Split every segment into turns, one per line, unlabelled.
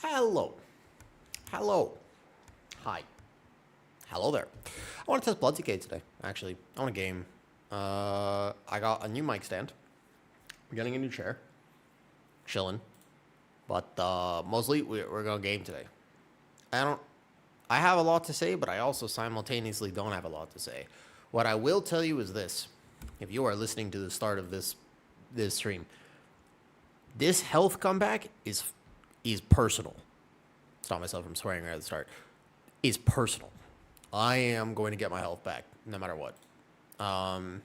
Hello. Hello. Hi. Hello there. I want to test Blood DK today, actually. I want a game. I got a new mic stand. I'm getting a new chair. Chilling. But mostly we're going to game today. I have a lot to say, but I also simultaneously don't have a lot to say. What I will tell you is this. If you are listening to the start of this stream, this health comeback is personal. Stop myself from swearing right at the start. Is personal. I am going to get my health back, no matter what. I'm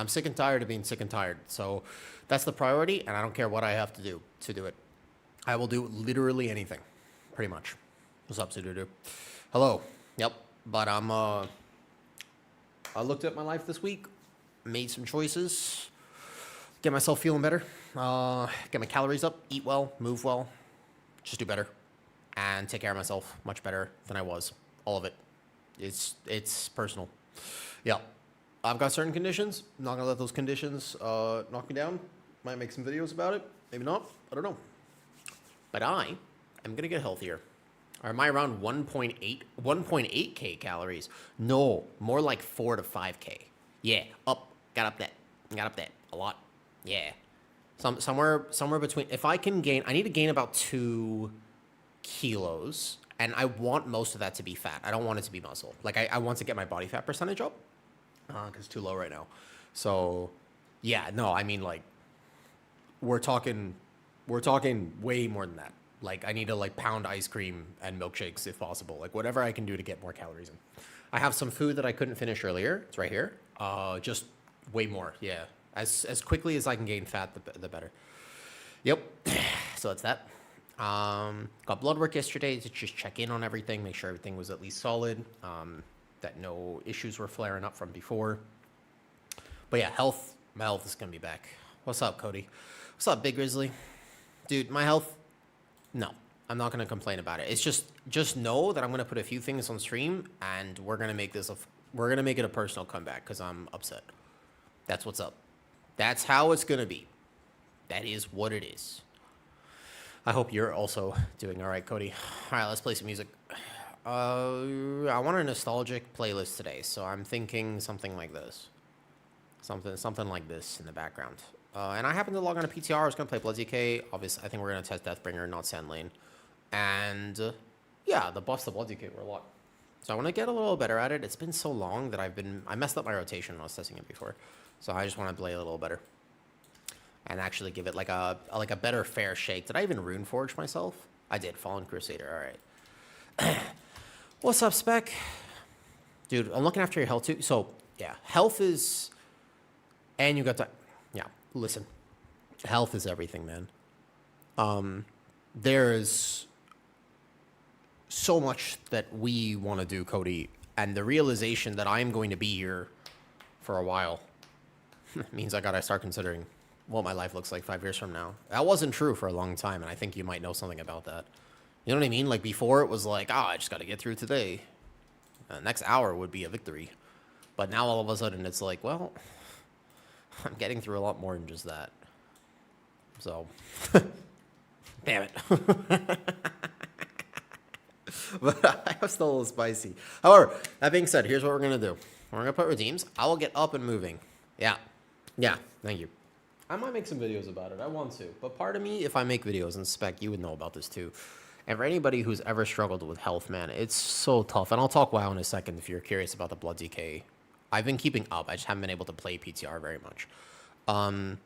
sick and tired of being sick and tired. So that's the priority, and I don't care what I have to do it. I will do literally anything, pretty much. What's up, Sudoku? Hello. Yep. But I looked at my life this week, made some choices, get myself feeling better, get my calories up, eat well, move well, just do better, and take care of myself much better than I was. All of it. It's personal. Yeah. I've got certain conditions. I'm not going to let those conditions knock me down. Might make some videos about it. Maybe not. I don't know. But I am going to get healthier. Or am I around 1.8K calories? No, more like 4 to 5K. Yeah, up. Got up that. A lot. Yeah. Somewhere between. If I can gain, I need to gain about 2 kilos. And I want most of that to be fat. I don't want it to be muscle. Like, I want to get my body fat percentage up. Because it's too low right now. So, yeah, no, I mean, like, we're talking way more than that. Like, I need to, like, pound ice cream and milkshakes if possible. Like, whatever I can do to get more calories in. I have some food that I couldn't finish earlier. It's right here. Just way more, yeah. As quickly as I can gain fat, the better. Yep. So that's that. Got blood work yesterday to just check in on everything, make sure everything was at least solid, that no issues were flaring up from before. But yeah, my health is going to be back. What's up, Cody? What's up, Big Grizzly? Dude, my health, no, I'm not going to complain about it. It's just know that I'm going to put a few things on stream, and we're going to make it a personal comeback because I'm upset. That's what's up. That's how it's going to be. That is what it is. I hope you're also doing all right, Cody. All right, let's play some music. I want a nostalgic playlist today, so I'm thinking something like this. Something like this in the background. And I happen to log on to PTR. I was going to play Blood DK. Obviously, I think we're going to test Deathbringer, not Sandlane. And, yeah, the buffs to Blood DK were a lot. So I want to get a little better at it. It's been so long that I messed up my rotation when I was testing it before. So I just want to play a little better. And actually give it like a better fair shake. Did I even rune forge myself? I did. Fallen Crusader. All right. What's up, Spec? Dude, I'm looking after your health too. So yeah, health is, and you got to, yeah. Listen, health is everything, man. There's so much that we want to do, Cody, and the realization that I'm going to be here for a while means I gotta start considering what my life looks like 5 years from now. That wasn't true for a long time, and I think you might know something about that. You know what I mean? Like, before, it was like, I just got to get through today. The next hour would be a victory. But now, all of a sudden, it's like, well, I'm getting through a lot more than just that. So, damn it. But I'm still a little spicy. However, that being said, here's what we're going to do. We're going to put redeems. I will get up and moving. Yeah, thank you. I might make some videos about it. I want to. But part of me, if I make videos, and Spec, you would know about this too. And for anybody who's ever struggled with health, man, it's so tough. And I'll talk WoW in a second if you're curious about the Blood DK. I've been keeping up. I just haven't been able to play PTR very much. Man.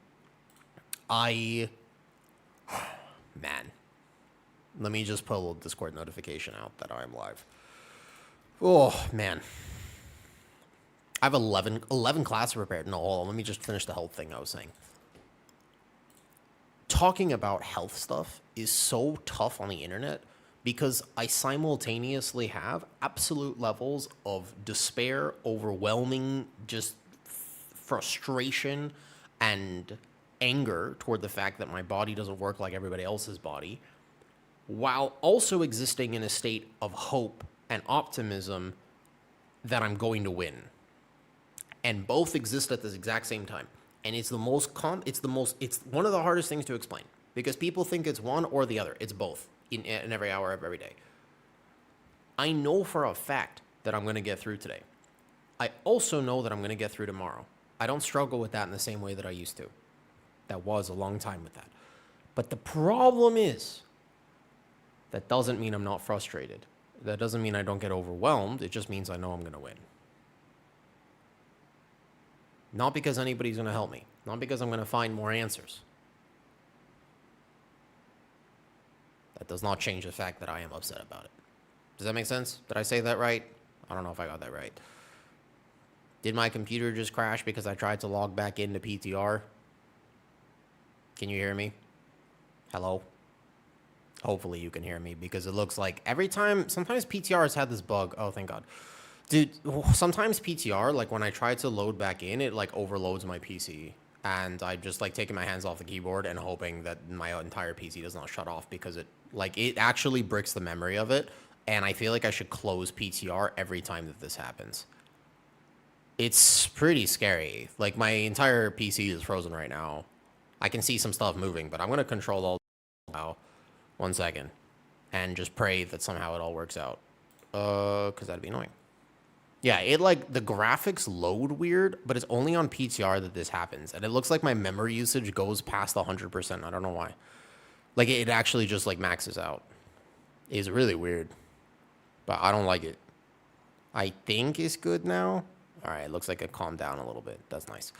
Let me just put a little Discord notification out that I'm live. Oh, man. I have 11 classes prepared. No, hold on. Let me just finish the health thing I was saying. Talking about health stuff is so tough on the internet because I simultaneously have absolute levels of despair, overwhelming, just frustration and anger toward the fact that my body doesn't work like everybody else's body, while also existing in a state of hope and optimism that I'm going to win. And both exist at this exact same time. And it's one of the hardest things to explain. because people think it's one or the other. It's both in every hour of every day. I know for a fact that I'm going to get through today. I also know that I'm going to get through tomorrow. I don't struggle with that in the same way that I used to. That was a long time with that. But the problem is, that doesn't mean I'm not frustrated. That doesn't mean I don't get overwhelmed. It just means I know I'm going to win. Not because anybody's going to help me. Not because I'm going to find more answers. That does not change the fact that I am upset about it. Does that make sense? Did I say that right? I don't know if I got that right. Did my computer just crash because I tried to log back into PTR? Can you hear me? Hello? Hopefully you can hear me, because it looks like every time, sometimes PTR has had this bug. Oh, thank God. Dude, sometimes PTR, like when I try to load back in, it like overloads my PC. And I just like taking my hands off the keyboard and hoping that my entire PC does not shut off, because it actually bricks the memory of it. And I feel like I should close PTR every time that this happens. It's pretty scary. Like my entire PC is frozen right now. I can see some stuff moving, but I'm going to control all now. 1 second. And just pray that somehow it all works out. Because that'd be annoying. Yeah, it like, the graphics load weird, but it's only on PTR that this happens. And it looks like my memory usage goes past 100%. I don't know why. Like, it actually just like maxes out. It's really weird. But I don't like it. I think it's good now. All right, looks like it calmed down a little bit. That's nice.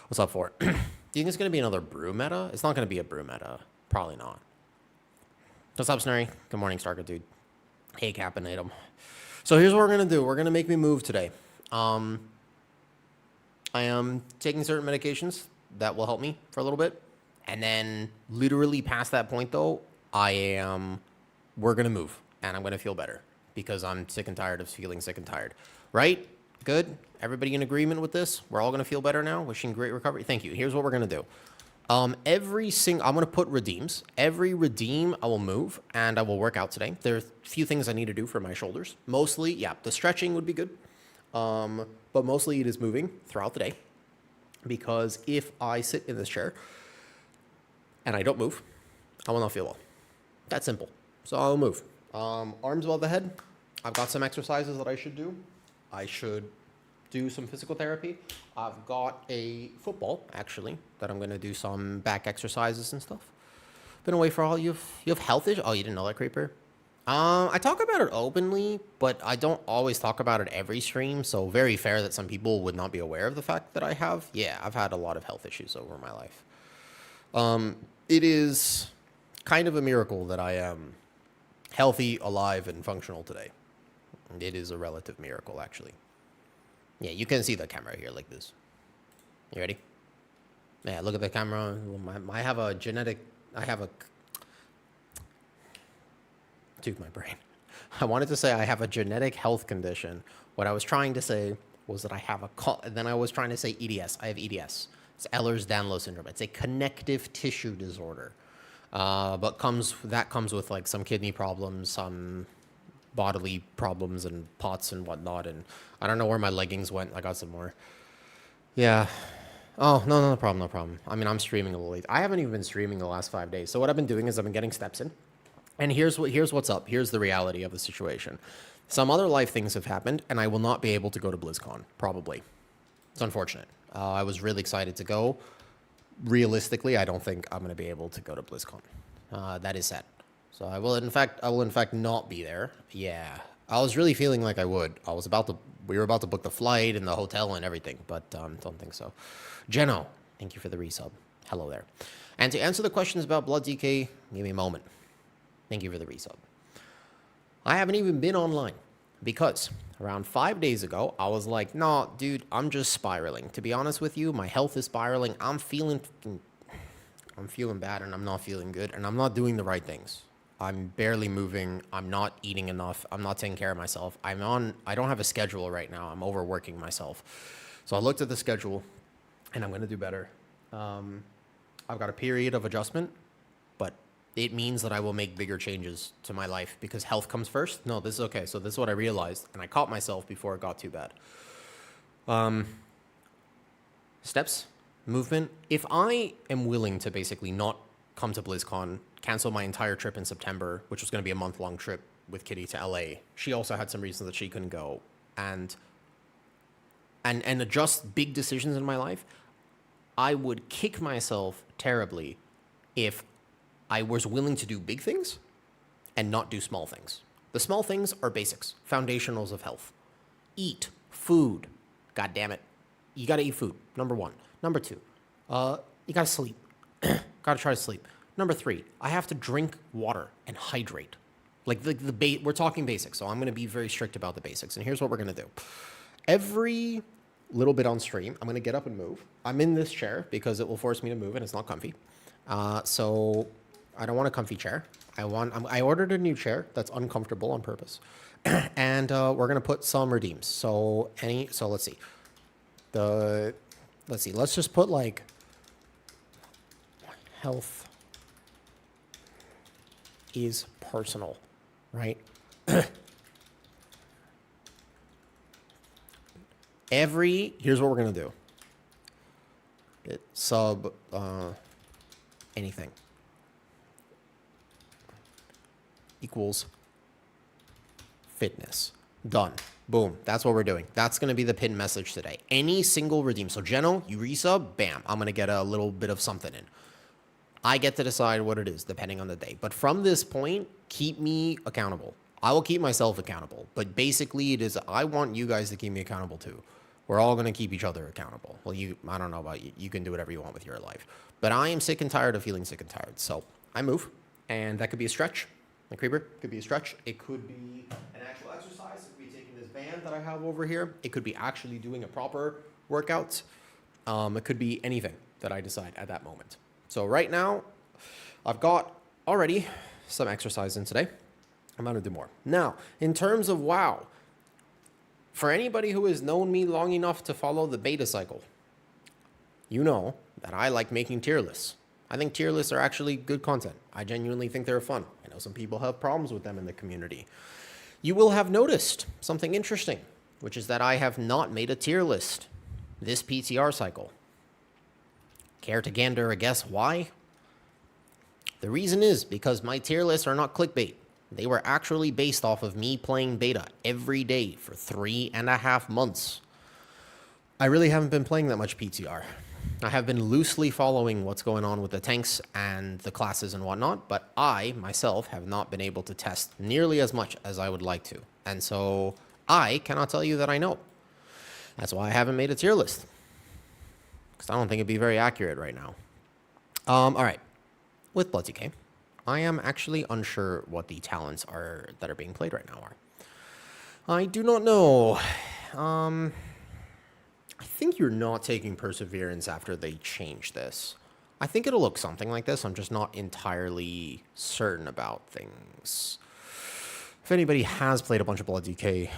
What's up for it? Do you think it's going to be another brew meta? It's not going to be a brew meta. Probably not. What's up, Snurry? Good morning, Starker dude. Hey, Capinatum. So here's what we're going to do. We're going to make me move today. I am taking certain medications that will help me for a little bit. And then literally past that point, though, we're going to move. And I'm going to feel better. Because I'm sick and tired of feeling sick and tired. Right? Good? Everybody in agreement with this? We're all going to feel better now? Wishing great recovery? Thank you. Here's what we're going to do. I'm going to put redeems. Every redeem I will move, and I will work out today. There are a few things I need to do for my shoulders. Mostly, yeah, the stretching would be good. But mostly it is moving throughout the day. Because if I sit in this chair and I don't move, I will not feel well. That's simple. So I'll move. Arms above the head. I've got some exercises that I should do. I should do some physical therapy. I've got a football, actually, that I'm going to do some back exercises and stuff. Been away for all. You have health issues? Oh, you didn't know that, Creeper? I talk about it openly, but I don't always talk about it every stream, so very fair that some people would not be aware of the fact that I have. Yeah, I've had a lot of health issues over my life. It is kind of a miracle that I am healthy, alive, and functional today. It is a relative miracle, actually. Yeah, you can see the camera here like this. You ready? Yeah, look at the camera. I have a Dude, my brain. I wanted to say I have a genetic health condition. What I was trying to say was that I have then I was trying to say EDS. I have EDS. It's Ehlers-Danlos syndrome. It's a connective tissue disorder. But comes with like some kidney problems, some bodily problems and POTS and whatnot. And I don't know where my leggings went. I got some more. Yeah. Oh, no problem. I mean, I'm streaming a little late. I haven't even been streaming the last 5 days. So what I've been doing is I've been getting steps in. And here's what's up. Here's the reality of the situation. Some other life things have happened, and I will not be able to go to BlizzCon, probably. It's unfortunate. I was really excited to go. Realistically, I don't think I'm going to be able to go to BlizzCon. That is sad. So I will in fact not be there. Yeah. I was really feeling like I would. We were about to book the flight and the hotel and everything, but don't think so. Jeno, thank you for the resub. Hello there. And to answer the questions about Blood DK, give me a moment. Thank you for the resub. I haven't even been online because around 5 days ago, I was like, nah, dude, I'm just spiraling. To be honest with you, my health is spiraling. I'm feeling bad and I'm not feeling good and I'm not doing the right things. I'm barely moving. I'm not eating enough. I'm not taking care of myself. I don't have a schedule right now. I'm overworking myself. So I looked at the schedule and I'm going to do better. I've got a period of adjustment, but it means that I will make bigger changes to my life because health comes first. No, this is okay. So this is what I realized, and I caught myself before it got too bad. Steps, movement. If I am willing to basically not come to BlizzCon, cancel my entire trip in September, which was going to be a month-long trip with Kitty to LA. She also had some reasons that she couldn't go, and adjust big decisions in my life. I would kick myself terribly if I was willing to do big things and not do small things. The small things are basics, foundationals of health. Eat food. God damn it. You got to eat food, number one. Number two, you got to sleep. Got to try to sleep. Number three, I have to drink water and hydrate. Like we're talking basics, so I'm going to be very strict about the basics. And here's what we're going to do. Every little bit on stream, I'm going to get up and move. I'm in this chair because it will force me to move and it's not comfy. So I don't want a comfy chair. I ordered a new chair that's uncomfortable on purpose. And we're going to put some redeems. So let's see. Let's just put like health is personal, right? Here's what we're going to do. Sub anything equals fitness. Done. Boom. That's what we're doing. That's going to be the pin message today. Any single redeem. So Geno, you resub, bam, I'm going to get a little bit of something in. I get to decide what it is depending on the day. But from this point, keep me accountable. I will keep myself accountable. But basically it is, I want you guys to keep me accountable too. We're all going to keep each other accountable. Well, I don't know about you. You can do whatever you want with your life. But I am sick and tired of feeling sick and tired. So I move. And that could be a stretch. My creeper could be a stretch. It could be an actual exercise. It could be taking this band that I have over here. It could be actually doing a proper workout. It could be anything that I decide at that moment. So right now, I've got already some exercise in today. I'm going to do more. Now, in terms of WoW, for anybody who has known me long enough to follow the beta cycle, you know that I like making tier lists. I think tier lists are actually good content. I genuinely think they're fun. I know some people have problems with them in the community. You will have noticed something interesting, which is that I have not made a tier list this PTR cycle. Care to gander a guess why? The reason is because my tier lists are not clickbait. They were actually based off of me playing beta every day for 3.5 months. I really haven't been playing that much PTR. I have been loosely following what's going on with the tanks and the classes and whatnot, but I, myself, have not been able to test nearly as much as I would like to. And so I cannot tell you that I know. That's why I haven't made a tier list. Because I don't think it'd be very accurate right now. All right. With Blood DK, I am actually unsure what the talents are that are being played right now are. I do not know. I think you're not taking Perseverance after they change this. I think it'll look something like this. I'm just not entirely certain about things. If anybody has played a bunch of Blood DK,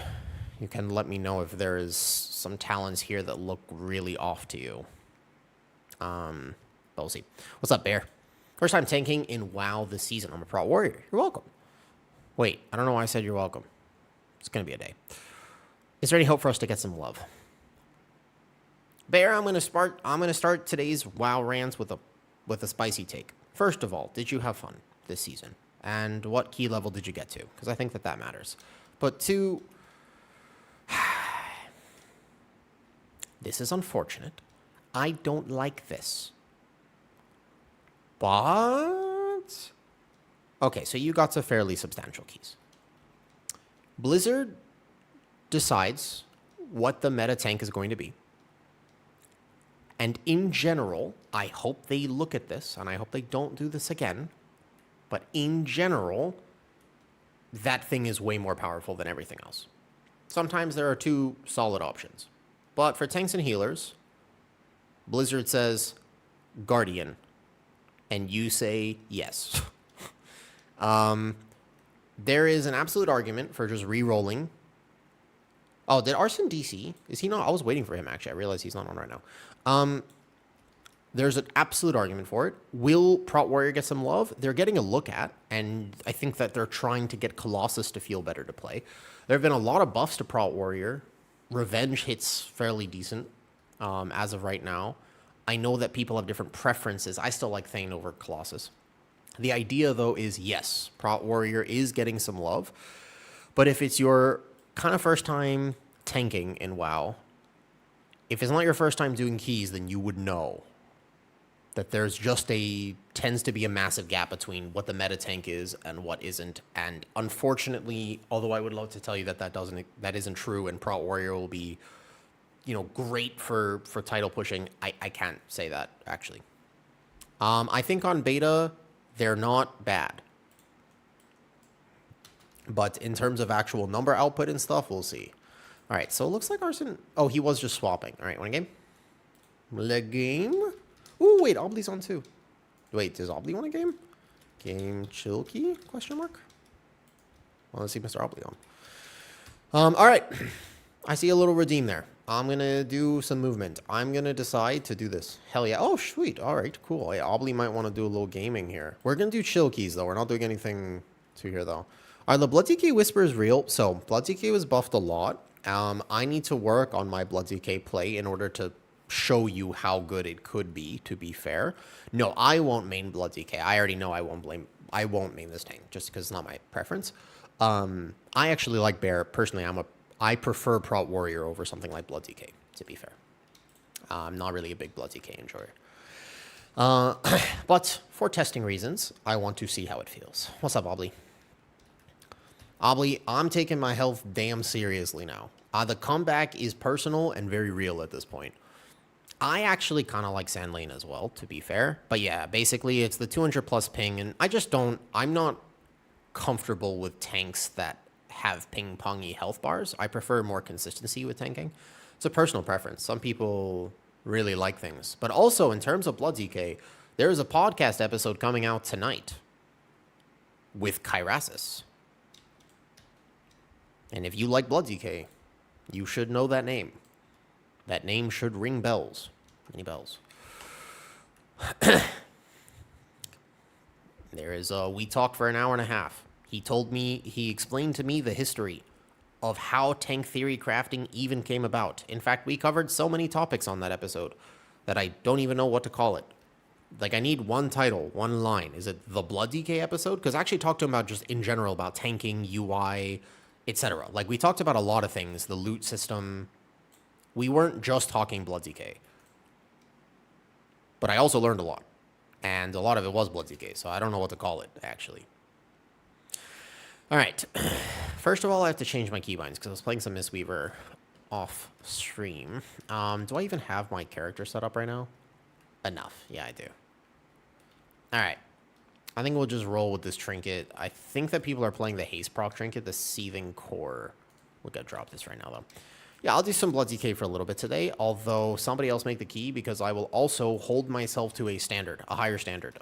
you can let me know if there is some talents here that look really off to you. But we'll see. What's up, Bear? First time tanking in WoW this season. I'm a pro warrior. You're welcome. Wait, I don't know why I said you're welcome. It's going to be a day. Is there any hope for us to get some love? Bear, I'm going to start today's WoW rants with a spicy take. First of all, did you have fun this season? And what key level did you get to? Because I think that matters. But two, this is unfortunate. I don't like this. But okay, so you got some fairly substantial keys. Blizzard decides what the meta tank is going to be. And in general, I hope they look at this, and I hope they don't do this again. But in general, that thing is way more powerful than everything else. Sometimes there are two solid options. But for tanks and healers, Blizzard says Guardian, and you say yes. There is an absolute argument for just re-rolling. Oh, did Arson DC? Is he not? I was waiting for him, actually. I realize he's not on right now. There's an absolute argument for it. Will Prot Warrior get some love? They're getting a look at, and I think that they're trying to get Colossus to feel better to play. There have been a lot of buffs to Prot Warrior. Revenge hits fairly decent as of right now. I know that people have different preferences. I still like Thane over Colossus. The idea, though, is yes, Prot Warrior is getting some love. But if it's your kind of first time tanking in WoW, if it's not your first time doing keys, then you would know that there's just tends to be a massive gap between what the meta tank is and what isn't. And unfortunately, although I would love to tell you that that isn't true and Prot Warrior will be, great for title pushing, I can't say that, actually. I think on beta, they're not bad. But in terms of actual number output and stuff, we'll see. All right, so it looks like Arson... Oh, he was just swapping. All right, want a game? Le game? Ooh, wait, Obly's on too. Wait, does Obly want a game? Game Chilky? Question mark? Well, let's see Mr. Obly on. All right. I see a little redeem there. I'm going to do some movement. I'm going to decide to do this. Hell yeah. Oh, sweet. All right, cool. Yeah, Obly might want to do a little gaming here. We're going to do chill keys, though. We're not doing anything to here, though. All right, the Blood DK Whisper is real. So, Blood DK was buffed a lot. I need to work on my Blood DK play in order to show you how good it could be, to be fair. No, I won't main Blood DK. I already know I won't main this tank, just because it's not my preference. I actually like Bear. Personally, I prefer Prot Warrior over something like Blood DK, to be fair. I'm not really a big Blood DK enjoyer. But for testing reasons, I want to see how it feels. What's up, Obly? Obly, I'm taking my health damn seriously now. The comeback is personal and very real at this point. I actually kind of like Sand Lane as well, to be fair. But yeah, basically it's the 200 plus ping, and I'm not comfortable with tanks that have ping-pongy health bars. I prefer more consistency with tanking. It's a personal preference. Some people really like things. But also, in terms of Blood DK, there is a podcast episode coming out tonight with Kyrasis. And if you like Blood DK, you should know that name. That name should ring bells. Many bells. We talked for an hour and a half. He explained to me the history of how tank theory crafting even came about. In fact, we covered so many topics on that episode that I don't even know what to call it. Like, I need one title, one line. Is it the Blood DK episode? Because I actually talked to him about just in general about tanking, UI, etc. Like, we talked about a lot of things, the loot system. We weren't just talking Blood DK. But I also learned a lot. And a lot of it was Blood DK, so I don't know what to call it, actually. All right. First of all, I have to change my keybinds because I was playing some Mistweaver off stream. Do I even have my character set up right now? Enough. Yeah, I do. All right. I think we'll just roll with this trinket. I think that people are playing the haste proc trinket, the Seething Core. We're going to drop this right now, though. Yeah, I'll do some Blood DK for a little bit today, although somebody else make the key because I will also hold myself to a standard, a higher standard.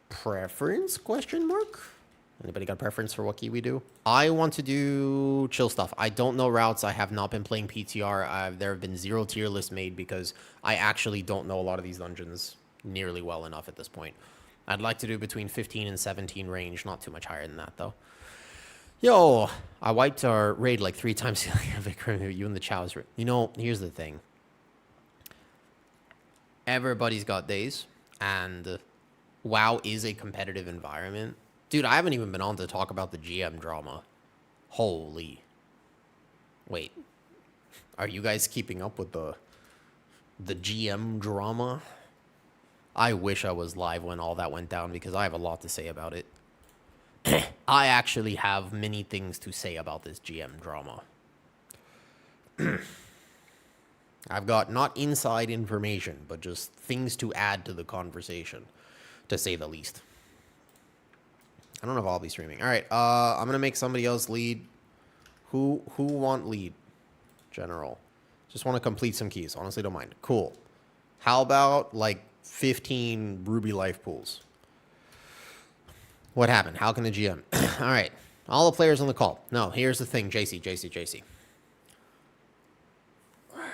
Preference, question mark? Anybody got a preference for what key we do? I want to do chill stuff. I don't know routes. I have not been playing PTR. There have been 0 tier lists made because I actually don't know a lot of these dungeons nearly well enough at this point. I'd like to do between 15 and 17 range, not too much higher than that, though. Yo, I wiped our raid like 3 times. You and the chows. You know, here's the thing. Everybody's got days, and WoW is a competitive environment. Dude, I haven't even been on to talk about the GM drama. Holy. Wait. Are you guys keeping up with the GM drama? I wish I was live when all that went down because I have a lot to say about it. I actually have many things to say about this GM drama. I've got not inside information, but just things to add to the conversation, to say the least. I don't know if I'll be streaming. All right, I'm gonna make somebody else lead. Who want lead? General. Just want to complete some keys. Honestly, don't mind. Cool. How about like 15 Ruby life pools? What happened? How can the GM? All right, all the players on the call. No, here's the thing, JC. All right.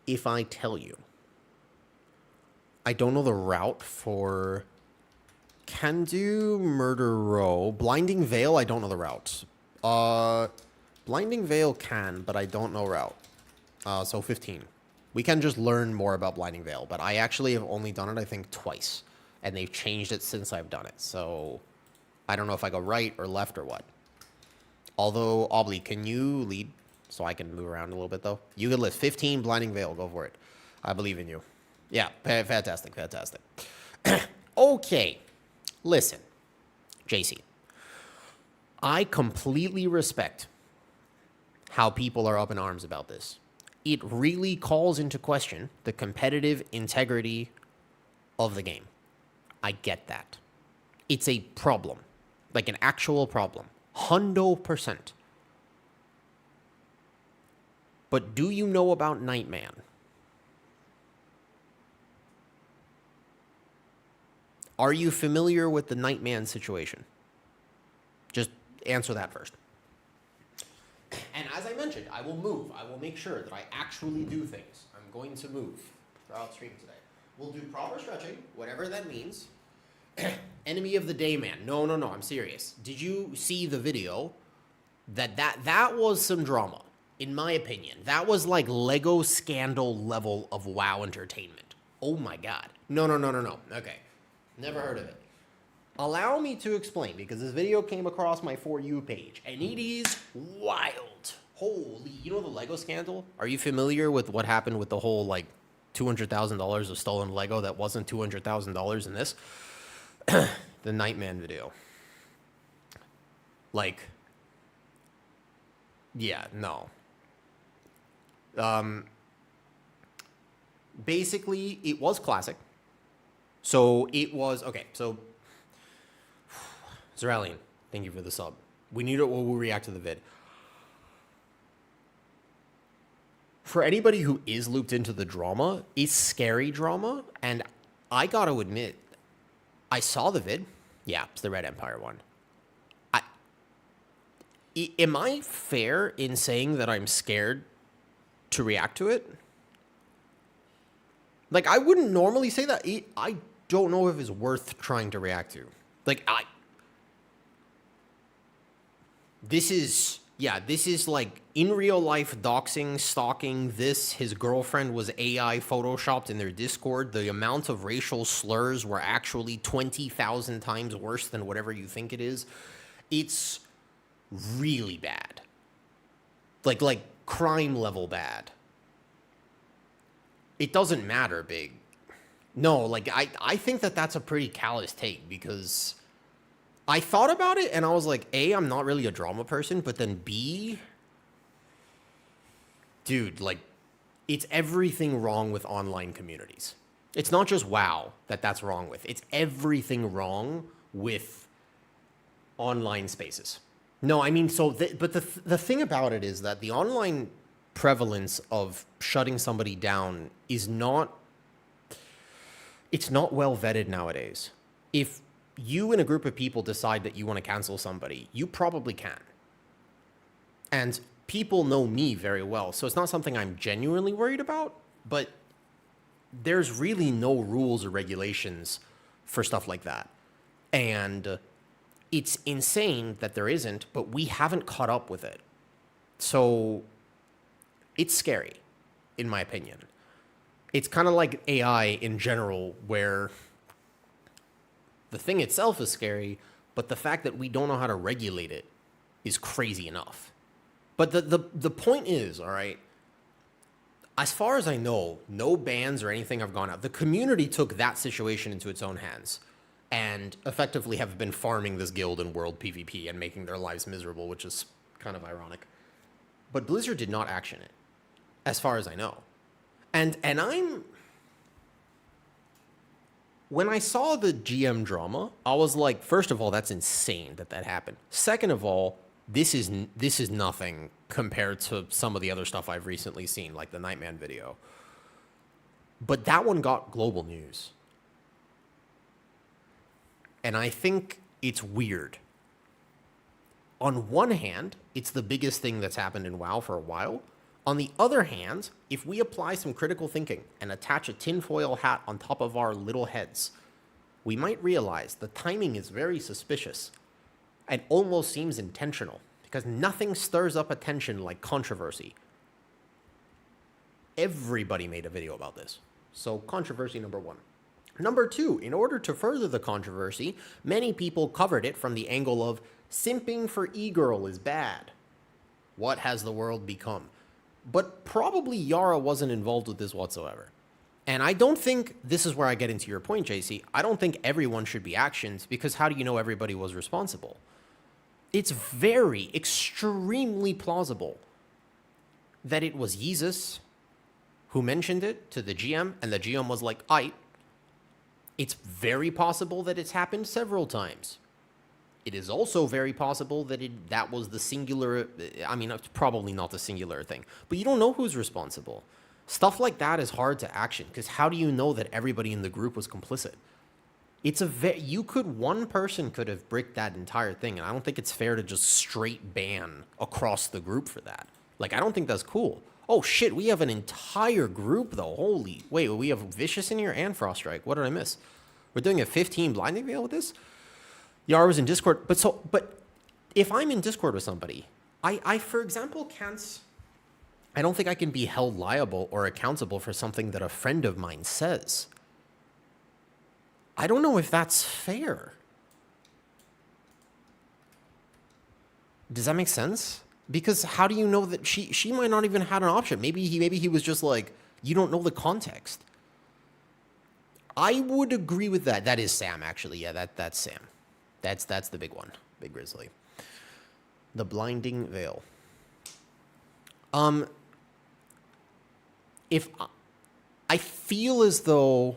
If I tell you, I don't know the route for. Can do Murder Row. Blinding Veil, I don't know the route. Blinding Veil can, but I don't know route. So 15. We can just learn more about Blinding Veil, but I actually have only done it, I think, twice. And they've changed it since I've done it. So I don't know if I go right or left or what. Although, Obli, can you lead so I can move around a little bit, though? You can list 15 Blinding Veil. Go for it. I believe in you. Yeah, fantastic, fantastic. Okay. Listen, JC. I completely respect how people are up in arms about this. It really calls into question the competitive integrity of the game. I get that. It's a problem. Like an actual problem. 100%. But do you know about Nightman? Are you familiar with the Nightman situation? Just answer that first. And as I mentioned, I will move. I will make sure that I actually do things. I'm going to move throughout stream today. We'll do proper stretching, whatever that means. Enemy of the day, man. No, I'm serious. Did you see the video? That was some drama, in my opinion. That was like Lego scandal level of WoW entertainment. Oh my god. No. Okay. Never heard of it. Allow me to explain, because this video came across my For You page, and it is wild. Holy, you know the Lego scandal? Are you familiar with what happened with the whole, like, $200,000 of stolen Lego that wasn't $200,000 in this? The Nightman video. Like, yeah, no. Basically, it was classic. So it was, okay, so Zeralian, thank you for the sub. We need it, we'll react to the vid. For anybody who is looped into the drama, it's scary drama, and I gotta admit, I saw the vid. Yeah, it's the Red Empire one. Am I fair in saying that I'm scared to react to it? Like, I wouldn't normally say that. I don't know if it's worth trying to react to. Like, this is like in real life doxing, stalking. His girlfriend was AI photoshopped in their Discord. The amount of racial slurs were actually 20,000 times worse than whatever you think it is. It's really bad. Like crime level bad. It doesn't matter, Big. No, like, I think that's a pretty callous take, because I thought about it and I was like, A, I'm not really a drama person, but then B, dude, like, it's everything wrong with online communities. It's not just WoW that's wrong with. It's everything wrong with online spaces. No, I mean, but the thing about it is that the online prevalence of shutting somebody down is not, it's not well vetted nowadays. If you and a group of people decide that you want to cancel somebody, you probably can. And people know me very well, so it's not something I'm genuinely worried about, but there's really no rules or regulations for stuff like that. And it's insane that there isn't, but we haven't caught up with it. So it's scary, in my opinion. It's kind of like AI in general, where the thing itself is scary, but the fact that we don't know how to regulate it is crazy enough. But the point is, all right, as far as I know, no bans or anything have gone out. The community took that situation into its own hands and effectively have been farming this guild in world PvP and making their lives miserable, which is kind of ironic. But Blizzard did not action it, as far as I know. And when I saw the GM drama, I was like, first of all, that's insane that happened. Second of all, this is nothing compared to some of the other stuff I've recently seen, like the Nightman video. But that one got global news. And I think it's weird. On one hand, it's the biggest thing that's happened in WoW for a while. On the other hand, if we apply some critical thinking and attach a tinfoil hat on top of our little heads, we might realize the timing is very suspicious and almost seems intentional, because nothing stirs up attention like controversy. Everybody made a video about this. So controversy number one. Number two, in order to further the controversy, many people covered it from the angle of simping for e-girl is bad. What has the world become? But probably Yara wasn't involved with this whatsoever. And I don't think, this is where I get into your point, JC, I don't think everyone should be actioned, because how do you know everybody was responsible? It's very, extremely plausible that it was Yeezus who mentioned it to the GM, and the GM was like, aight. It's very possible that it's happened several times. It is also very possible that that was the singular, I mean, it's probably not the singular thing, but you don't know who's responsible. Stuff like that is hard to action, because how do you know that everybody in the group was complicit? It's one person could have bricked that entire thing, and I don't think it's fair to just straight ban across the group for that. Like, I don't think that's cool. Oh shit, we have an entire group though. Holy, wait, we have Vicious in here and Froststrike. What did I miss? We're doing a 15 blinding veil with this? Yara was in Discord, but if I'm in Discord with somebody, I for example I don't think I can be held liable or accountable for something that a friend of mine says. I don't know if that's fair. Does that make sense? Because how do you know that she might not even had an option? Maybe he was just like, you don't know the context. I would agree with that. That is Sam, actually. Yeah, that's Sam. That's the big one. Big Grizzly. The blinding veil. If I feel as though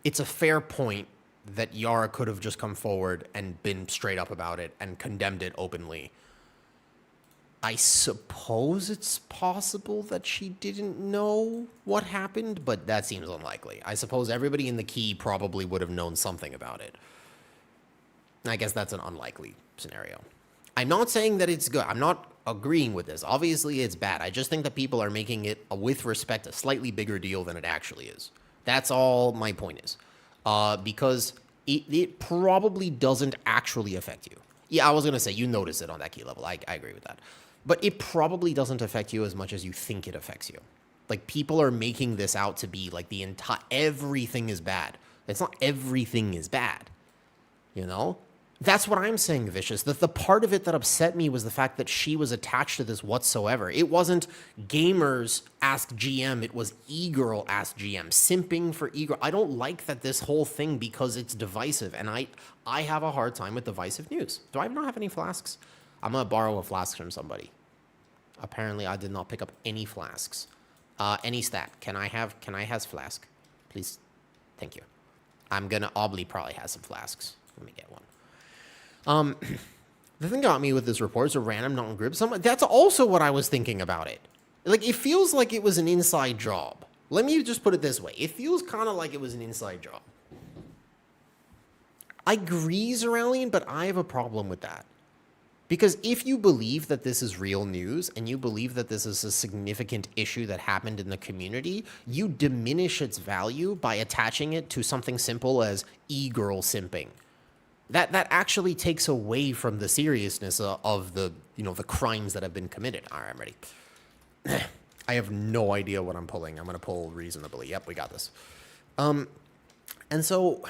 it's a fair point that Yara could have just come forward and been straight up about it and condemned it openly. I suppose it's possible that she didn't know what happened, but that seems unlikely. I suppose everybody in the key probably would have known something about it. I guess that's an unlikely scenario. I'm not saying that it's good. I'm not agreeing with this. Obviously, it's bad. I just think that people are making it, with respect, a slightly bigger deal than it actually is. That's all my point is. Because it probably doesn't actually affect you. Yeah, I was going to say, you notice it on that key level. I agree with that. But it probably doesn't affect you as much as you think it affects you. Like, people are making this out to be like the entire, everything is bad. It's not everything is bad. You know? That's what I'm saying, Vicious. The part of it that upset me was the fact that she was attached to this whatsoever. It wasn't gamers ask GM, it was e-girl ask GM. Simping for e-girl. I don't like that this whole thing, because it's divisive, and I have a hard time with divisive news. Do I not have any flasks? I'm going to borrow a flask from somebody. Apparently, I did not pick up any flasks. Any stat. Can I has flask? Please. Thank you. Obly probably has some flasks. Let me get one. The thing got me with this report is a random non-grip. That's also what I was thinking about it. Like, it feels like it was an inside job. Let me just put it this way. It feels kind of like it was an inside job. I agree, Zeralian, but I have a problem with that. Because if you believe that this is real news, and you believe that this is a significant issue that happened in the community, you diminish its value by attaching it to something simple as e-girl simping. That actually takes away from the seriousness of the crimes that have been committed. All right, I'm ready. I have no idea what I'm pulling. I'm going to pull reasonably. Yep, we got this. And so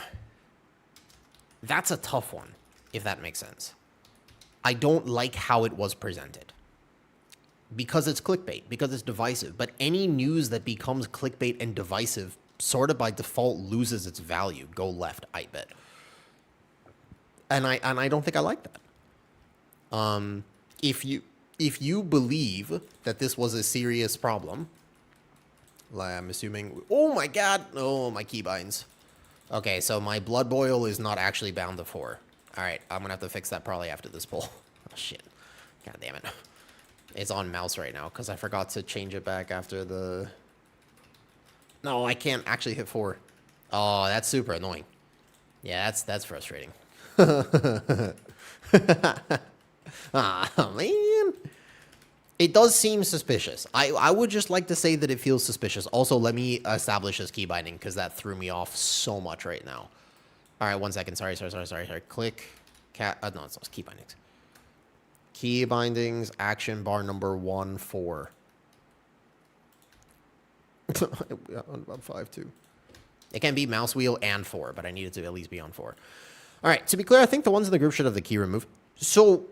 that's a tough one, if that makes sense. I don't like how it was presented. Because it's clickbait, because it's divisive. But any news that becomes clickbait and divisive sort of by default loses its value. Go left, I bet. And I don't think I like that. If you believe that this was a serious problem, I'm assuming. Oh my god! Oh, my keybinds. Okay, so my blood boil is not actually bound to 4. All right, I'm gonna have to fix that probably after this pull. Oh shit! God damn it! It's on mouse right now because I forgot to change it back after the. No, I can't actually hit 4. Oh, that's super annoying. Yeah, that's frustrating. Oh, man. It does seem suspicious. I would just like to say that it feels suspicious. Also, let me establish this key binding because that threw me off so much right now. All right, 1 second. Sorry. Click. No, it's not key bindings. Key bindings, action bar number 1, 4. On about 5 too. It can be mouse wheel and 4, but I need it to at least be on 4. All right, to be clear, I think the ones in the group should have the key removed. So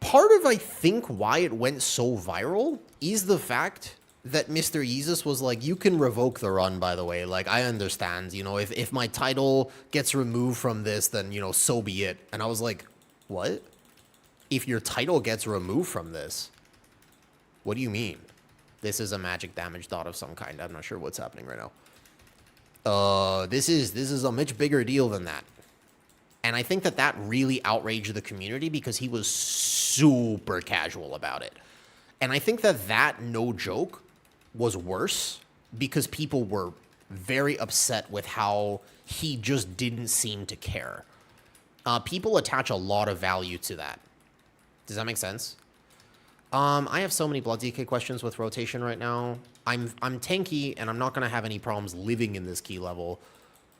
part of, I think, why it went so viral is the fact that Mr. Yeezus was like, you can revoke the run, by the way. Like, I understand, you know, if my title gets removed from this, then, you know, so be it. And I was like, what? If your title gets removed from this? What do you mean? This is a magic damage dot of some kind. I'm not sure what's happening right now. This is a much bigger deal than that. And I think that really outraged the community because he was super casual about it. And I think that, no joke, was worse because people were very upset with how he just didn't seem to care. People attach a lot of value to that. Does that make sense? I have so many Blood DK questions with rotation right now. I'm tanky, and I'm not going to have any problems living in this key level.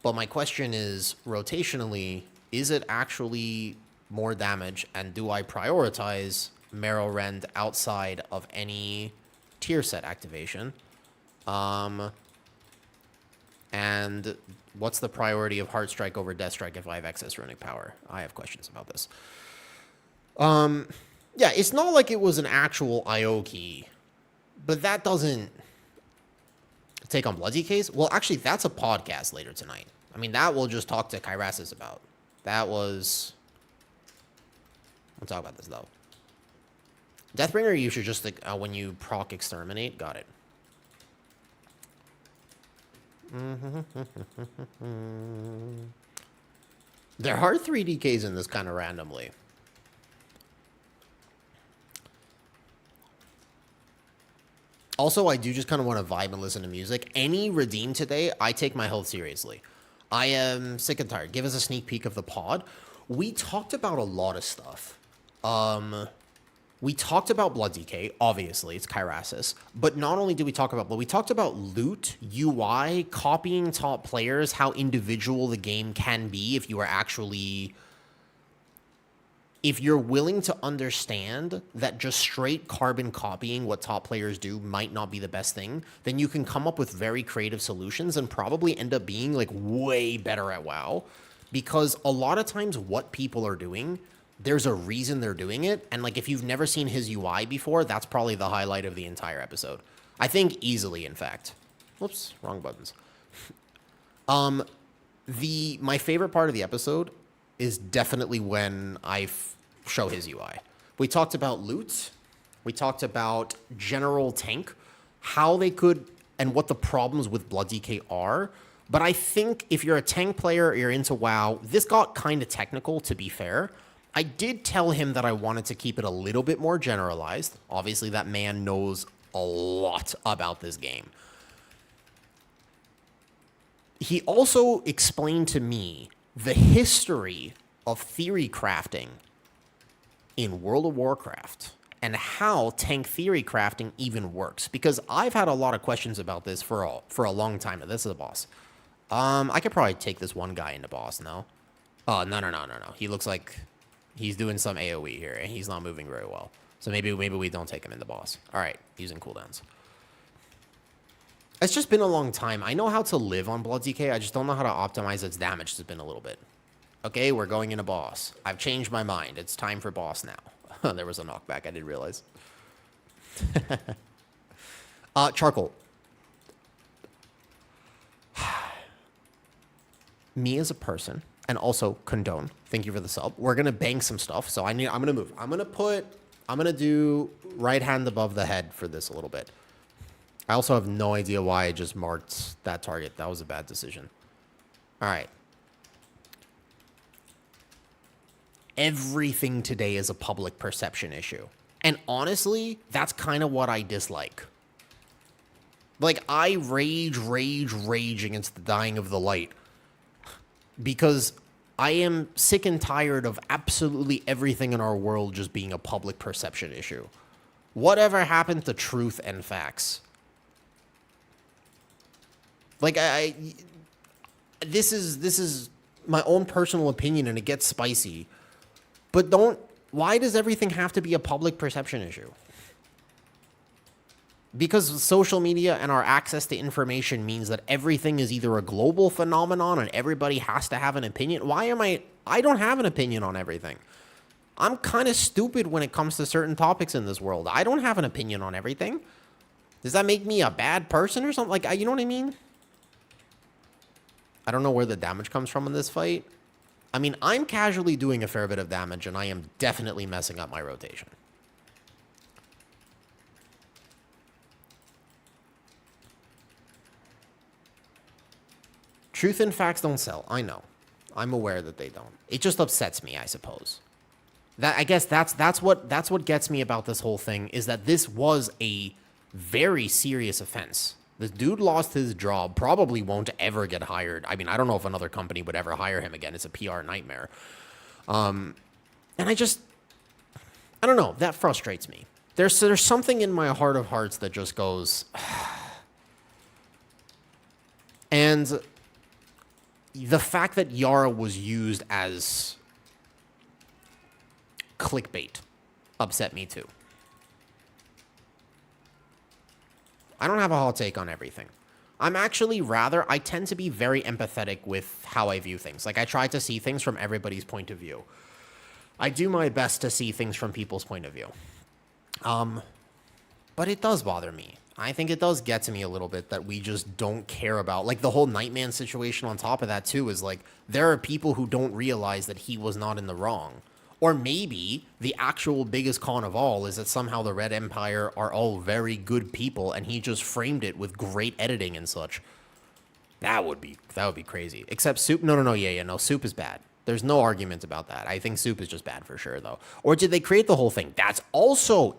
But my question is, rotationally, is it actually more damage? And do I prioritize Marrow Rend outside of any tier set activation? And what's the priority of Heart Strike over Death Strike if I have excess runic power? I have questions about this. Yeah, it's not like it was an actual IO key, but that doesn't take on Blood DKs. Well, actually, that's a podcast later tonight. I mean, that we'll just talk to Kyrasis about. That was... We'll talk about this, though. Deathbringer, you should just, like, when you proc Exterminate. Got it. There are 3 DKs in this kind of randomly. Also, I do just kind of want to vibe and listen to music. Any redeem today, I take my health seriously. I am sick and tired. Give us a sneak peek of the pod. We talked about a lot of stuff. We talked about Blood DK, obviously, it's Kyrasis. But not only did we talk about Blood, we talked about loot, UI, copying top players, how individual the game can be if you are actually... If you're willing to understand that just straight carbon copying what top players do might not be the best thing, then you can come up with very creative solutions and probably end up being like way better at WoW. Because a lot of times what people are doing, there's a reason they're doing it. And like if you've never seen his UI before, that's probably the highlight of the entire episode. I think easily, in fact. Whoops, wrong buttons. My favorite part of the episode is definitely when I show his UI. We talked about loot. We talked about general tank, how they could, and what the problems with Blood DK are. But I think if you're a tank player or you're into WoW, this got kind of technical, to be fair. I did tell him that I wanted to keep it a little bit more generalized. Obviously, that man knows a lot about this game. He also explained to me the history of theory crafting in World of Warcraft and how tank theory crafting even works. Because I've had a lot of questions about this for a long time. Now, this is a boss. I could probably take this one guy into boss now. Oh, no. He looks like he's doing some AoE here, and he's not moving very well. So maybe we don't take him in the boss. All right, using cooldowns. It's just been a long time. I know how to live on Blood DK. I just don't know how to optimize its damage. It's been a little bit. Okay, we're going into boss. I've changed my mind. It's time for boss now. There was a knockback. I didn't realize. Charcoal. Me as a person, and also condone. Thank you for the sub. We're gonna bang some stuff. So I'm gonna move. I'm gonna do right hand above the head for this a little bit. I also have no idea why I just marked that target. That was a bad decision. All right. Everything today is a public perception issue. And honestly, that's kind of what I dislike. Like, I rage against the dying of the light. Because I am sick and tired of absolutely everything in our world just being a public perception issue. Whatever happened to truth and facts? Like, this is my own personal opinion, and it gets spicy. But why does everything have to be a public perception issue? because social media and our access to information means that everything is either a global phenomenon and everybody has to have an opinion. I don't have an opinion on everything. I'm kind of stupid when it comes to certain topics in this world. I don't have an opinion on everything. Does that make me a bad person or something? Like, you know what I mean? I don't know where the damage comes from in this fight. I mean, I'm casually doing a fair bit of damage, and I am definitely messing up my rotation. Truth and facts don't sell. I know. I'm aware that they don't. It just upsets me, I suppose. I guess that's what gets me about this whole thing, is that this was a very serious offense. This dude lost his job, probably won't ever get hired. I mean, I don't know if another company would ever hire him again. It's a PR nightmare. And I don't know. That frustrates me. There's something in my heart of hearts that just goes... And the fact that Yara was used as clickbait upset me too. I don't have a hot take on everything. I tend to be very empathetic with how I view things. Like, I try to see things from everybody's point of view. I do my best to see things from people's point of view. But it does bother me. I think it does get to me a little bit that we just don't care about, like, the whole Nightman situation on top of that too is like, there are people who don't realize that he was not in the wrong. Or maybe the actual biggest con of all is that somehow the Red Empire are all very good people and he just framed it with great editing and such. That would be crazy. Except Soup, no, Soup is bad. There's no argument about that. I think Soup is just bad for sure, though. Or did they create the whole thing? That's also,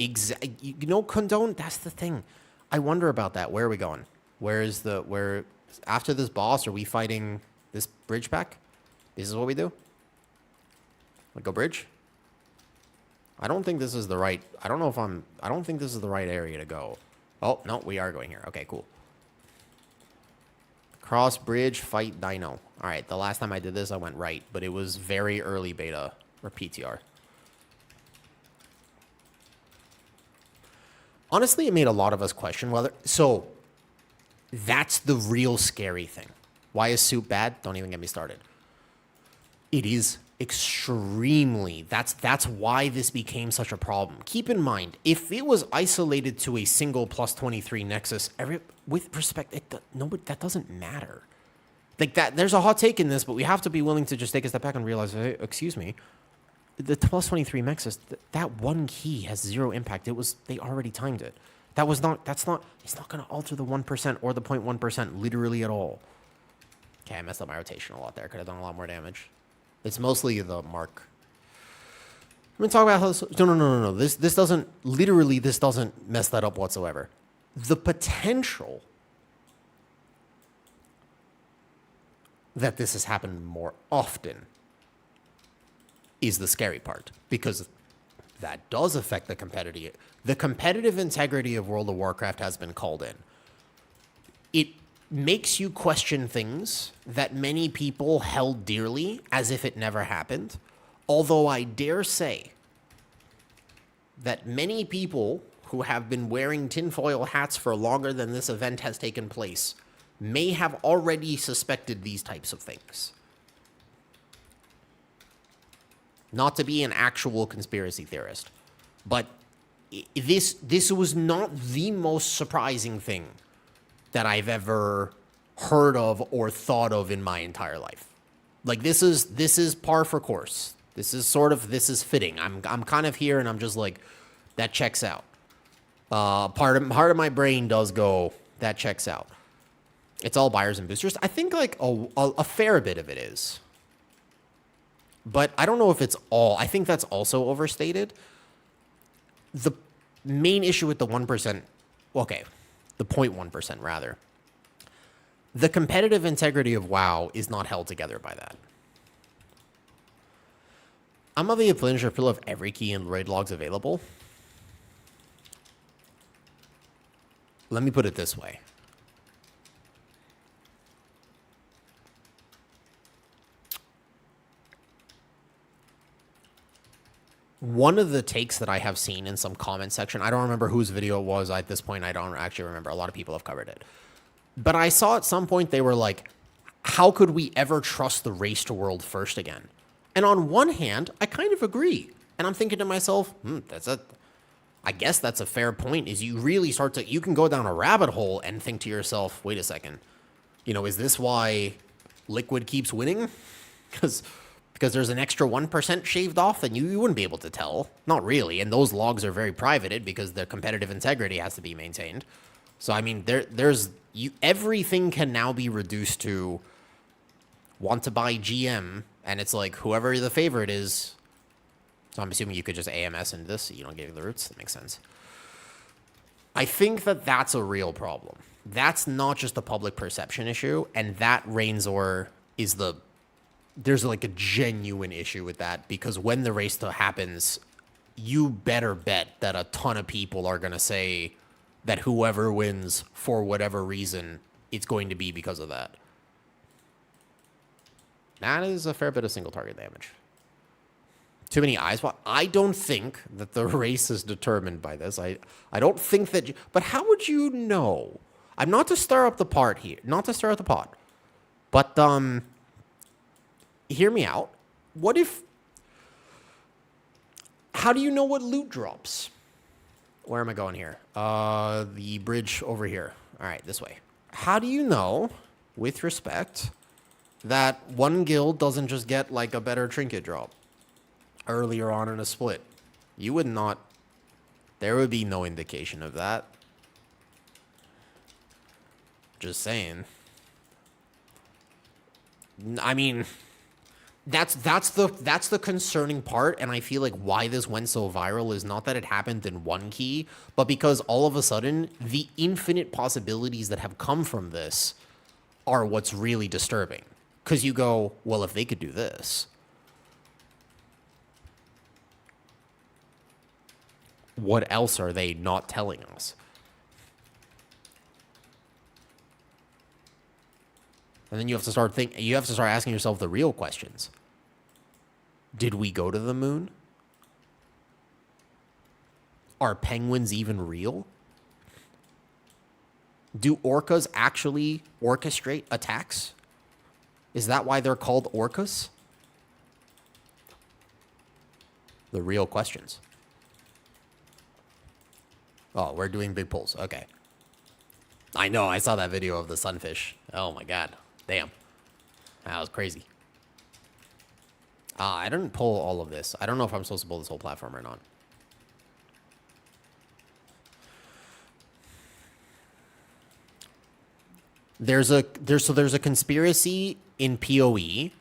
condone, that's the thing. I wonder about that. Where are we going? After this boss, are we fighting this bridge back? This is what we do? Like, go bridge? I don't think this is the right... I don't think this is the right area to go. Oh, no, we are going here. Okay, cool. Cross bridge, fight Dino. All right, the last time I did this, I went right, but it was very early beta, or PTR. Honestly, it made a lot of us question whether... So, that's the real scary thing. Why is Soup bad? Don't even get me started. It is extremely... That's why this became such a problem. Keep in mind, if it was isolated to a single plus 23 Nexus, with respect, that doesn't matter. Like, that, there's a hot take in this, but we have to be willing to just take a step back and realize, hey, excuse me, the plus 23 Nexus, that one key has zero impact. They already timed it. It's not going to alter the 1% or the 0.1% literally at all. Okay, I messed up my rotation a lot there. Could have done a lot more damage. It's mostly the mark. I'm going to talk about how this... No. This doesn't mess that up whatsoever. The potential that this has happened more often is the scary part, because that does affect the competitive integrity of World of Warcraft has been called in. It makes you question things that many people held dearly as if it never happened. Although I dare say that many people who have been wearing tinfoil hats for longer than this event has taken place may have already suspected these types of things. Not to be an actual conspiracy theorist, but this was not the most surprising thing that I've ever heard of or thought of in my entire life. Like, this is par for course. This is fitting. I'm kind of here and I'm just like, that checks out. Part of my brain does go, that checks out. It's all buyers and boosters. I think like a fair bit of it is. But I don't know if it's all. I think that's also overstated. The main issue with the 1%, okay, the 0.1% rather, the competitive integrity of WoW is not held together by that. I'm of the opinion of every key in raid logs available. Let me put it this way. one of the takes that I have seen in some comment section, I don't remember whose video it was at this point. I don't actually remember. A lot of people have covered it. But I saw at some point they were like, how could we ever trust the race to world first again? And on one hand, I kind of agree. And I'm thinking to myself, I guess that's a fair point, is you really start to, you can go down a rabbit hole and think to yourself, wait a second, is this why Liquid keeps winning? Because there's an extra 1% shaved off, and you wouldn't be able to tell. Not really, and those logs are very privated because their competitive integrity has to be maintained. So, I mean, everything can now be reduced to want to buy GM, and it's like whoever the favorite is. So I'm assuming you could just AMS into this so you don't give the roots. That makes sense. I think that that's a real problem. That's not just a public perception issue, and that Rainzor is there's like a genuine issue with that, because when the race happens, you better bet that a ton of people are going to say that whoever wins, for whatever reason, it's going to be because of that. That is a fair bit of single target damage. Too many eyes. Well, I don't think that the race is determined by this. I don't think that. But how would you know? I'm not to stir up the pot here. Not to stir up the pot. But hear me out. What if? How do you know what loot drops? Where am I going here? The bridge over here. All right, this way. How do you know, with respect, that one guild doesn't just get like a better trinket drop earlier on in a split? You would not. There would be no indication of that. Just saying. I mean, that's the concerning part, and I feel like why this went so viral is not that it happened in one key, but because all of a sudden the infinite possibilities that have come from this are what's really disturbing. Because you go, well, if they could do this, what else are they not telling us? And then you have to start asking yourself the real questions. Did we go to the moon? Are penguins even real? Do orcas actually orchestrate attacks? Is that why they're called orcas? The real questions. Oh, we're doing big pulls. Okay. I know. I saw that video of the sunfish. Oh, my God. Damn. That was crazy. I didn't pull all of this. I don't know if I'm supposed to pull this whole platform or not. There's a conspiracy in PoE,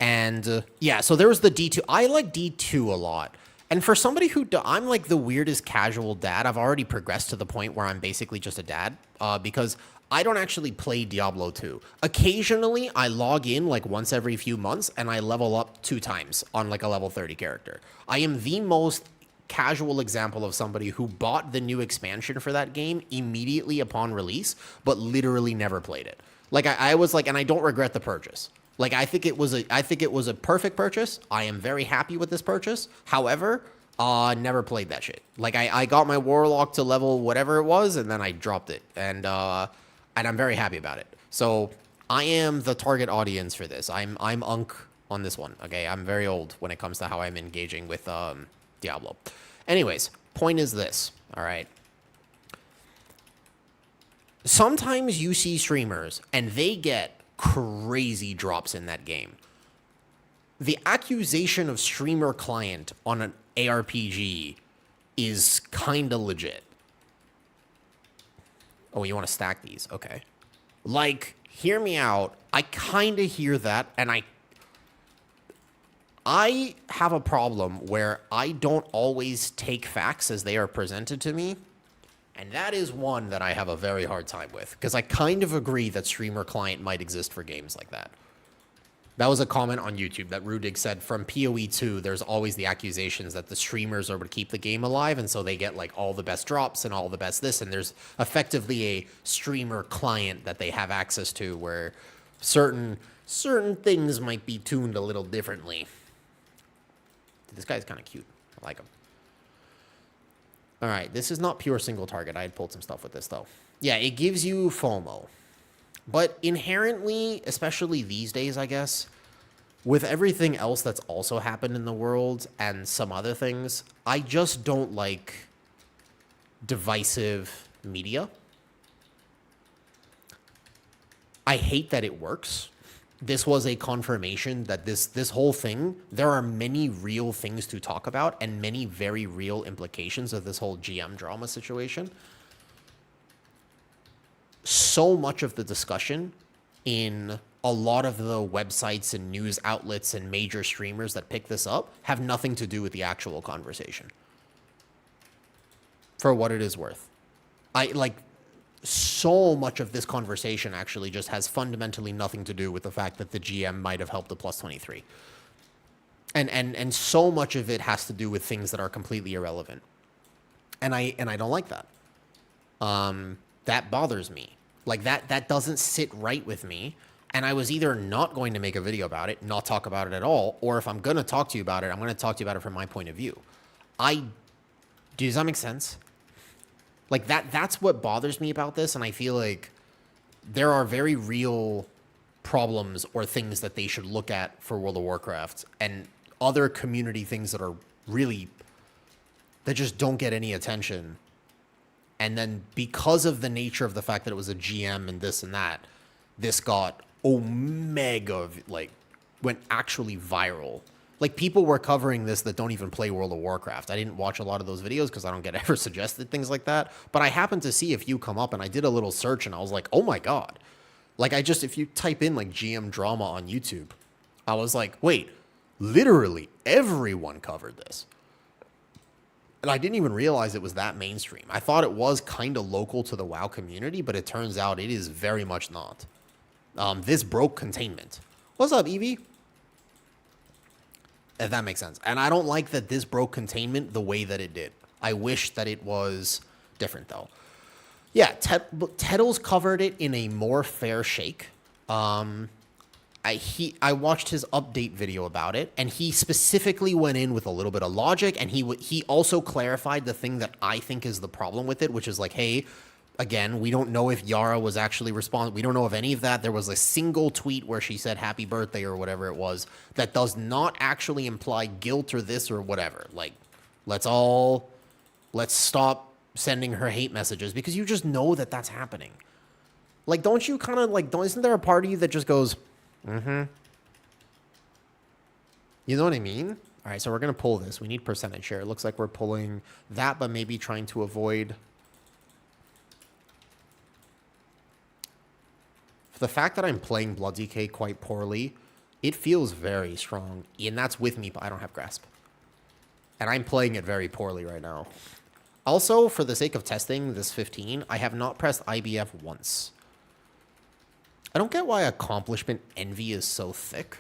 and yeah, so there was the D2. I like D2 a lot. And for somebody I'm like the weirdest casual dad. I've already progressed to the point where I'm basically just a dad, because I don't actually play Diablo 2. Occasionally, I log in like once every few months, and I level up 2 times on like a level 30 character. I am the most casual example of somebody who bought the new expansion for that game immediately upon release, but literally never played it. Like I was like, and I don't regret the purchase. Like I think it was a perfect purchase. I am very happy with this purchase. However, never played that shit. Like I got my warlock to level whatever it was, and then I dropped it, and I'm very happy about it. So I am the target audience for this. I'm Unk on this one. Okay, I'm very old when it comes to how I'm engaging with Diablo. Anyways, point is this. All right. Sometimes you see streamers and they get crazy drops in that game. The accusation of streamer client on an ARPG is kind of legit. Oh, you want to stack these? Okay. Like, hear me out. I kind of hear that, and I have a problem where I don't always take facts as they are presented to me. And that is one that I have a very hard time with, because I kind of agree that streamer client might exist for games like that. That was a comment on YouTube that Rudig said from PoE 2, there's always the accusations that the streamers are to keep the game alive, and so they get like all the best drops and all the best this, and there's effectively a streamer client that they have access to where certain things might be tuned a little differently. This guy's kind of cute. like them. All right, this is not pure single target. I had pulled some stuff with this, though. Yeah, it gives you FOMO. But inherently, especially these days, I guess, with everything else that's also happened in the world and some other things, I just don't like divisive media. I hate that it works. This was a confirmation that this whole thing, there are many real things to talk about and many very real implications of this whole GM drama situation. So much of the discussion in a lot of the websites and news outlets and major streamers that pick this up have nothing to do with the actual conversation. For what it is worth. So much of this conversation actually just has fundamentally nothing to do with the fact that the GM might have helped the plus 23. And so much of it has to do with things that are completely irrelevant. And I don't like that. That bothers me. Like that doesn't sit right with me. And I was either not going to make a video about it, not talk about it at all, or if I'm going to talk to you about it, I'm going to talk to you about it from my point of view. Does that make sense? Like that's what bothers me about this, and I feel like there are very real problems or things that they should look at for World of Warcraft and other community things that are really, that just don't get any attention. And then because of the nature of the fact that it was a GM and this and that, this got omega, like, went actually viral. Like, people were covering this that don't even play World of Warcraft. I didn't watch a lot of those videos because I don't get ever suggested things like that. But I happened to see a few come up, and I did a little search, and I was like, oh my god. Like, if you type in, like, GM drama on YouTube, I was like, wait, literally everyone covered this. And I didn't even realize it was that mainstream. I thought it was kind of local to the WoW community, but it turns out it is very much not. This broke containment. What's up, Evie? If that makes sense. And I don't like that this broke containment the way that it did. I wish that it was different, though. Yeah, Tettles covered it in a more fair shake. I watched his update video about it, and he specifically went in with a little bit of logic, and he also clarified the thing that I think is the problem with it, which is like, hey, again, we don't know if Yara was actually responding. We don't know of any of that. There was a single tweet where she said happy birthday or whatever it was that does not actually imply guilt or this or whatever. Like, let's stop sending her hate messages because you just know that that's happening. Like, don't you kind of like, isn't there a part of you that just goes, mm-hmm. You know what I mean? All right, so we're going to pull this. We need percentage share. It looks like we're pulling that, but maybe trying to avoid. For the fact that I'm playing Blood DK quite poorly, it feels very strong. And that's with me, but I don't have grasp. And I'm playing it very poorly right now. Also, for the sake of testing this 15, I have not pressed IBF once. I don't get why accomplishment envy is so thick.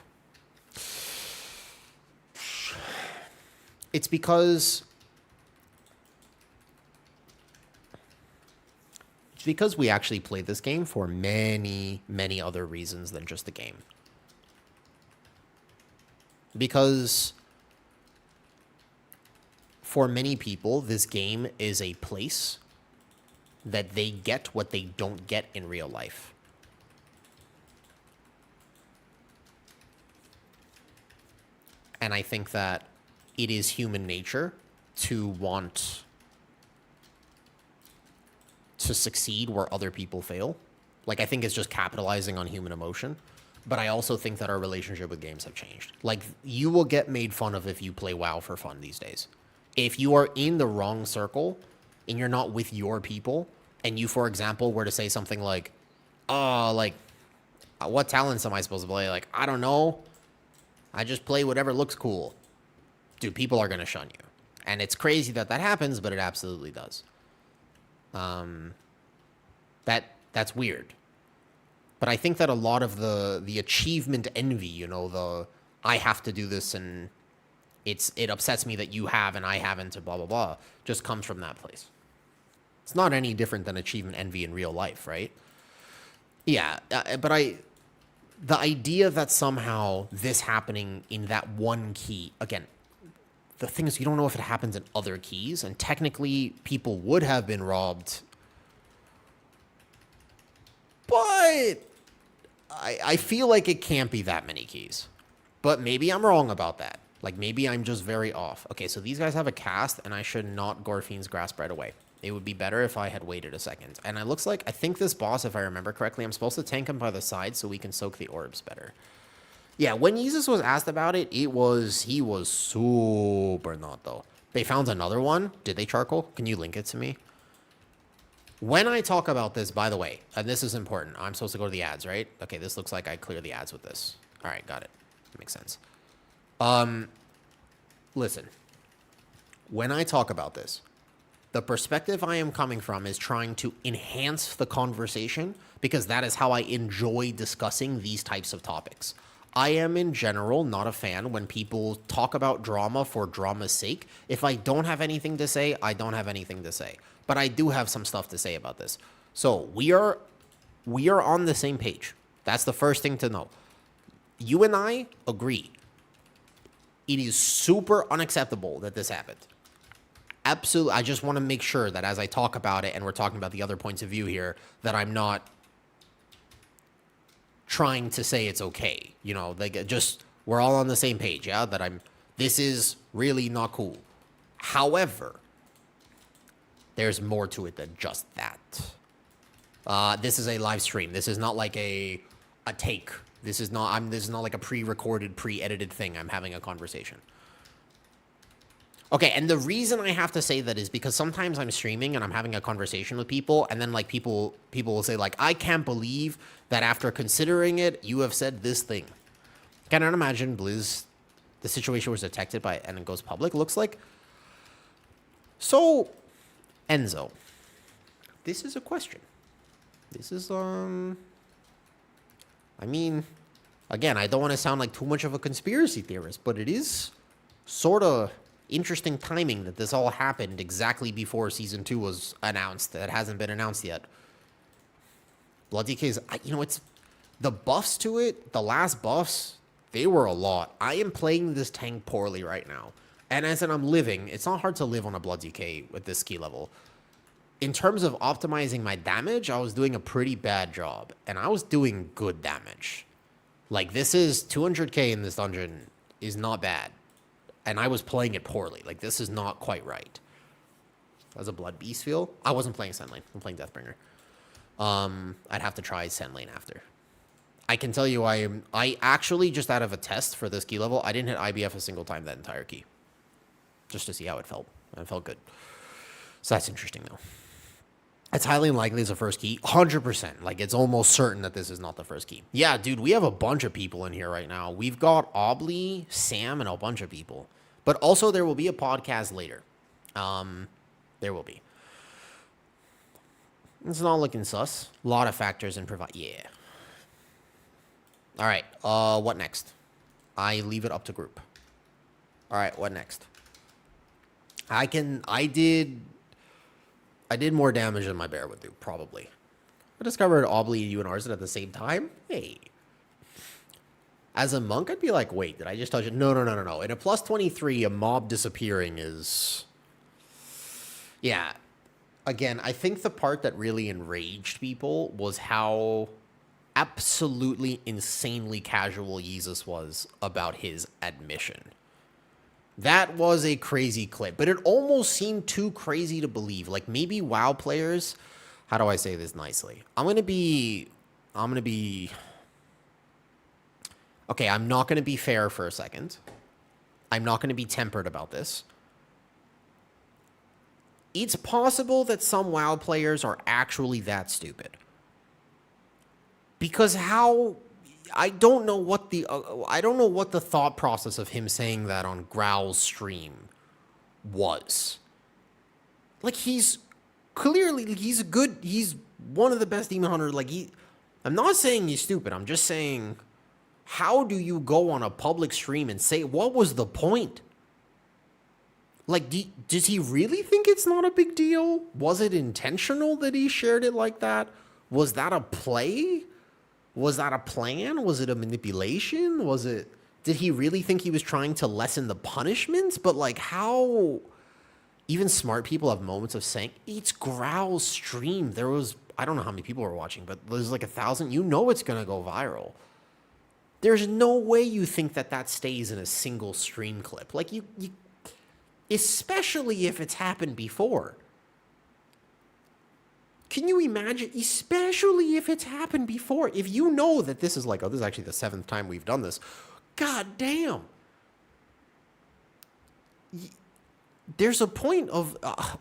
It's because we actually played this game for many, many other reasons than just the game. Because for many people, this game is a place that they get what they don't get in real life. And I think that it is human nature to want to succeed where other people fail. Like, I think it's just capitalizing on human emotion. But I also think that our relationship with games have changed. Like, you will get made fun of if you play WoW for fun these days. If you are in the wrong circle and you're not with your people, and you, for example, were to say something like, oh, like, what talents am I supposed to play? Like, I don't know. I just play whatever looks cool. Dude, people are going to shun you. And it's crazy that that happens, but it absolutely does. That's weird. But I think that a lot of the achievement envy, you know, the I have to do this and it upsets me that you have and I haven't, and blah, blah, blah, just comes from that place. It's not any different than achievement envy in real life, right? Yeah, but the idea that somehow this happening in that one key, again, the thing is, you don't know if it happens in other keys, and technically people would have been robbed. But I feel like it can't be that many keys. But maybe I'm wrong about that. Like, maybe I'm just very off. Okay, so these guys have a cast, and I should not Gorfine's Grasp right away. It would be better if I had waited a second. And it looks like, I think this boss, if I remember correctly, I'm supposed to tank him by the side so we can soak the orbs better. Yeah, when Jesus was asked about it, he was super not, though. They found another one. Did they charcoal? Can you link it to me? When I talk about this, by the way, and this is important, I'm supposed to go to the ads, right? Okay, this looks like I clear the ads with this. All right, got it. Makes sense. Listen, when I talk about this, the perspective I am coming from is trying to enhance the conversation because that is how I enjoy discussing these types of topics. I am in general not a fan when people talk about drama for drama's sake. If I don't have anything to say, I don't have anything to say. But I do have some stuff to say about this. So we are on the same page. That's the first thing to know. You and I agree. It is super unacceptable that this happened. Absolutely. I just want to make sure that as I talk about it, and we're talking about the other points of view here, that I'm not trying to say it's okay. You know, like, just, we're all on the same page, yeah? That this is really not cool. However, there's more to it than just that. This is a live stream. This is not like a take. This is not like a pre-recorded, pre-edited thing. I'm having a conversation. Okay, and the reason I have to say that is because sometimes I'm streaming and I'm having a conversation with people, and then like people will say like, I can't believe that after considering it, you have said this thing. Cannot imagine Blizz, the situation was detected by and it goes public. Looks like. So, Enzo, this is a question. This is I mean, again, I don't want to sound like too much of a conspiracy theorist, but it is sort of interesting timing that this all happened exactly before Season 2 was announced. That hasn't been announced yet. Blood DK's, it's the buffs to it, the last buffs, they were a lot. I am playing this tank poorly right now. And as I'm living, it's not hard to live on a Blood DK with this ski level. In terms of optimizing my damage, I was doing a pretty bad job. And I was doing good damage. Like, this is 200k in this dungeon is not bad. And I was playing it poorly. Like, this is not quite right. As a Blood Beast feel, I wasn't playing Sand Lane. I'm playing Deathbringer. I'd have to try Sand Lane after. I can tell you I actually, just out of a test for this key level, I didn't hit IBF a single time that entire key. Just to see how it felt. And it felt good. So that's interesting, though. It's highly unlikely it's the first key. 100%. Like, it's almost certain that this is not the first key. Yeah, dude, we have a bunch of people in here right now. We've got Obley, Sam, and a bunch of people. But also, there will be a podcast later. There will be. It's not looking sus. A lot of factors in provide. Yeah. All right. What next? I leave it up to group. All right. What next? I did more damage than my bear would do, probably. I discovered Obley and UNRs at the same time. Hey. As a monk, I'd be like, wait, did I just touch it? No. In a plus 23, a mob disappearing is... Yeah. Again, I think the part that really enraged people was how absolutely insanely casual Jesus was about his admission. That was a crazy clip, but it almost seemed too crazy to believe. Like, maybe WoW players, how do I say this nicely? Okay, I'm not going to be fair for a second. I'm not going to be tempered about this. It's possible that some WoW players are actually that stupid. Because I don't know what the thought process of him saying that on Growl's stream was. Like, he's one of the best demon hunters. Like, I'm not saying he's stupid. I'm just saying, how do you go on a public stream and say, what was the point? Like, does he really think it's not a big deal? Was it intentional that he shared it like that? Was that a play? Was that a plan? Was it a manipulation? Was it Did he really think he was trying to lessen the punishments? But like how even smart people have moments of saying, it's Growl's stream. There was, I don't know how many people were watching, but there's like 1,000. You know it's going to go viral. There's no way you think that that stays in a single stream clip. Like you especially if it's happened before. Can you imagine? Especially if it's happened before. If you know that this is like, oh, this is actually the 7th time we've done this. God damn. There's a point of...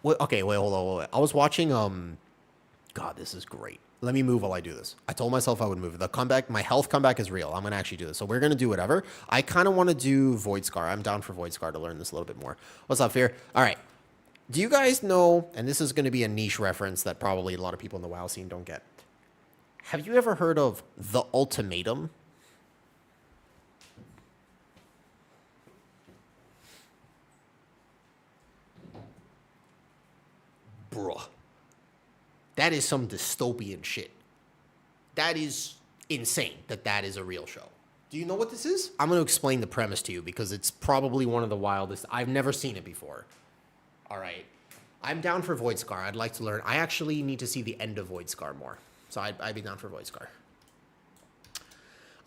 okay, wait, hold on. Wait. I was watching... God, this is great. Let me move while I do this. I told myself I would move. The comeback, my health comeback is real. I'm going to actually do this. So we're going to do whatever. I kind of want to do Void Scar. I'm down for Void Scar to learn this a little bit more. What's up, Fear? All right. Do you guys know, and this is going to be a niche reference that probably a lot of people in the WoW scene don't get. Have you ever heard of The Ultimatum? Bruh. That is some dystopian shit. That is insane that is a real show. Do you know what this is? I'm going to explain the premise to you because it's probably one of the wildest. I've never seen it before. All right. I'm down for Void Scar. I'd like to learn. I actually need to see the end of Void Scar more. So I'd be down for Void Scar.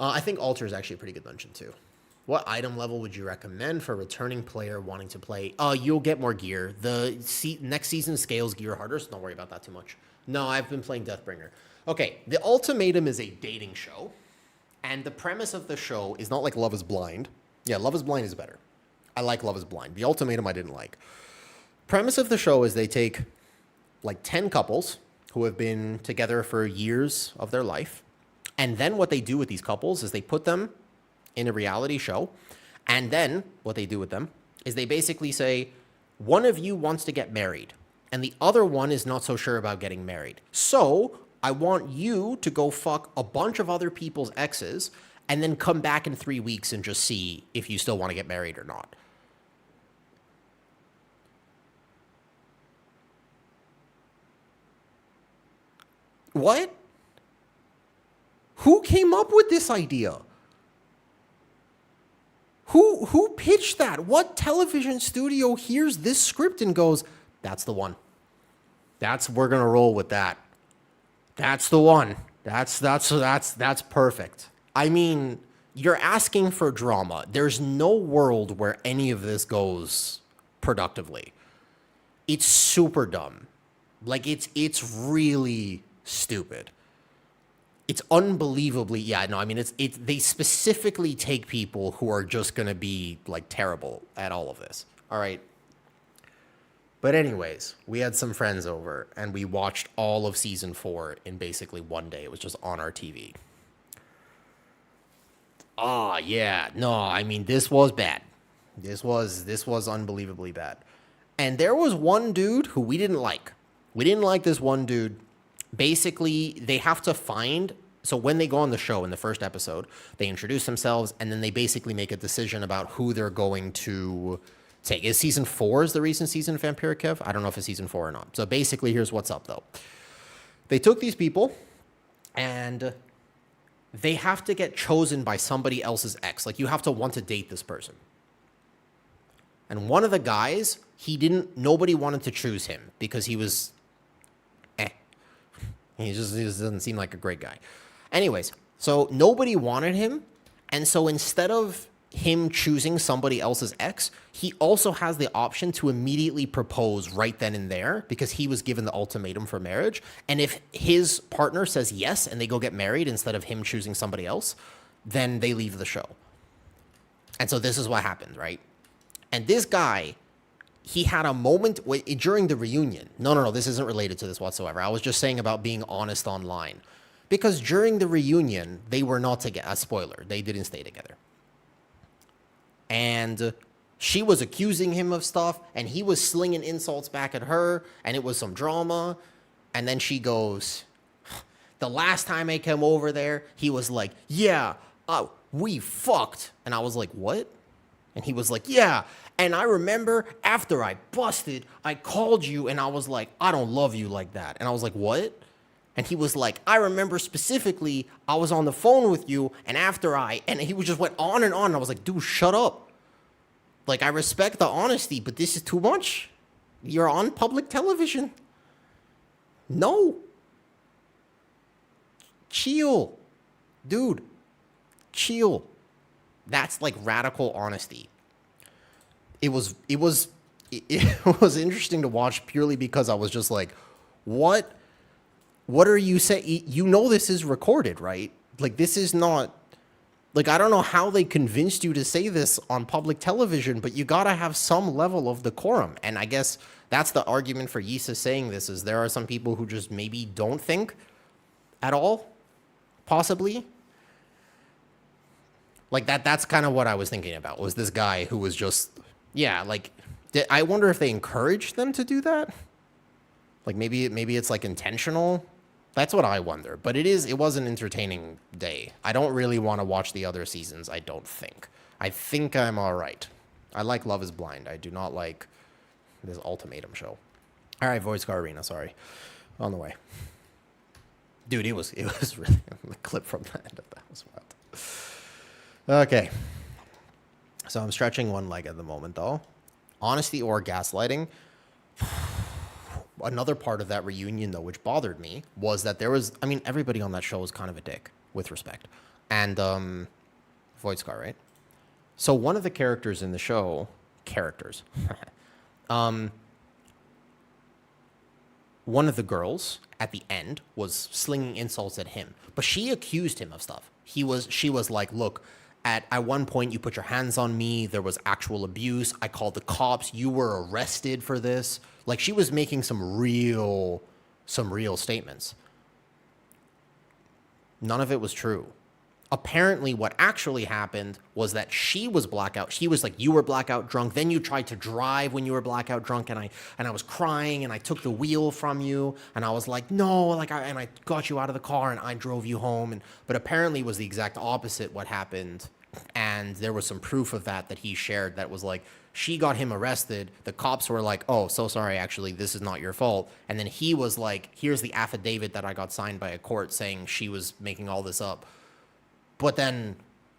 I think Altar is actually a pretty good dungeon too. What item level would you recommend for a returning player wanting to play? You'll get more gear. The next season scales gear harder, so don't worry about that too much. No, I've been playing Deathbringer. Okay, The Ultimatum is a dating show. And the premise of the show is not like Love is Blind. Yeah, Love is Blind is better. I like Love is Blind. The Ultimatum I didn't like. Premise of the show is they take like 10 couples who have been together for years of their life. And then what they do with these couples is they put them in a reality show. And then what they do with them is they basically say, one of you wants to get married and the other one is not so sure about getting married. So I want you to go fuck a bunch of other people's exes and then come back in 3 weeks and just see if you still want to get married or not. What? Who came up with this idea? Who pitched that? What television studio hears this script and goes, that's the one. We're gonna roll with that. That's the one. That's perfect. I mean, you're asking for drama. There's no world where any of this goes productively. It's super dumb. Like it's really stupid. It's unbelievably, they specifically take people who are just going to be, like, terrible at all of this. All right. But anyways, we had some friends over, and we watched all of Season 4 in basically one day. It was just on our TV. Yeah. No, I mean, this was bad. This was unbelievably bad. And there was one dude who we didn't like. We didn't like this one dude. Basically, they have to find... So when they go on the show in the first episode, they introduce themselves, and then they basically make a decision about who they're going to take. Is Season 4 is the recent season of Vampiric Kev? I don't know if it's Season 4 or not. So basically, here's what's up, though. They took these people, and they have to get chosen by somebody else's ex. Like, you have to want to date this person. And one of the guys, nobody wanted to choose him because he was... He just doesn't seem like a great guy. Anyways, so nobody wanted him. And so instead of him choosing somebody else's ex, he also has the option to immediately propose right then and there because he was given the ultimatum for marriage. And if his partner says yes and they go get married instead of him choosing somebody else, then they leave the show. And so this is what happened, right? And this guy... He had a moment during the reunion. No, this isn't related to this whatsoever. I was just saying about being honest online. Because during the reunion, they were not together. A spoiler, they didn't stay together. And she was accusing him of stuff, and he was slinging insults back at her, and it was some drama. And then she goes, the last time I came over there, he was like, yeah, we fucked. And I was like, what? And he was like, yeah. And I remember after I busted, I called you and I was like, I don't love you like that. And I was like, what? And he was like, I remember specifically, I was on the phone with you, and and he just went on and on. And I was like, dude, shut up. Like, I respect the honesty, but this is too much. You're on public television. No. Chill. Dude, chill. That's like radical honesty. It was interesting to watch purely because I was just like, what are you saying? You know this is recorded, right? Like, this is not... Like, I don't know how they convinced you to say this on public television, but you gotta have some level of decorum. And I guess that's the argument for Yisa saying this, is there are some people who just maybe don't think at all, possibly. Like, that's kind of what I was thinking about, was this guy who was just... Yeah, like, I wonder if they encouraged them to do that? Like, maybe it's, like, intentional? That's what I wonder. But it was an entertaining day. I don't really want to watch the other seasons, I don't think. I think I'm all right. I like Love is Blind. I do not like this ultimatum show. All right, Voice Car Arena, sorry. On the way. Dude, it was really... The clip from the end of that was wild. Okay. So I'm stretching one leg at the moment, though. Honesty or gaslighting... Another part of that reunion, though, which bothered me, was that there was... I mean, everybody on that show was kind of a dick, with respect. And, Void Scar, right? So one of the characters in the show... one of the girls, at the end, was slinging insults at him. But she accused him of stuff. She was like, look... At one point, you put your hands on me. There was actual abuse. I called the cops. You were arrested for this. Like, she was making some real statements. None of it was true. Apparently, what actually happened was that she was blackout. She was like, you were blackout drunk. Then you tried to drive when you were blackout drunk, and I was crying, and I took the wheel from you, and I was like, no, like, and I got you out of the car, and I drove you home. But apparently, it was the exact opposite what happened. And there was some proof of that he shared that was like, she got him arrested. The cops were like, oh, so sorry, actually, this is not your fault. And then he was like, here's the affidavit that I got signed by a court saying she was making all this up. But then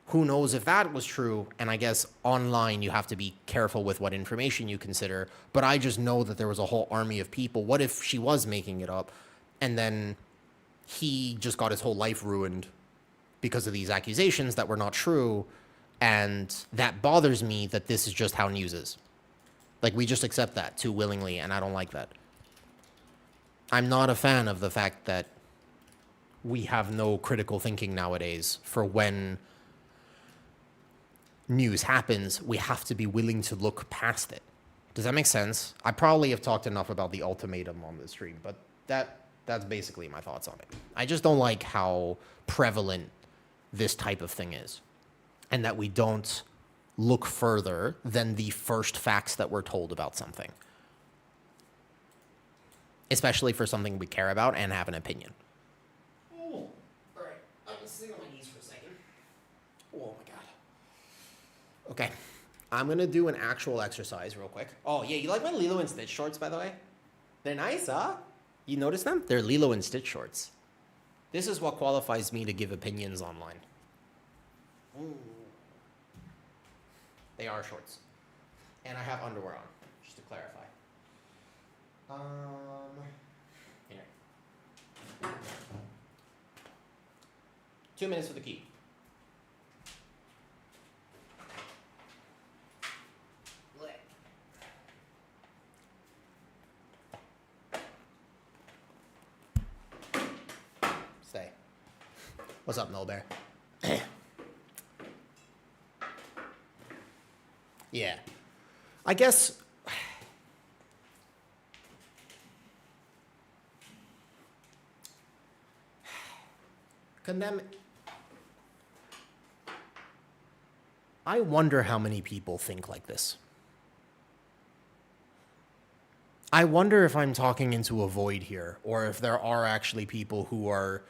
who knows if that was true? And I guess online you have to be careful with what information you consider. But I just know that there was a whole army of people. What if she was making it up? And then he just got his whole life ruined because of these accusations that were not true, and that bothers me that this is just how news is. Like, we just accept that too willingly, and I don't like that. I'm not a fan of the fact that we have no critical thinking nowadays for when news happens. We have to be willing to look past it. Does that make sense? I probably have talked enough about the ultimatum on the stream, but that's basically my thoughts on it. I just don't like how prevalent this type of thing is, and that we don't look further than the first facts that we're told about something, especially for something we care about and have an opinion. Oh, all right. I'm sitting on my knees for a second. Oh my god. Okay, I'm gonna do an actual exercise real quick. Oh yeah, you like my Lilo and Stitch shorts, by the way? They're nice, huh? You notice them? They're Lilo and Stitch shorts. This is what qualifies me to give opinions online. Ooh. They are shorts. And I have underwear on, just to clarify. Here. 2 minutes for the key. Stay. What's up, Noel Bear? Yeah. I guess... Condemn... I wonder how many people think like this. I wonder if I'm talking into a void here, or if there are actually people who are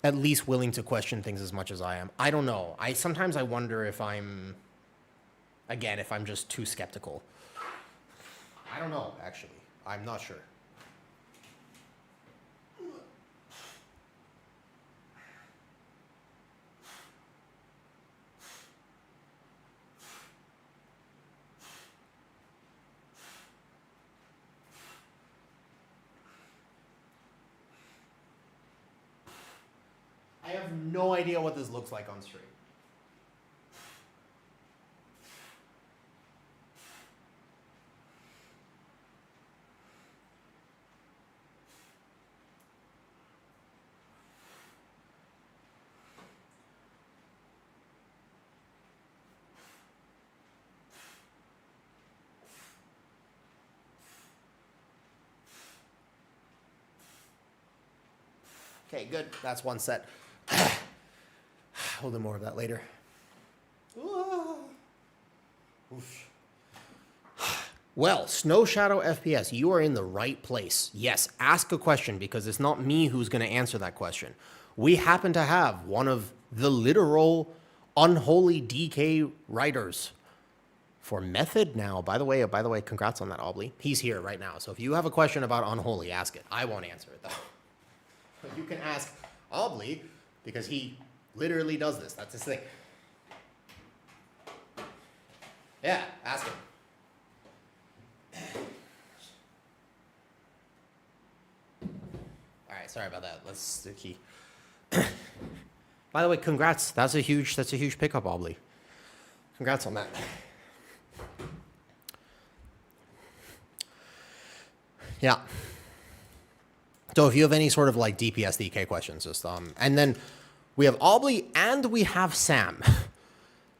at least willing to question things as much as I am. I don't know. Sometimes I wonder if I'm... Again, if I'm just too skeptical. I don't know, actually. I'm not sure. have no idea what this looks like on stream. Okay, good. That's one set. We'll do more of that later. Oof. Well, Snow Shadow FPS, you are in the right place. Yes, ask a question because it's not me who's going to answer that question. We happen to have one of the literal unholy DK writers for Method now. By the way, congrats on that, Obly. He's here right now. So if you have a question about Unholy, ask it. I won't answer it though. But you can ask Obly because he literally does this. That's his thing. Yeah, ask him. All right, sorry about that. Let's do key. By the way, congrats. That's a huge pickup, Obly. Congrats on that. Yeah. So if you have any sort of like DPS DK questions, just and then we have Obly and we have Sam.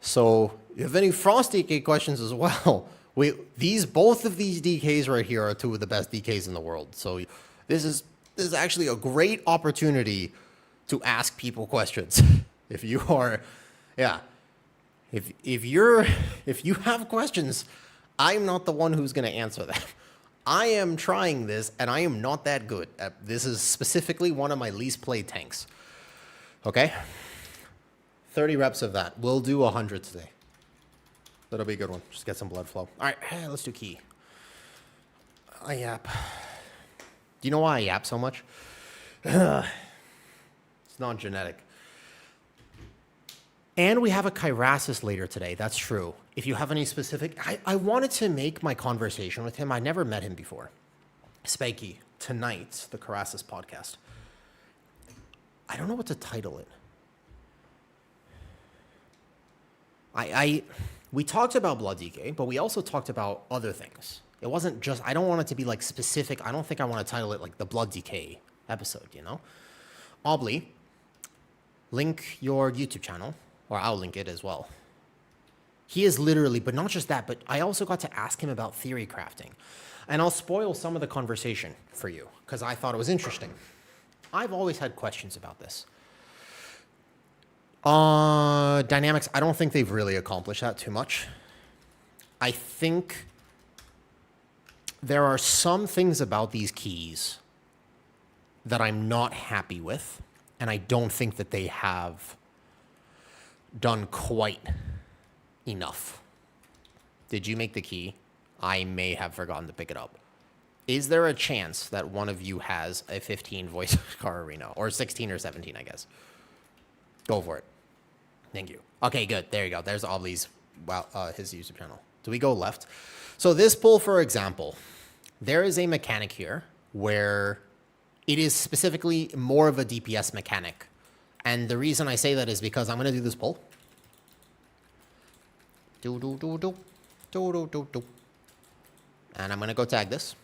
So if you have any Frost DK questions as well, both of these DKs right here are two of the best DKs in the world. So this is actually a great opportunity to ask people questions. If you are, yeah, if you have questions, I'm not the one who's going to answer them. I am trying this, and I am not that good. This is specifically one of my least played tanks. Okay? 30 reps of that. We'll do 100 today. That'll be a good one. Just get some blood flow. All right, let's do key. I yap. Do you know why I yap so much? It's not genetic. And we have a Kyrasis later today. That's true. If you have any specific... I wanted to make my conversation with him. I never met him before. Spanky, tonight, the Kyrasis podcast. I don't know what to title it. We talked about Blood DK, but we also talked about other things. It wasn't just... I don't want it to be, like, specific. I don't think I want to title it, like, the Blood DK episode, you know? Obly, link your YouTube channel, or I'll link it as well. He is literally, but not just that, but I also got to ask him about theory crafting. And I'll spoil some of the conversation for you, because I thought it was interesting. I've always had questions about this. Dynamics, I don't think they've really accomplished that too much. I think there are some things about these keys that I'm not happy with, and I don't think that they have done quite enough. Did you make the key? I may have forgotten to pick it up. Is there a chance that one of you has a 15 voice car arena, or 16 or 17, I guess? Go for it. Thank you. Okay, good. There you go. There's Obly's, his YouTube channel. Do we go left? So this pull, for example, there is a mechanic here where it is specifically more of a DPS mechanic. And the reason I say that is because I'm going to do this pull. And I'm going to go tag this.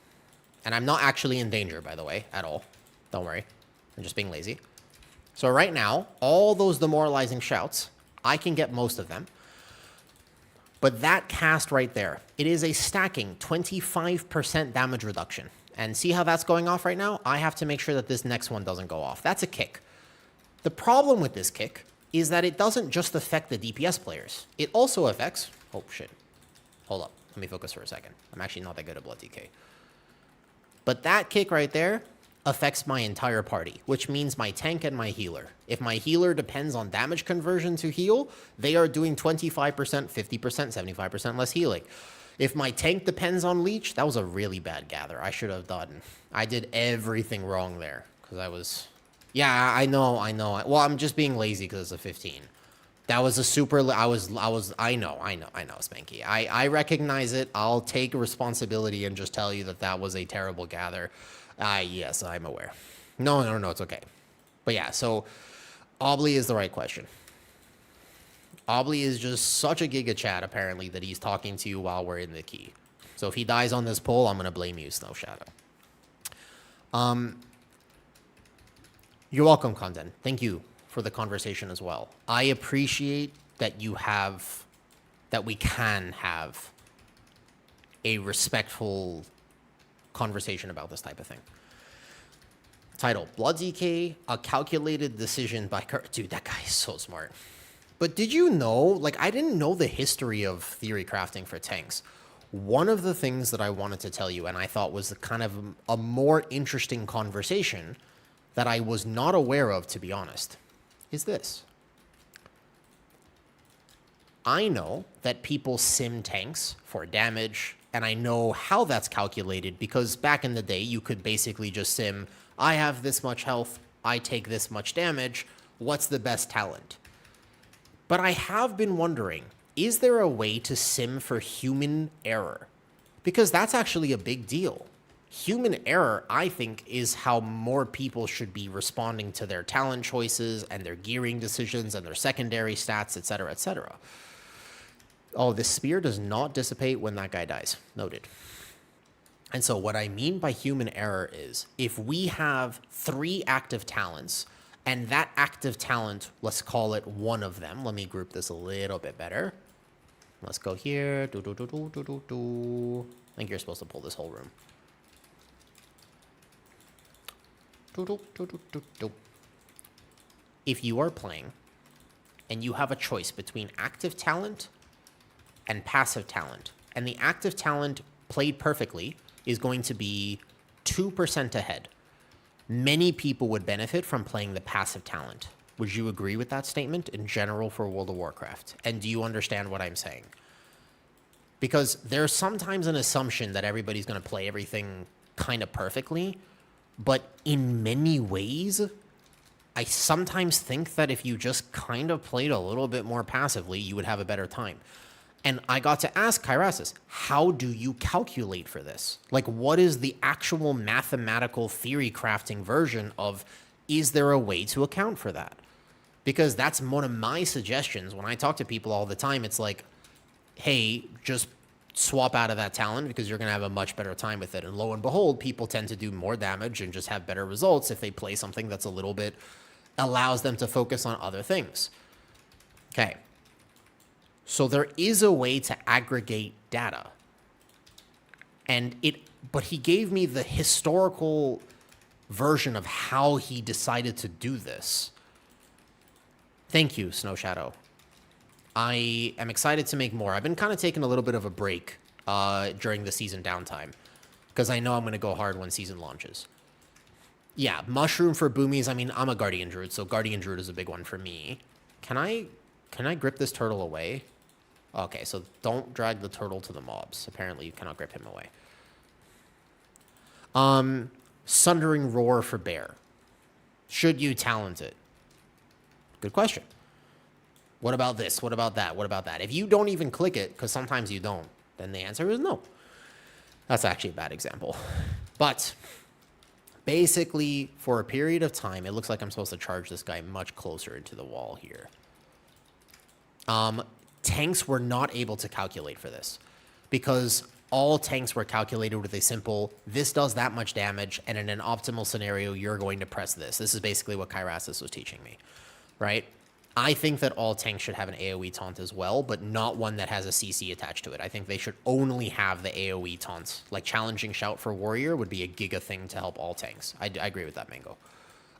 And I'm not actually in danger, by the way, at all. Don't worry. I'm just being lazy. So right now, all those demoralizing shouts, I can get most of them. But that cast right there, it is a stacking 25% damage reduction. And see how that's going off right now? I have to make sure that this next one doesn't go off. That's a kick. The problem with this kick is that it doesn't just affect the DPS players. It also affects... Oh, shit. Hold up. Let me focus for a second. I'm actually not that good at Blood DK. But that kick right there affects my entire party, which means my tank and my healer. If my healer depends on damage conversion to heal, they are doing 25%, 50%, 75% less healing. If my tank depends on leech, that was a really bad gather. I should have done. I did everything wrong there because I was... Yeah, I know. Well, I'm just being lazy because it's a 15. That was a super... I know, Spanky. I recognize it. I'll take responsibility and just tell you that that was a terrible gather. Yes, I'm aware. No, it's okay. But yeah, so Obli is the right question. Obli is just such a giga chat, apparently, that he's talking to you while we're in the key. So if he dies on this poll, I'm going to blame you, Snow Shadow. You're welcome, Content. Thank you for the conversation as well. I appreciate that that we can have a respectful conversation about this type of thing. Title, Blood DK, a calculated decision by... Dude, that guy is so smart. But did you know, like, I didn't know the history of theory crafting for tanks. One of the things that I wanted to tell you, and I thought was kind of a more interesting conversation that I was not aware of, to be honest, is this. I know that people sim tanks for damage, and I know how that's calculated because back in the day, you could basically just sim, I have this much health, I take this much damage, what's the best talent? But I have been wondering, is there a way to sim for human error? Because that's actually a big deal. Human error, I think, is how more people should be responding to their talent choices and their gearing decisions and their secondary stats, etc., etc. Oh, this spear does not dissipate when that guy dies. Noted. And so what I mean by human error is if we have 3 active talents and that active talent, let's call it one of them. Let me group this a little bit better. Let's go here. I think you're supposed to pull this whole room. If you are playing and you have a choice between active talent and passive talent, and the active talent played perfectly is going to be 2% ahead, many people would benefit from playing the passive talent. Would you agree with that statement in general for World of Warcraft? And do you understand what I'm saying? Because there's sometimes an assumption that everybody's going to play everything kind of perfectly, but in many ways, I sometimes think that if you just kind of played a little bit more passively, you would have a better time. And I got to ask Kyrasis, how do you calculate for this? Like, what is the actual mathematical theory crafting version of, is there a way to account for that? Because that's one of my suggestions. When I talk to people all the time, it's like, hey, just swap out of that talent because you're going to have a much better time with it. And lo and behold, people tend to do more damage and just have better results if they play something that's a little bit, allows them to focus on other things. Okay. So there is a way to aggregate data. But he gave me the historical version of how he decided to do this. Thank you, Snow Shadow. I am excited to make more. I've been kind of taking a little bit of a break during the season downtime because I know I'm going to go hard when season launches. Yeah, mushroom for boomies. I mean, I'm a Guardian Druid, so Guardian Druid is a big one for me. Can I grip this turtle away? Okay, so don't drag the turtle to the mobs. Apparently, you cannot grip him away. Sundering Roar for bear. Should you talent it? Good question. What about this? What about that? What about that? If you don't even click it, because sometimes you don't, then the answer is no. That's actually a bad example. But basically, for a period of time, it looks like I'm supposed to charge this guy much closer into the wall here. Tanks were not able to calculate for this because all tanks were calculated with a simple, this does that much damage, and in an optimal scenario, you're going to press this. This is basically what Kyrasis was teaching me, right? I think that all tanks should have an AoE taunt as well, but not one that has a CC attached to it. I think they should only have the AoE taunt. Like Challenging Shout for Warrior would be a giga thing to help all tanks. I agree with that, Mango.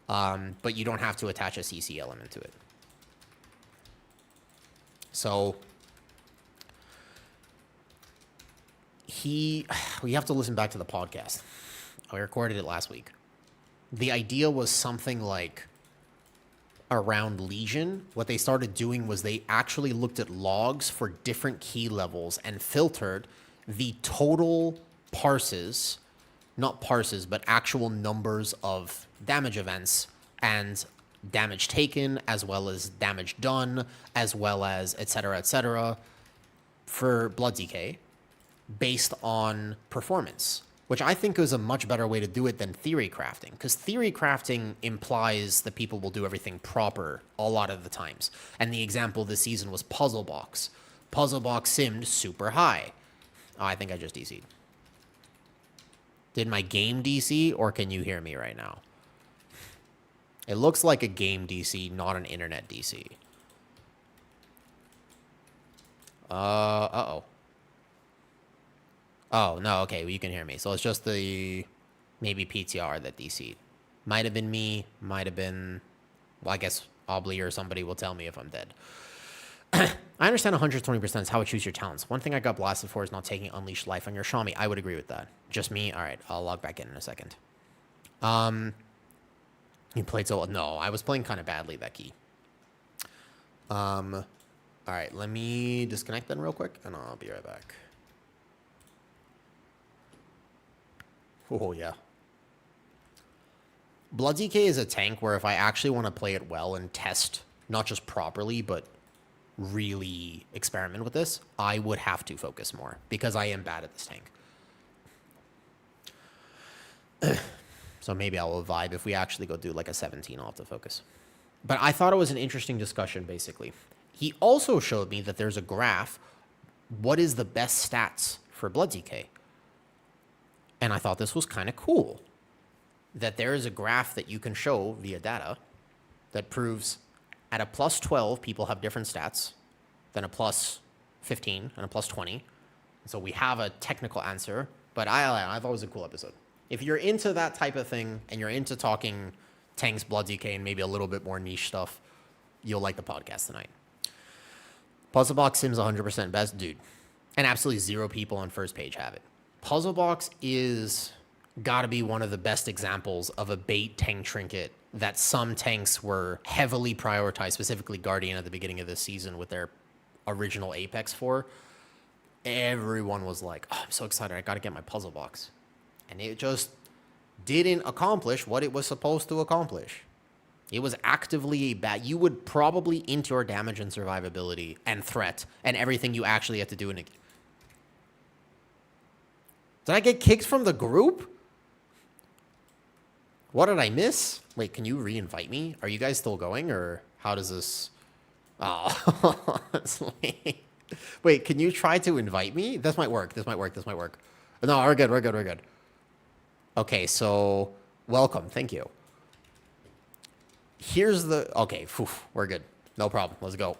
But you don't have to attach a CC element to it. So we have to listen back to the podcast. I recorded it last week. The idea was something like around Legion. What they started doing was they actually looked at logs for different key levels and filtered the total parses, not parses, but actual numbers of damage events and damage taken, as well as damage done, as well as et cetera, for Blood DK, based on performance. which I think is a much better way to do it than theory crafting, because theory crafting implies that people will do everything proper a lot of the times. And the example this season was Puzzle Box. Puzzle Box simmed super high. Oh, I think I just DC'd. Did my game DC, or can you hear me right now? It looks like a game DC, not an internet DC. Uh-oh. Oh, no, okay, well, you can hear me. So it's just the maybe PTR that DC'd. Might have been me, might have been, well, I guess Obly or somebody will tell me if I'm dead. I understand 120% is how to choose your talents. One thing I got blasted for is not taking Unleashed Life on your Shami. I would agree with that. Just me? All right, I'll log back in a second. You played so well. No, I was playing kind of badly, Becky. All right, let me disconnect then real quick, and I'll be right back. Oh, yeah. Blood DK is a tank where if I actually want to play it well and test, not just properly, but really experiment with this, I would have to focus more because I am bad at this tank. So maybe I'll vibe if we actually go do like a 17, I'll have to focus. But I thought it was an interesting discussion, basically. He also showed me that there's a graph. What is the best stats for Blood DK? And I thought this was kind of cool. That there is a graph that you can show via data that proves at a plus 12, people have different stats than a plus 15 and a plus 20. So we have a technical answer, but I thought it was a cool episode. If you're into that type of thing and you're into talking tanks, Blood DK, and maybe a little bit more niche stuff, you'll like the podcast tonight. Puzzle Box Sims 100% best, dude. And absolutely 0 people on first page have it. Puzzle Box is got to be one of the best examples of a bait tank trinket that some tanks were heavily prioritized, specifically Guardian at the beginning of this season with their original Apex for. Everyone was like, oh, I'm so excited, I got to get my Puzzle Box. And it just didn't accomplish what it was supposed to accomplish. It was actively a bad. You would probably into your damage and survivability and threat and everything you actually have to do in a... Did I get kicked from the group? What did I miss? Wait, can you re-invite me? Are you guys still going, or how does this... Oh, wait, can you try to invite me? This might work. This might work. No, we're good. Okay, so welcome. Thank you. Here's the... Okay, we're good. No problem. Let's go.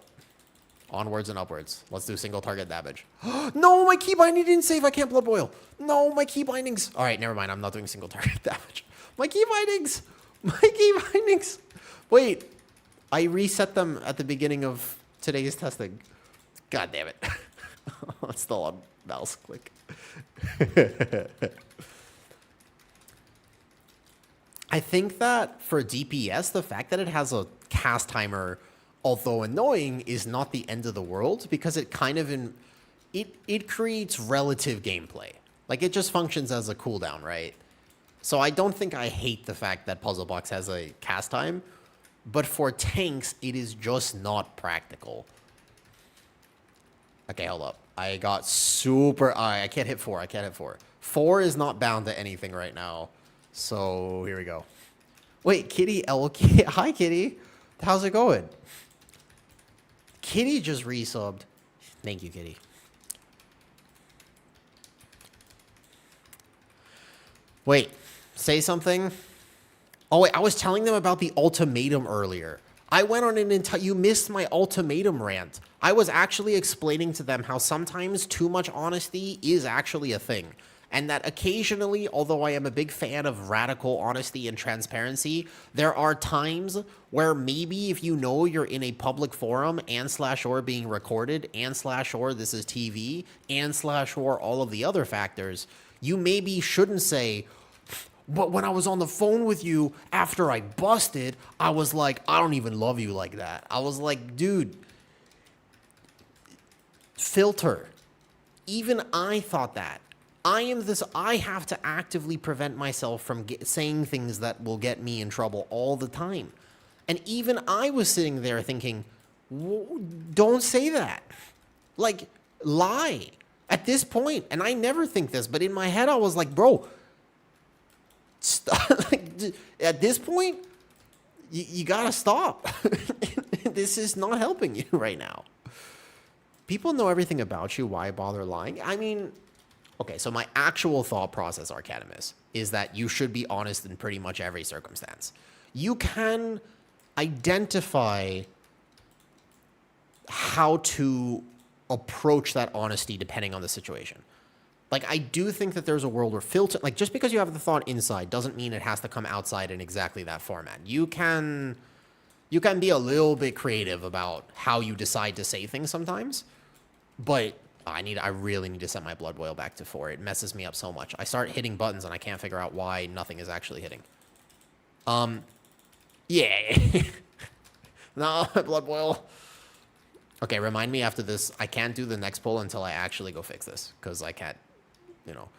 Onwards and upwards. Let's do single target damage. No, my key binding didn't save. I can't blood boil. No, my key bindings. All right, never mind. I'm not doing single target damage. My key bindings. Wait, I reset them at the beginning of today's testing. God damn it. It's still on mouse click. I think that for DPS, the fact that it has a cast timer, although annoying, is not the end of the world, because it kind of it creates relative gameplay. Like, it just functions as a cooldown, right? So I don't think I hate the fact that Puzzle Box has a cast time, but for tanks, it is just not practical. Okay, hold up. I got super... I can't hit 4. 4 is not bound to anything right now. So, here we go. Wait, Kitty LK... Hi, Kitty. How's it going? Kitty just resubbed. Thank you, Kitty. Wait, say something? Oh, wait, I was telling them about the ultimatum earlier. I went on an entire... You missed my ultimatum rant. I was actually explaining to them how sometimes too much honesty is actually a thing. And that occasionally, although I am a big fan of radical honesty and transparency, there are times where maybe if you know you're in a public forum and/or being recorded and/or this is TV and/or all of the other factors, you maybe shouldn't say, but when I was on the phone with you after I busted, I was like, I don't even love you like that. I was like, dude, filter. Even I thought that. I have to actively prevent myself from saying things that will get me in trouble all the time. And even I was sitting there thinking, don't say that. Like, lie. At this point, and I never think this, but in my head I was like, bro, Like, at this point, you gotta stop. This is not helping you right now. People know everything about you. Why bother lying? I mean, okay, so my actual thought process, Arcadimus, is that you should be honest in pretty much every circumstance. You can identify how to approach that honesty depending on the situation. Like, I do think that there's a world where filter, like, just because you have the thought inside doesn't mean it has to come outside in exactly that format. You can be a little bit creative about how you decide to say things sometimes, but I really need to set my blood boil back to 4. It messes me up so much. I start hitting buttons and I can't figure out why nothing is actually hitting. Yeah. No, blood boil. Okay, remind me after this. I can't do the next poll until I actually go fix this, because I can't, you know.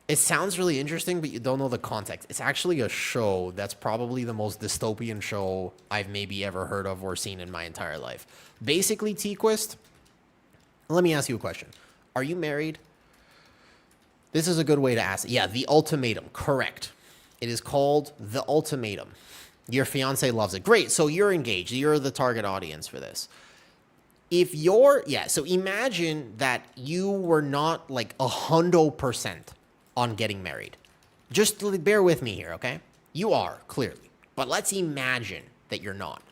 It sounds really interesting, but you don't know the context. It's actually a show that's probably the most dystopian show I've maybe ever heard of or seen in my entire life. Basically, T-Quist, let me ask you a question. Are you married? This is a good way to ask it. Yeah, The Ultimatum. Correct. It is called The Ultimatum. Your fiance loves it. Great. So you're engaged. You're the target audience for this. So imagine that you were not like 100% on getting married. Just bear with me here, okay? You are, clearly. But let's imagine that you're not.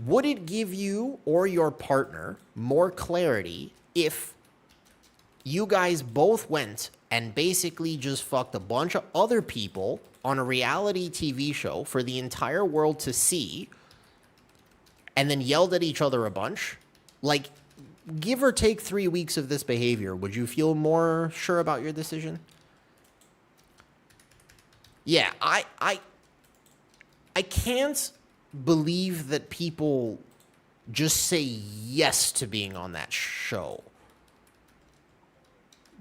Would it give you or your partner more clarity if you guys both went and basically just fucked a bunch of other people on a reality TV show for the entire world to see, and then yelled at each other a bunch? Like, give or take 3 weeks of this behavior, would you feel more sure about your decision? Yeah, I can't believe that people just say yes to being on that show.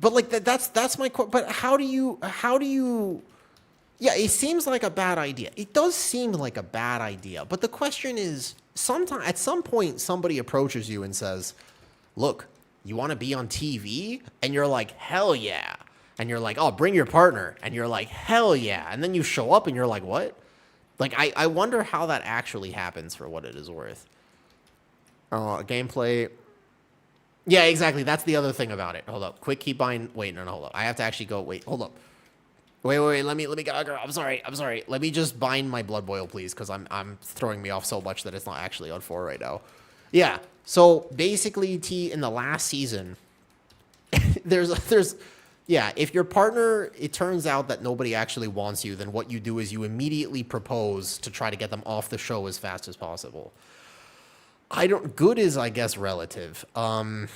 But like that's my but how do you yeah, it seems like a bad idea. It does seem like a bad idea. But the question is, at some point somebody approaches you and says, "Look, you want to be on TV?" And you're like, "Hell yeah." And you're like, "Oh, bring your partner." And you're like, "Hell yeah." And then you show up and you're like, "What?" Like, I wonder how that actually happens for what it is worth. Gameplay. Yeah, exactly. That's the other thing about it. Hold up. Quick, keep buying. Wait, no, hold up. I have to actually go. Wait, hold up. Wait. Let me go. I'm sorry. Let me just bind my blood boil, please, because I'm throwing me off so much that it's not actually on 4 right now. Yeah. So basically, in the last season, yeah, if your partner, it turns out that nobody actually wants you, then what you do is you immediately propose to try to get them off the show as fast as possible. Good is, I guess, relative. I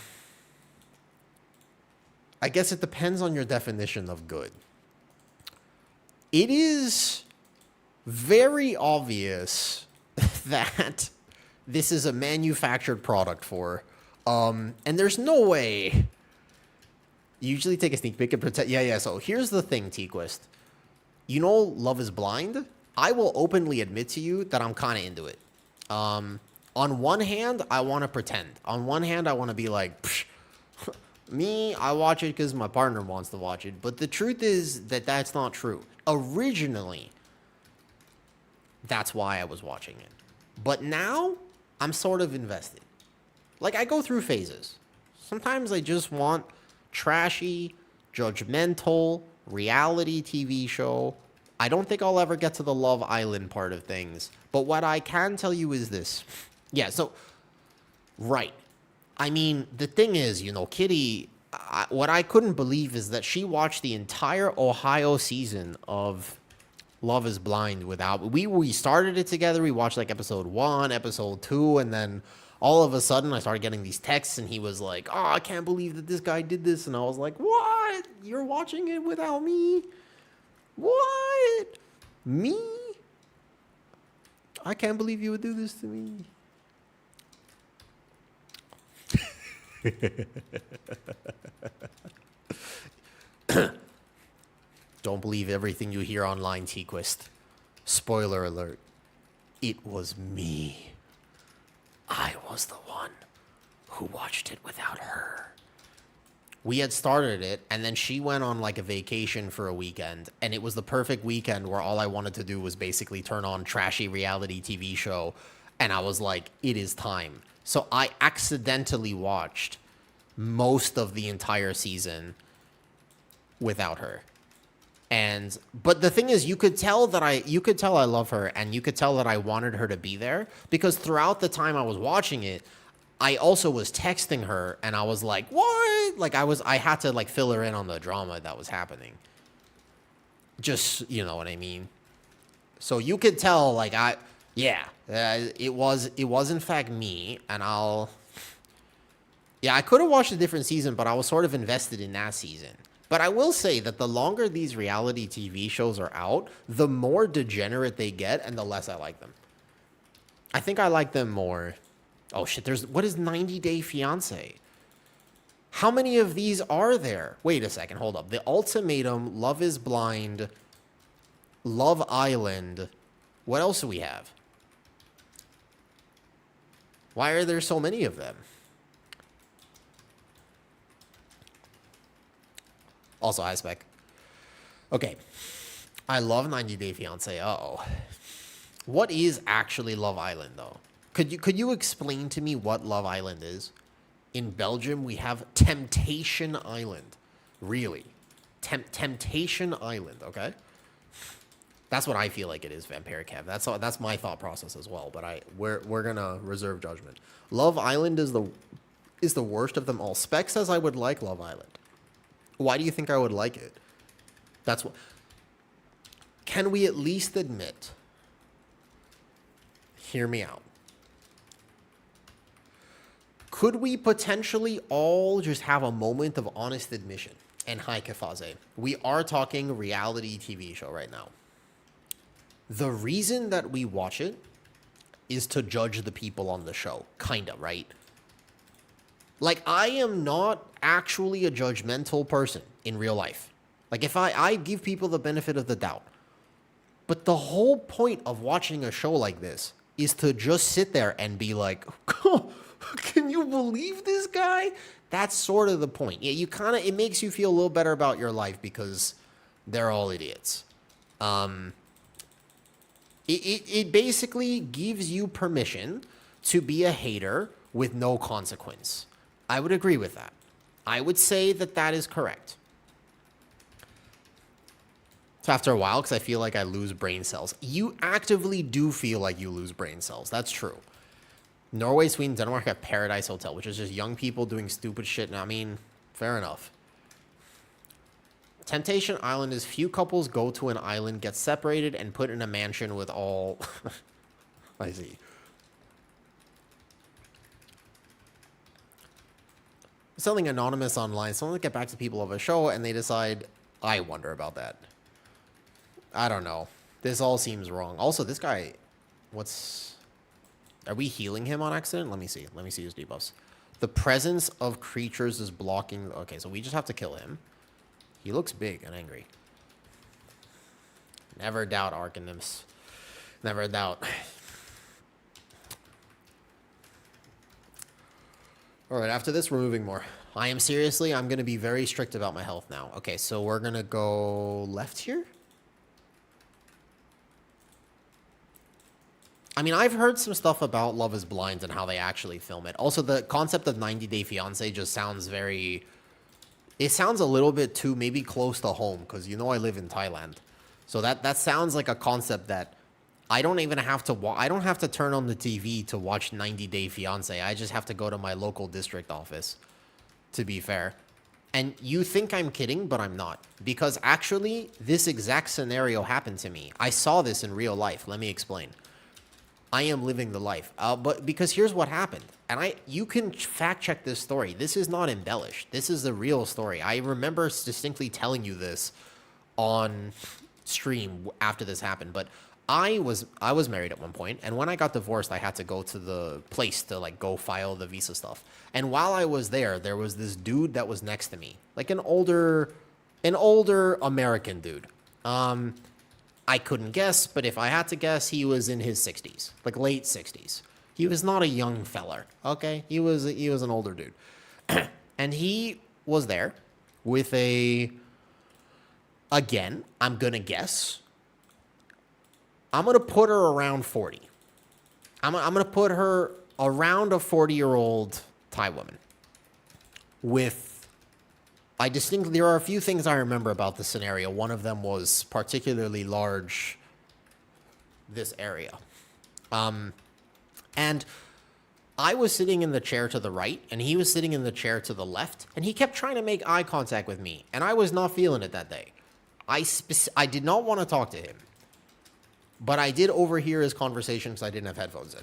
guess it depends on your definition of good. It is very obvious that this is a manufactured product and there's no way. Usually take a sneak peek and pretend. Yeah. So here's the thing, T-Quist. You know Love is Blind? I will openly admit to you that I'm kind of into it. On one hand, I want to pretend. On one hand, I want to be like, psh, me, I watch it because my partner wants to watch it. But the truth is that that's not true. Originally, that's why I was watching it. But now, I'm sort of invested. Like, I go through phases. Sometimes I just want trashy, judgmental, reality TV show. I don't think I'll ever get to the Love Island part of things. But what I can tell you is this. Yeah, so, right. I mean, the thing is, Kitty, what I couldn't believe is that she watched the entire Ohio season of Love is Blind without... We started it together. We watched, like, episode 1, episode 2, and then all of a sudden I started getting these texts, and he was like, "Oh, I can't believe that this guy did this." And I was like, "What? You're watching it without me? What? Me? I can't believe you would do this to me." Don't believe everything you hear online, T-Quist. Spoiler alert. It was me. I was the one who watched it without her. We had started it, and then she went on like a vacation for a weekend, and it was the perfect weekend where all I wanted to do was basically turn on trashy reality TV show, and I was like, it is time. So I accidentally watched most of the entire season without her. But the thing is, you could tell I love her, and you could tell that I wanted her to be there, because throughout the time I was watching it, I also was texting her, and I was like, what? Like, I had to, like, fill her in on the drama that was happening. Just, you know what I mean? So you could tell, like, it was in fact me, and I could have watched a different season, but I was sort of invested in that season. But I will say that the longer these reality TV shows are out, the more degenerate they get, and the less I like them. I think I like them more. Oh shit, what is 90 Day Fiancé? How many of these are there? Wait a second, hold up. The Ultimatum, Love is Blind, Love Island. What else do we have? Why are there so many of them? Also, high spec. Okay. I love 90 Day Fiancé. Uh-oh. What is actually Love Island, though? Could you explain to me what Love Island is? In Belgium, we have Temptation Island. Really? Temptation Island, okay? That's what I feel like it is, Vampire Kev. That's my thought process as well, but we're gonna reserve judgment. Love Island is the worst of them all. Spec says I would like Love Island. Why do you think I would like it? That's what. Can we at least admit? Hear me out. Could we potentially all just have a moment of honest admission? And hi, Kafaze. We are talking reality TV show right now. The reason that we watch it is to judge the people on the show. Kinda, right? Like, I am not actually a judgmental person in real life. Like, if I give people the benefit of the doubt. But the whole point of watching a show like this is to just sit there and be like, can you believe this guy? That's sort of the point. Yeah, it makes you feel a little better about your life because they're all idiots. It basically gives you permission to be a hater with no consequence. I would agree with that. I would say that that is correct. So after a while, because I feel like I lose brain cells. You actively do feel like you lose brain cells. That's true. Norway, Sweden, Denmark have Paradise Hotel, which is just young people doing stupid shit. And I mean, fair enough. Temptation Island is few couples go to an island, get separated, and put in a mansion with all... I see. Something anonymous online. Someone get back to people of a show, and they decide, I wonder about that. I don't know. This all seems wrong. Also, this guy, are we healing him on accident? Let me see. Let me see his debuffs. The presence of creatures is blocking... Okay, so we just have to kill him. He looks big and angry. Never doubt Arcanymous. Never doubt. Alright, after this, we're moving more. I'm going to be very strict about my health now. Okay, so we're going to go left here. I mean, I've heard some stuff about Love is Blind and how they actually film it. Also, the concept of 90 Day Fiancé just sounds very... It sounds a little bit too maybe close to home, because you know I live in Thailand. So that sounds like a concept that I don't even have to... I don't have to turn on the TV to watch 90 Day Fiancé. I just have to go to my local district office, to be fair. And you think I'm kidding, but I'm not. Because actually, this exact scenario happened to me. I saw this in real life. Let me explain. I am living the life. But because here's what happened. And you can fact check this story. This is not embellished. This is the real story. I remember distinctly telling you this on stream after this happened. But I was married at one point, and when I got divorced, I had to go to the place to like go file the visa stuff. And while I was there was this dude that was next to me, like an older American dude. I couldn't guess, but if I had to guess, he was in his 60s, like late 60s. He was not a young feller, okay? He was an older dude. And he was there with a, again, I'm going to guess, I'm going to put her around 40. I'm going to put her around a 40-year-old Thai woman with, there are a few things I remember about the scenario. One of them was particularly large, this area. And I was sitting in the chair to the right, and he was sitting in the chair to the left, and he kept trying to make eye contact with me, and I was not feeling it that day. I did not want to talk to him, but I did overhear his conversation because I didn't have headphones in.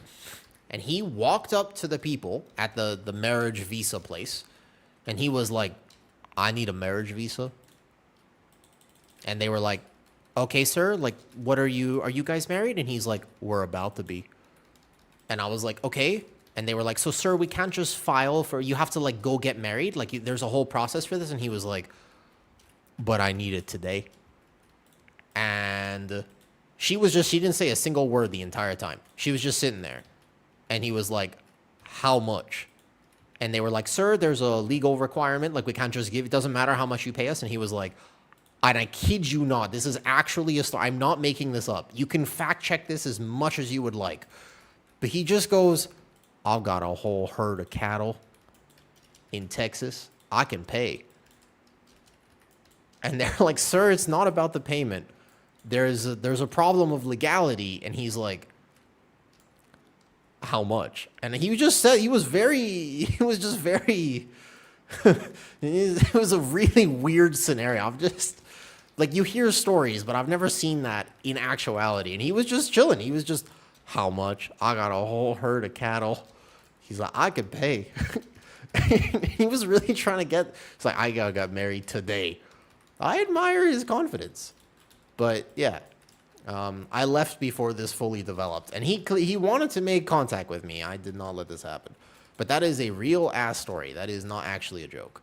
And he walked up to the people at the marriage visa place, and he was like, I need a marriage visa. And they were like, okay, sir, like, are you guys married? And he's like, we're about to be. And I was like, okay. And they were like, so, sir, we can't just file for, you have to, like, go get married? Like, there's a whole process for this? And he was like, but I need it today. And she didn't say a single word the entire time. She was just sitting there. And he was like, how much? And they were like, sir, there's a legal requirement. Like, we can't just give, it doesn't matter how much you pay us. And he was like, and I kid you not, this is actually a story. I'm not making this up. You can fact check this as much as you would like. But he just goes, I've got a whole herd of cattle in Texas. I can pay. And they're like, sir, it's not about the payment. There's a problem of legality. And he's like, how much? And he just said, it was a really weird scenario. I'm just, like, you hear stories, but I've never seen that in actuality. And he was just chilling. He was just, how much? I got a whole herd of cattle. He's like, I could pay. He was really trying to get, it's like, I got married today. I admire his confidence. But yeah, I left before this fully developed. And he wanted to make contact with me. I did not let this happen. But that is a real ass story. That is not actually a joke.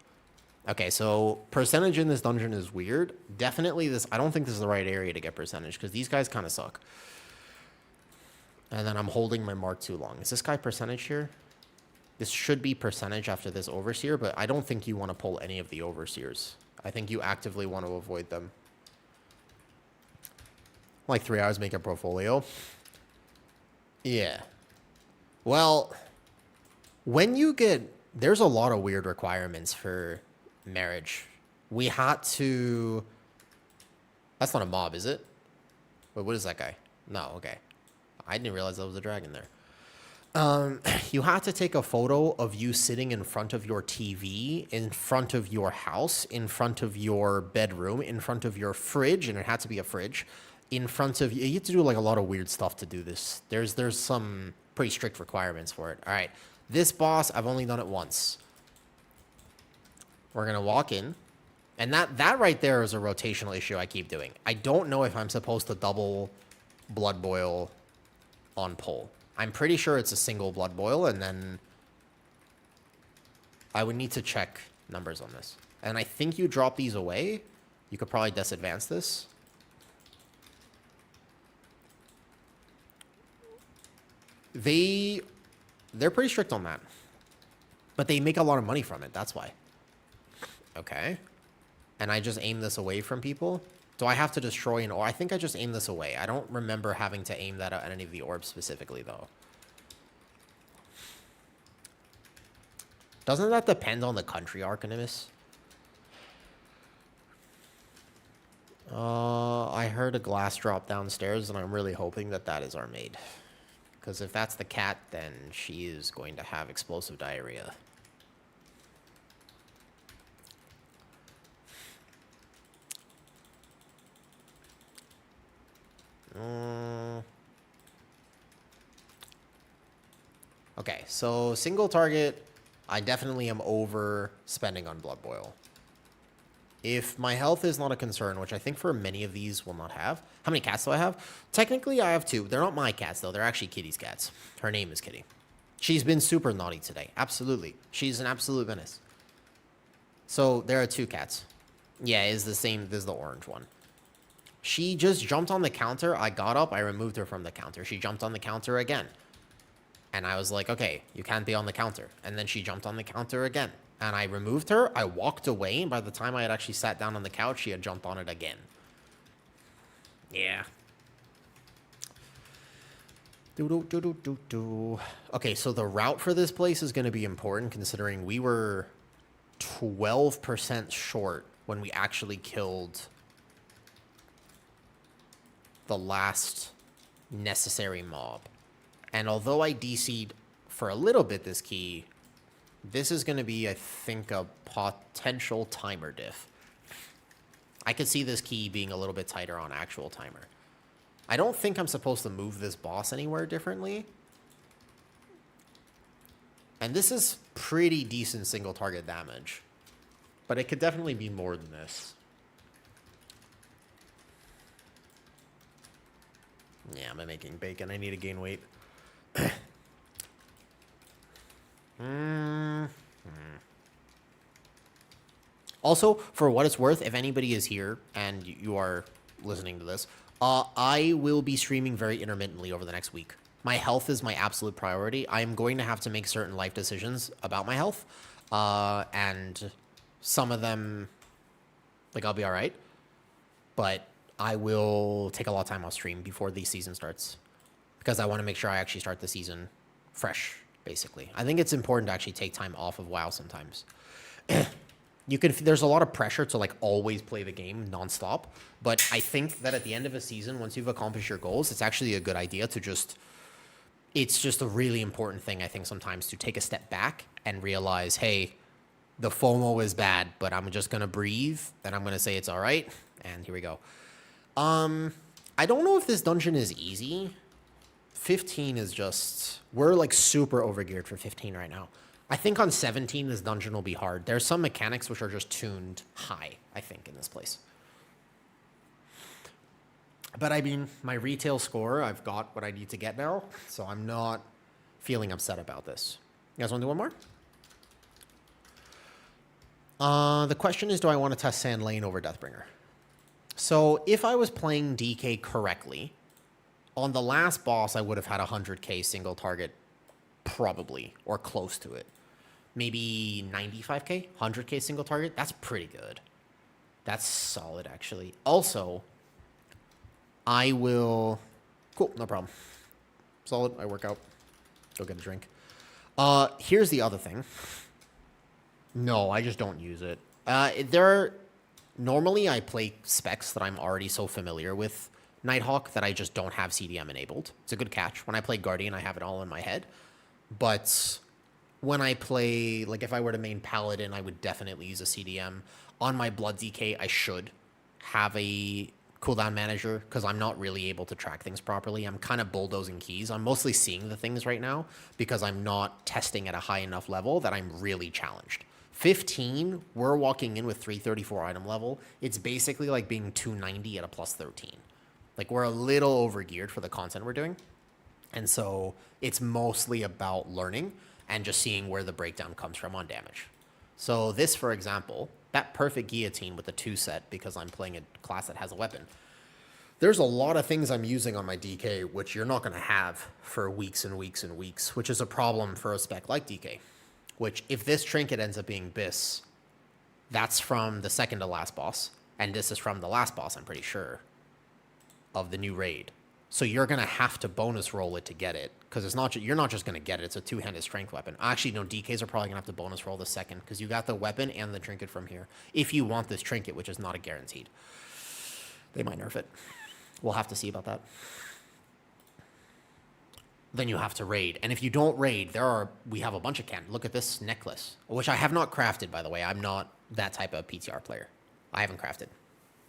Okay, so percentage in this dungeon is weird. Definitely this, I don't think this is the right area to get percentage because these guys kind of suck. And then I'm holding my mark too long. Is this guy percentage here? This should be percentage after this overseer, but I don't think you want to pull any of the overseers. I think you actively want to avoid them. Like 3 hours make a portfolio. Yeah. Well, when you get, there's a lot of weird requirements for marriage. We had to, that's not a mob, is it? Wait, what is that guy? No, okay. I didn't realize there was a dragon there. You have to take a photo of you sitting in front of your TV, in front of your house, in front of your bedroom, in front of your fridge, and it had to be a fridge, in front of you. You have to do like a lot of weird stuff to do this. There's some pretty strict requirements for it. All right, this boss, I've only done it once. We're gonna walk in, and that right there is a rotational issue I keep doing. I don't know if I'm supposed to double blood boil on pull. I'm pretty sure it's a single blood boil, and then I would need to check numbers on this. And I think you drop these away. You could probably disadvance this. They're pretty strict on that. But they make a lot of money from it, that's why. Okay. And I just aim this away from people. Do I have to destroy an orb? I think I just aim this away. I don't remember having to aim that at any of the orbs specifically, though. Doesn't that depend on the country, Arcanimus? I heard a glass drop downstairs, and I'm really hoping that that is our maid. Because if that's the cat, then she is going to have explosive diarrhea. Okay, so single target, I definitely am overspending on blood boil. If my health is not a concern, which I think for many of these will not have. How many cats do I have? Technically, I have 2. They're not my cats, though. They're actually Kitty's cats. Her name is Kitty. She's been super naughty today. Absolutely. She's an absolute menace. So there are 2 cats. Yeah, it's the same. This is the orange one. She just jumped on the counter. I got up. I removed her from the counter. She jumped on the counter again. And I was like, okay, you can't be on the counter. And then she jumped on the counter again. and I removed her. I walked away, and by the time I had actually sat down on the couch, she had jumped on it again. Yeah. Okay, so the route for this place is going to be important, considering we were 12% short when we actually killed the last necessary mob. And although I DC'd for a little bit this key, this is going to be, I think, a potential timer diff. I could see this key being a little bit tighter on actual timer. I don't think I'm supposed to move this boss anywhere differently. And this is pretty decent single target damage. But it could definitely be more than this. Yeah, I'm making bacon. I need to gain weight. Also, for what it's worth, if anybody is here and you are listening to this, I will be streaming very intermittently over the next week. My health is my absolute priority. I am going to have to make certain life decisions about my health. And some of them, like, I'll be all right. But I will take a lot of time off stream before the season starts. Because I want to make sure I actually start the season fresh, basically. I think it's important to actually take time off of WoW sometimes. There's a lot of pressure to like always play the game nonstop, but I think that at the end of a season, once you've accomplished your goals, it's actually a good idea to it's just a really important thing, I think, sometimes to take a step back and realize, hey, the FOMO is bad, but I'm just going to breathe and I'm going to say it's all right. And here we go. I don't know if this dungeon is easy. 15 is just, we're like super overgeared for 15 right now. I think on 17, this dungeon will be hard. There's some mechanics which are just tuned high, I think, in this place. But I mean, my retail score, I've got what I need to get now, so I'm not feeling upset about this. You guys want to do one more? The question is, do I want to test Sand Lane over Deathbringer? So if I was playing DK correctly, on the last boss, I would have had 100k single target, probably, or close to it. Maybe 95k, 100k single target. That's pretty good. That's solid, actually. Also, I will... Cool, no problem. Solid, I work out. Go get a drink. Here's the other thing. No, I just don't use it. Normally, I play specs that I'm already so familiar with Nighthawk that I just don't have CDM enabled. It's a good catch. When I play Guardian, I have it all in my head. But when I play, like if I were to main Paladin, I would definitely use a CDM. On my Blood DK, I should have a cooldown manager because I'm not really able to track things properly. I'm kind of bulldozing keys. I'm mostly seeing the things right now because I'm not testing at a high enough level that I'm really challenged. 15, we're walking in with 334 item level. It's basically like being 290 at a plus 13. Like we're a little overgeared for the content we're doing. And so it's mostly about learning and just seeing where the breakdown comes from on damage. So this, for example, that perfect guillotine with the 2 set, because I'm playing a class that has a weapon, there's a lot of things I'm using on my DK which you're not going to have for weeks and weeks and weeks, which is a problem for a spec like DK. Which, if this trinket ends up being Biss, that's from the second to last boss, and this is from the last boss, I'm pretty sure, of the new raid. So you're going to have to bonus roll it to get it, because it's not you're not just going to get it. It's a 2-handed strength weapon. Actually, no, DKs are probably going to have to bonus roll the second, because you got the weapon and the trinket from here. If you want this trinket, which is not a guaranteed. They might nerf it. We'll have to see about that. Then you have to raid. And if you don't raid, we have a bunch of cannons. Look at this necklace, which I have not crafted, by the way. I'm not that type of PTR player. I haven't crafted.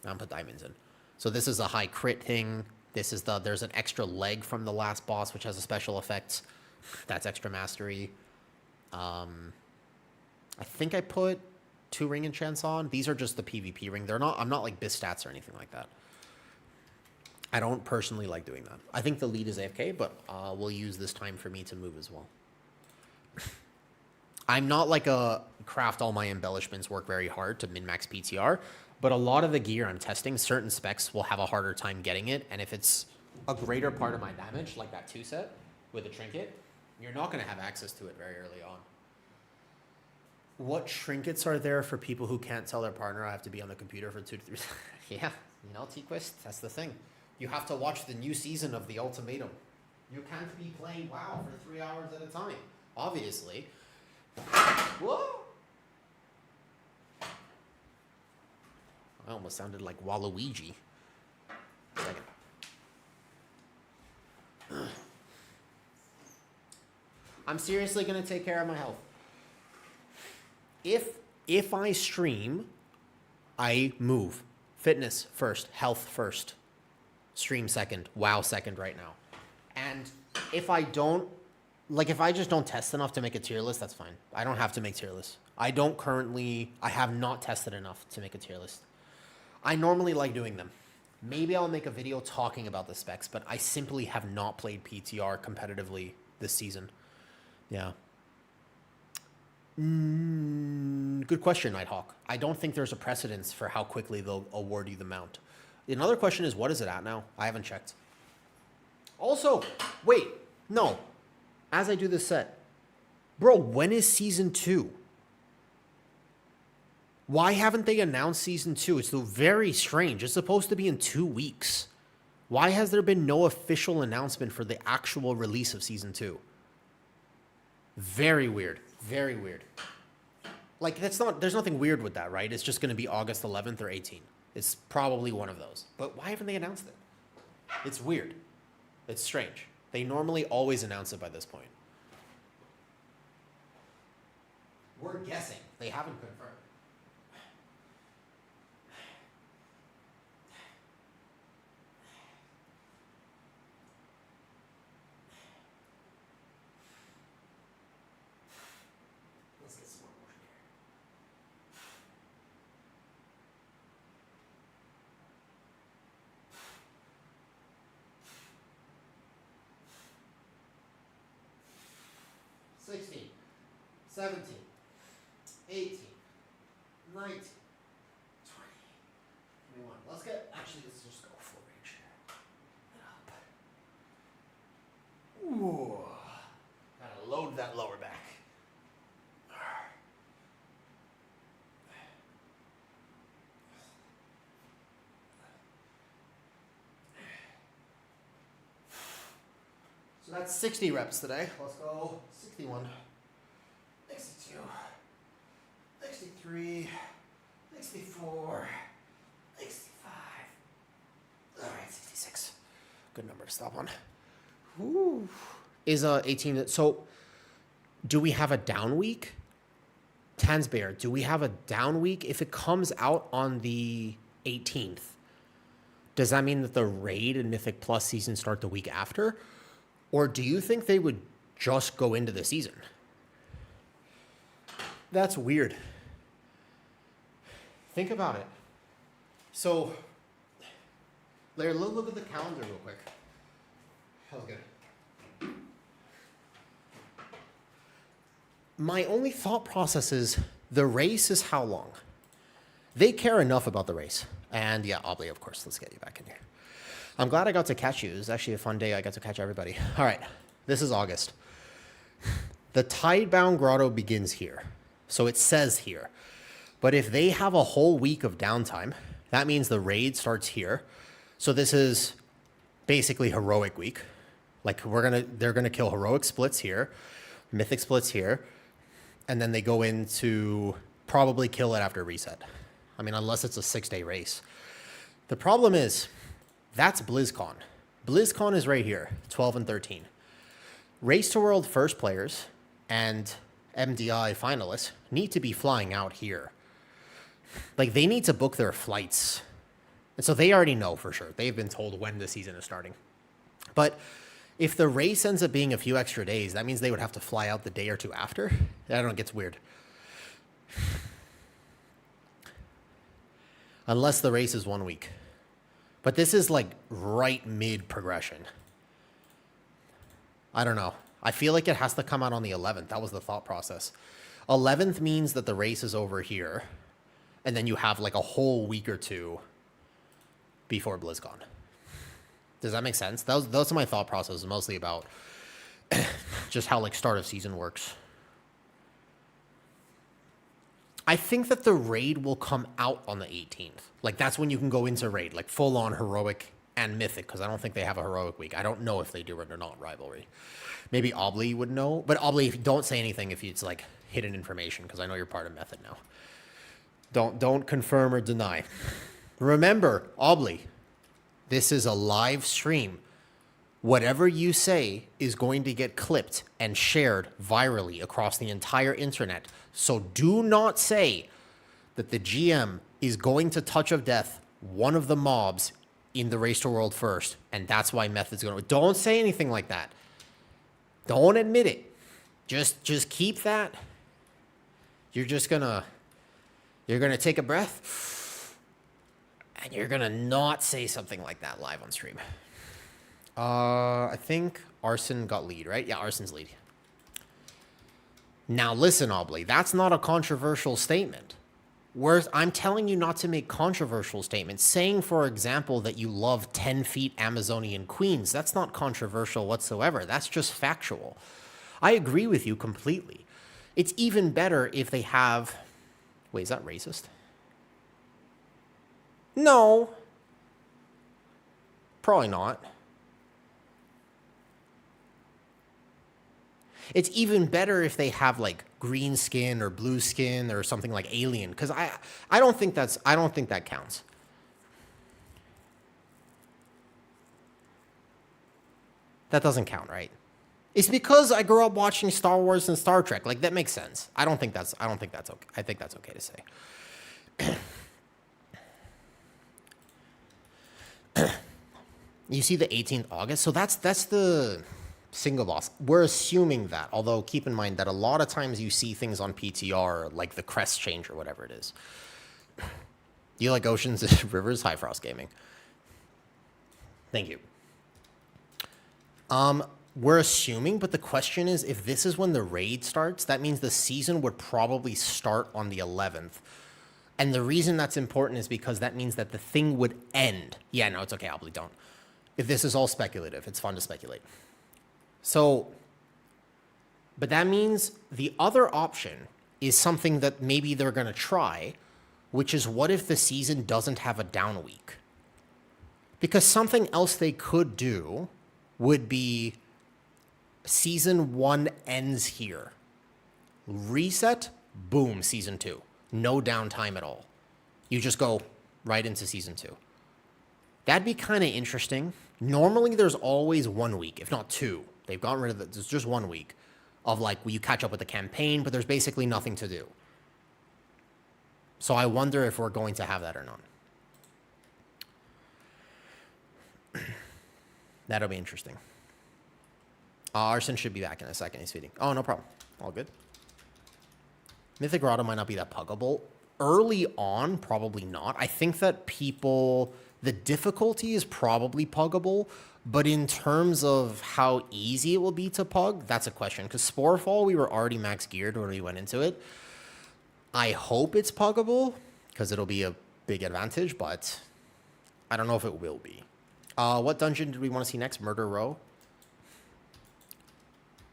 I haven't put diamonds in. So this is a high crit thing. This is there's an extra leg from the last boss, which has a special effect. That's extra mastery. I think I put 2 ring enchants on. These are just the PvP ring. I'm not like Biss stats or anything like that. I don't personally like doing that. I think the lead is AFK, but we'll use this time for me to move as well. I'm not like a craft all my embellishments, work very hard to min-max PTR, but a lot of the gear I'm testing, certain specs will have a harder time getting it, and if it's a greater part of my damage, like that 2 set with a trinket, you're not going to have access to it very early on. What trinkets are there for people who can't tell their partner I have to be on the computer for 2 to 3? Yeah, you know, T-Quist, that's the thing. You have to watch the new season of The Ultimatum. You can't be playing WoW for 3 hours at a time, obviously. Whoa! I almost sounded like Waluigi. Second. I'm seriously going to take care of my health. If I stream, I move. Fitness first, health first. Stream second, WoW second right now. And if I don't, like if I just don't test enough to make a tier list, that's fine. I don't have to make tier lists. I have not tested enough to make a tier list. I normally like doing them. Maybe I'll make a video talking about the specs, but I simply have not played PTR competitively this season. Yeah. Good question, Nighthawk. I don't think there's a precedence for how quickly they'll award you the mount. Another question is, what is it at now? I haven't checked. Also, wait, no. As I do this set, bro, when is season 2? Why haven't they announced season 2? It's very strange. It's supposed to be in 2 weeks. Why has there been no official announcement for the actual release of season 2? Very weird. Very weird. Like, there's nothing weird with that, right? It's just going to be August 11th or 18th. It's probably one of those. But why haven't they announced it? It's weird. It's strange. They normally always announce it by this point. We're guessing. They haven't confirmed. Let's get some more motion here. $16, $17, $18, $19, $20, $21. Let's just go full range. Up. Ooh. Gotta load that lower back. So that's 60 reps today. Let's go 61, 62, 63, 64, 65. All right, 66. Good number to stop on. Ooh. Is 18. So do we have a down week? Tansbear, do we have a down week? If it comes out on the 18th, does that mean that the Raid and Mythic Plus season start the week after? Or do you think they would just go into the season? That's weird. Think about it. So, Larry, look at the calendar real quick. That was good. My only thought process is the race is how long? They care enough about the race. And yeah, Aubrey, of course, let's get you back in here. I'm glad I got to catch you. It was actually a fun day. I got to catch everybody. All right, this is August. The Tidebound Grotto begins here. So it says here. But if they have a whole week of downtime, that means the raid starts here. So this is basically heroic week. Like they're gonna kill heroic splits here, mythic splits here, and then they go into probably kill it after reset. I mean, unless it's a 6-day race. The problem is, that's BlizzCon. BlizzCon is right here, 12 and 13. Race to World first players and MDI finalists need to be flying out here. Like, they need to book their flights. And so they already know for sure. They've been told when the season is starting. But if the race ends up being a few extra days, that means they would have to fly out the day or two after. I don't know, it gets weird. Unless the race is 1 week. But this is like right mid progression. I don't know. I feel like it has to come out on the 11th. That was the thought process. 11th means that the race is over here. And then you have like a whole week or two before BlizzCon. Does that make sense? Those are my thought processes, mostly about just how like start of season works. I think that the raid will come out on the 18th. Like, that's when you can go into raid, like full-on heroic and mythic, because I don't think they have a heroic week. I don't know if they do it or not, rivalry. Maybe Obly would know, but Obly, if you don't say anything if it's like hidden information, because I know you're part of Method now. Don't confirm or deny. Remember, Obly, this is a live stream. Whatever you say is going to get clipped and shared virally across the entire internet. So do not say that the GM is going to touch of death one of the mobs in the Race to World first, and that's why Method's going to... Don't say anything like that. Don't admit it. Just keep that. You're just gonna... You're gonna take a breath, and you're gonna not say something like that live on stream. I think Arson got lead, right? Yeah, Arson's lead. Now listen, Obly, that's not a controversial statement. Whereas I'm telling you not to make controversial statements. Saying, for example, that you love 10 feet Amazonian queens, that's not controversial whatsoever. That's just factual. I agree with you completely. It's even better if they have... Wait, is that racist? No. Probably not. It's even better if they have like green skin or blue skin or something like alien, because I don't think that counts. That doesn't count, right? It's because I grew up watching Star Wars and Star Trek. Like, that makes sense. I don't think that's okay. I think that's okay to say. You see the 18th August? So that's the single boss. We're assuming that, although keep in mind that a lot of times you see things on PTR, like the crest change or whatever it is. You like Oceans and Rivers? High Frost Gaming. Thank you. We're assuming, but the question is, if this is when the raid starts, that means the season would probably start on the 11th. And the reason that's important is because that means that the thing would end. Yeah, no, it's okay, Obly, don't. If this is all speculative, it's fun to speculate. So, but that means the other option is something that maybe they're going to try, which is what if the season doesn't have a down week? Because something else they could do would be season 1 ends here. Reset, boom, season 2. No downtime at all. You just go right into season 2. That'd be kind of interesting. Normally, there's always 1 week, if not 2. They've gotten rid of it. There's just 1 week of like, where you catch up with the campaign, but there's basically nothing to do. So I wonder if we're going to have that or not. That'll be interesting. Arson should be back in a second. He's feeding. Oh, no problem. All good. Mythic Grotto might not be that puggable. Early on, probably not. I think that people... The difficulty is probably puggable, but in terms of how easy it will be to pug, that's a question. Because Sporefall, we were already max geared when we went into it. I hope it's puggable, because it'll be a big advantage, but I don't know if it will be. What dungeon did we want to see next? Murder Row?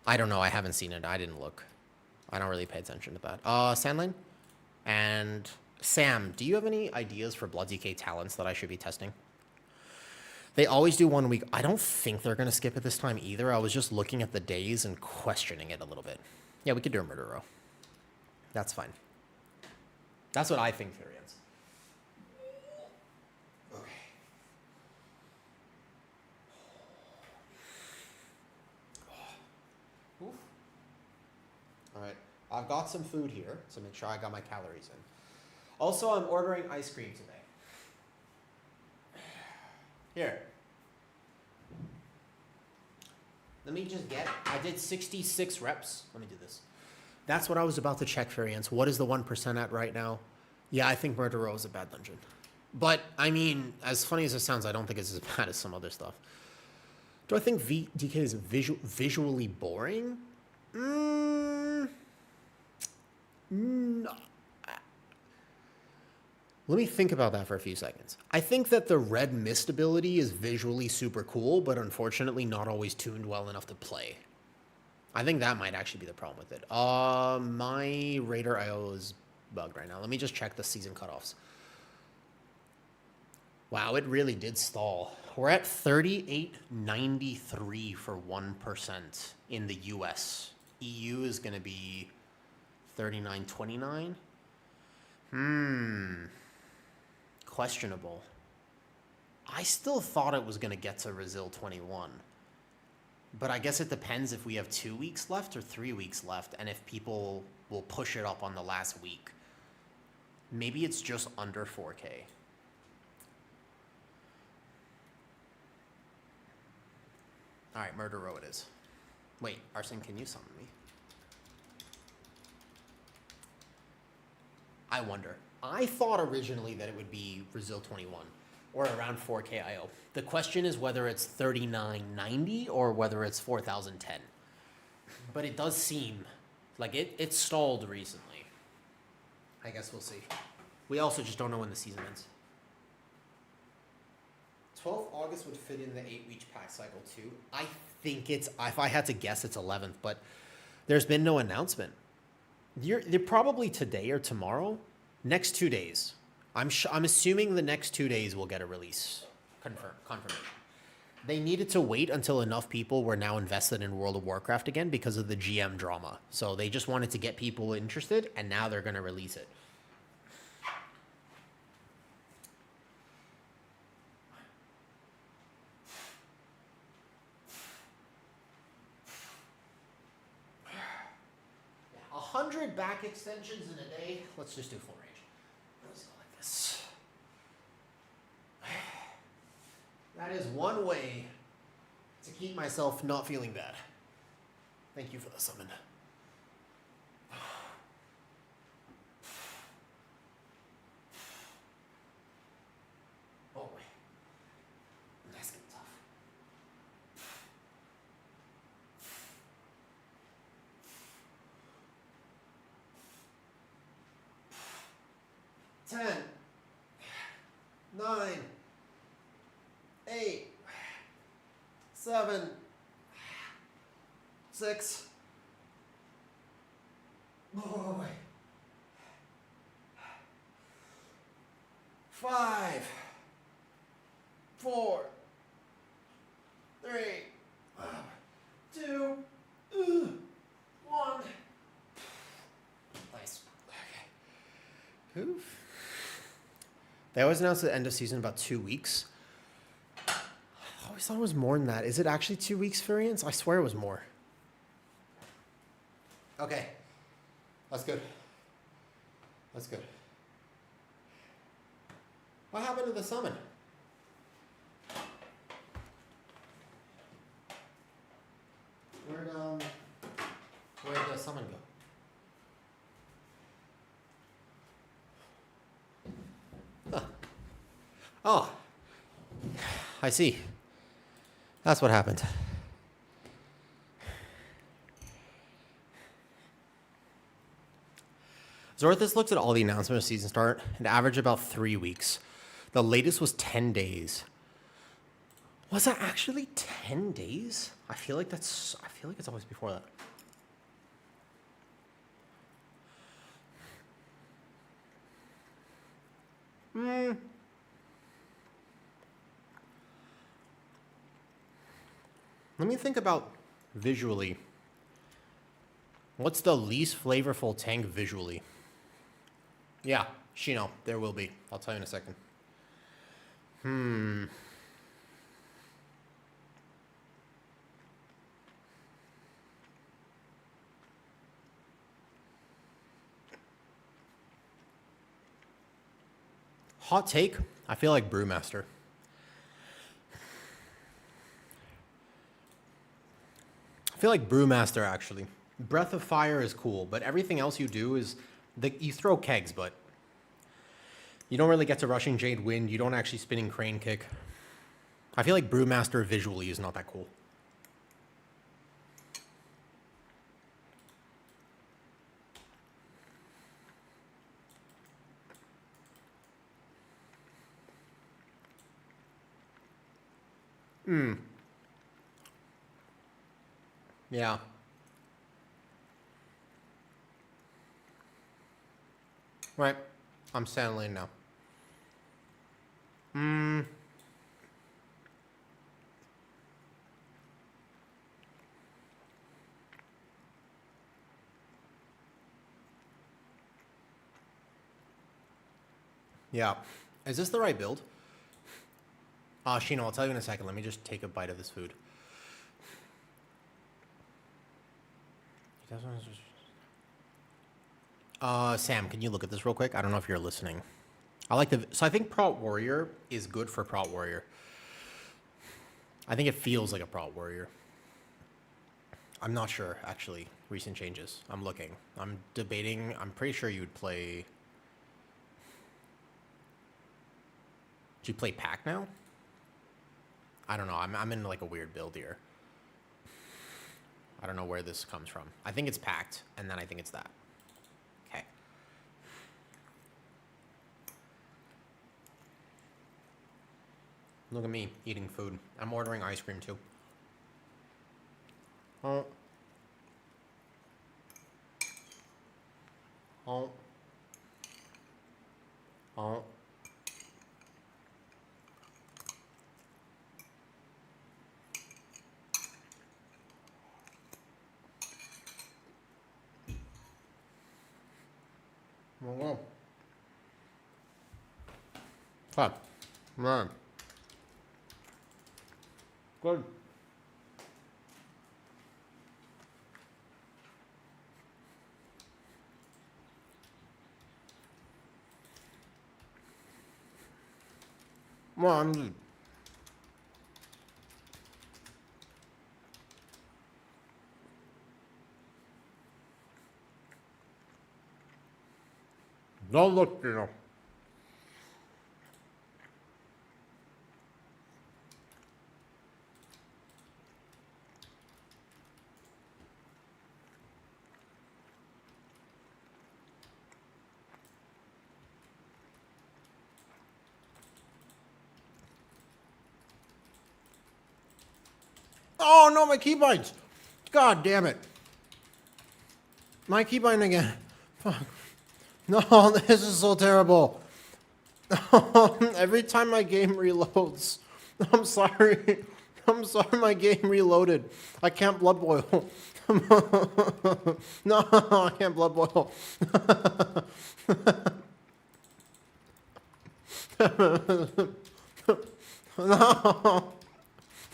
I don't know. I haven't seen it. I didn't look. I don't really pay attention to that. Sandlane? And Sam, do you have any ideas for Blood DK talents that I should be testing? They always do 1 week. I don't think they're going to skip it this time either. I was just looking at the days and questioning it a little bit. Yeah, we could do a Murder Row. That's fine. That's what I think, Furians. Okay. Oof. All right. I've got some food here to make sure I got my calories in. Also, I'm ordering ice cream today. Here. Let me just get... I did 66 reps. Let me do this. That's what I was about to check, Variance. What is the 1% at right now? Yeah, I think Murder Row is a bad dungeon. But, I mean, as funny as it sounds, I don't think it's as bad as some other stuff. Do I think DK is visually boring? No. Let me think about that for a few seconds. I think that the red mist ability is visually super cool, but unfortunately not always tuned well enough to play. I think that might actually be the problem with it. My Raider IO is bugged right now. Let me just check the season cutoffs. Wow, it really did stall. We're at 38.93 for 1% in the US. EU is going to be 39.29. Questionable. I still thought it was going to get to Brazil 21. But I guess it depends if we have 2 weeks left or 3 weeks left, and if people will push it up on the last week. Maybe it's just under 4K. All right, Murder Row it is. Wait, Arsene, can you summon me? I wonder. I thought originally that it would be Brazil 21 or around 4K IO. The question is whether it's 3990 or whether it's 4010. But it does seem like it stalled recently. I guess we'll see. We also just don't know when the season ends. 12th August would fit in the 8-week pack cycle too. I think it's, if I had to guess, it's 11th, but there's been no announcement. They're probably today or tomorrow. Next 2 days. I'm assuming the next 2 days we'll get a release. Confirmation. They needed to wait until enough people were now invested in World of Warcraft again because of the GM drama. So they just wanted to get people interested, and now they're going to release it. Yeah, 100 back extensions in a day. Let's just do full range. Let's go like this. That is one way to keep myself not feeling bad. Thank you for the summon. Oh boy. That's getting tough. Ten. 9. 8. 7. 6. Oh boy. 5. 4. 3. 2. 1. Nice. Okay. Oof. They always announce the end of season about 2 weeks. I always thought it was more than that. Is it actually 2 weeks variance? I swear it was more. Okay. That's good. That's good. What happened to the summon? Where'd the summon go? Huh. Oh. I see. That's what happened. Zorthus looks at all the announcements of season start and averaged about 3 weeks. The latest was 10 days. Was that actually 10 days? I feel like it's always before that. Let me think about visually. What's the least flavorful tank visually? Yeah, Shino, there will be. I'll tell you in a second. Hot take, I feel like Brewmaster. I feel like Brewmaster, actually. Breath of Fire is cool, but everything else you do is... you throw kegs, but... you don't really get to Rushing Jade Wind. You don't actually Spinning Crane Kick. I feel like Brewmaster visually is not that cool. Yeah. Right. I'm standing lane now. Yeah. Is this the right build? Shino, I'll tell you in a second. Let me just take a bite of this food. Sam, can you look at this real quick? I don't know if you're listening. So I think Prot Warrior is good for Prot Warrior. I think it feels like a Prot Warrior. I'm not sure, actually. Recent changes. I'm looking. I'm debating. I'm pretty sure you'd play... Do you play Pack now? I don't know. I'm in like a weird build here. I don't know where this comes from. I think it's Packed, and then I think it's that. Okay. Look at me eating food. I'm ordering ice cream too. Oh. Oh. Oh. Oh. Fine. Right. Good. Well, I'm just... Don't look, you know. Oh, no, my keybinds. God damn it. My keybind again. Fuck. No, this is so terrible. Every time my game reloads. I'm sorry. I'm sorry my game reloaded. I can't blood boil. No, I can't blood boil. No.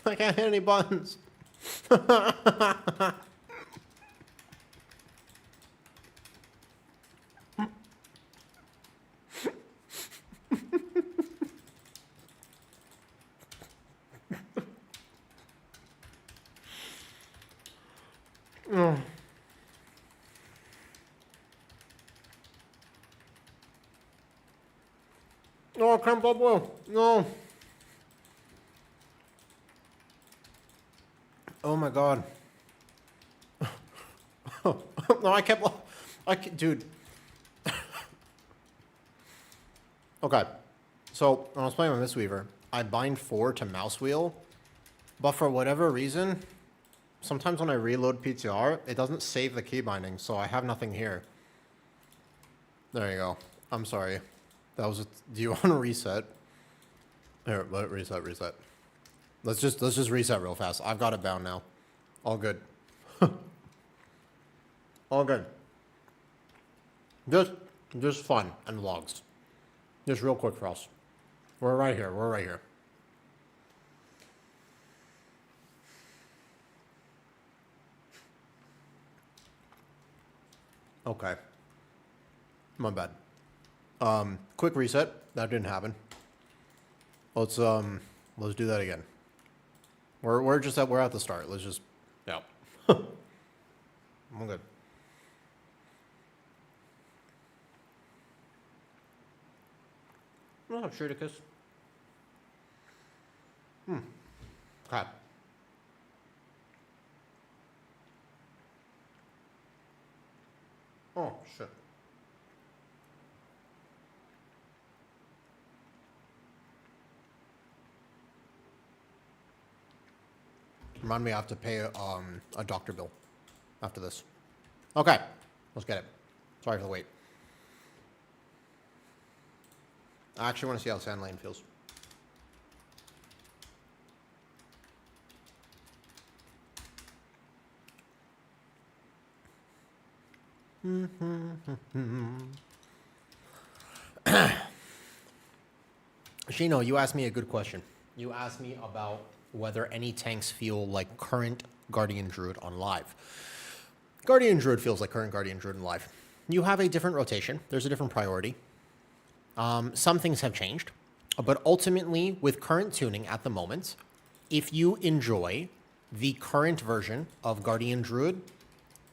I can't hit any buttons. No, I can't blood boil. No. Oh my god. No, I can't. Dude. Okay. So, when I was playing with Miss Weaver, I bind 4 to mouse wheel, but for whatever reason, sometimes when I reload PTR, it doesn't save the key binding, so I have nothing here. There you go. I'm sorry. That was. Do you want to reset? Here, let it reset. Let's just reset real fast. I've got it bound now. All good. All good. Just fun and vlogs. Just real quick for us. We're right here. We're right here. Okay. My bad. Quick reset. That didn't happen. Let's do that again. We're at the start. Let's just, yeah. I'm good. Oh, Shriticus. Okay. Oh, shit. Remind me I have to pay a doctor bill after this. Okay, let's get it. Sorry for the wait. I actually want to see how Sand Lane feels. Shino, you asked me a good question. You asked me about whether any tanks feel like current Guardian Druid on live. Guardian Druid feels like current Guardian Druid on live. You have a different rotation. There's a different priority. Some things have changed. But ultimately, with current tuning at the moment, if you enjoy the current version of Guardian Druid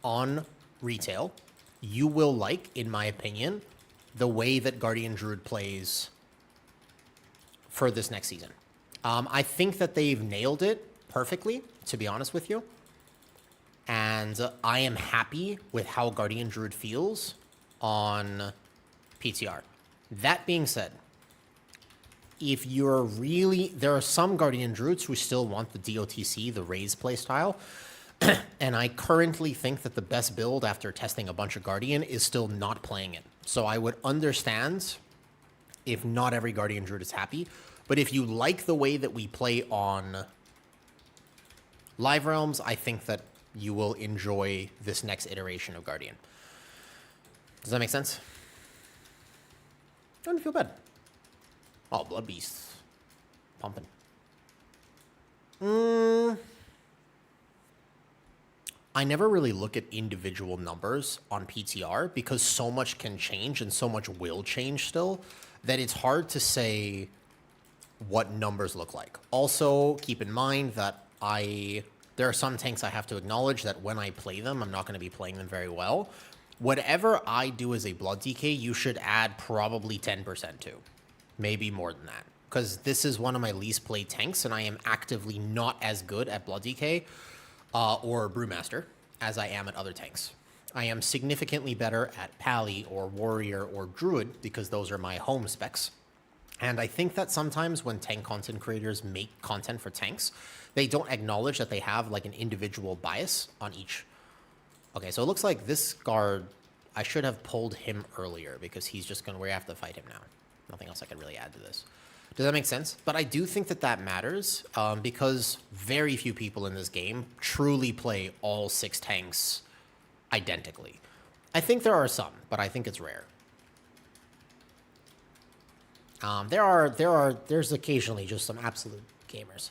on retail, you will like, in my opinion, the way that Guardian Druid plays for this next season. I think that they've nailed it perfectly, to be honest with you. And I am happy with how Guardian Druid feels on PTR. That being said, if you're really... There are some Guardian Druids who still want the DOTC, the Raise playstyle. And I currently think that the best build after testing a bunch of Guardian is still not playing it. So I would understand if not every Guardian Druid is happy. But if you like the way that we play on Live Realms, I think that you will enjoy this next iteration of Guardian. Does that make sense? I don't feel bad. Oh, Blood Beast. Pumping. I never really look at individual numbers on PTR because so much can change and so much will change still that it's hard to say what numbers look like. Also, keep in mind that there are some tanks I have to acknowledge that when I play them, I'm not going to be playing them very well. Whatever I do as a Blood DK, you should add probably 10% to. Maybe more than that. Because this is one of my least played tanks, and I am actively not as good at Blood DK or Brewmaster as I am at other tanks. I am significantly better at Pally or Warrior or Druid because those are my home specs. And I think that sometimes when tank content creators make content for tanks, they don't acknowledge that they have like an individual bias on each. Okay, so it looks like this guard, I should have pulled him earlier because he's just going to, we have to fight him now. Nothing else I can really add to this. Does that make sense? But I do think that that matters because very few people in this game truly play all 6 tanks identically. I think there are some, but I think it's rare. There's occasionally just some absolute gamers.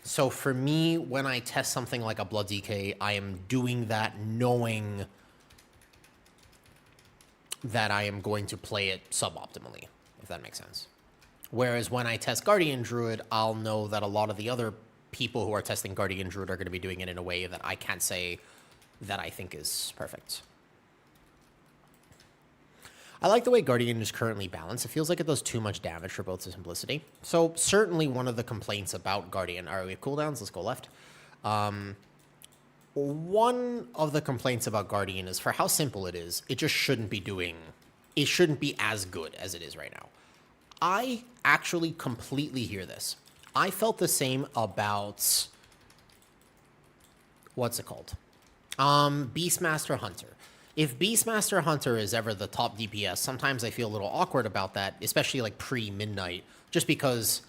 So for me, when I test something like a Blood DK, I am doing that knowing that I am going to play it suboptimally, if that makes sense. Whereas when I test Guardian Druid, I'll know that a lot of the other people who are testing Guardian Druid are going to be doing it in a way that I can't say that I think is perfect. I like the way Guardian is currently balanced. It feels like it does too much damage for both the simplicity. So certainly one of the complaints about Guardian... All right, we have cooldowns. Let's go left. One of the complaints about Guardian is for how simple it is, it just shouldn't be doing... It shouldn't be as good as it is right now. I actually completely hear this. I felt the same about... What's it called? Beastmaster Hunter. If Beastmaster Hunter is ever the top DPS, sometimes I feel a little awkward about that, especially like pre-midnight, just because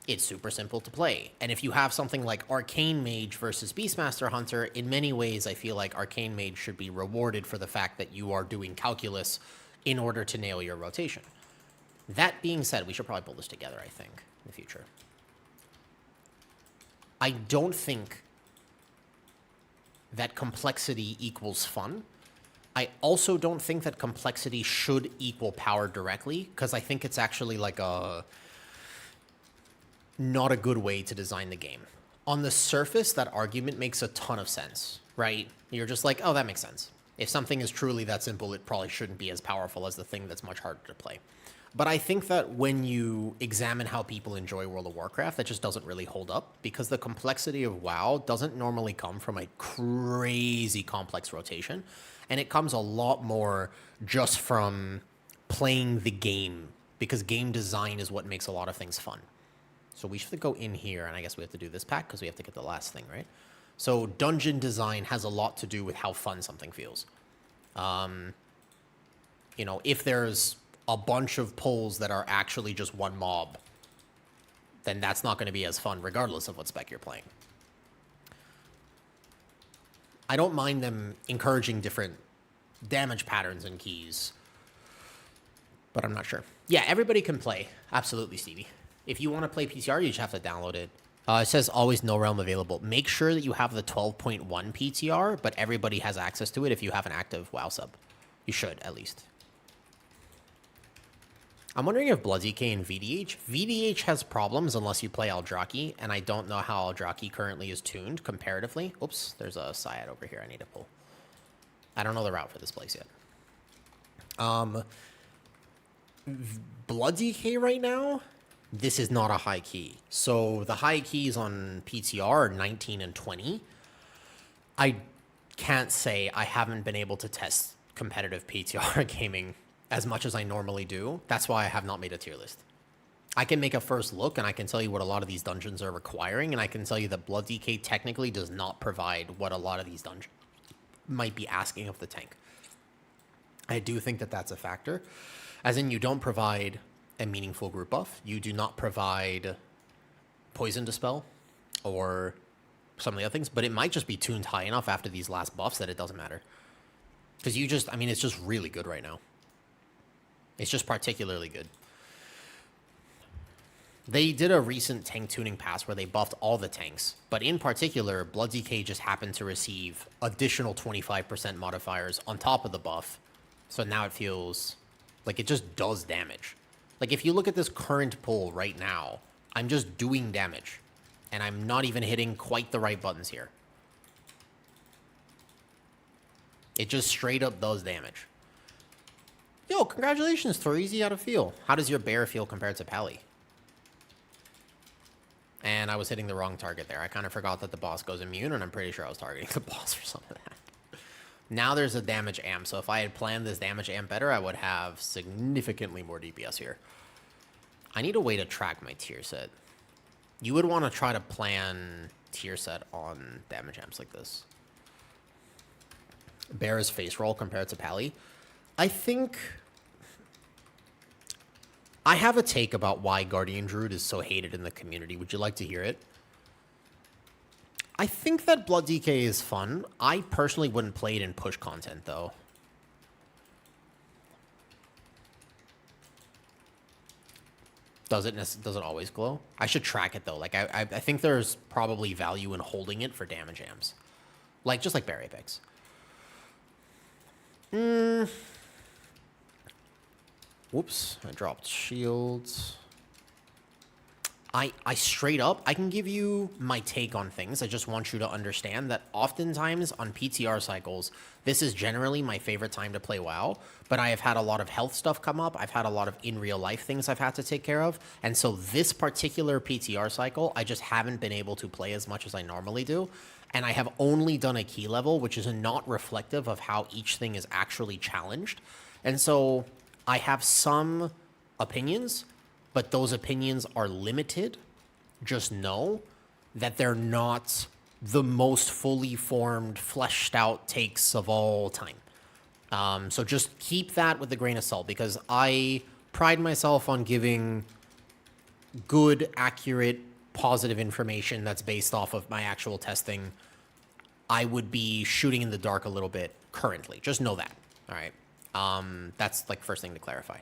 it's super simple to play. And if you have something like Arcane Mage versus Beastmaster Hunter, in many ways I feel like Arcane Mage should be rewarded for the fact that you are doing calculus in order to nail your rotation. That being said, we should probably pull this together, I think, in the future. I don't think that complexity equals fun. I also don't think that complexity should equal power directly, because I think it's actually like not a good way to design the game. On the surface, that argument makes a ton of sense, right? You're just like, oh, that makes sense. If something is truly that simple, it probably shouldn't be as powerful as the thing that's much harder to play. But I think that when you examine how people enjoy World of Warcraft, that just doesn't really hold up, because the complexity of WoW doesn't normally come from a crazy complex rotation, and it comes a lot more just from playing the game, because game design is what makes a lot of things fun. So we should go in here, and I guess we have to do this pack because we have to get the last thing, right? So dungeon design has a lot to do with how fun something feels. You know, if there's a bunch of pulls that are actually just one mob, then that's not going to be as fun regardless of what spec you're playing. I don't mind them encouraging different damage patterns and keys, but I'm not sure. Yeah, everybody can play. Absolutely, Stevie. If you want to play PTR, you just have to download it. It says always no realm available. Make sure that you have the 12.1 PTR, but everybody has access to it if you have an active WoW sub. You should, at least. I'm wondering if Blood DK and VDH. VDH has problems unless you play Eldraki, and I don't know how Eldraki currently is tuned comparatively. Oops, there's a Syad over here I need to pull. I don't know the route for this place yet. Blood DK right now, this is not a high key. So the high keys on PTR are 19 and 20. I can't say I haven't been able to test competitive PTR gaming as much as I normally do. That's why I have not made a tier list. I can make a first look and I can tell you what a lot of these dungeons are requiring, and I can tell you that Blood DK technically does not provide what a lot of these dungeons might be asking of the tank. I do think that that's a factor. As in, you don't provide a meaningful group buff. You do not provide Poison Dispel or some of the other things, but it might just be tuned high enough after these last buffs that it doesn't matter. Because you just, I mean, it's just really good right now. It's just particularly good. They did a recent tank tuning pass where they buffed all the tanks, but in particular, Blood DK just happened to receive additional 25% modifiers on top of the buff. So now it feels like it just does damage. Like if you look at this current pull right now, I'm just doing damage, and I'm not even hitting quite the right buttons here. It just straight up does damage. Yo, congratulations, Torizi, how to feel? How does your bear feel compared to Pally? And I was hitting the wrong target there. I kind of forgot that the boss goes immune, and I'm pretty sure I was targeting the boss for some of that. Now there's a damage amp, so if I had planned this damage amp better, I would have significantly more DPS here. I need a way to track my tier set. You would want to try to plan tier set on damage amps like this. Bear's face roll compared to Pally. I think I have a take about why Guardian Druid is so hated in the community. Would you like to hear it? I think that Blood DK is fun. I personally wouldn't play it in push content, though. Does it always glow? I should track it, though. Like, I think there's probably value in holding it for damage amps. Like, just like Bear Apex. Whoops, I dropped shields. I straight up, I can give you my take on things. I just want you to understand that oftentimes on PTR cycles, this is generally my favorite time to play WoW, but I have had a lot of health stuff come up. I've had a lot of in real life things I've had to take care of. And so this particular PTR cycle, I just haven't been able to play as much as I normally do. And I have only done a key level, which is not reflective of how each thing is actually challenged. And so I have some opinions, but those opinions are limited. Just know that they're not the most fully formed, fleshed out takes of all time. So just keep that with a grain of salt, because I pride myself on giving good, accurate, positive information that's based off of my actual testing. I would be shooting in the dark a little bit currently. Just know that. All right. That's like first thing to clarify.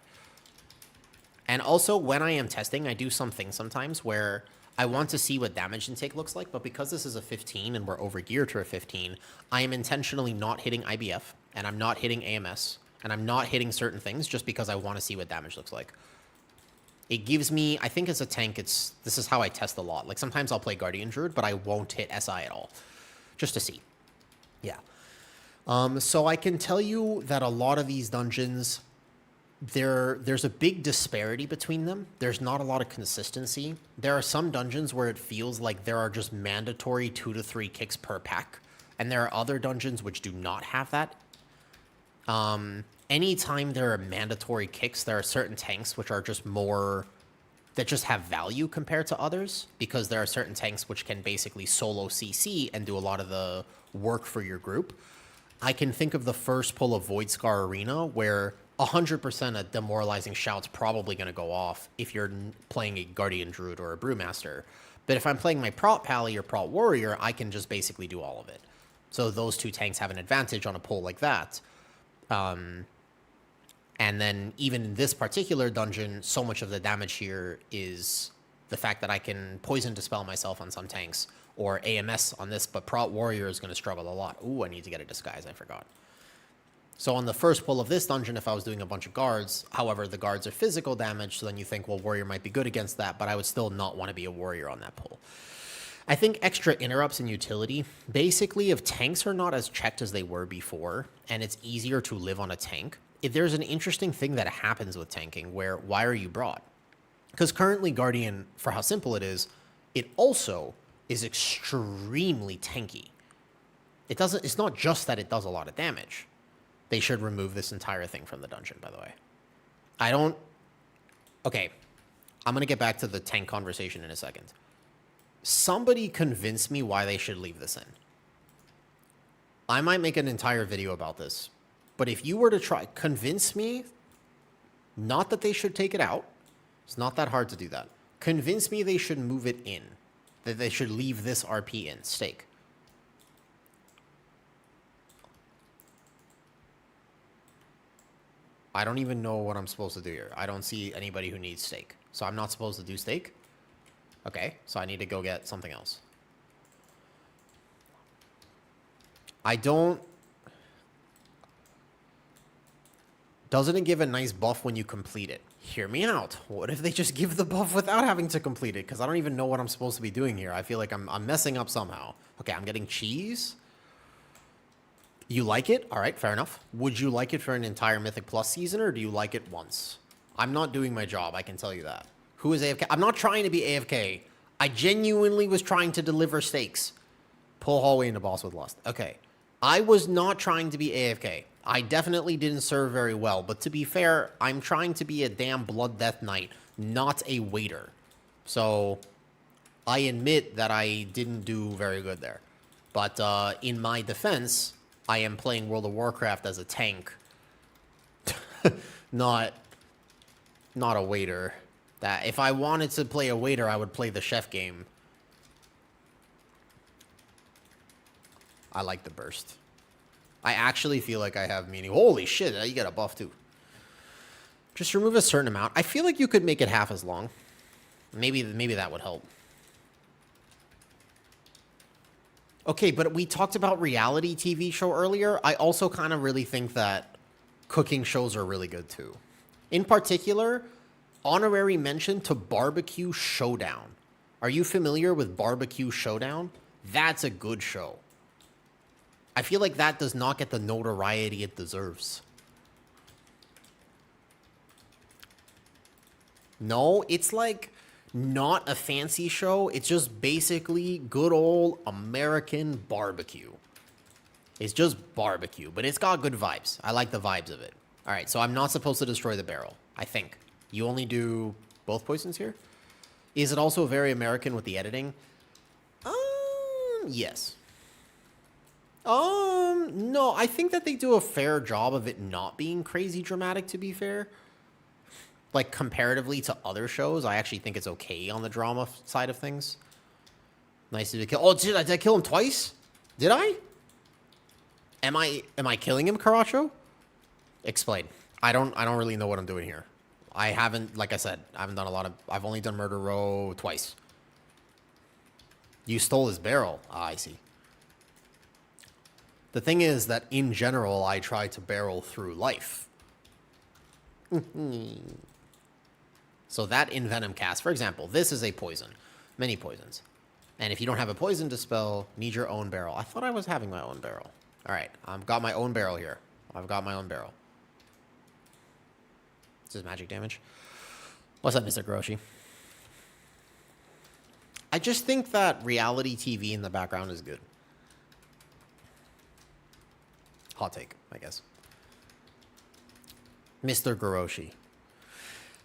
And also, when I am testing, I do some things sometimes where I want to see what damage intake looks like, but because this is a 15 and we're over geared to a 15, I am intentionally not hitting IBF, and I'm not hitting AMS, and I'm not hitting certain things just because I want to see what damage looks like. It gives me, I think as a tank, this is how I test a lot. Like sometimes I'll play Guardian Druid, but I won't hit SI at all, just to see. Yeah. So I can tell you that a lot of these dungeons, there's a big disparity between them. There's not a lot of consistency. There are some dungeons where it feels like there are just mandatory 2 to 3 kicks per pack, and there are other dungeons which do not have that. Anytime there are mandatory kicks, there are certain tanks which are just more, that just have value compared to others, because there are certain tanks which can basically solo CC and do a lot of the work for your group. I can think of the first pull of Voidscar Arena where 100% a demoralizing shout's probably going to go off if you're playing a Guardian Druid or a Brewmaster. But if I'm playing my Prot Pally or Prot Warrior, I can just basically do all of it. So those two tanks have an advantage on a pull like that. And then even in this particular dungeon, so much of the damage here is the fact that I can Poison Dispel myself on some tanks, or AMS on this, but Prot Warrior is going to struggle a lot. Ooh, I need to get a Disguise, I forgot. So on the first pull of this dungeon, if I was doing a bunch of guards, however, the guards are physical damage, so then you think, well, Warrior might be good against that, but I would still not want to be a Warrior on that pull. I think extra interrupts in utility, basically, if tanks are not as checked as they were before, and it's easier to live on a tank, if there's an interesting thing that happens with tanking where, why are you brought? Because currently Guardian, for how simple it is also is extremely tanky. It's not just that it does a lot of damage. They should remove this entire thing from the dungeon, by the way. Okay, I'm going to get back to the tank conversation in a second. Somebody convince me why they should leave this in. I might make an entire video about this. But if you were to try, convince me, not that they should take it out. It's not that hard to do that. Convince me they should move it in. That they should leave this RP in. Stake. I don't even know what I'm supposed to do here. I don't see anybody who needs stake. So I'm not supposed to do stake? Okay, so I need to go get something else. Doesn't it give a nice buff when you complete it? Hear me out. What if they just give the buff without having to complete it? Because I don't even know what I'm supposed to be doing here. I feel like I'm messing up somehow. Okay, I'm getting cheese. You like it? All right, fair enough. Would you like it for an entire Mythic Plus season, or do you like it once? I'm not doing my job, I can tell you that. Who is AFK? I'm not trying to be AFK. I genuinely was trying to deliver stakes. Pull hallway into boss with lust. Okay. I was not trying to be AFK. I definitely didn't serve very well, but to be fair, I'm trying to be a damn Blood Death Knight, not a waiter. So, I admit that I didn't do very good there. But in my defense, I am playing World of Warcraft as a tank. not a waiter. That if I wanted to play a waiter, I would play the chef game. I like the burst. I actually feel like I have meaning. Holy shit, you get a buff too. Just remove a certain amount. I feel like you could make it half as long. Maybe that would help. Okay, but we talked about reality TV show earlier. I also kind of really think that cooking shows are really good too. In particular, honorary mention to Barbecue Showdown. Are you familiar with Barbecue Showdown? That's a good show. I feel like that does not get the notoriety it deserves. No, it's like not a fancy show. It's just basically good old American barbecue. It's just barbecue, but it's got good vibes. I like the vibes of it. All right, so I'm not supposed to destroy the barrel, I think. You only do both poisons here? Is it also very American with the editing? Yes. No, I think that they do a fair job of it not being crazy dramatic, to be fair. Like, comparatively to other shows, I actually think it's okay on the drama side of things. Nice to kill. Oh, did I kill him twice? Did I? Am I killing him, Caracho? Explain. I don't really know what I'm doing here. I haven't, like I said, I haven't done a lot of... I've only done Murder Row twice. You stole his barrel. Ah, I see. The thing is that, in general, I try to barrel through life. So that Envenom cast, for example, this is a poison. Many poisons. And if you don't have a poison to spell, need your own barrel. I thought I was having my own barrel. All right, I've got my own barrel here. I've got my own barrel. This is magic damage. What's up, Mr. Groshi? I just think that reality TV in the background is good. Hot take, I guess. Mr. Goroshi,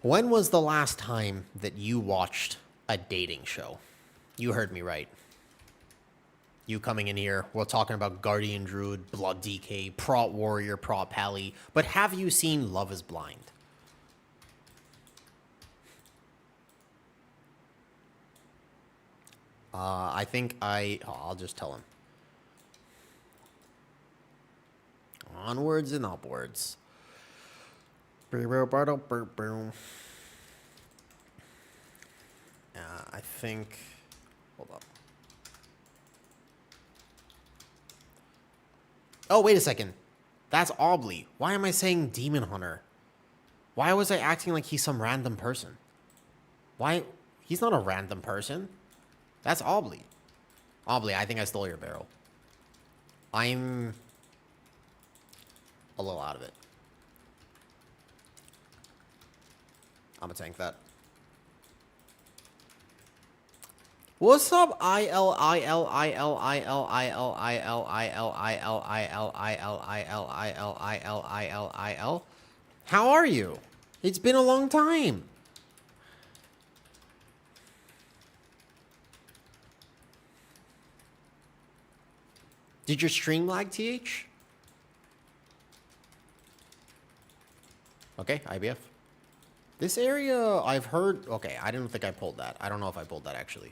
when was the last time that you watched a dating show? You heard me right. You coming in here, we're talking about Guardian Druid, Blood DK, Prot Warrior, Prot Pally, but have you seen Love is Blind? I think I'll just tell him. Onwards and upwards. I think, hold up. Oh, wait a second. That's Obley. Why am I saying Demon Hunter? Why was I acting like he's some random person? Why? He's not a random person. That's Obley. Obley, I think I stole your barrel. I'm a little out of it. I'm gonna tank that. What's up, IL? How are you? It's been a long time. Did your stream lag, TH? Okay, IBF. This area, I've heard... Okay, I didn't think I pulled that. I don't know if I pulled that, actually.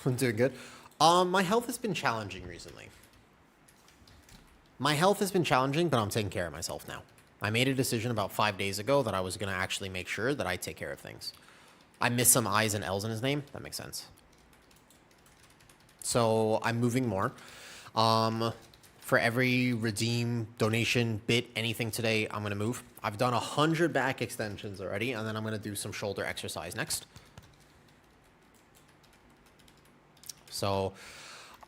I'm doing good. My health has been challenging recently. My health has been challenging, but I'm taking care of myself now. I made a decision about 5 days ago that I was going to actually make sure that I take care of things. I missed some I's and L's in his name. That makes sense. So I'm moving more. For every redeem, donation, bit, anything today, I'm going to move. I've done 100 back extensions already, and then I'm going to do some shoulder exercise next. So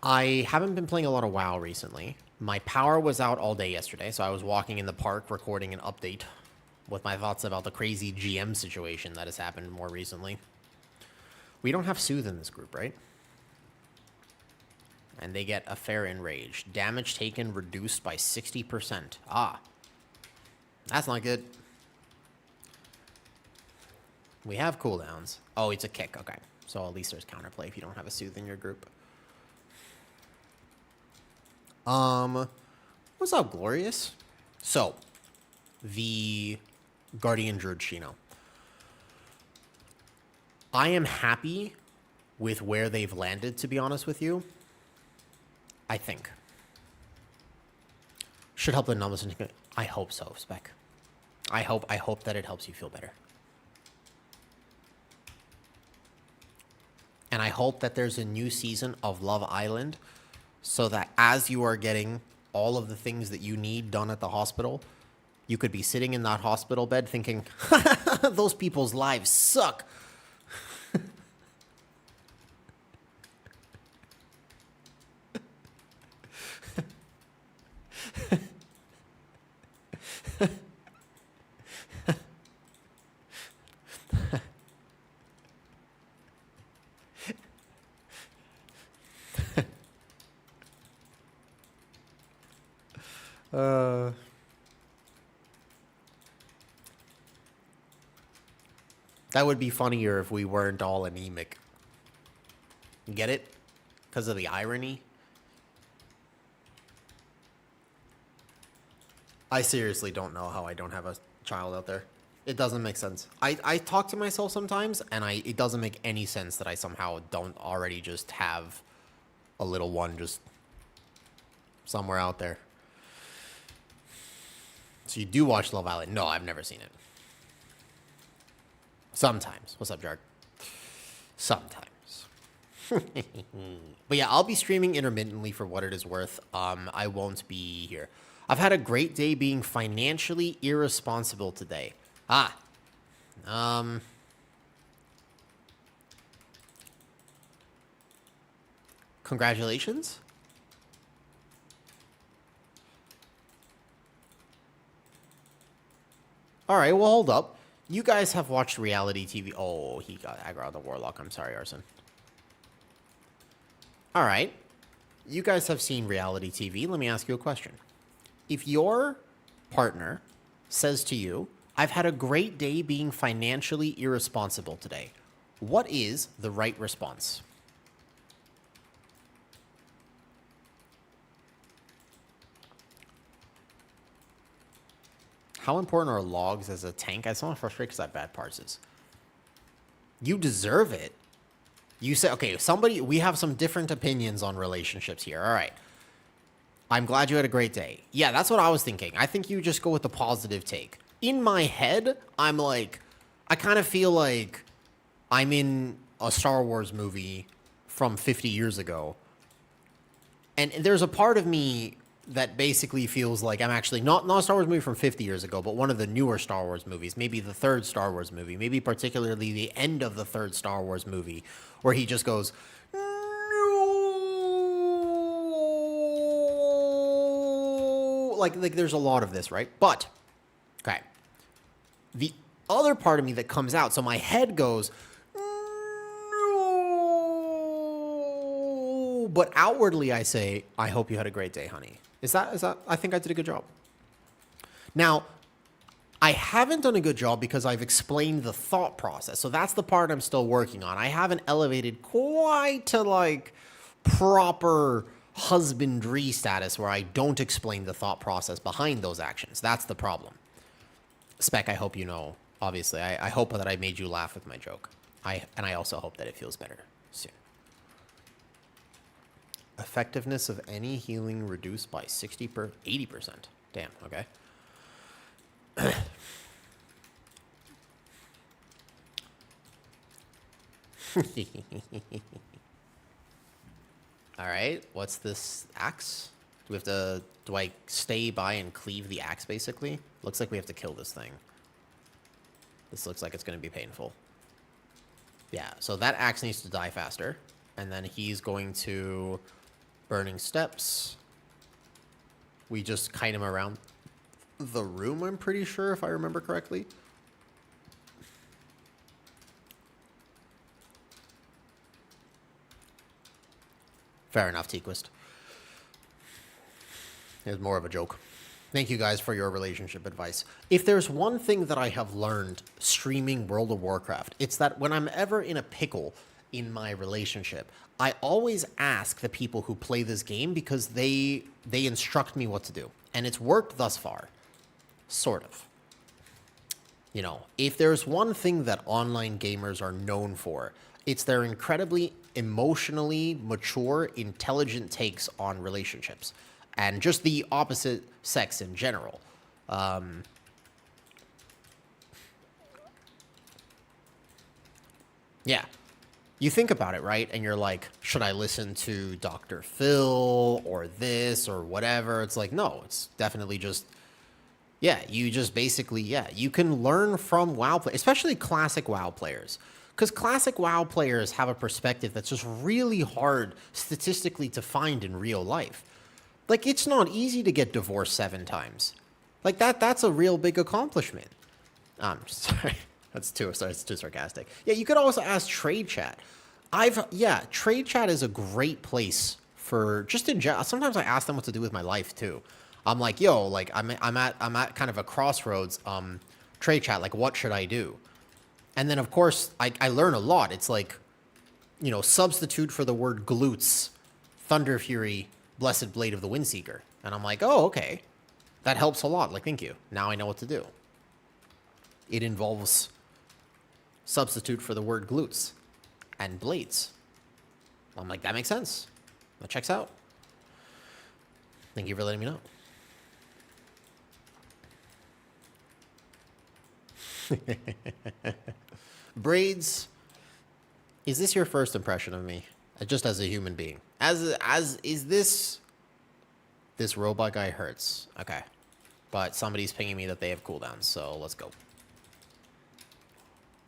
I haven't been playing a lot of WoW recently. My power was out all day yesterday, so I was walking in the park recording an update with my thoughts about the crazy GM situation that has happened more recently. We don't have Soothe in this group, right? And they get a fair enrage. Damage taken reduced by 60%. Ah. That's not good. We have cooldowns. Oh, it's a kick. Okay. So at least there's counterplay if you don't have a Soothe in your group. What's up, Glorious? So, the Guardian Druid Shino. I am happy with where they've landed, to be honest with you. I think. Should help the numbers. I hope so, Spec. I hope that it helps you feel better. And I hope that there's a new season of Love Island so that as you are getting all of the things that you need done at the hospital, you could be sitting in that hospital bed thinking, those people's lives suck. That would be funnier if we weren't all anemic. Get it? Because of the irony? I seriously don't know how I don't have a child out there. It doesn't make sense. I talk to myself sometimes, and it doesn't make any sense that I somehow don't already just have a little one just somewhere out there. So you do watch Love Island? No, I've never seen it. Sometimes. What's up, Jark? Sometimes. But yeah, I'll be streaming intermittently for what it is worth. I won't be here. I've had a great day being financially irresponsible today. Congratulations. All right, well, hold up. You guys have watched reality TV. Oh, he got aggro on the Warlock. I'm sorry, Arson. All right. You guys have seen reality TV. Let me ask you a question. If your partner says to you, I've had a great day being financially irresponsible today, what is the right response? How important are logs as a tank? I'm so frustrated because I have bad parses. You deserve it. You say, okay, we have some different opinions on relationships here. All right. I'm glad you had a great day. Yeah, that's what I was thinking. I think you just go with the positive take. In my head, I'm like, I kind of feel like I'm in a Star Wars movie from 50 years ago. And there's a part of me that basically feels like I'm actually not a Star Wars movie from 50 years ago, but one of the newer Star Wars movies, maybe the third Star Wars movie, maybe particularly the end of the third Star Wars movie, where he just goes, no! Like there's a lot of this, right? But, okay. The other part of me that comes out, so my head goes, no! But outwardly I say, I hope you had a great day, honey. Is that, I think I did a good job. Now, I haven't done a good job because I've explained the thought process. So that's the part I'm still working on. I haven't elevated quite to like proper husbandry status where I don't explain the thought process behind those actions. That's the problem. Spec, I hope you know, obviously. I hope that I made you laugh with my joke. And I also hope that it feels better soon. Effectiveness of any healing reduced by 80%. Damn, okay. All right, what's this axe? Do I stay by and cleave the axe, basically? Looks like we have to kill this thing. This looks like it's going to be painful. Yeah, so that axe needs to die faster. And then he's going to... Burning Steps. We just kite him around the room, I'm pretty sure, if I remember correctly. Fair enough, Tequist. It was more of a joke. Thank you guys for your relationship advice. If there's one thing that I have learned streaming World of Warcraft, it's that when I'm ever in a pickle in my relationship, I always ask the people who play this game because they instruct me what to do. And it's worked thus far. Sort of. You know, if there's one thing that online gamers are known for, it's their incredibly emotionally mature, intelligent takes on relationships. And just the opposite sex in general. Yeah. You think about it, right? And you're like, should I listen to Dr. Phil or this or whatever? It's like, no, it's definitely just, yeah, you just basically, yeah, you can learn from WoW players, especially classic WoW players. Because classic WoW players have a perspective that's just really hard statistically to find in real life. Like, it's not easy to get divorced 7 times. Like, that's a real big accomplishment. I'm sorry. That's too sarcastic. Yeah, you could also ask Trade Chat. Trade Chat is a great place for just in general. Sometimes I ask them what to do with my life too. I'm like, yo, like I'm at kind of a crossroads. Trade Chat, like, what should I do? And then of course I learn a lot. It's like, you know, substitute for the word glutes, Thunder Fury, Blessed Blade of the Windseeker, and I'm like, oh, okay, that helps a lot. Like, thank you. Now I know what to do. It involves substitute for the word glutes and blades. I'm like, that makes sense. That checks out. Thank you for letting me know. Braids, is this your first impression of me? Just as a human being? Is this robot guy hurts. Okay. But somebody's pinging me that they have cooldowns, so let's go.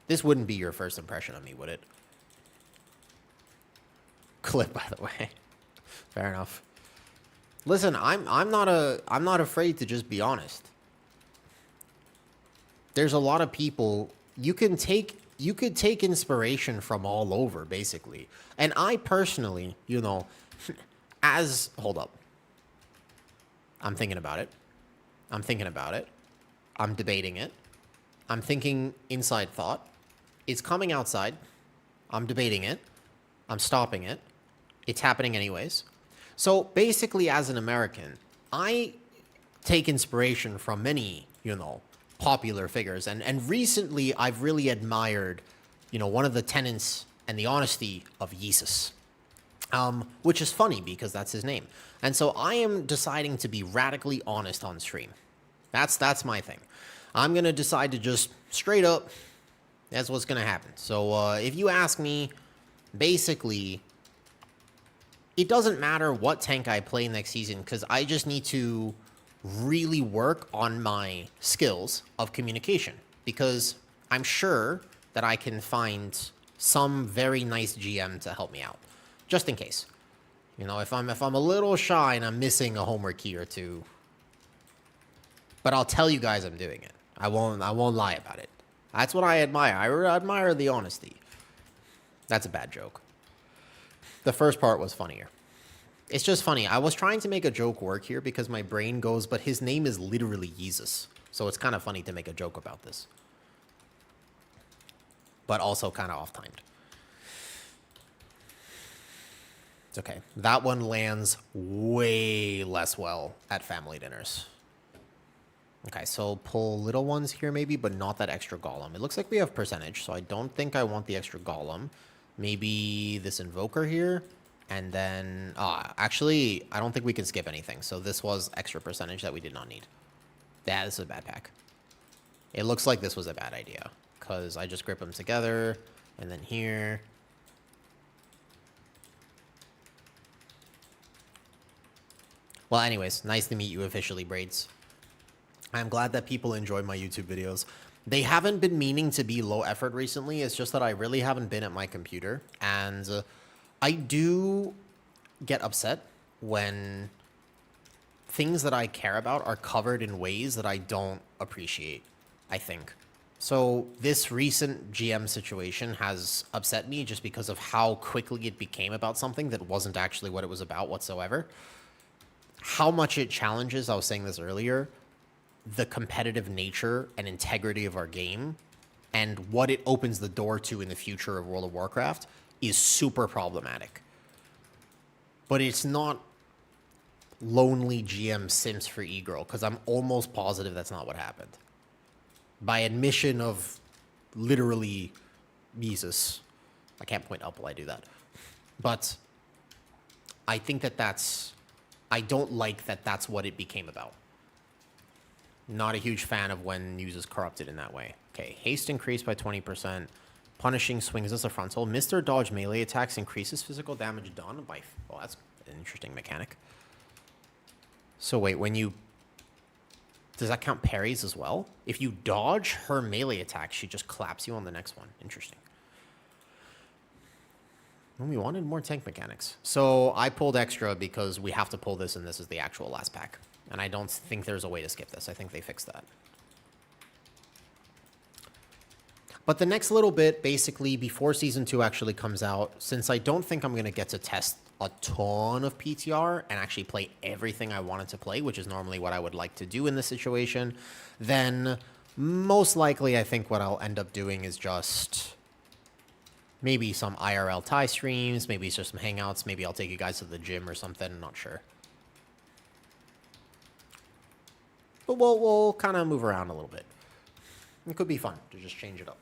This wouldn't be your first impression of me, would it? Clip, by the way. Fair enough. Listen, I'm not afraid to just be honest. There's a lot of people you could take inspiration from all over, basically. And I personally, you know, hold up. I'm thinking about it. I'm debating it. I'm thinking inside thought. It's coming outside. I'm debating it. I'm stopping it. It's happening anyways. So basically, as an American, I take inspiration from many you know, popular figures. And recently, I've really admired, you know, one of the tenets and the honesty of Yeezus. Which is funny because that's his name. And so I am deciding to be radically honest on stream. That's my thing. I'm going to decide to just straight up, that's what's going to happen. So if you ask me, basically, it doesn't matter what tank I play next season because I just need to really work on my skills of communication because I'm sure that I can find some very nice GM to help me out, just in case. You know, if I'm a little shy and I'm missing a homework key or two, but I'll tell you guys I'm doing it. I won't lie about it. That's what I admire. I admire the honesty. That's a bad joke. The first part was funnier. It's just funny. I was trying to make a joke work here because my brain goes, but his name is literally Yeezus. So it's kind of funny to make a joke about this. But also kind of off-timed. It's okay. That one lands way less well at family dinners. Okay, so pull little ones here maybe, but not that extra golem. It looks like we have percentage, so I don't think I want the extra golem. Maybe this invoker here, and then... actually, I don't think we can skip anything, so this was extra percentage that we did not need. Yeah, this is a bad pack. It looks like this was a bad idea, because I just grip them together, and then here... Well, anyways, nice to meet you officially, Braids. I'm glad that people enjoy my YouTube videos. They haven't been meaning to be low effort recently. It's just that I really haven't been at my computer. And I do get upset when things that I care about are covered in ways that I don't appreciate, I think. So this recent GM situation has upset me just because of how quickly it became about something that wasn't actually what it was about whatsoever. How much it challenges, I was saying this earlier, the competitive nature and integrity of our game and what it opens the door to in the future of World of Warcraft is super problematic. But it's not lonely GM Sims for E-Girl, because I'm almost positive that's not what happened. By admission of literally Jesus. I can't point up while I do that. But I think that that's... I don't like that that's what it became about. Not a huge fan of when news is corrupted in that way. Okay, haste increased by 20%. Punishing swings as a frontal. Mr. Dodge melee attacks increases physical damage done by... Well, that's an interesting mechanic. So wait, when you... Does that count parries as well? If you dodge her melee attack, she just claps you on the next one. Interesting. Well, we wanted more tank mechanics. So I pulled extra because we have to pull this, and this is the actual last pack. And I don't think there's a way to skip this. I think they fixed that. But the next little bit, basically, before Season 2 actually comes out, since I don't think I'm going to get to test a ton of PTR and actually play everything I wanted to play, which is normally what I would like to do in this situation, then most likely I think what I'll end up doing is just maybe some IRL tie streams, maybe it's just some hangouts, maybe I'll take you guys to the gym or something, I'm not sure. But we'll kind of move around a little bit. It could be fun to just change it up.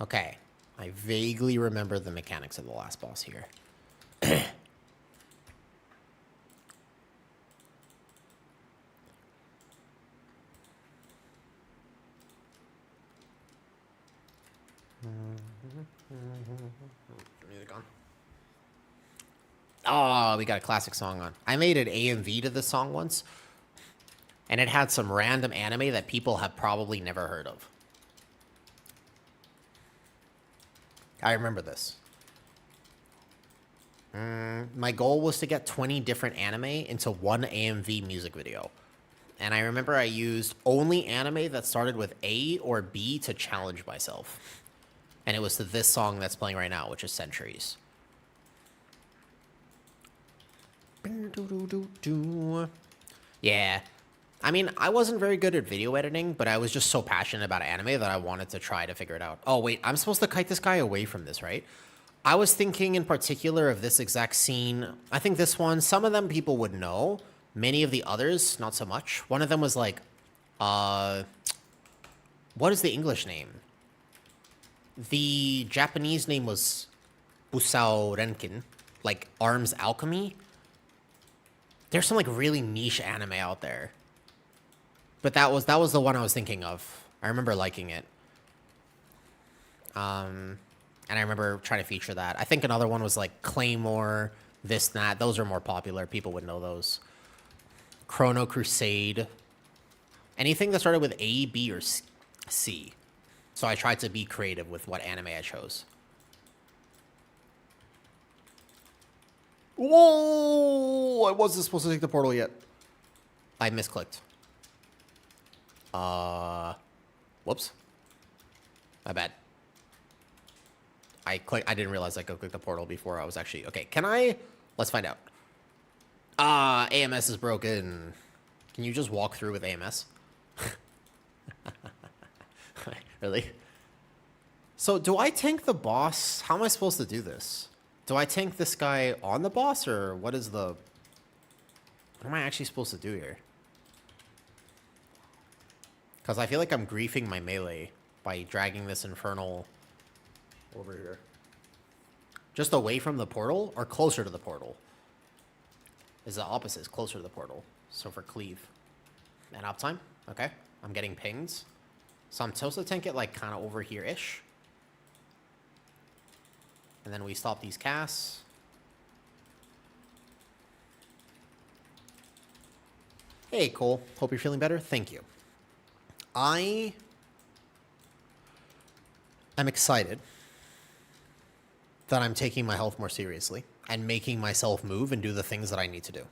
Okay, I vaguely remember the mechanics of the last boss here. Music on. Oh, we got a classic song on. I made an AMV to this song once, and it had some random anime that people have probably never heard of. I remember this. My goal was to get 20 different anime into one AMV music video. And I remember I used only anime that started with A or B to challenge myself. And it was to this song that's playing right now, which is Centuries. Yeah. I mean, I wasn't very good at video editing, but I was just so passionate about anime that I wanted to try to figure it out. Oh, wait, I'm supposed to kite this guy away from this, right? I was thinking in particular of this exact scene. I think this one, some of them people would know. Many of the others, not so much. One of them was like, what is the English name? The Japanese name was Busao Renkin, like Arms Alchemy. There's some like really niche anime out there. But that was the one I was thinking of. I remember liking it. And I remember trying to feature that. I think another one was like Claymore, this, that. Those are more popular. People would know those. Chrono Crusade. Anything that started with A, B, or C. So I tried to be creative with what anime I chose. Whoa! I wasn't supposed to take the portal yet. I misclicked. Whoops. My bad. I didn't realize I could click the portal before I was actually... Okay, can I... Let's find out. AMS is broken. Can you just walk through with AMS? Really? So, do I tank the boss? How am I supposed to do this? Do I tank this guy on the boss, or what is the... What am I actually supposed to do here? Because I feel like I'm griefing my melee by dragging this infernal over here. Just away from the portal, or closer to the portal? Is the opposite, is closer to the portal. So for cleave. And uptime? Okay. I'm getting pings. So I'm supposed to tank it like kind of over here-ish. And then we stop these casts. Hey, Cole. Hope you're feeling better. Thank you. I am excited that I'm taking my health more seriously and making myself move and do the things that I need to do.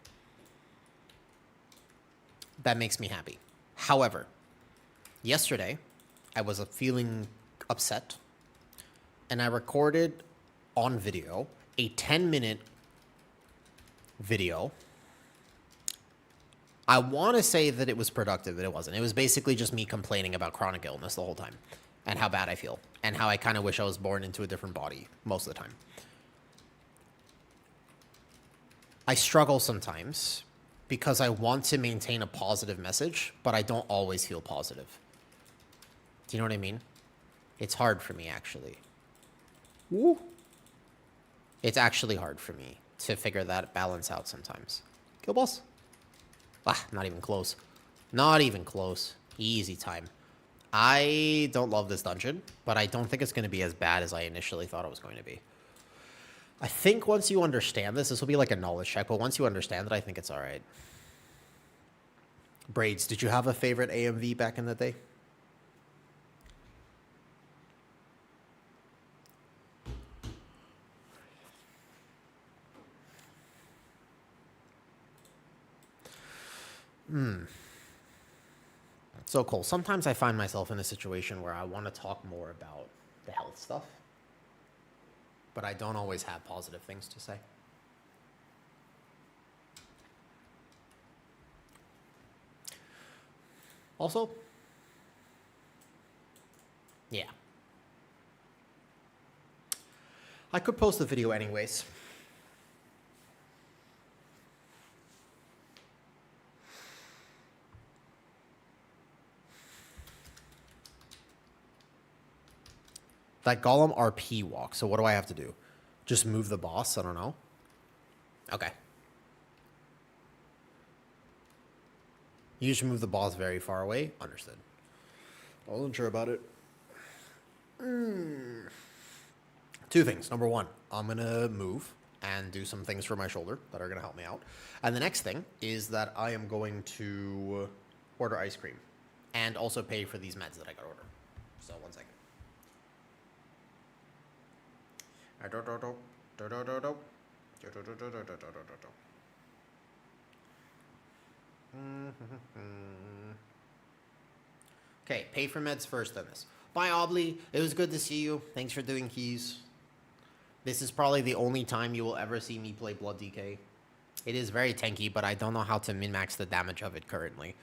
That makes me happy. However, yesterday, I was feeling upset, and I recorded on video a 10-minute video. I want to say that it was productive, but it wasn't. It was basically just me complaining about chronic illness the whole time and how bad I feel and how I kind of wish I was born into a different body most of the time. I struggle sometimes because I want to maintain a positive message, but I don't always feel positive. Do you know what I mean? It's hard for me, actually. Woo. It's actually hard for me to figure that balance out sometimes. Kill boss. Ah, not even close. Not even close. Easy time. I don't love this dungeon, but I don't think it's going to be as bad as I initially thought it was going to be. I think once you understand this will be like a knowledge check, but once you understand it, I think it's all right. Braids, did you have a favorite AMV back in the day? So cool. Sometimes I find myself in a situation where I want to talk more about the health stuff, but I don't always have positive things to say. Also, yeah. I could post the video anyways. That golem RP walk. So what do I have to do? Just move the boss? I don't know. Okay. You should move the boss very far away. Understood. I wasn't sure about it. Two things. Number one, I'm going to move and do some things for my shoulder that are going to help me out. And the next thing is that I am going to order ice cream and also pay for these meds that I got to order. So one second. Okay, pay for meds first on this. Bye, Obly. It was good to see you. Thanks for doing keys. This is probably the only time you will ever see me play Blood DK. It is very tanky, but I don't know how to min-max the damage of it currently.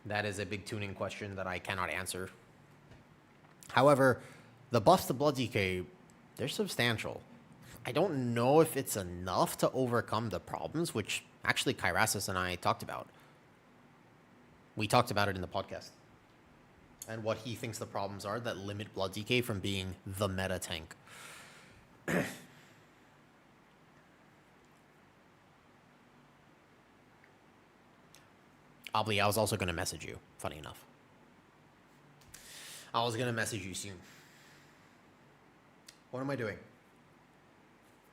That is a big tuning question that I cannot answer. However, the buffs to Blood DK, they're substantial. I don't know if it's enough to overcome the problems, which actually Kyrasis and I talked about. We talked about it in the podcast. And what he thinks the problems are that limit Blood DK from being the meta tank. Obviously, I was also going to message you, funny enough. I was going to message you soon. What am I doing?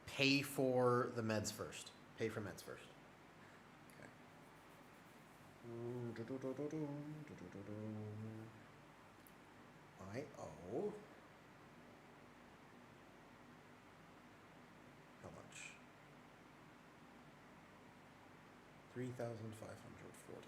Pay for the meds first. Pay for meds first. Okay. I owe... How much? 3,540.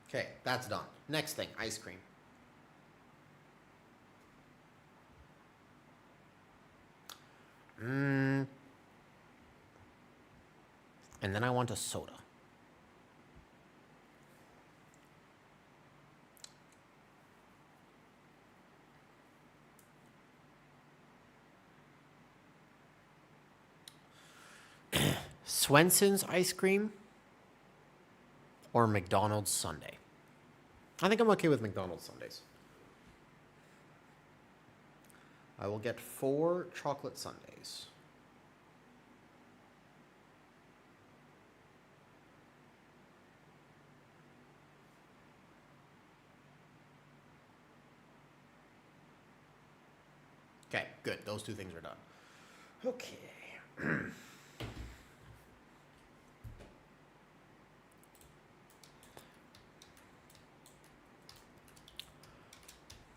Okay, that's done. Next thing, ice cream. And then I want a soda. Swenson's ice cream or McDonald's sundae? I think I'm okay with McDonald's sundaes. I will get 4 chocolate sundaes. Okay, good. Those 2 things are done. Okay.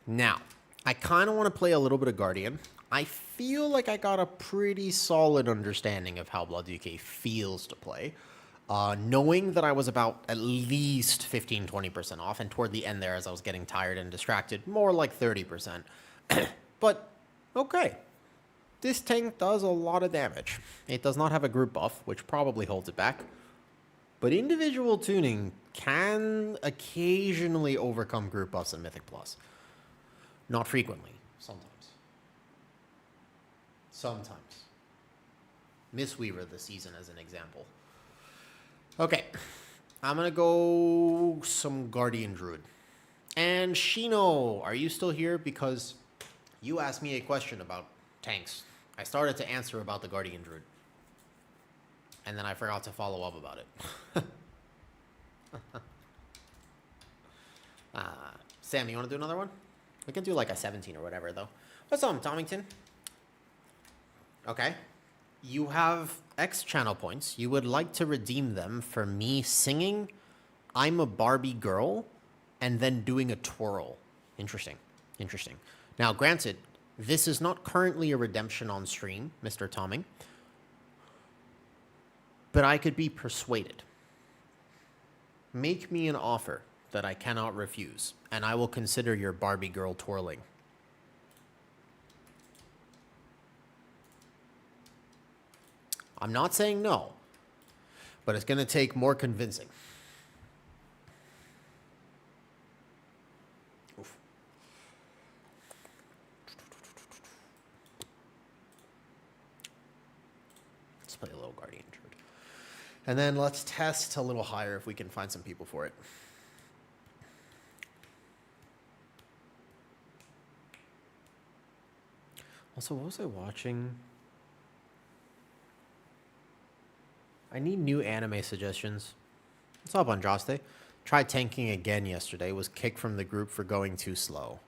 Now, I kind of want to play a little bit of Guardian. I feel like I got a pretty solid understanding of how Blood DK feels to play. Knowing that I was about at least 15-20% off, and toward the end there, as I was getting tired and distracted, more like 30%. But, okay. This tank does a lot of damage. It does not have a group buff, which probably holds it back. But individual tuning can occasionally overcome group buffs in Mythic Plus. Not frequently. Sometimes. Sometimes. Mistweaver this season as an example. Okay. I'm going to go some Guardian Druid. And Shino, are you still here? Because you asked me a question about tanks. I started to answer about the Guardian Druid. And then I forgot to follow up about it. Sam, you want to do another one? We can do like a 17 or whatever, though. What's up, Tomington? Okay. You have X channel points. You would like to redeem them for me singing I'm a Barbie Girl and then doing a twirl. Interesting. Interesting. Now, granted, this is not currently a redemption on stream, Mr. Tomming. But I could be persuaded. Make me an offer that I cannot refuse, and I will consider your Barbie girl twirling. I'm not saying no, but it's going to take more convincing. Oof. Let's play a little Guardian Druid. And then let's test a little higher if we can find some people for it. Also, what was I watching? I need new anime suggestions. What's up, Andraste? Tried tanking again yesterday. Was kicked from the group for going too slow.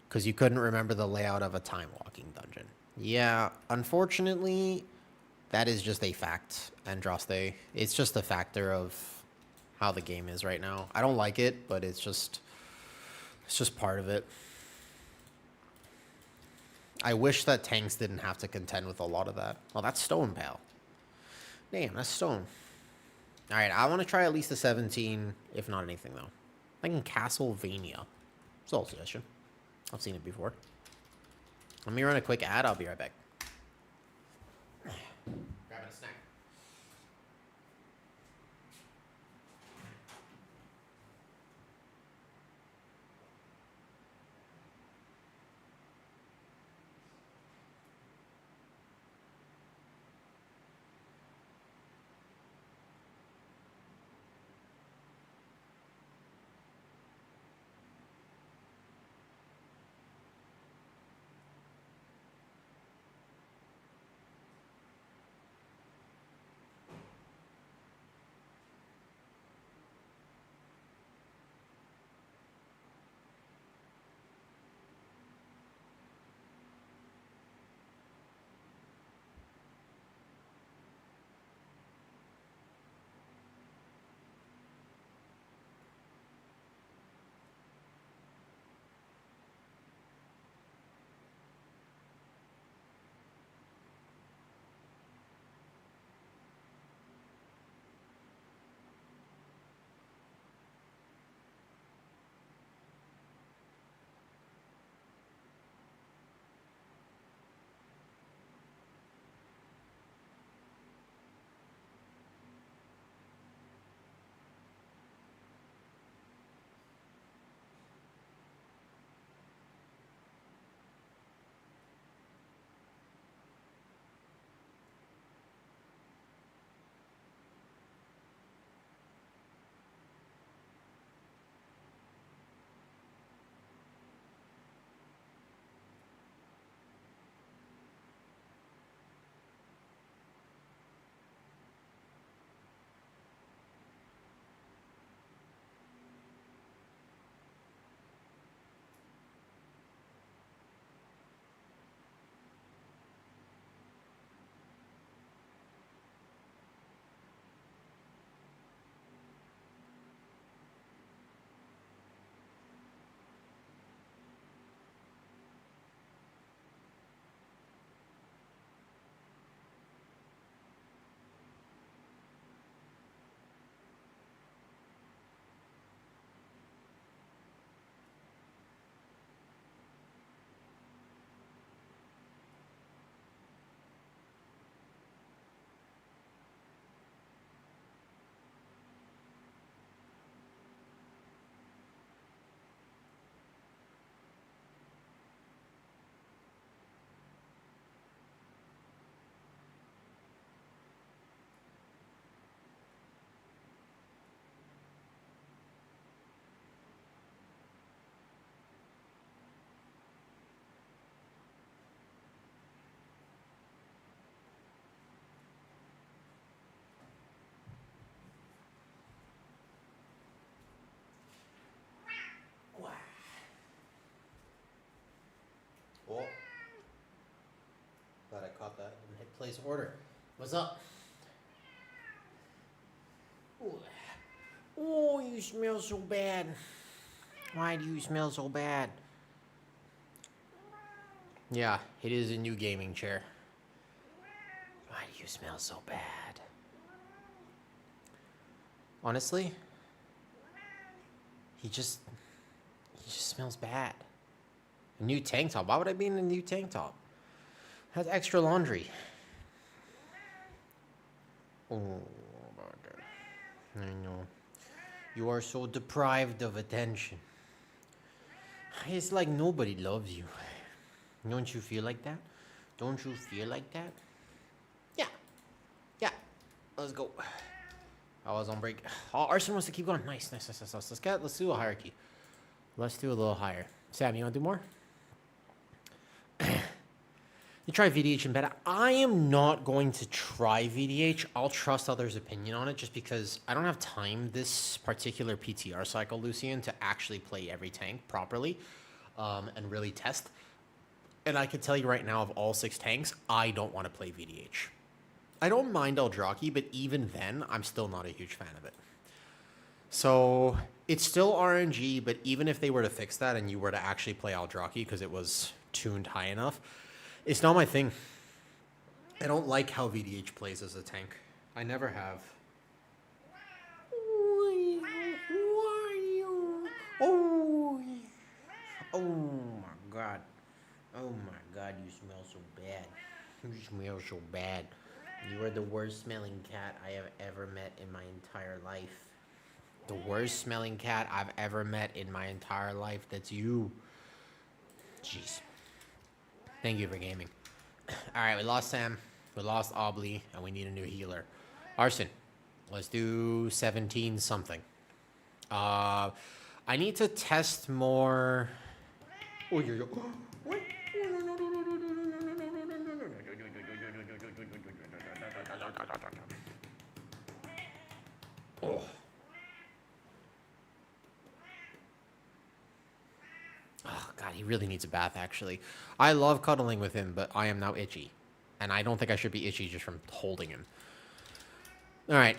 Because you couldn't remember the layout of a time-walking dungeon. Yeah, unfortunately, that is just a fact, Andraste. It's just a factor of how the game is right now. I don't like it, but it's just part of it. I wish that tanks didn't have to contend with a lot of that. Oh, that's stone, pal. Damn, that's stone. All right, I want to try at least a 17, if not anything, though. Thinking Castlevania. It's all suggestion. I've seen it before. Let me run a quick ad. I'll be right back. Grabbing a snack. Oh. Glad I caught that and hit place order. What's up? Ooh. Oh, you smell so bad. Why do you smell so bad? Yeah, it is a new gaming chair. Why do you smell so bad? Honestly, he just smells bad. A new tank top. Why would I be in a new tank top? Has extra laundry. Oh, I know. You are so deprived of attention. It's like nobody loves you. Don't you feel like that? Don't you feel like that? Yeah. Yeah. Let's go. I was on break. Oh, Arson wants to keep going. Nice. Let's do a hierarchy. Let's do a little higher. Sam, you want to do more? You try VDH in beta. I am not going to try VDH. I'll trust others' opinion on it just because I don't have time this particular PTR cycle, Lucian, to actually play every tank properly and really test. And I can tell you right now, of all 6 tanks, I don't want to play VDH. I don't mind Eldraki, but even then, I'm still not a huge fan of it. So it's still RNG, but even if they were to fix that and you were to actually play Eldraki because it was tuned high enough, it's not my thing. I don't like how VDH plays as a tank. I never have. Oh, oh my God. Oh my God, you smell so bad. You smell so bad. You are the worst smelling cat I have ever met in my entire life. The worst smelling cat I've ever met in my entire life. That's you. Jeez. Thank you for gaming. Alright, we lost Sam. We lost Obley. And we need a new healer. Arson. Let's do 17 something. I need to test more. Oh, yo. What? Oh. Oh, God, he really needs a bath, actually. I love cuddling with him, but I am now itchy. And I don't think I should be itchy just from holding him. All right.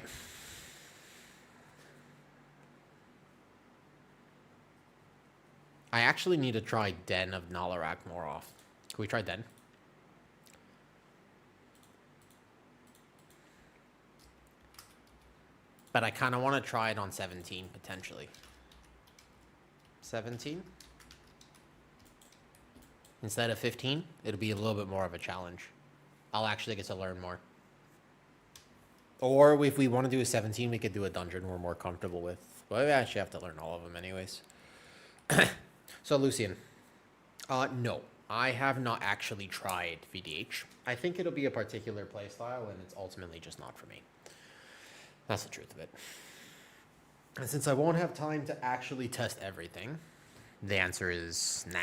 I actually need to try Den of Nalarak more often. Can we try Den? But I kind of want to try it on 17, potentially. 17? Instead of 15, it'll be a little bit more of a challenge. I'll actually get to learn more. Or if we want to do a 17, we could do a dungeon we're more comfortable with. But we actually have to learn all of them anyways. So, Lucian. No. I have not actually tried VDH. I think it'll be a particular playstyle, and it's ultimately just not for me. That's the truth of it. And since I won't have time to actually test everything, the answer is nah.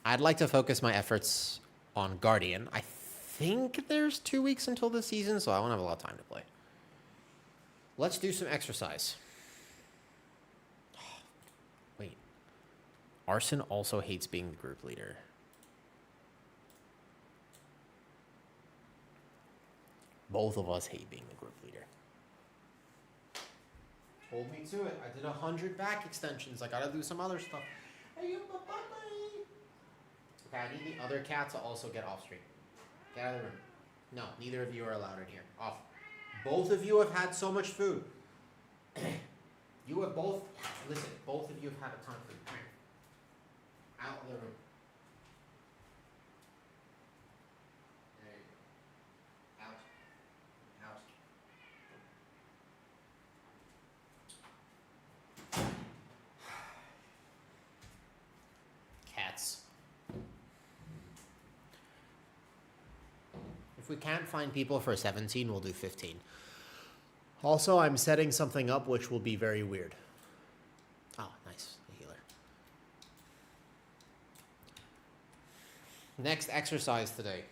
I'd like to focus my efforts on Guardian. I think there's 2 weeks until the season, so I won't have a lot of time to play. Let's do some exercise. Wait. Arson also hates being the group leader. Both of us hate being the group leader. Hold me to it. I did 100 back extensions. I gotta do some other stuff. Hey, you okay, I need the other cat to also get off stream. Get out of the room. No, neither of you are allowed in here. Off. Both of you have had so much food. You have both... Listen, both of you have had a ton of food. Come here. Out of the room. There you go. Out. Out. Cats. If we can't find people for 17, we'll do 15. Also, I'm setting something up which will be very weird. Oh, nice. The healer. Next exercise today.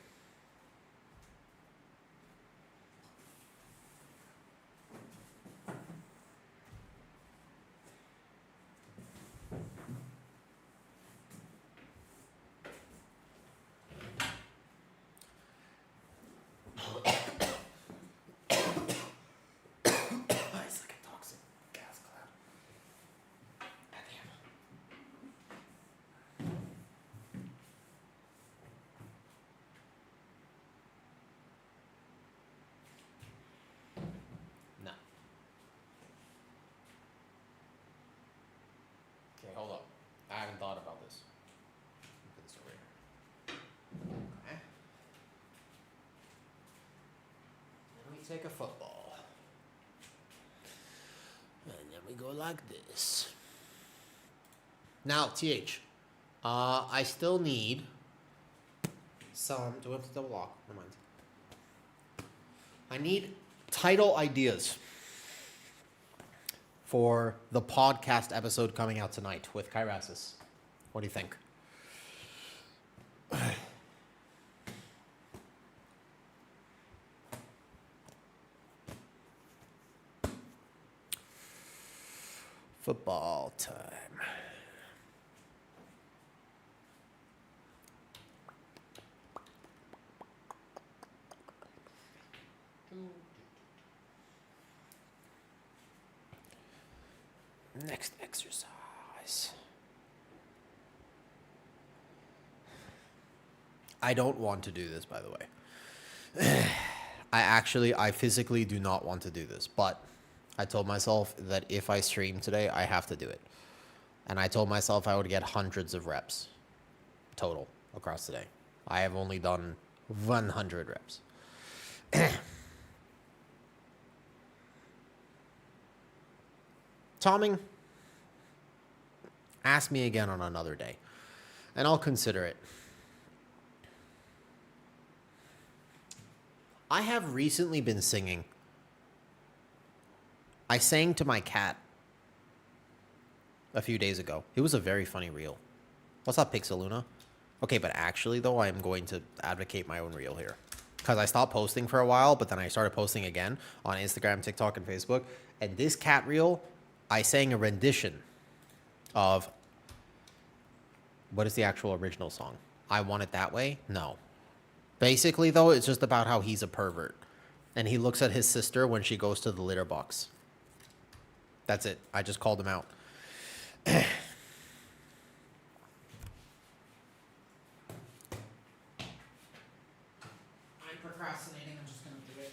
Hold up. I haven't thought about this. Put this over here. Okay. Then we take a football. And then we go like this. Now, TH. I still need some... Do we have to double lock? Never mind. I need title ideas for the podcast episode coming out tonight with Kyrasis. What do you think? Football time. Next exercise. I don't want to do this, by the way. I physically do not want to do this, but I told myself that if I stream today, I have to do it. And I told myself I would get hundreds of reps total across the day. I have only done 100 reps. Tomming, ask me again on another day, and I'll consider it. I have recently been singing. I sang to my cat a few days ago. It was a very funny reel. What's up, Pixeluna? Okay, but actually, though, I'm going to advocate my own reel here. Because I stopped posting for a while, but then I started posting again on Instagram, TikTok, and Facebook. And this cat reel, I sang a rendition of... What is the actual original song? I Want It That Way? No. Basically, though, it's just about how he's a pervert. And he looks at his sister when she goes to the litter box. That's it. I just called him out. I'm procrastinating. I'm just going to do it.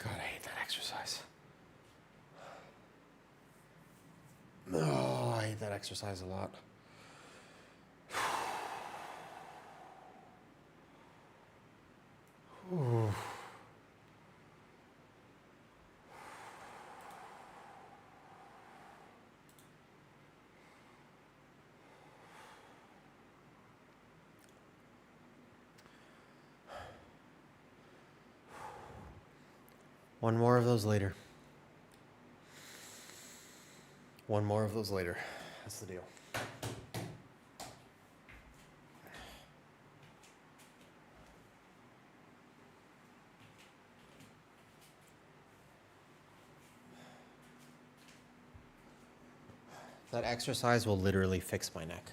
God, I hate that exercise. No, I hate that exercise a lot. One more of those later. One more of those later. That's the deal. That exercise will literally fix my neck.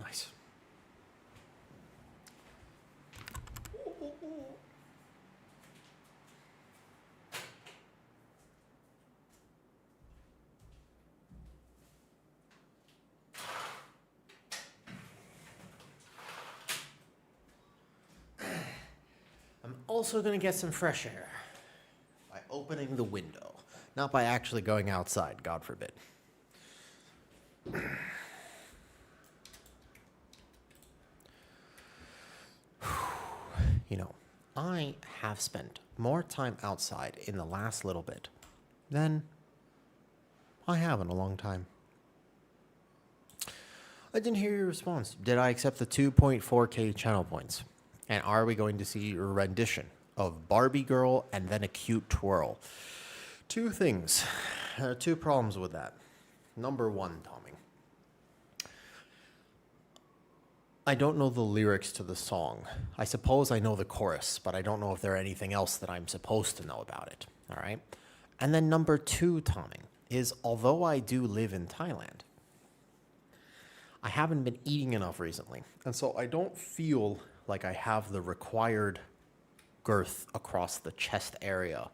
Nice. I'm also going to get some fresh air by opening the window, not by actually going outside, God forbid. I have spent more time outside in the last little bit than I have in a long time. I didn't hear your response. Did I accept the 2.4K channel points? And are we going to see a rendition of Barbie Girl and then a cute twirl? Two things. Two problems with that. Number one, Tommy. I don't know the lyrics to the song. I suppose I know the chorus, but I don't know if there's anything else that I'm supposed to know about it. All right? And then number two, Tommy, is although I do live in Thailand, I haven't been eating enough recently. And so I don't feel like I have the required girth across the chest area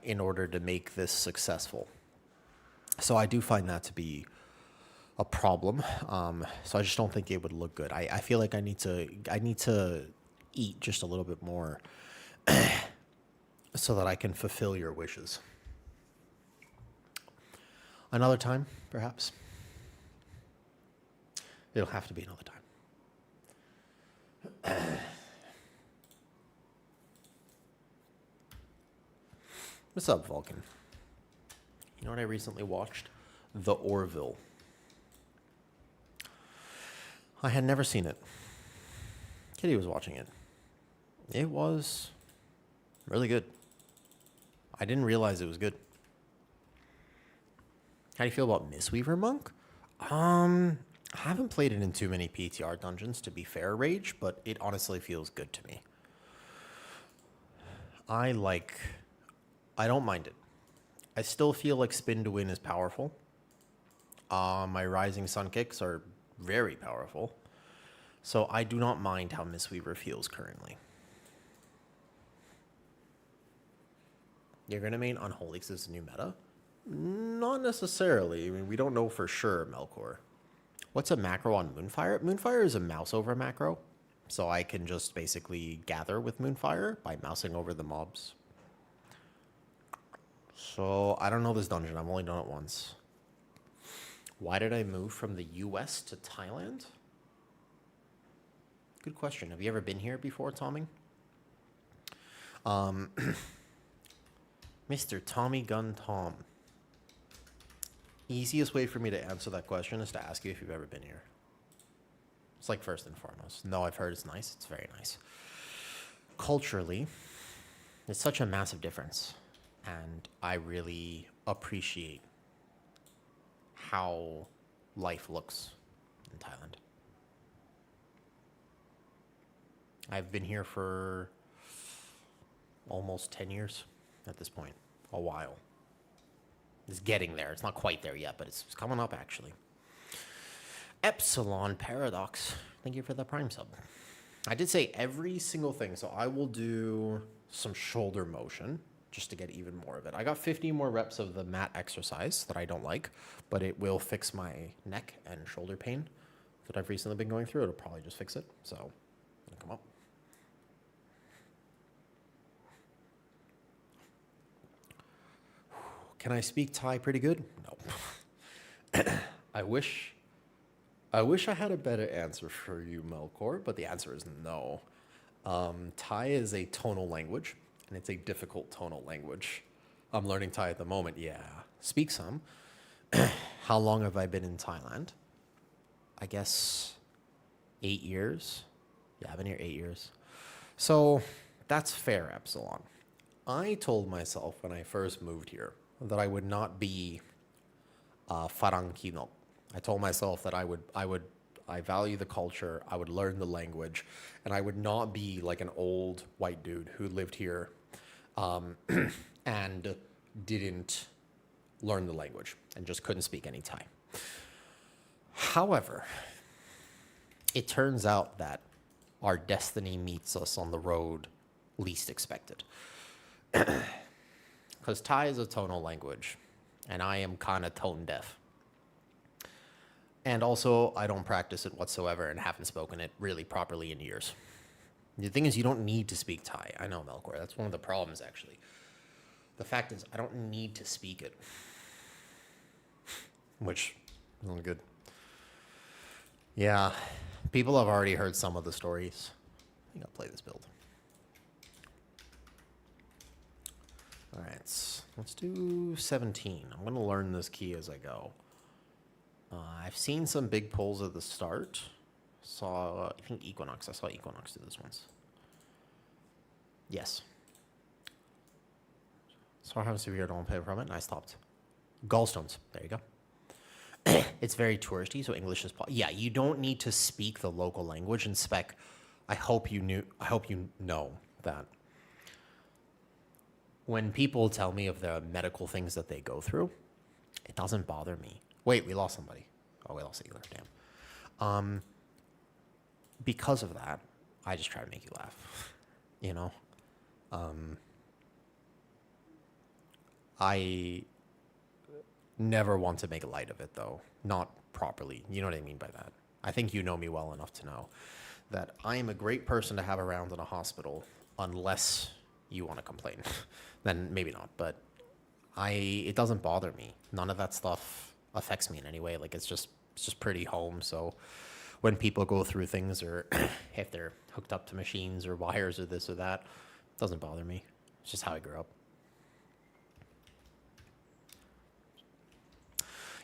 in order to make this successful. So I do find that to be a problem. So I just don't think it would look good. I feel like I need to eat just a little bit more so that I can fulfill your wishes. Another time, perhaps. It'll have to be another time. What's up, Vulcan? You know what I recently watched? The Orville. I had never seen it. Kitty was watching it. It was really good. I didn't realize it was good. How do you feel about Mistweaver Monk? I haven't played it in too many PTR dungeons, to be fair, Rage, but it honestly feels good to me. I don't mind it. I still feel like Spin to Win is powerful. My Rising Sun kicks are very powerful. So I do not mind how Mistweaver feels currently. You're going to main Unholy because it's a new meta? Not necessarily. I mean, we don't know for sure, Melkor. What's a macro on Moonfire? Moonfire is a mouse over macro. So I can just basically gather with Moonfire by mousing over the mobs. So I don't know this dungeon. I've only done it once. Why did I move from the US to Thailand? Good question. Have you ever been here before, Tommy? Mr. Tommy Gun Tom. Easiest way for me to answer that question is to ask you if you've ever been here. It's like first and foremost. No, I've heard it's nice. It's very nice. Culturally, it's such a massive difference. And I really appreciate how life looks in Thailand. I've been here for almost 10 years at this point. A while. It's getting there. It's not quite there yet, but it's coming up, actually. Epsilon Paradox. Thank you for the Prime sub. I did say every single thing, so I will do some shoulder motion just to get even more of it. I got 50 more reps of the mat exercise that I don't like, but it will fix my neck and shoulder pain that I've recently been going through. It'll probably just fix it. So, gonna come up. Can I speak Thai pretty good? No. I wish I had a better answer for you, Melkor, but the answer is no. Thai is a tonal language, and it's a difficult tonal language. I'm learning Thai at the moment, yeah. Speak some. How long have I been in Thailand? I guess 8 years. Yeah, I've been here 8 years. So that's fair, Epsilon. I told myself when I first moved here that I would not be Farang Kinok. I told myself that I value the culture, I would learn the language, and I would not be like an old white dude who lived here and didn't learn the language and just couldn't speak any Thai. However, it turns out that our destiny meets us on the road least expected. Because Thai is a tonal language, and I am kind of tone deaf. And also, I don't practice it whatsoever and haven't spoken it really properly in years. The thing is, you don't need to speak Thai. I know, Melkor. That's one of the problems, actually. The fact is, I don't need to speak it. Which isn't good. Yeah, people have already heard some of the stories. I think I'll play this build. All right, let's do 17. I'm going to learn this key as I go. I've seen some big pulls at the start. I think Equinox. I saw Equinox do this once. Yes. So I have a severe don't pay from it, and I stopped. Gallstones. There you go. It's very touristy, so English is... Yeah, you don't need to speak the local language in spec. I hope you know that when people tell me of the medical things that they go through, it doesn't bother me. Wait, we lost somebody. Oh, we lost Eagler. Damn. Because of that, I just try to make you laugh. You know? I never want to make light of it, though. Not properly. You know what I mean by that. I think you know me well enough to know that I am a great person to have around in a hospital unless you want to complain. Then maybe not, but it doesn't bother me. None of that stuff affects me in any way. Like, it's just pretty home. So when people go through things, or if they're hooked up to machines or wires or this or that, it doesn't bother me. It's just how I grew up.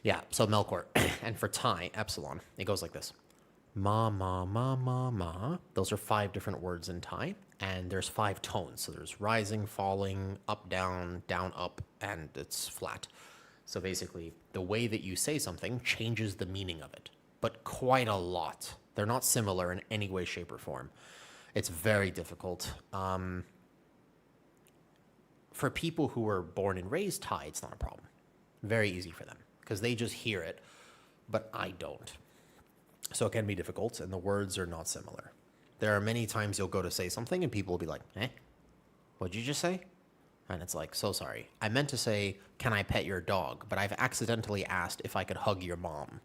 Yeah, so Melkor. And for Thai, Epsilon, it goes like this. Ma, ma, ma, ma, ma. Those are 5 different words in Thai, and there's 5 tones. So there's rising, falling, up, down, up, and it's flat. So basically, the way that you say something changes the meaning of it, but quite a lot. They're not similar in any way, shape, or form. It's very difficult. For people who were born and raised Thai, it's not a problem. Very easy for them, because they just hear it, but I don't. So it can be difficult, and the words are not similar. There are many times you'll go to say something, and people will be like, eh? What'd you just say? And it's like, so sorry. I meant to say, can I pet your dog? But I've accidentally asked if I could hug your mom.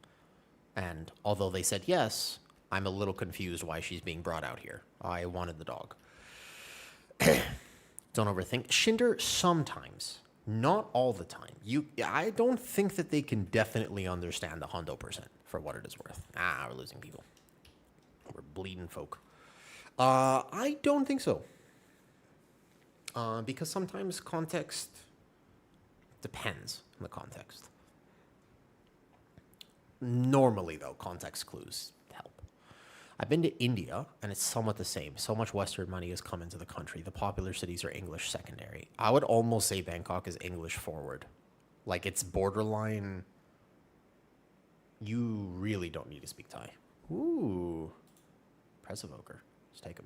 And although they said yes, I'm a little confused why she's being brought out here. I wanted the dog. Don't overthink. Shinder, sometimes. Not all the time. I don't think that they can definitely understand the hundo % for what it is worth. We're losing people. We're bleeding folk. I don't think so. Because sometimes context depends on the context. Normally, though, context clues help. I've been to India, and it's somewhat the same. So much Western money has come into the country. The popular cities are English secondary. I would almost say Bangkok is English forward. Like, it's borderline. You really don't need to speak Thai. Ooh. Press Evoker. Let's take him.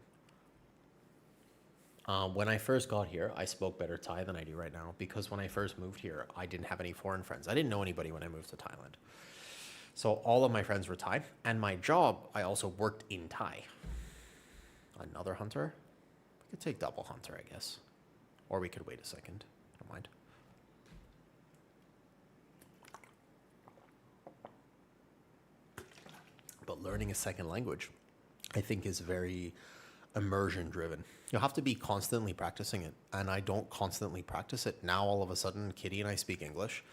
When I first got here, I spoke better Thai than I do right now, because when I first moved here, I didn't have any foreign friends. I didn't know anybody when I moved to Thailand. So all of my friends were Thai, and my job, I also worked in Thai. Another hunter? We could take double hunter, I guess. Or we could wait a second. Don't mind. But learning a second language, I think, is very immersion driven. You'll have to be constantly practicing it, and I don't constantly practice it. Now all of a sudden, Kitty and I speak English.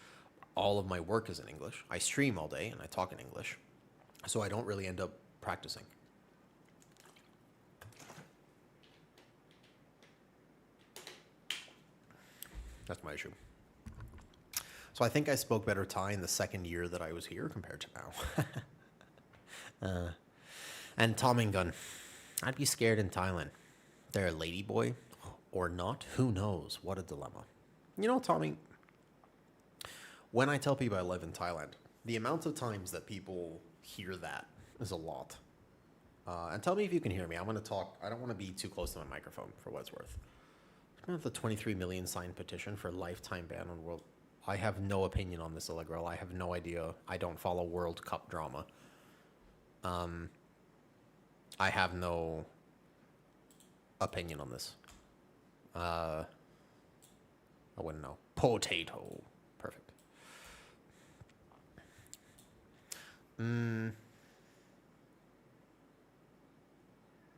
All of my work is in English. I stream all day and I talk in English, so I don't really end up practicing. That's my issue. So I think I spoke better Thai in the second year that I was here compared to now. And Tommy Gun. I'd be scared in Thailand. They're a ladyboy or not. Who knows? What a dilemma. You know, Tommy, when I tell people I live in Thailand, the amount of times that people hear that is a lot. And tell me if you can hear me. I'm going to talk. I don't want to be too close to my microphone for what it's worth. The 23 million signed petition for lifetime ban on world. I have no opinion on this, Allegro. I have no idea. I don't follow World Cup drama. I have no opinion on this. I wouldn't know. Potato. Perfect.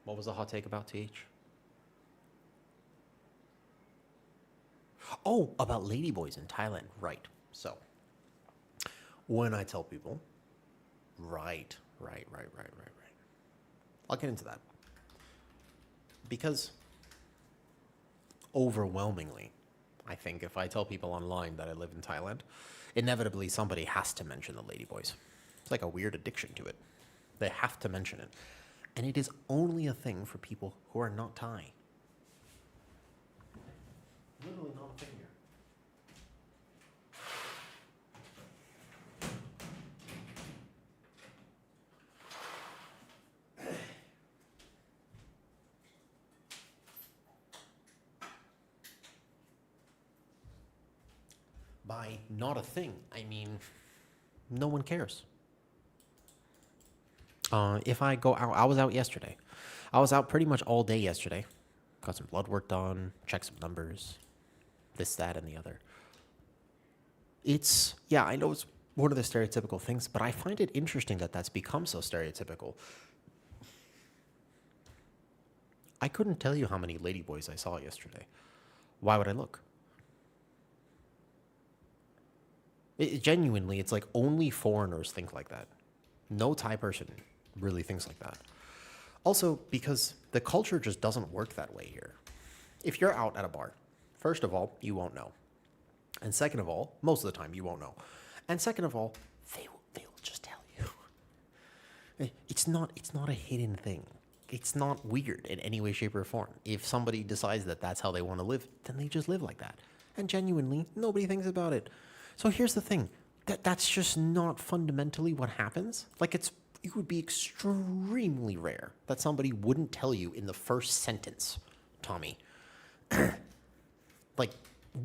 What was the hot take about TH? Oh, about ladyboys in Thailand. Right. So, when I tell people, right. I'll get into that. Because overwhelmingly, I think if I tell people online that I live in Thailand, inevitably somebody has to mention the ladyboys. It's like a weird addiction to it. They have to mention it. And it is only a thing for people who are not Thai. Literally not a thing here. By not a thing, I mean no one cares. If I go out, I was out yesterday. I was out pretty much all day yesterday. Got some blood work done, checked some numbers, this, that, and the other. Yeah, I know it's one of the stereotypical things, but I find it interesting that that's become so stereotypical. I couldn't tell you how many ladyboys I saw yesterday. Why would I look? Genuinely, it's like only foreigners think like that. No Thai person really thinks like that. Also, because the culture just doesn't work that way here. If you're out at a bar, first of all, you won't know. And second of all, most of the time, you won't know. And second of all, they will just tell you. It's not a hidden thing. It's not weird in any way, shape, or form. If somebody decides that that's how they want to live, then they just live like that. And genuinely, nobody thinks about it. So here's the thing. That's just not fundamentally what happens. Like, it would be extremely rare that somebody wouldn't tell you in the first sentence, Tommy. Like,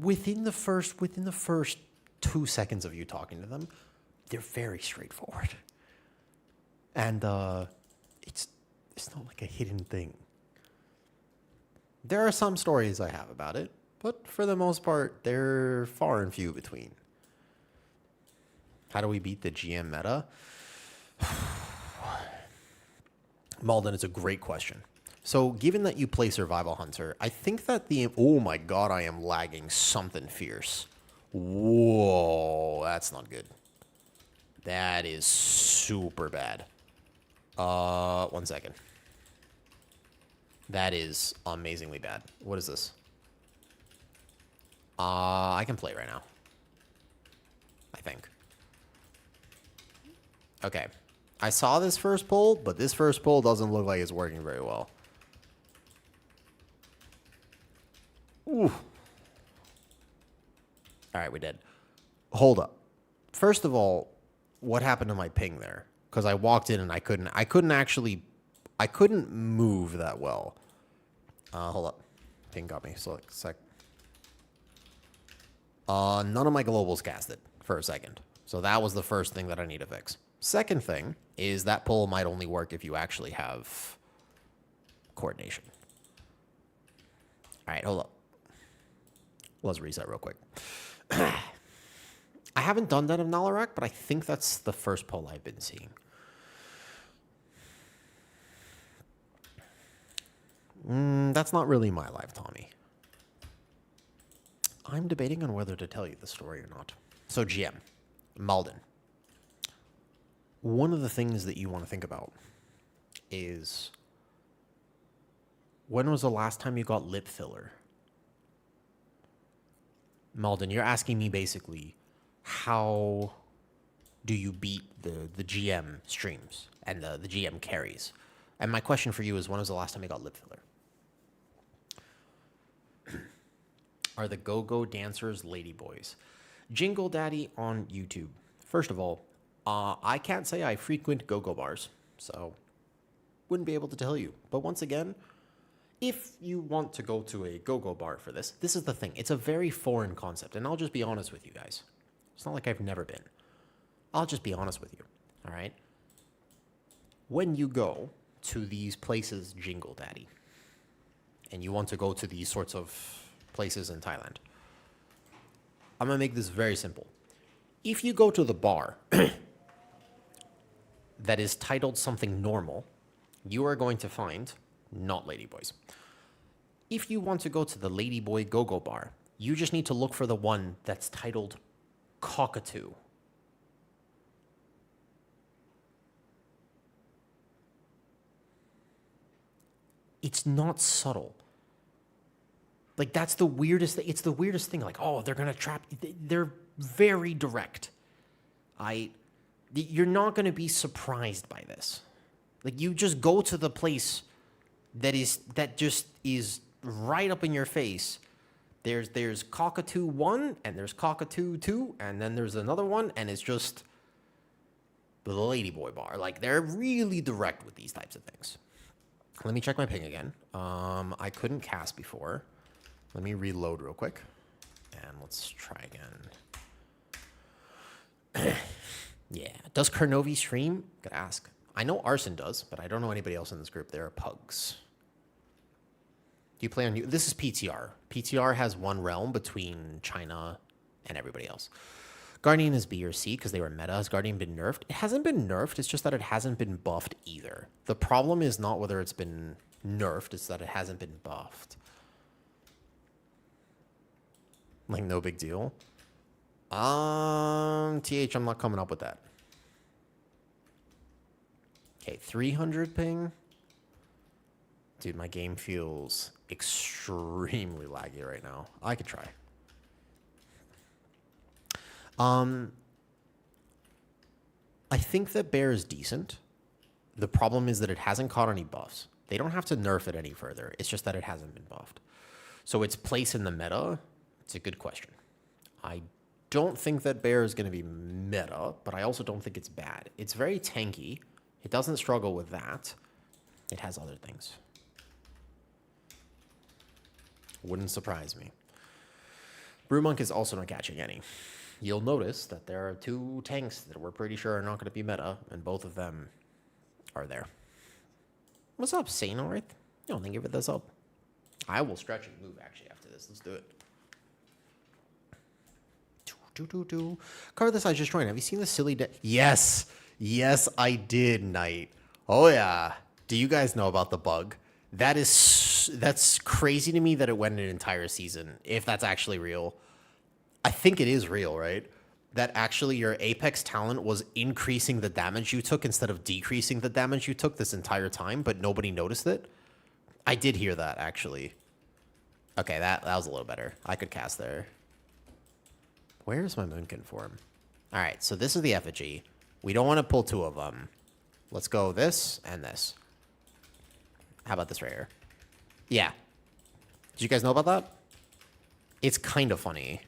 within the first 2 seconds of you talking to them, they're very straightforward. And it's not like a hidden thing. There are some stories I have about it, but for the most part, they're far and few between. How do we beat the GM meta? Malden, it's a great question. So given that you play Survival Hunter, I think that oh my god, I am lagging something fierce. Whoa, that's not good. That is super bad. 1 second. That is amazingly bad. What is this? I can play right now. I think. Okay. I saw this first pull, but this first pull doesn't look like it's working very well. Ooh. Alright, we did. Hold up. First of all, what happened to my ping there? Because I walked in and I couldn't move that well. Hold up. Ping got me. So, sec. None of my globals casted for a second. So that was the first thing that I need to fix. Second thing is that pull might only work if you actually have coordination. All right, hold up. Let's reset real quick. I haven't done that in Nalarak, but I think that's the first pull I've been seeing. That's not really my life, Tommy. I'm debating on whether to tell you the story or not. So GM, Malden. One of the things that you want to think about is, when was the last time you got lip filler? Malden, you're asking me basically, how do you beat the GM streams and the GM carries? And my question for you is, when was the last time you got lip filler? Are the go-go dancers ladyboys? Jingle Daddy on YouTube. First of all, I can't say I frequent go-go bars, so wouldn't be able to tell you. But once again, if you want to go to a go-go bar for this is the thing. It's a very foreign concept, and I'll just be honest with you guys. It's not like I've never been. I'll just be honest with you, all right? When you go to these places, Jingle Daddy, and you want to go to these sorts of places in Thailand, I'm going to make this very simple. If you go to the bar that is titled something normal, you are going to find not ladyboys. If you want to go to the ladyboy go-go bar, you just need to look for the one that's titled cockatoo. It's not subtle. Like, that's the weirdest thing. It's the weirdest thing. Like, oh, they're going to trap. They're very direct. You're not going to be surprised by this. Like, you just go to the place that just is right up in your face. There's Cockatoo 1, and there's Cockatoo 2, and then there's another one, and it's just the Ladyboy bar. Like, they're really direct with these types of things. Let me check my ping again. I couldn't cast before. Let me reload real quick. And let's try again. Yeah. Does Carnovi stream? Could ask. I know Arson does, but I don't know anybody else in this group. There are pugs. Do you play on... This is PTR. PTR has one realm between China and everybody else. Guardian is B or C because they were meta. Has Guardian been nerfed? It hasn't been nerfed. It's just that it hasn't been buffed either. The problem is not whether it's been nerfed. It's that it hasn't been buffed. Like, no big deal. TH, I'm not coming up with that. Okay, 300 ping. Dude, my game feels extremely laggy right now. I could try. I think that Bear is decent. The problem is that it hasn't caught any buffs. They don't have to nerf it any further. It's just that it hasn't been buffed. So its place in the meta, it's a good question. I don't think that Bear is going to be meta, but I also don't think it's bad. It's very tanky. It doesn't struggle with that. It has other things. Wouldn't surprise me. Brewmonk is also not catching any. You'll notice that there are two tanks that we're pretty sure are not going to be meta, and both of them are there. What's up, Sane, alright? You don't think give it this up. I will stretch and move, actually, after this. Let's do it. Kyrasis, I just joined. Have you seen the silly... Yes! Yes, I did, Knight. Oh, yeah. Do you guys know about the bug? That's crazy to me that it went an entire season, if that's actually real. I think it is real, right? That actually your Apex talent was increasing the damage you took instead of decreasing the damage you took this entire time, but nobody noticed it. I did hear that, actually. Okay, that was a little better. I could cast there. Where's my Moonkin form? All right, so this is the effigy. We don't want to pull two of them. Let's go this and this. How about this right here? Yeah. Did you guys know about that? It's kind of funny.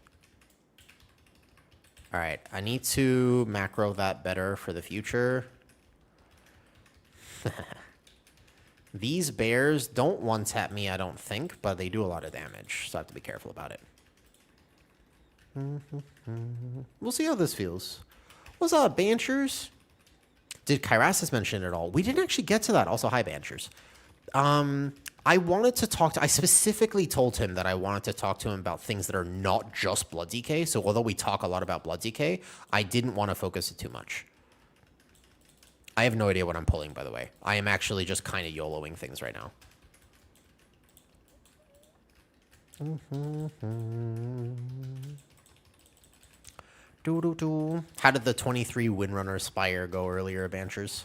All right, I need to macro that better for the future. These bears don't one-tap me, I don't think, but they do a lot of damage, so I have to be careful about it. We'll see how this feels. What's up, Banchers? Did Kyrasis mention it at all? We didn't actually get to that. Also, hi, Banchers. I wanted to talk to... I specifically told him that I wanted to talk to him about things that are not just Blood DK. So although we talk a lot about Blood DK, I didn't want to focus it too much. I have no idea what I'm pulling, by the way. I am actually just kind of YOLOing things right now. How did the 23 Windrunner Spire go earlier, Banchers?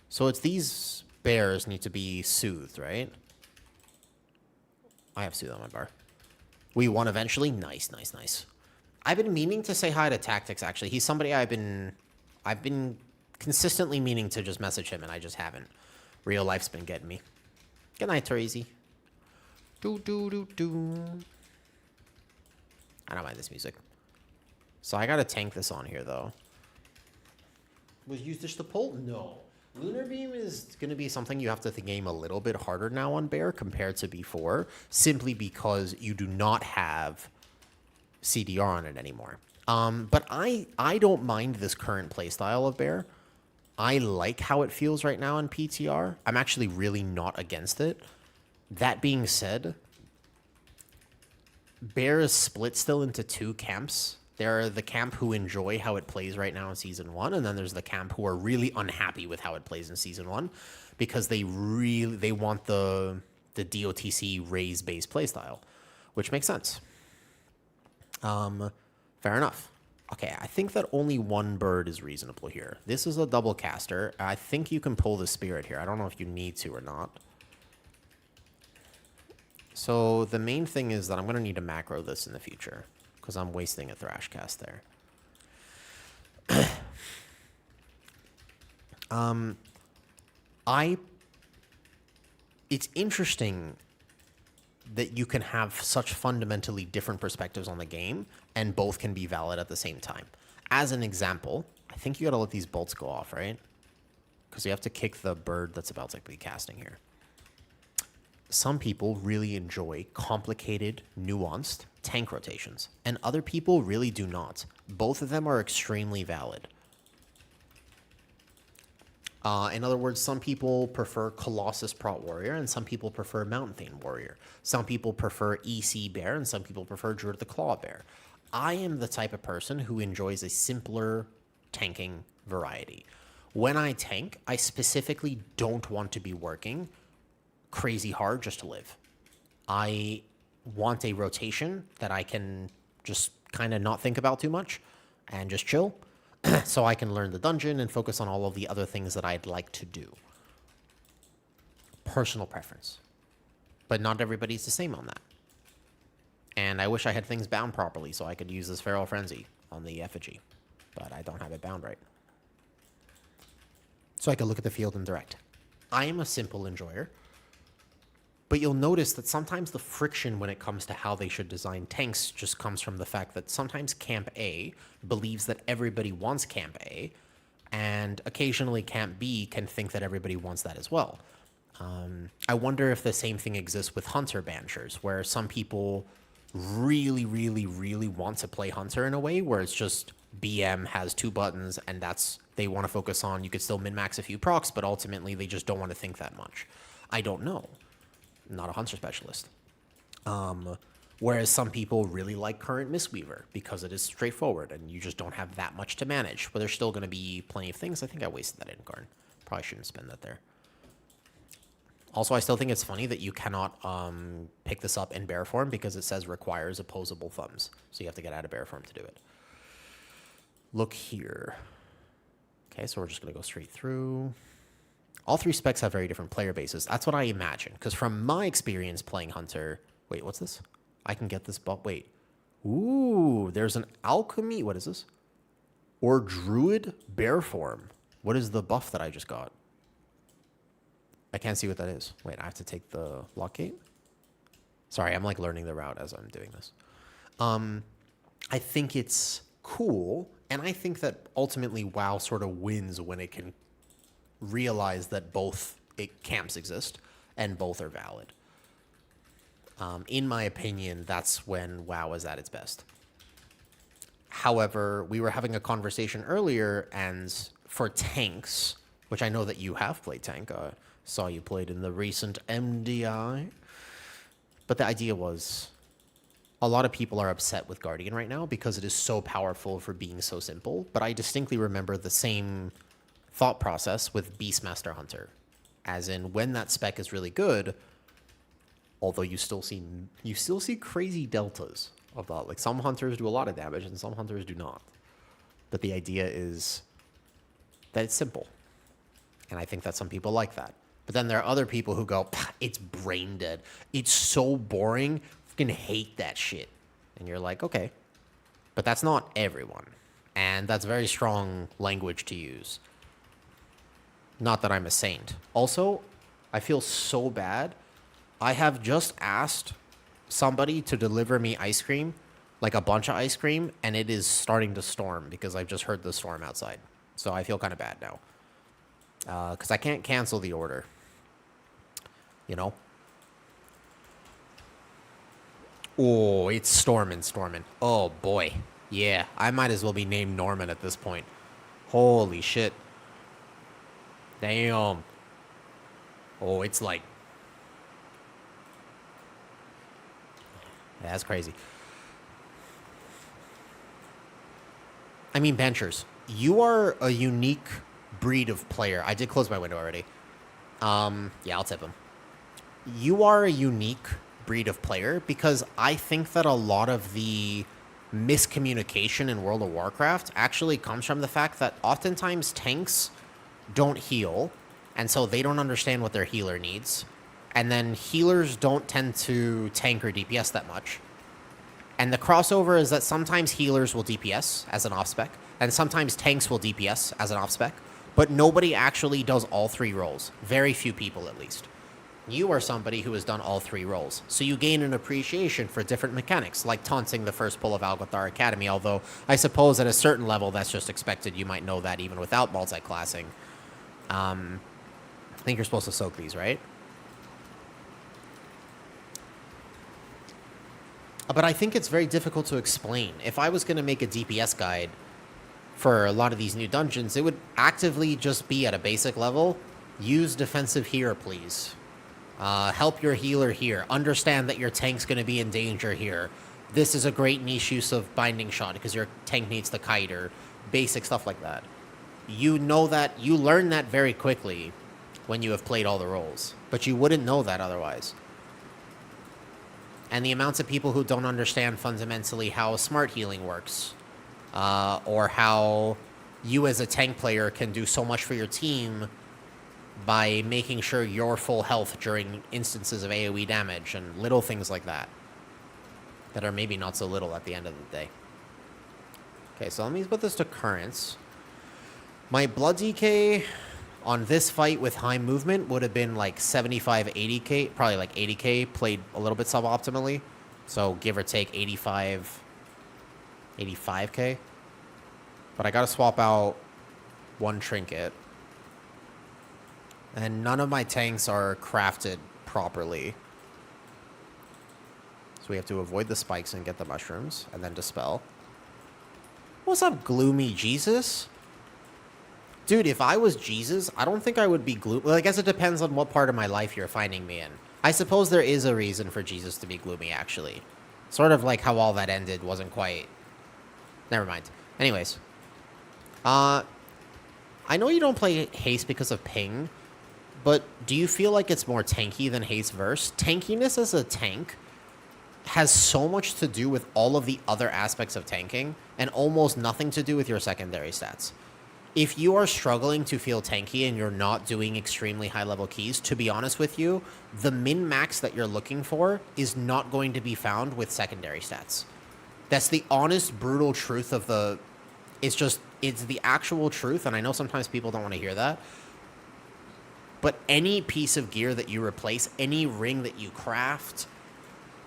So it's these bears need to be soothed, right? I have soothe on my bar. We won eventually. Nice, nice, nice. I've been meaning to say hi to Tactics, actually. He's somebody I've been consistently meaning to just message him, and I just haven't. Real life's been getting me. Good night, Terezy. I don't mind this music. So I gotta tank this on here, though. Was used this to pull? No. Lunar Beam is going to be something you have to game a little bit harder now on Bear compared to before, simply because you do not have CDR on it anymore. But I don't mind this current playstyle of Bear. I like how it feels right now in PTR. I'm actually really not against it. That being said, Bear is split still into two camps. There are the camp who enjoy how it plays right now in Season 1, and then there's the camp who are really unhappy with how it plays in Season 1 because they want the DOTC raise-based playstyle, which makes sense. Fair enough. Okay, I think that only one bird is reasonable here. This is a double caster. I think you can pull the spirit here. I don't know if you need to or not. So the main thing is that I'm going to need to macro this in the future because I'm wasting a thrash cast there. It's interesting that you can have such fundamentally different perspectives on the game and both can be valid at the same time. As an example, I think you got to let these bolts go off, right? Because you have to kick the bird that's about to be casting here. Some people really enjoy complicated, nuanced tank rotations, and other people really do not. Both of them are extremely valid. In other words, some people prefer Colossus Prot Warrior, and some people prefer Mountain Thane Warrior. Some people prefer EC Bear, and some people prefer Druid the Claw Bear. I am the type of person who enjoys a simpler tanking variety. When I tank, I specifically don't want to be working crazy hard just to live. I want a rotation that I can just kind of not think about too much and just chill so I can learn the dungeon and focus on all of the other things that I'd like to do. Personal preference. But not everybody's the same on that. And I wish I had things bound properly so I could use this Feral Frenzy on the effigy. But I don't have it bound right. So I can look at the field and direct. I am a simple enjoyer. But you'll notice that sometimes the friction when it comes to how they should design tanks just comes from the fact that sometimes Camp A believes that everybody wants Camp A, and occasionally Camp B can think that everybody wants that as well. I wonder if the same thing exists with Hunter Banishers, where some people really, really, really want to play Hunter in a way where it's just BM has 2 buttons and that's they want to focus on. You could still min-max a few procs, but ultimately they just don't want to think that much. I don't know. I'm not a Hunter specialist. Whereas some people really like current Mistweaver because it is straightforward and you just don't have that much to manage. But there's still going to be plenty of things. I think I wasted that Incarn. Probably shouldn't spend that there. Also, I still think it's funny that you cannot pick this up in bear form because it says requires opposable thumbs. So you have to get out of bear form to do it. Look here. Okay, so we're just going to go straight through. All 3 specs have very different player bases. That's what I imagine. Because from my experience playing Hunter... Wait, what's this? I can get this buff. Wait. Ooh, there's an alchemy. What is this? Or druid bear form. What is the buff that I just got? I can't see what that is. Wait, I have to take the lock gate? Sorry, I'm like learning the route as I'm doing this. I think it's cool. And I think that ultimately WoW sort of wins when it can realize that both camps exist and both are valid. In my opinion, that's when WoW is at its best. However, we were having a conversation earlier, and for tanks, which I know that you have played tank, saw you played in the recent MDI, but the idea was a lot of people are upset with Guardian right now because it is so powerful for being so simple, but I distinctly remember the same thought process with Beastmaster Hunter, as in when that spec is really good, although you still see crazy deltas of that. Like some hunters do a lot of damage and some hunters do not. But the idea is that it's simple. And I think that some people like that. But then there are other people who go, it's brain dead. It's so boring. Fucking hate that shit. And you're like, okay. But that's not everyone. And that's very strong language to use. Not that I'm a saint. Also, I feel so bad. I have just asked somebody to deliver me ice cream, like a bunch of ice cream, and it is starting to storm because I've just heard the storm outside. So I feel kind of bad now. Because I can't cancel the order. You know? Oh, it's storming. Oh, boy. Yeah, I might as well be named Norman at this point. Holy shit. Damn. Oh, it's like... That's crazy. I mean, Benchers, you are a unique breed of player. I did close my window already. Yeah, I'll tip him. You are a unique breed of player because I think that a lot of the miscommunication in World of Warcraft actually comes from the fact that oftentimes tanks don't heal, and so they don't understand what their healer needs. And then healers don't tend to tank or DPS that much. And the crossover is that sometimes healers will DPS as an off-spec, and sometimes tanks will DPS as an off-spec, but nobody actually does all three roles. Very few people, at least. You are somebody who has done all three roles, so you gain an appreciation for different mechanics, like taunting the first pull of Algothar Academy, although I suppose at a certain level that's just expected. You might know that even without multi-classing. I think you're supposed to soak these, right? But I think it's very difficult to explain. If I was going to make a DPS guide for a lot of these new dungeons, it would actively just be at a basic level. Use defensive here, please. Help your healer here. Understand that your tank's going to be in danger here. This is a great niche use of Binding Shot because your tank needs the kite, or basic stuff like that. You know that, you learn that very quickly when you have played all the roles, but you wouldn't know that otherwise. And the amounts of people who don't understand fundamentally how smart healing works, or how you as a tank player can do so much for your team by making sure you're full health during instances of AoE damage and little things like that, that are maybe not so little at the end of the day. Okay, so let me put this to currents. My blood DK on this fight with high movement would have been like 75, 80k, probably like 80k, played a little bit suboptimally. So give or take 85k. But I gotta swap out one trinket. And none of my tanks are crafted properly. So we have to avoid the spikes and get the mushrooms, and then dispel. What's up, Gloomy Jesus? Dude, if I was Jesus, I don't think I would be gloomy. Well, I guess it depends on what part of my life you're finding me in. I suppose there is a reason for Jesus to be gloomy, actually. Sort of like how all that ended wasn't quite... Never mind. Anyways. I know you don't play Haste because of ping, but do you feel like it's more tanky than Haste Verse? Tankiness as a tank has so much to do with all of the other aspects of tanking, and almost nothing to do with your secondary stats. If you are struggling to feel tanky and you're not doing extremely high-level keys, to be honest with you, the min-max that you're looking for is not going to be found with secondary stats. That's the honest, brutal truth of the... It's the actual truth, and I know sometimes people don't want to hear that. But any piece of gear that you replace, any ring that you craft,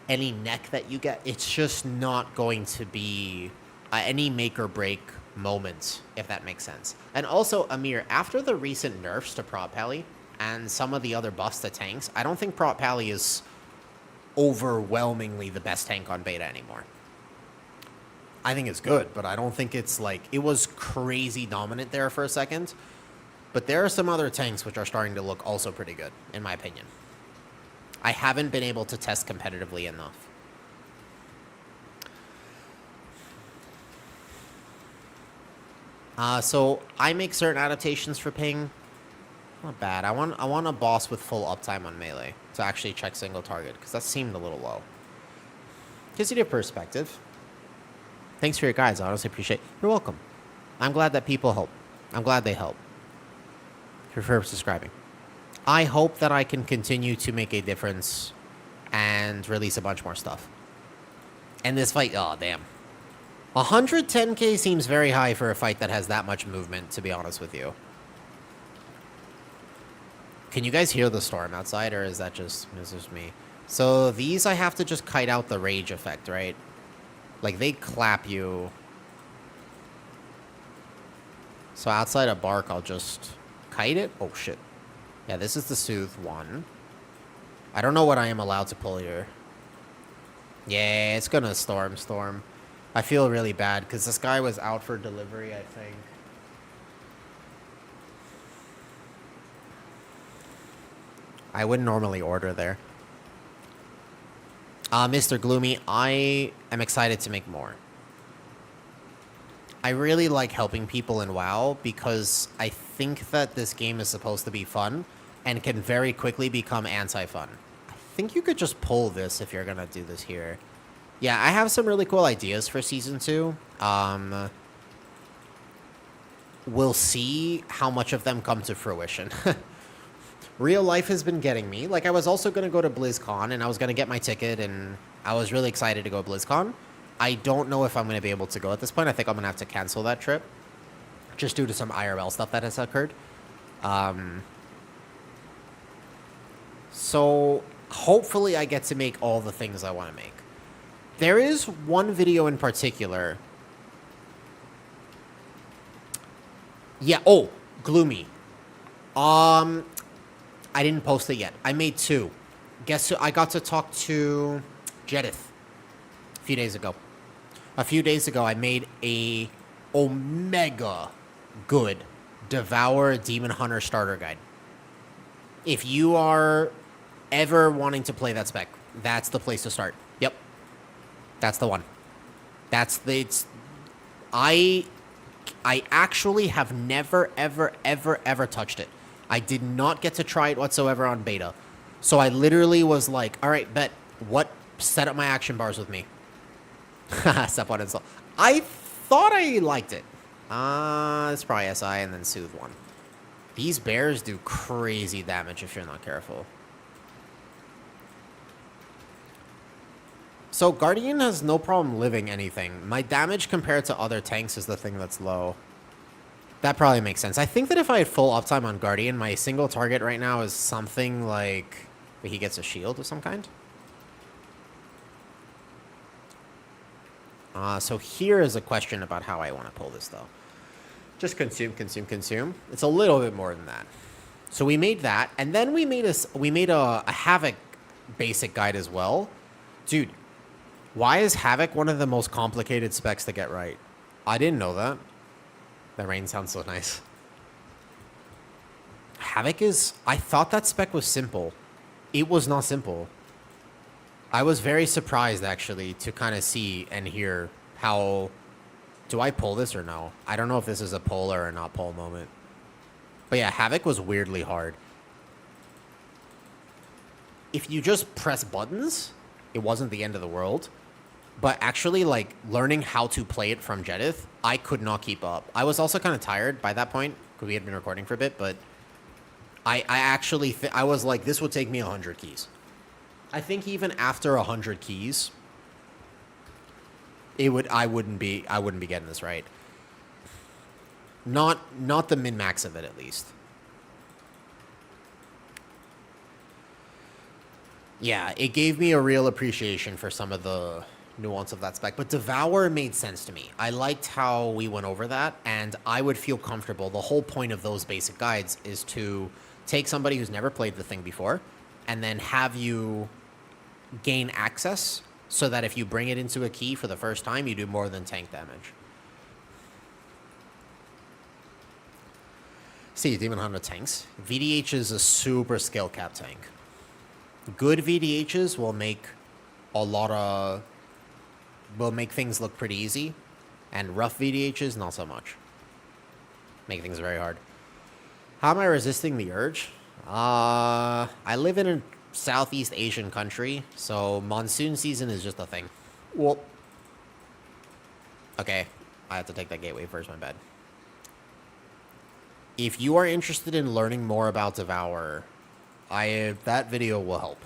any neck that you get, it's just not going to be any make-or-break moment, if that makes sense. And also, Amir, after the recent nerfs to Prot Pally and some of the other buffs to tanks, I don't think Prot Pally is overwhelmingly the best tank on beta anymore. I think it's good, but I don't think it's like... It was crazy dominant there for a second, but there are some other tanks which are starting to look also pretty good, in my opinion. I haven't been able to test competitively enough. So I make certain adaptations for ping. Not bad. I want a boss with full uptime on melee to actually check single target, because that seemed a little low. Gives you a perspective. Thanks for your guides. I honestly appreciate it. You're welcome. I'm glad that people help. I'm glad they help. For subscribing. I hope that I can continue to make a difference and release a bunch more stuff. And this fight, oh damn. 110k seems very high for a fight that has that much movement, to be honest with you. Can you guys hear the storm outside, or is that just me? So these I have to just kite out the rage effect, right? Like, they clap you. So outside of bark, I'll just kite it. Oh, shit. Yeah, this is the soothe one. I don't know what I am allowed to pull here. Yeah, it's gonna storm. I feel really bad because this guy was out for delivery, I think. I wouldn't normally order there. Mr. Gloomy, I am excited to make more. I really like helping people in WoW because I think that this game is supposed to be fun and can very quickly become anti-fun. I think you could just pull this if you're gonna do this here. Yeah, I have some really cool ideas for Season 2. We'll see how much of them come to fruition. Real life has been getting me. Like, I was also going to go to BlizzCon, and I was going to get my ticket, and I was really excited to go to BlizzCon. I don't know if I'm going to be able to go at this point. I think I'm going to have to cancel that trip, just due to some IRL stuff that has occurred. So, hopefully I get to make all the things I want to make. There is one video in particular. Yeah, oh, Gloomy. I didn't post it yet. I made 2. Guess who? I got to talk to Jedith a few days ago. A few days ago, I made a omega good Devour Demon Hunter starter guide. If you are ever wanting to play that spec, that's the place to start. Yep. That's the one. I actually have never, ever touched it. I did not get to try it whatsoever on beta. So I literally was like, all right, bet. What? Set up my action bars with me. Step 1 install. I thought I liked it. It's probably SI and then Soothe 1. These bears do crazy damage if you're not careful. So Guardian has no problem living anything. My damage compared to other tanks is the thing that's low. That probably makes sense. I think that if I had full uptime on Guardian, my single target right now is something like... he gets a shield of some kind. So here is a question about how I want to pull this, though. Just consume. It's a little bit more than that. So we made that, and then we made a Havoc basic guide as well. Dude, why is Havoc one of the most complicated specs to get right? I didn't know that. That rain sounds so nice. Havoc is... I thought that spec was simple. It was not simple. I was very surprised, actually, to kind of see and hear how... Do I pull this or no? I don't know if this is a pull or a not pull moment. But yeah, Havoc was weirdly hard. If you just press buttons, it wasn't the end of the world. But actually, like, learning how to play it from Jedith, I could not keep up. I was also kind of tired by that point, because we had been recording for a bit, but I actually... I was like, this would take me 100 keys. I think even after 100 keys, I wouldn't be getting this right. Not the min-max of it, at least. Yeah, it gave me a real appreciation for some of the nuance of that spec, but Devour made sense to me. I liked how we went over that, and I would feel comfortable. The whole point of those basic guides is to take somebody who's never played the thing before, and then have you gain access so that if you bring it into a key for the first time, you do more than tank damage. See, Demon Hunter tanks. VDH is a super skill cap tank. Good VDHs will make things look pretty easy, and rough VDHs, not so much. Make things very hard. How am I resisting the urge? I live in a Southeast Asian country, so monsoon season is just a thing. Well, okay, I have to take that gateway first, my bad. If you are interested in learning more about Devour, that video will help.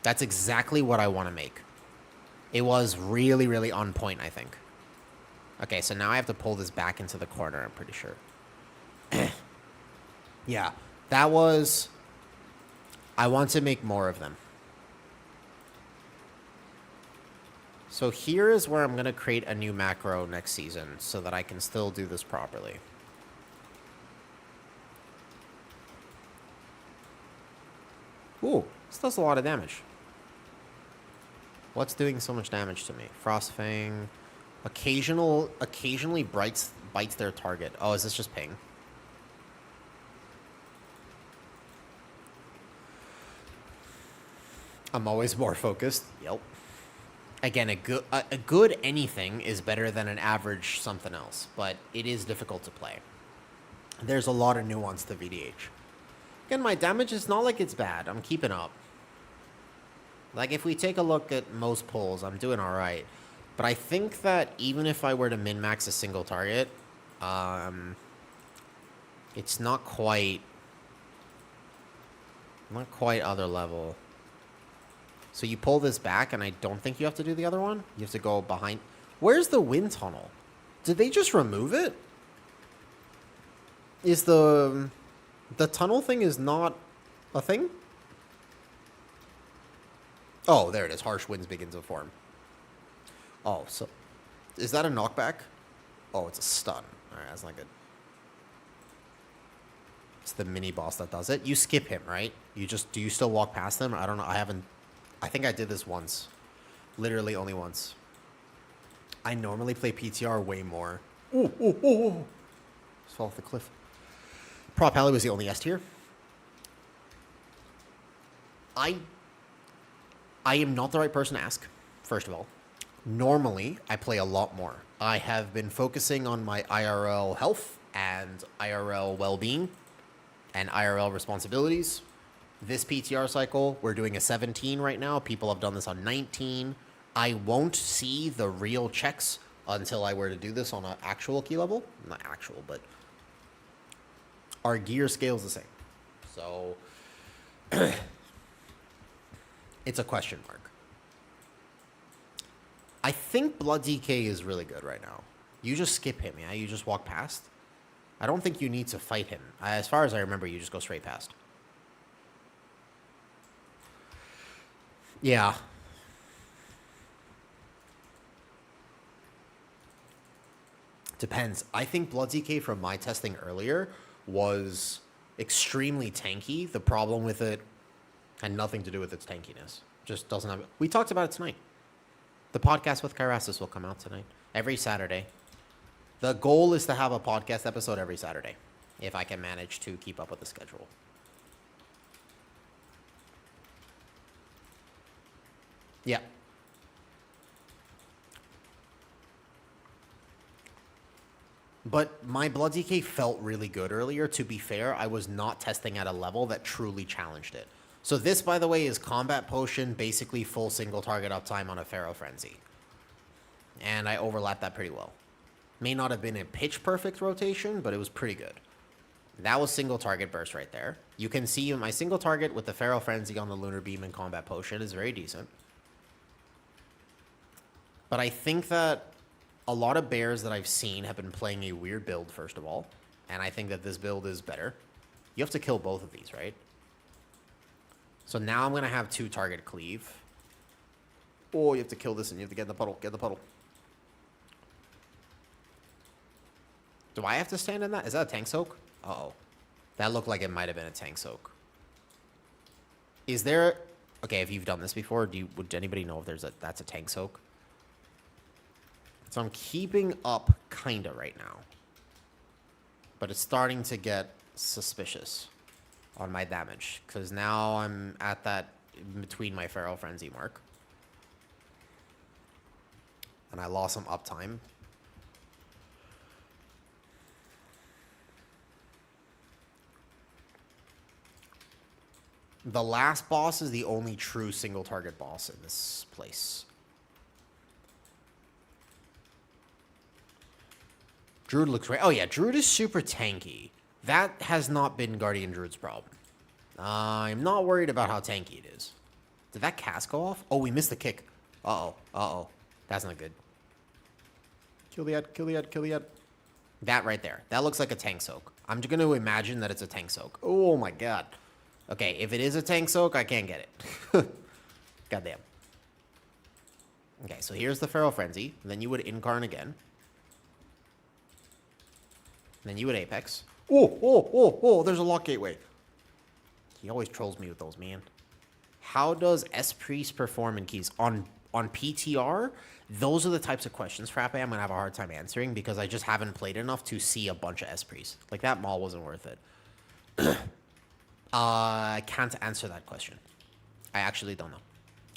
That's exactly what I want to make. It was really, really on point, I think. Okay, so now I have to pull this back into the corner, I'm pretty sure. Yeah, that was... I want to make more of them. So here is where I'm going to create a new macro next season so that I can still do this properly. Ooh, this does a lot of damage. What's doing so much damage to me? Frostfang. Occasionally bites their target. Oh, is this just ping? I'm always more focused. Yep. Again, a good anything is better than an average something else, but it is difficult to play. There's a lot of nuance to VDH. Again, my damage is not like it's bad. I'm keeping up. Like, if we take a look at most pulls, I'm doing all right. But I think that even if I were to min-max a single target, it's not quite... Not quite other level. So you pull this back, and I don't think you have to do the other one. You have to go behind. Where's the wind tunnel? Did they just remove it? Is the tunnel thing is not a thing? Oh, there it is. Harsh winds begin to form. Oh, so is that a knockback? Oh, it's a stun. All right, that's not good. It's the mini boss that does it. You skip him, right? Do you still walk past him? I don't know. I think I did this once. Literally only once. I normally play PTR way more. Oh, oh, oh, oh. Just fell off the cliff. Prop Alley was the only S tier. I am not the right person to ask, first of all. Normally, I play a lot more. I have been focusing on my IRL health and IRL well-being and IRL responsibilities. This PTR cycle, we're doing a 17 right now. People have done this on 19. I won't see the real checks until I were to do this on an actual key level. Not actual, but our gear scale is the same. So it's a question mark. I think Blood DK is really good right now. You just skip him, yeah? You just walk past. I don't think you need to fight him. As far as I remember, you just go straight past. Yeah. Depends. I think Blood DK from my testing earlier was extremely tanky. The problem with it had nothing to do with its tankiness. Just doesn't have it. We talked about it tonight. The podcast with Kyrasis will come out tonight. Every Saturday. The goal is to have a podcast episode every Saturday, if I can manage to keep up with the schedule. Yeah. But my Blood DK felt really good earlier. To be fair, I was not testing at a level that truly challenged it. So this, by the way, is Combat Potion, basically full single target uptime on a Pharaoh Frenzy. And I overlapped that pretty well. May not have been a pitch-perfect rotation, but it was pretty good. That was single target burst right there. You can see my single target with the Pharaoh Frenzy on the Lunar Beam and Combat Potion is very decent. But I think that a lot of bears that I've seen have been playing a weird build, first of all. And I think that this build is better. You have to kill both of these, right? So now I'm going to have 2 target cleave. Oh, you have to kill this and you have to get in the puddle. Get in the puddle. Do I have to stand in that? Is that a tank soak? Uh-oh. That looked like it might have been a tank soak. Is there... Okay, if you've done this before, would anybody know if that's a tank soak? So I'm keeping up kinda right now. But it's starting to get suspicious on my damage. Because now I'm at that between my Pharaoh Frenzy mark. And I lost some uptime. The last boss is the only true single target boss in this place. Druid looks great. Oh yeah, Druid is super tanky. That has not been Guardian Druid's problem. I'm not worried about how tanky it is. Did that cast go off? Oh, we missed the kick. Uh-oh. Uh-oh. That's not good. Kill the ad, kill the ad, kill the ad. That right there. That looks like a tank soak. I'm just going to imagine that it's a tank soak. Oh my god. Okay, if it is a tank soak, I can't get it. Goddamn. Okay, so here's the Pharaoh Frenzy. Then you would Incarn again. Then you would Apex. Oh, there's a lock gateway. He always trolls me with those, man. How does S-Priest perform in keys? On PTR, those are the types of questions, Frappe, I'm going to have a hard time answering because I just haven't played enough to see a bunch of S-Priests. Like, that maul wasn't worth it. I can't answer that question. I actually don't know.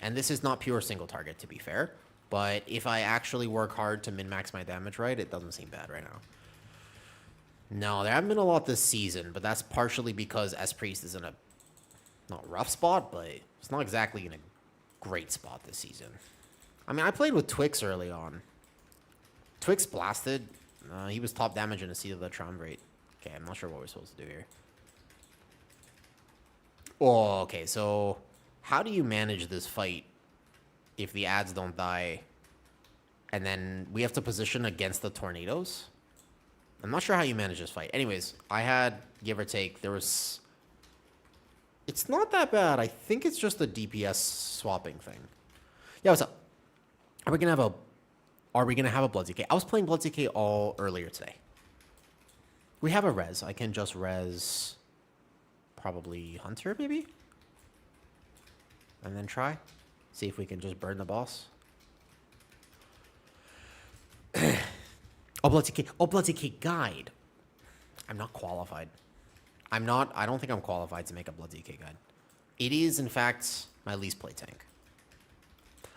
And this is not pure single target, to be fair. But if I actually work hard to min-max my damage right, it doesn't seem bad right now. No, there haven't been a lot this season, but that's partially because S-Priest is in a not rough spot, but it's not exactly in a great spot this season. I mean, I played with Twix early on. Twix blasted. He was top damage in a Seed of the Triumvirate. Okay, I'm not sure what we're supposed to do here. Oh, okay. So, how do you manage this fight if the ads don't die, and then we have to position against the tornadoes? I'm not sure how you manage this fight. Anyways, I had, give or take, there was... It's not that bad. I think it's just a DPS swapping thing. Yeah, what's up? Are we gonna have a Blood DK? I was playing Blood DK all earlier today. We have a res. I can just res probably Hunter, maybe? And then try. See if we can just burn the boss. Oh, Blood DK. Oh, Blood DK guide. I'm not qualified. I don't think I'm qualified to make a Blood DK guide. It is, in fact, my least play tank.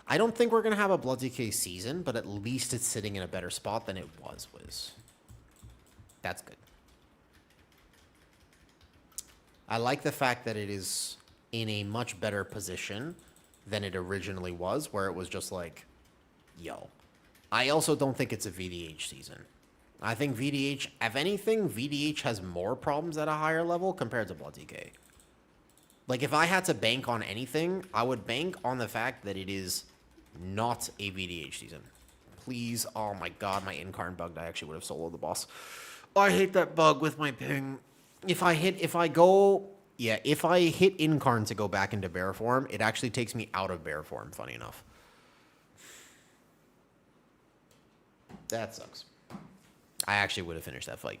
I don't think we're going to have a Blood DK season, but at least it's sitting in a better spot than it was, Wiz. That's good. I like the fact that it is in a much better position than it originally was, where it was just like, yo. I also don't think it's a VDH season. I think VDH, if anything, VDH has more problems at a higher level compared to Blood DK. Like, if I had to bank on anything, I would bank on the fact that it is not a VDH season. Please, oh my god, my incarn bugged. I actually would have soloed the boss. Oh, I hate that bug with my ping. If I hit incarn to go back into bear form, it actually takes me out of bear form, funny enough. That sucks. I actually would have finished that fight.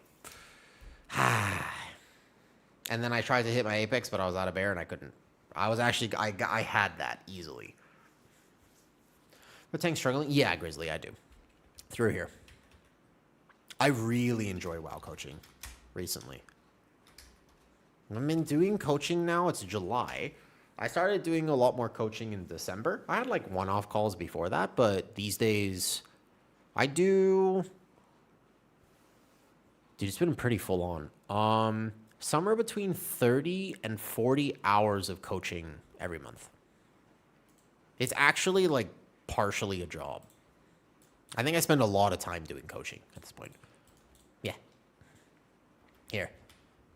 And then I tried to hit my apex, but I was out of bear and I couldn't. I had that easily. But tank struggling? Yeah, Grizzly, I do. Through here. I really enjoy WoW coaching recently. I've been doing coaching now. It's July. I started doing a lot more coaching in December. I had like one-off calls before that, but these days I do... Dude, it's been pretty full on. Somewhere between 30 and 40 hours of coaching every month. It's actually like partially a job. I think I spend a lot of time doing coaching at this point. Yeah. Here.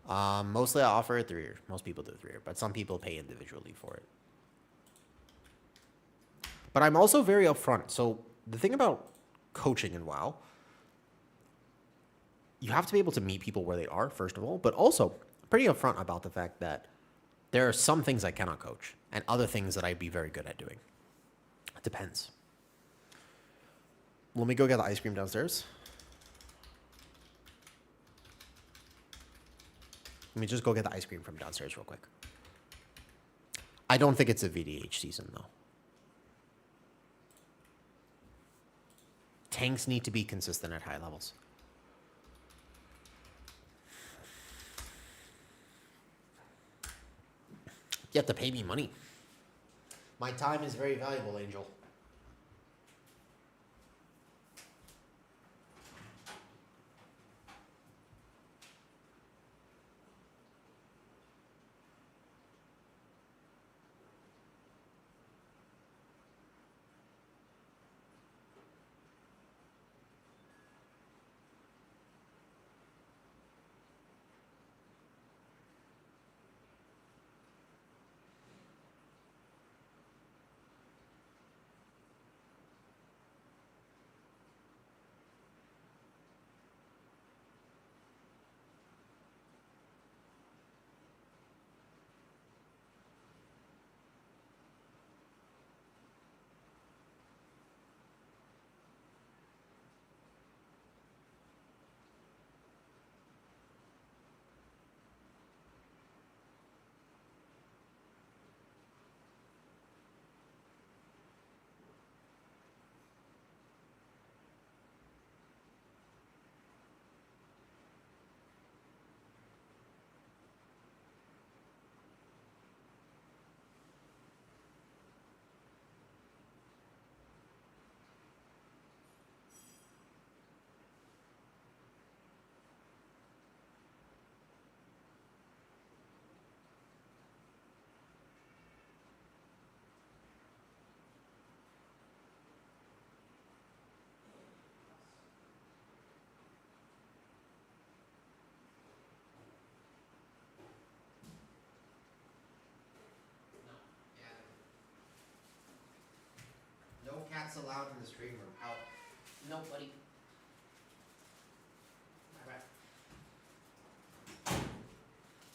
Mostly I offer it 3-year. Most people do 3-year, but some people pay individually for it. But I'm also very upfront. So the thing about coaching in WoW, you have to be able to meet people where they are, first of all, but also pretty upfront about the fact that there are some things I cannot coach and other things that I'd be very good at doing. It depends. Let me go get the ice cream downstairs. Let me just go get the ice cream from downstairs real quick. I don't think it's a VDH season, though. Tanks need to be consistent at high levels. You have to pay me money. My time is very valuable, Angel. cats allowed in the stream room. Out. No, buddy.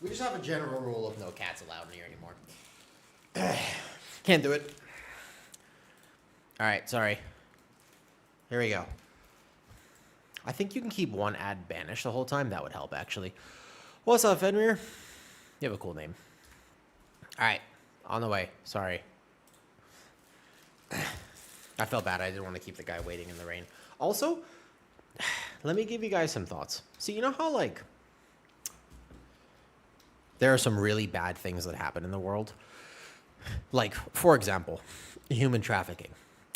We just have a general rule of no cats allowed in here anymore. Can't do it. Alright, sorry. Here we go. I think you can keep one ad banished the whole time. That would help, actually. What's up, Fenrir? You have a cool name. Alright, on the way. Sorry. I felt bad. I didn't want to keep the guy waiting in the rain. Also, let me give you guys some thoughts. See, you know how, like, there are some really bad things that happen in the world? Like, for example, human trafficking.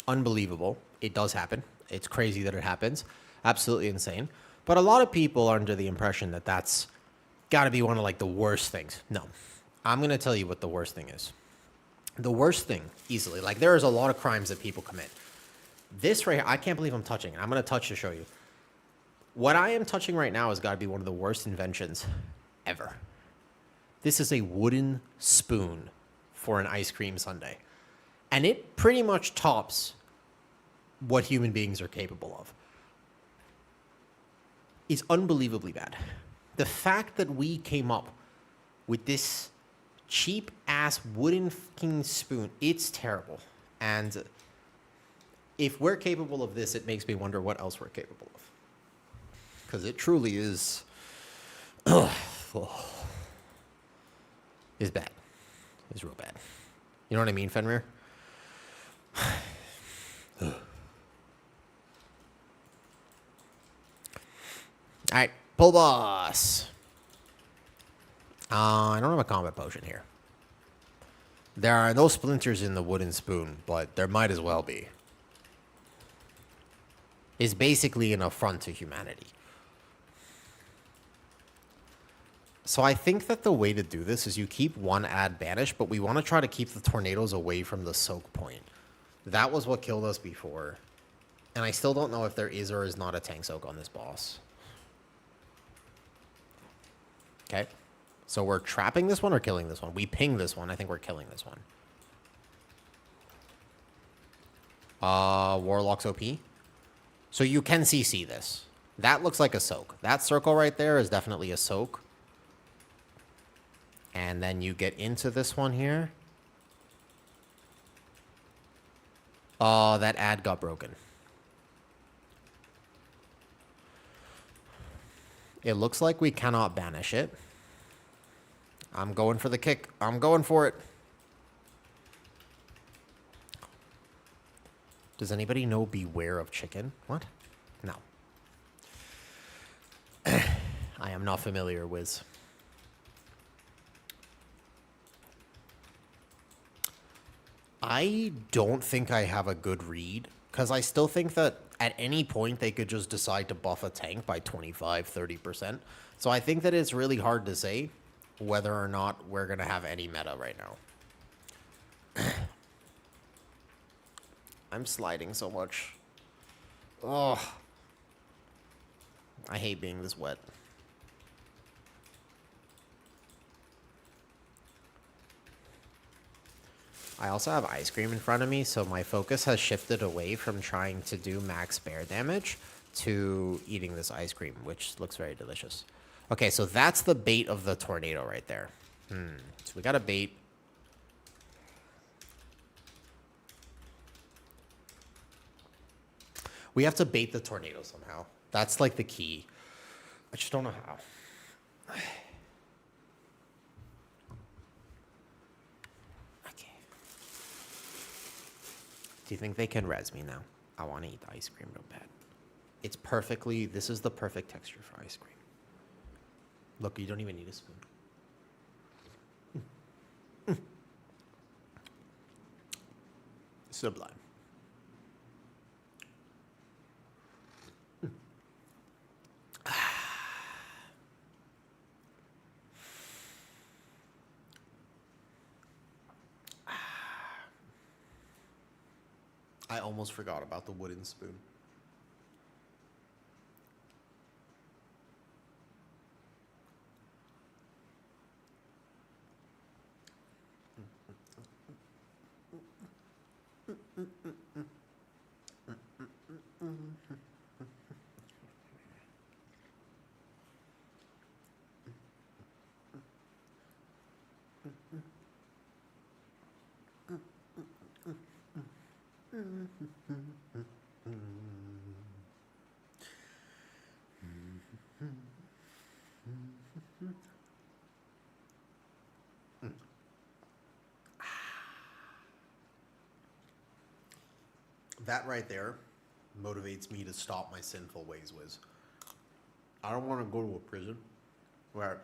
Unbelievable. It does happen. It's crazy that it happens. Absolutely insane. But a lot of people are under the impression that that's got to be one of, like, the worst things. No. I'm going to tell you what the worst thing is. The worst thing, easily, like, there is a lot of crimes that people commit. This right here, I can't believe I'm touching it. I'm going to touch to show you. What I am touching right now has got to be one of the worst inventions ever. This is a wooden spoon for an ice cream sundae. And it pretty much tops what human beings are capable of. It's unbelievably bad. The fact that we came up with this cheap ass wooden fucking spoon, it's terrible. And if we're capable of this, it makes me wonder what else we're capable of. Because it truly is is bad. It's real bad. You know what I mean, Fenrir? Alright, pull boss. I don't have a combat potion here. There are no splinters in the wooden spoon, but there might as well be. It's basically an affront to humanity. So I think that the way to do this is you keep one ad banished, but we want to try to keep the tornadoes away from the soak point. That was what killed us before. And I still don't know if there is or is not a tank soak on this boss. Okay. So we're trapping this one or killing this one? We ping this one. I think we're killing this one. Warlock's OP. So you can CC this. That looks like a soak. That circle right there is definitely a soak. And then you get into this one here. Oh, that ad got broken. It looks like we cannot banish it. I'm going for the kick. I'm going for it. Does anybody know beware of chicken? What? No. I am not familiar with. I don't think I have a good read, because I still think that at any point they could just decide to buff a tank by 25, 30%. So I think that it's really hard to say whether or not we're going to have any meta right now. I'm sliding so much. Oh, I hate being this wet. I also have ice cream in front of me, so my focus has shifted away from trying to do max bear damage to eating this ice cream, which looks very delicious. Okay, so that's the bait of the tornado right there. So we got a bait. We have to bait the tornado somehow. That's like the key. I just don't know how. Okay. Do you think they can res me now? I want to eat the ice cream real bad. It's perfectly, this is the perfect texture for ice cream. Look, you don't even need a spoon. Sublime. I almost forgot about the wooden spoon. That right there motivates me to stop my sinful ways, Wiz. I don't want to go to a prison where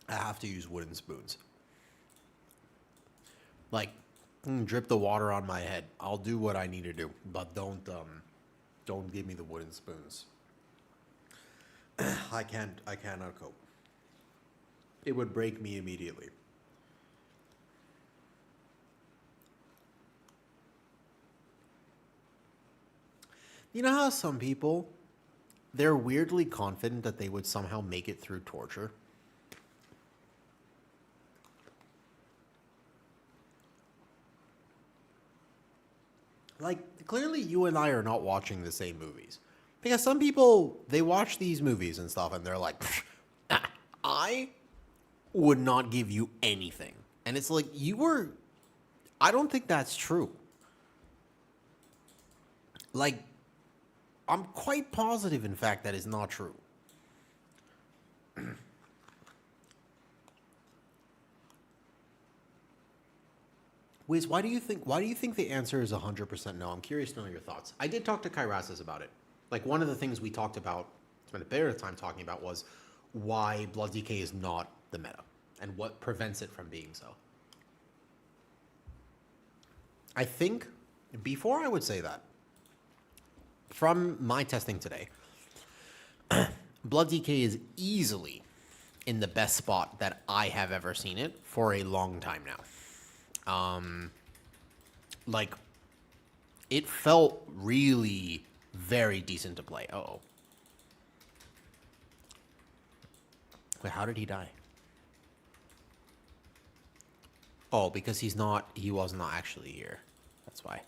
I have to use wooden spoons. Like, drip the water on my head. I'll do what I need to do, but don't give me the wooden spoons. I cannot cope. It would break me immediately. You know how some people, they're weirdly confident that they would somehow make it through torture? Like, clearly you and I are not watching the same movies. Because some people, they watch these movies and stuff and they're like, I would not give you anything. And it's like, I don't think that's true. Like, I'm quite positive, in fact, that is not true. Wiz, why do you think the answer is 100% no? I'm curious to know your thoughts. I did talk to Kyrasis about it. Like, one of the things we talked about, spent a bit of time talking about, was why Blood DK is not the meta and what prevents it from being so. I think, before I would say that, from my testing today, Blood DK is easily in the best spot that I have ever seen it for a long time now. Like, it felt really very decent to play. Uh-oh. Wait, how did he die? Oh, because he was not actually here. That's why.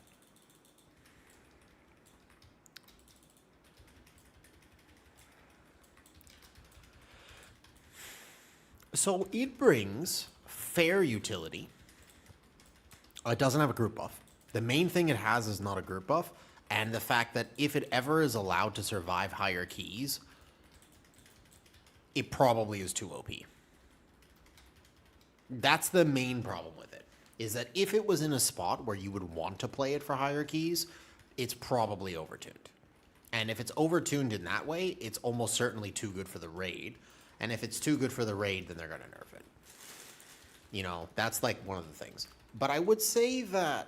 So it brings fair utility. It doesn't have a group buff. The main thing it has is not a group buff, and the fact that if it ever is allowed to survive higher keys, it probably is too OP. That's the main problem with it, is that if it was in a spot where you would want to play it for higher keys, it's probably overtuned. And if it's overtuned in that way, it's almost certainly too good for the raid. And if it's too good for the raid, then they're going to nerf it. You know, that's like one of the things. But I would say that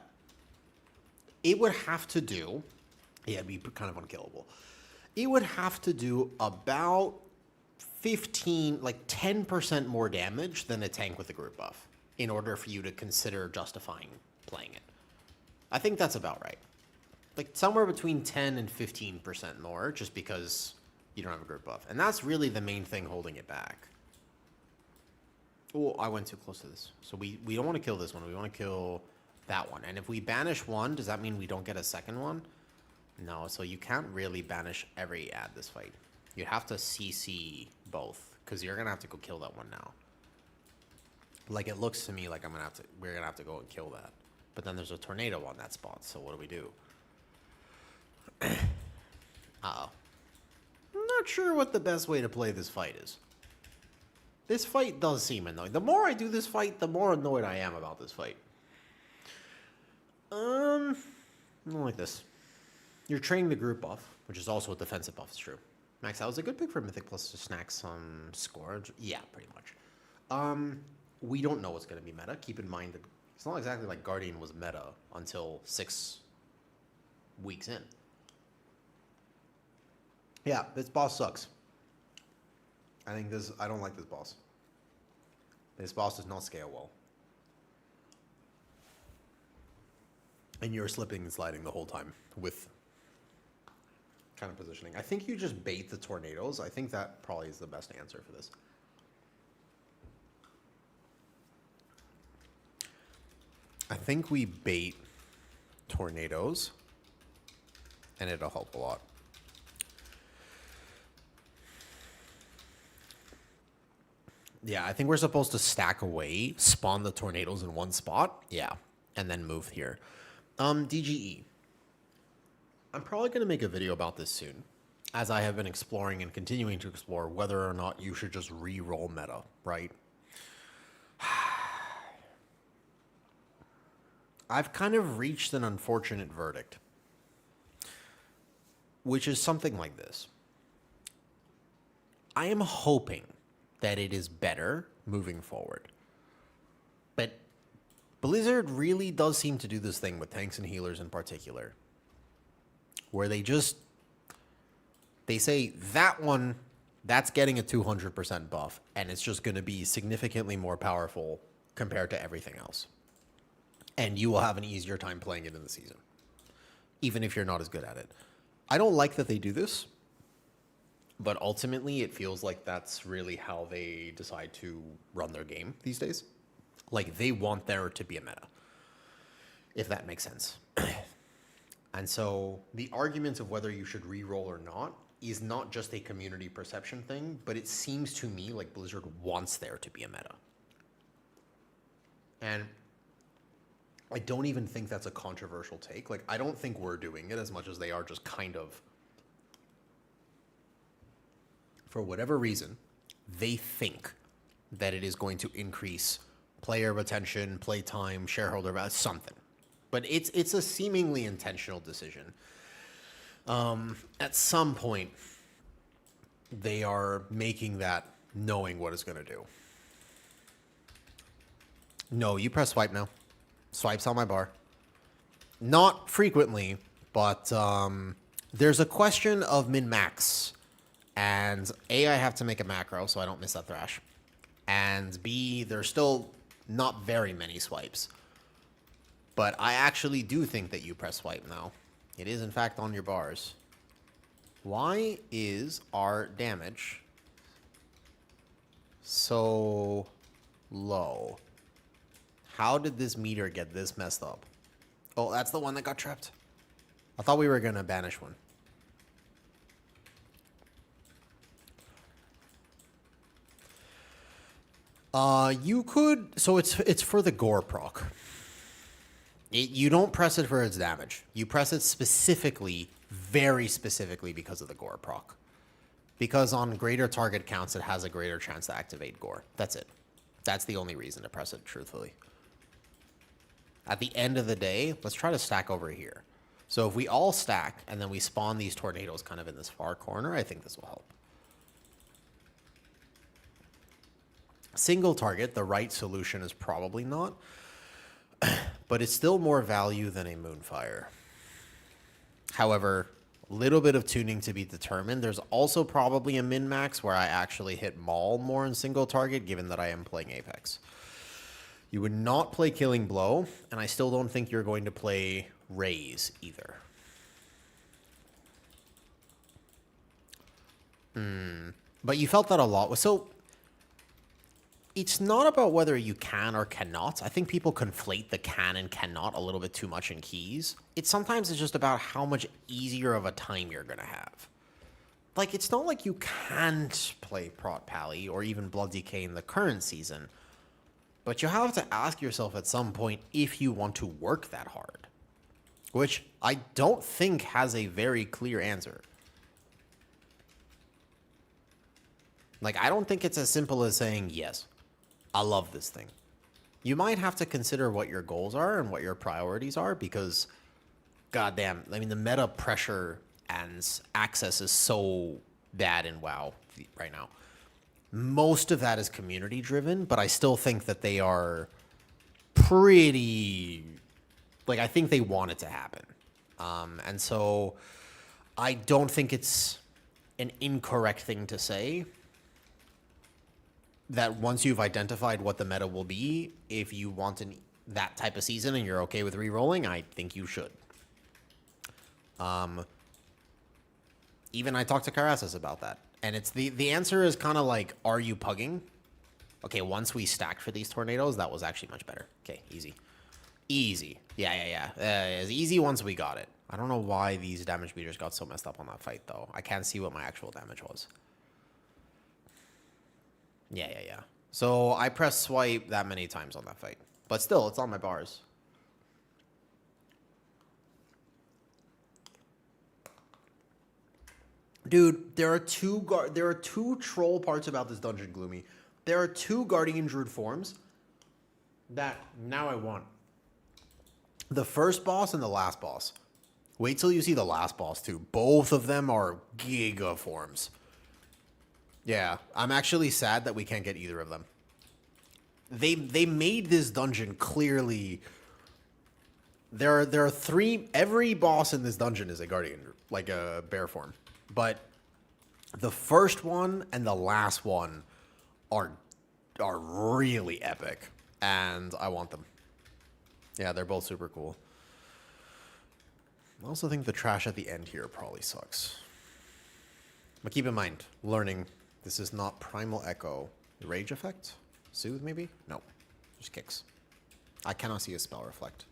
it would have to do, yeah, it'd be kind of unkillable. It would have to do about 10% more damage than a tank with a group buff in order for you to consider justifying playing it. I think that's about right. Like somewhere between 10 and 15% more, just because you don't have a group buff. And that's really the main thing holding it back. Oh, I went too close to this. So we don't want to kill this one. We want to kill that one. And if we banish one, does that mean we don't get a second one? No, so you can't really banish every ad this fight. You'd have to CC both, because you're going to have to go kill that one now. Like, it looks to me like we're going to have to go and kill that. But then there's a tornado on that spot, so what do? Uh-oh. I'm not sure what the best way to play this fight is. This fight does seem annoying. The more I do this fight, the more annoyed I am about this fight. I don't like this. You're training the group buff, which is also a defensive buff, it's true. Max, that was a good pick for Mythic Plus to snack some Scourge. Yeah, pretty much. We don't know what's going to be meta. Keep in mind that it's not exactly like Guardian was meta until 6 weeks in. Yeah, this boss sucks. I don't like this boss. This boss does not scale well. And you're slipping and sliding the whole time with kind of positioning. I think you just bait the tornadoes. I think that probably is the best answer for this. I think we bait tornadoes, and it'll help a lot. Yeah, I think we're supposed to stack away, spawn the tornadoes in one spot. Yeah, and then move here. DGE. I'm probably going to make a video about this soon, as I have been exploring and continuing to explore whether or not you should just re-roll meta, right? I've kind of reached an unfortunate verdict, which is something like this. I am hoping that it is better moving forward. But Blizzard really does seem to do this thing with tanks and healers in particular, where they say that one, that's getting a 200% buff, and it's just going to be significantly more powerful compared to everything else. And you will have an easier time playing it in the season, even if you're not as good at it. I don't like that they do this, but ultimately it feels like that's really how they decide to run their game these days. Like, they want there to be a meta, if that makes sense. And so the argument of whether you should re-roll or not is not just a community perception thing, but it seems to me like Blizzard wants there to be a meta. And I don't even think that's a controversial take. Like, I don't think we're doing it as much as they are just kind of, for whatever reason, they think that it is going to increase player retention, play time, shareholder value, something. But it's a seemingly intentional decision. At some point, they are making that knowing what it's going to do. No, you press swipe now. Swipes on my bar. Not frequently, but there's a question of min-max. And A, I have to make a macro so I don't miss that thrash. And B, there's still not very many swipes. But I actually do think that you press swipe now. It is, in fact, on your bars. Why is our damage so low? How did this meter get this messed up? Oh, that's the one that got trapped. I thought we were going to banish one. You could... So it's for the gore proc. You don't press it for its damage. You press it specifically, very specifically, because of the gore proc. Because on greater target counts, it has a greater chance to activate gore. That's it. That's the only reason to press it, truthfully. At the end of the day, let's try to stack over here. So if we all stack, and then we spawn these tornadoes kind of in this far corner, I think this will help. Single target, the right solution is probably not. But it's still more value than a Moonfire. However, a little bit of tuning to be determined. There's also probably a min-max where I actually hit Maul more in single target, given that I am playing Apex. You would not play Killing Blow, and I still don't think you're going to play Raze either. But you felt that a lot. So it's not about whether you can or cannot. I think people conflate the can and cannot a little bit too much in keys. Sometimes it's just about how much easier of a time you're going to have. Like, it's not like you can't play Prot Pally or even Blood DK in the current season. But you have to ask yourself at some point if you want to work that hard. Which I don't think has a very clear answer. Like, I don't think it's as simple as saying, yes, I love this thing. You might have to consider what your goals are and what your priorities are because, goddamn, I mean, the meta pressure and access is so bad in WoW right now. Most of that is community driven, but I still think that they are pretty, like, I think they want it to happen. And so I don't think it's an incorrect thing to say that once you've identified what the meta will be, if you want that type of season and you're okay with re-rolling, I think you should. Even I talked to Kyrasis about that. And it's the answer is kind of like, are you pugging? Okay, once we stacked for these tornadoes, that was actually much better. Okay, easy. Easy. Yeah. It's easy once we got it. I don't know why these damage meters got so messed up on that fight, though. I can't see what my actual damage was. Yeah. So I pressed swipe that many times on that fight. But still, it's on my bars. Dude, there are two troll parts about this dungeon, Gloomy. There are two Guardian Druid forms that now I want. The first boss and the last boss. Wait till you see the last boss, too. Both of them are giga forms. Yeah, I'm actually sad that we can't get either of them. They made this dungeon clearly... There are three... Every boss in this dungeon is a Guardian, like a bear form. But the first one and the last one are really epic. And I want them. Yeah, they're both super cool. I also think the trash at the end here probably sucks. But keep in mind, learning, this is not Primal Echo. Rage effect? Soothe, maybe? No. Just kicks. I cannot see a spell reflect.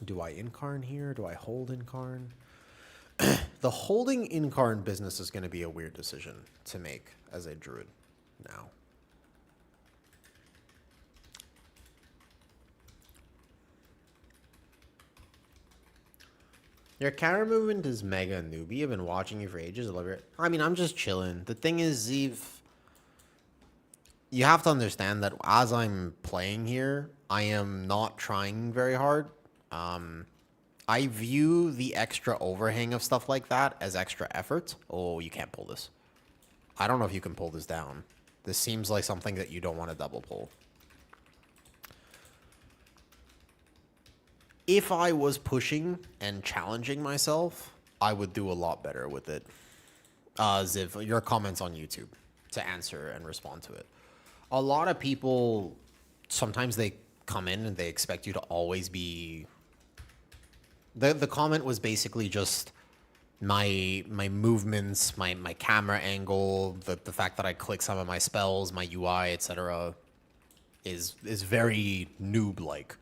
Do I incarn here? Do I hold incarn? The holding incarn business is going to be a weird decision to make as a druid now. Your counter movement is mega newbie. I've been watching you for ages. I love it. I mean, I'm just chilling. The thing is, Zeev, you have to understand that as I'm playing here, I am not trying very hard. I view the extra overhang of stuff like that as extra effort. Oh, you can't pull this. I don't know if you can pull this down. This seems like something that you don't want to double pull. If I was pushing and challenging myself, I would do a lot better with it. Ziv, your comments on YouTube to answer and respond to it. A lot of people, sometimes they come in and they expect you to always be... The comment was basically just my movements, my camera angle, the fact that I click some of my spells, my UI, etc. is very noob-like.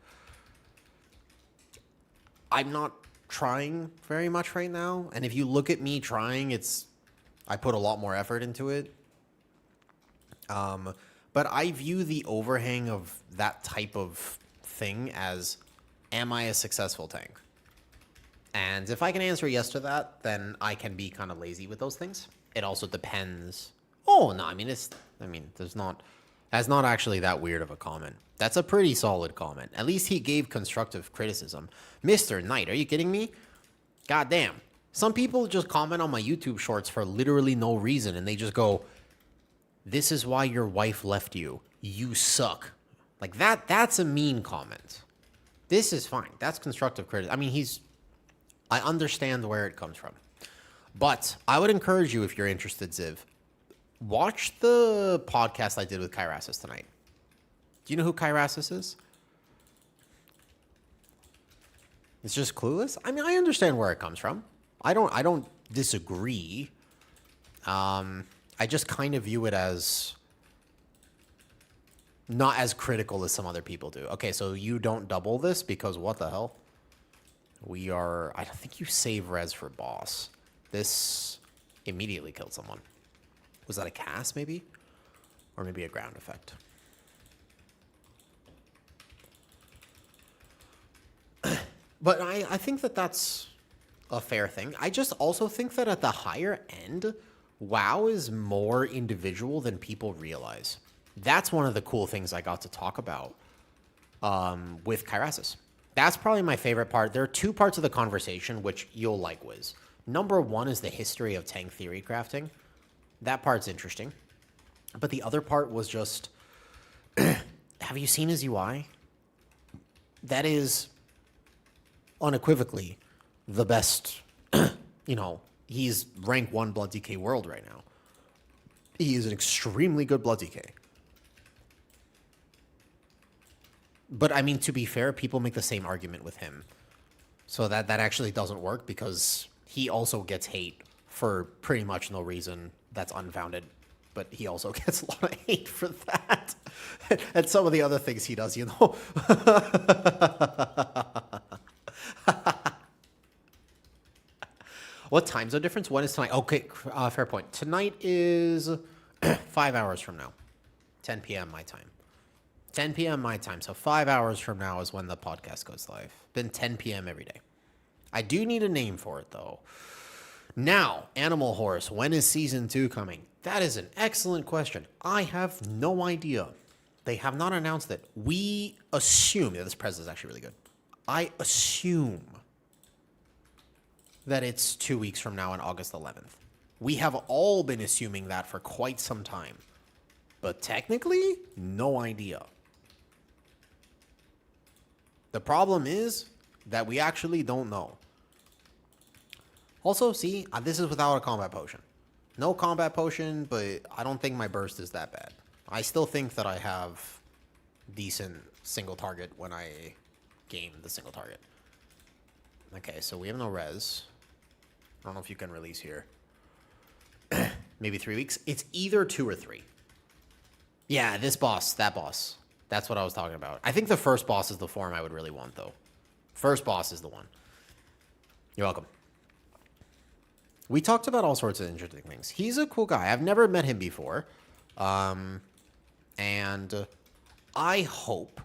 I'm not trying very much right now, and if you look at me trying, I put a lot more effort into it. But I view the overhang of that type of thing as, am I a successful tank? And if I can answer yes to that, then I can be kind of lazy with those things. It also depends. Oh, no, I mean, that's not actually that weird of a comment. That's a pretty solid comment. At least he gave constructive criticism. Mr. Knight, are you kidding me? God damn. Some people just comment on my YouTube shorts for literally no reason, and they just go, this is why your wife left you. You suck. Like, that's a mean comment. This is fine. That's constructive criticism. I mean, I understand where it comes from. But I would encourage you, if you're interested, Ziv, watch the podcast I did with Kyrasis tonight. Do you know who Kyrasis is? It's just clueless? I mean, I understand where it comes from. I don't disagree. I just kind of view it as not as critical as some other people do. Okay, so you don't double this because what the hell? I don't think you save res for boss. This immediately killed someone. Was that a cast, maybe? Or maybe a ground effect? But I think that that's a fair thing. I just also think that at the higher end, WoW is more individual than people realize. That's one of the cool things I got to talk about with Kyrasis. That's probably my favorite part. There are two parts of the conversation which you'll like, Wiz. Number one is the history of tank theory crafting. That part's interesting. But the other part was just, have you seen his UI? That is unequivocally the best, he's rank 1 Blood DK world right now. He is an extremely good Blood DK. But, I mean, to be fair, people make the same argument with him. So that actually doesn't work because he also gets hate for pretty much no reason that's unfounded. But he also gets a lot of hate for that. And some of the other things he does, What time zone difference? When is tonight? Okay, fair point. Tonight is 5 hours from now. 10 p.m. my time. 10 p.m. my time. So 5 hours from now is when the podcast goes live. Been 10 p.m. every day. I do need a name for it, though. Now, Animal Horse, when is Season 2 coming? That is an excellent question. I have no idea. They have not announced it. We assume, yeah, this press is actually really good. I assume that it's 2 weeks from now on August 11th. We have all been assuming that for quite some time. But technically, no idea. The problem is that we actually don't know. Also, see, this is without a combat potion. No combat potion, but I don't think my burst is that bad. I still think that I have decent single target when I game the single target. Okay, so we have no res. I don't know if you can release here. Maybe 3 weeks. It's either 2 or 3. Yeah, this boss, that boss. That's what I was talking about. I think the first boss is the form I would really want, though. First boss is the one. You're welcome. We talked about all sorts of interesting things. He's a cool guy. I've never met him before. And I hope,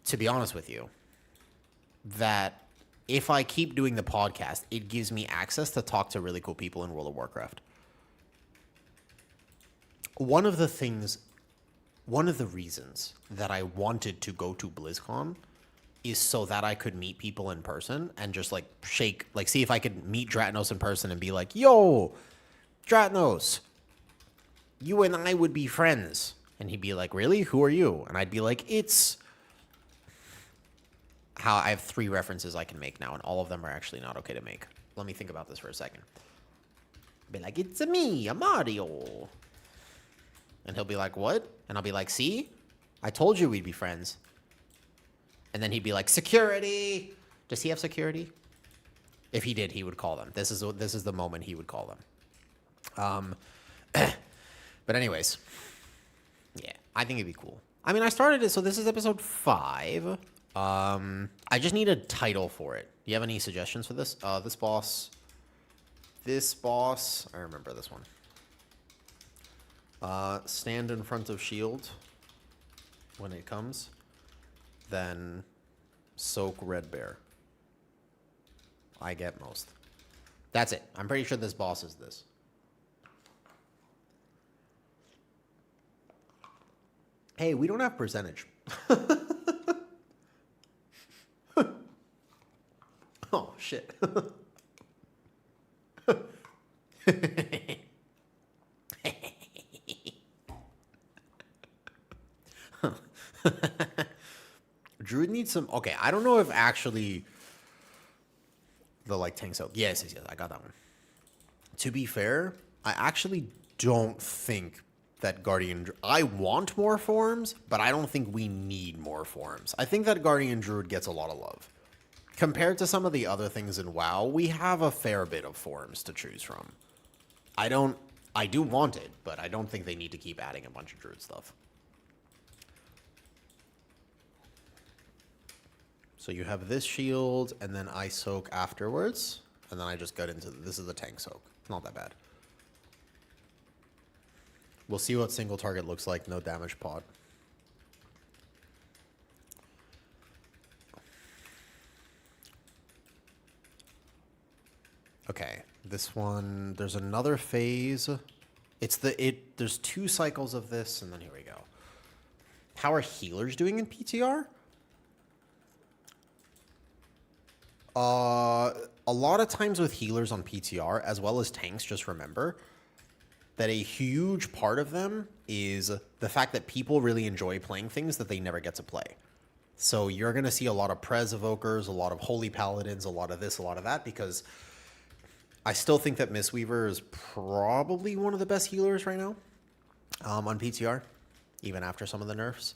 to be honest with you, that if I keep doing the podcast, it gives me access to talk to really cool people in World of Warcraft. One of the reasons that I wanted to go to BlizzCon is so that I could meet people in person and just like shake, like see if I could meet Dratnos in person and be like, yo, Dratnos, you and I would be friends. And he'd be like, really? Who are you? And I'd be like, it's how I have 3 references I can make now, and all of them are actually not okay to make. Let me think about this for a second. Be like, it's me, a Mario. And he'll be like, what? And I'll be like, see? I told you we'd be friends. And then he'd be like, security. Does he have security? If he did, he would call them. This is the moment he would call them. But anyways, yeah, I think it'd be cool. I mean, I started it, so this is episode 5. I just need a title for it. Do you have any suggestions for this? This boss, I remember this one. Stand in front of shield when it comes, then soak red bear. I get most. That's it. I'm pretty sure this boss is this. Hey, we don't have percentage. Oh, shit. Druid needs some... Okay, I don't know if actually... The, like, tank soak. Yes, I got that one. To be fair, I actually don't think that Guardian... I want more forms, but I don't think we need more forms. I think that Guardian Druid gets a lot of love. Compared to some of the other things in WoW, we have a fair bit of forms to choose from. I do want it, but I don't think they need to keep adding a bunch of Druid stuff. So you have this shield, and then I soak afterwards, and then I just got into... This is the tank soak. It's not that bad. We'll see what single target looks like. No damage pod. Okay, this one, there's another phase. There's 2 cycles of this, and then here we go. How are healers doing in PTR? A lot of times with healers on PTR, as well as tanks, just remember that a huge part of them is the fact that people really enjoy playing things that they never get to play. So you're going to see a lot of Prez Evokers, a lot of Holy Paladins, a lot of this, a lot of that, because I still think that Mistweaver is probably one of the best healers right now on PTR, even after some of the nerfs.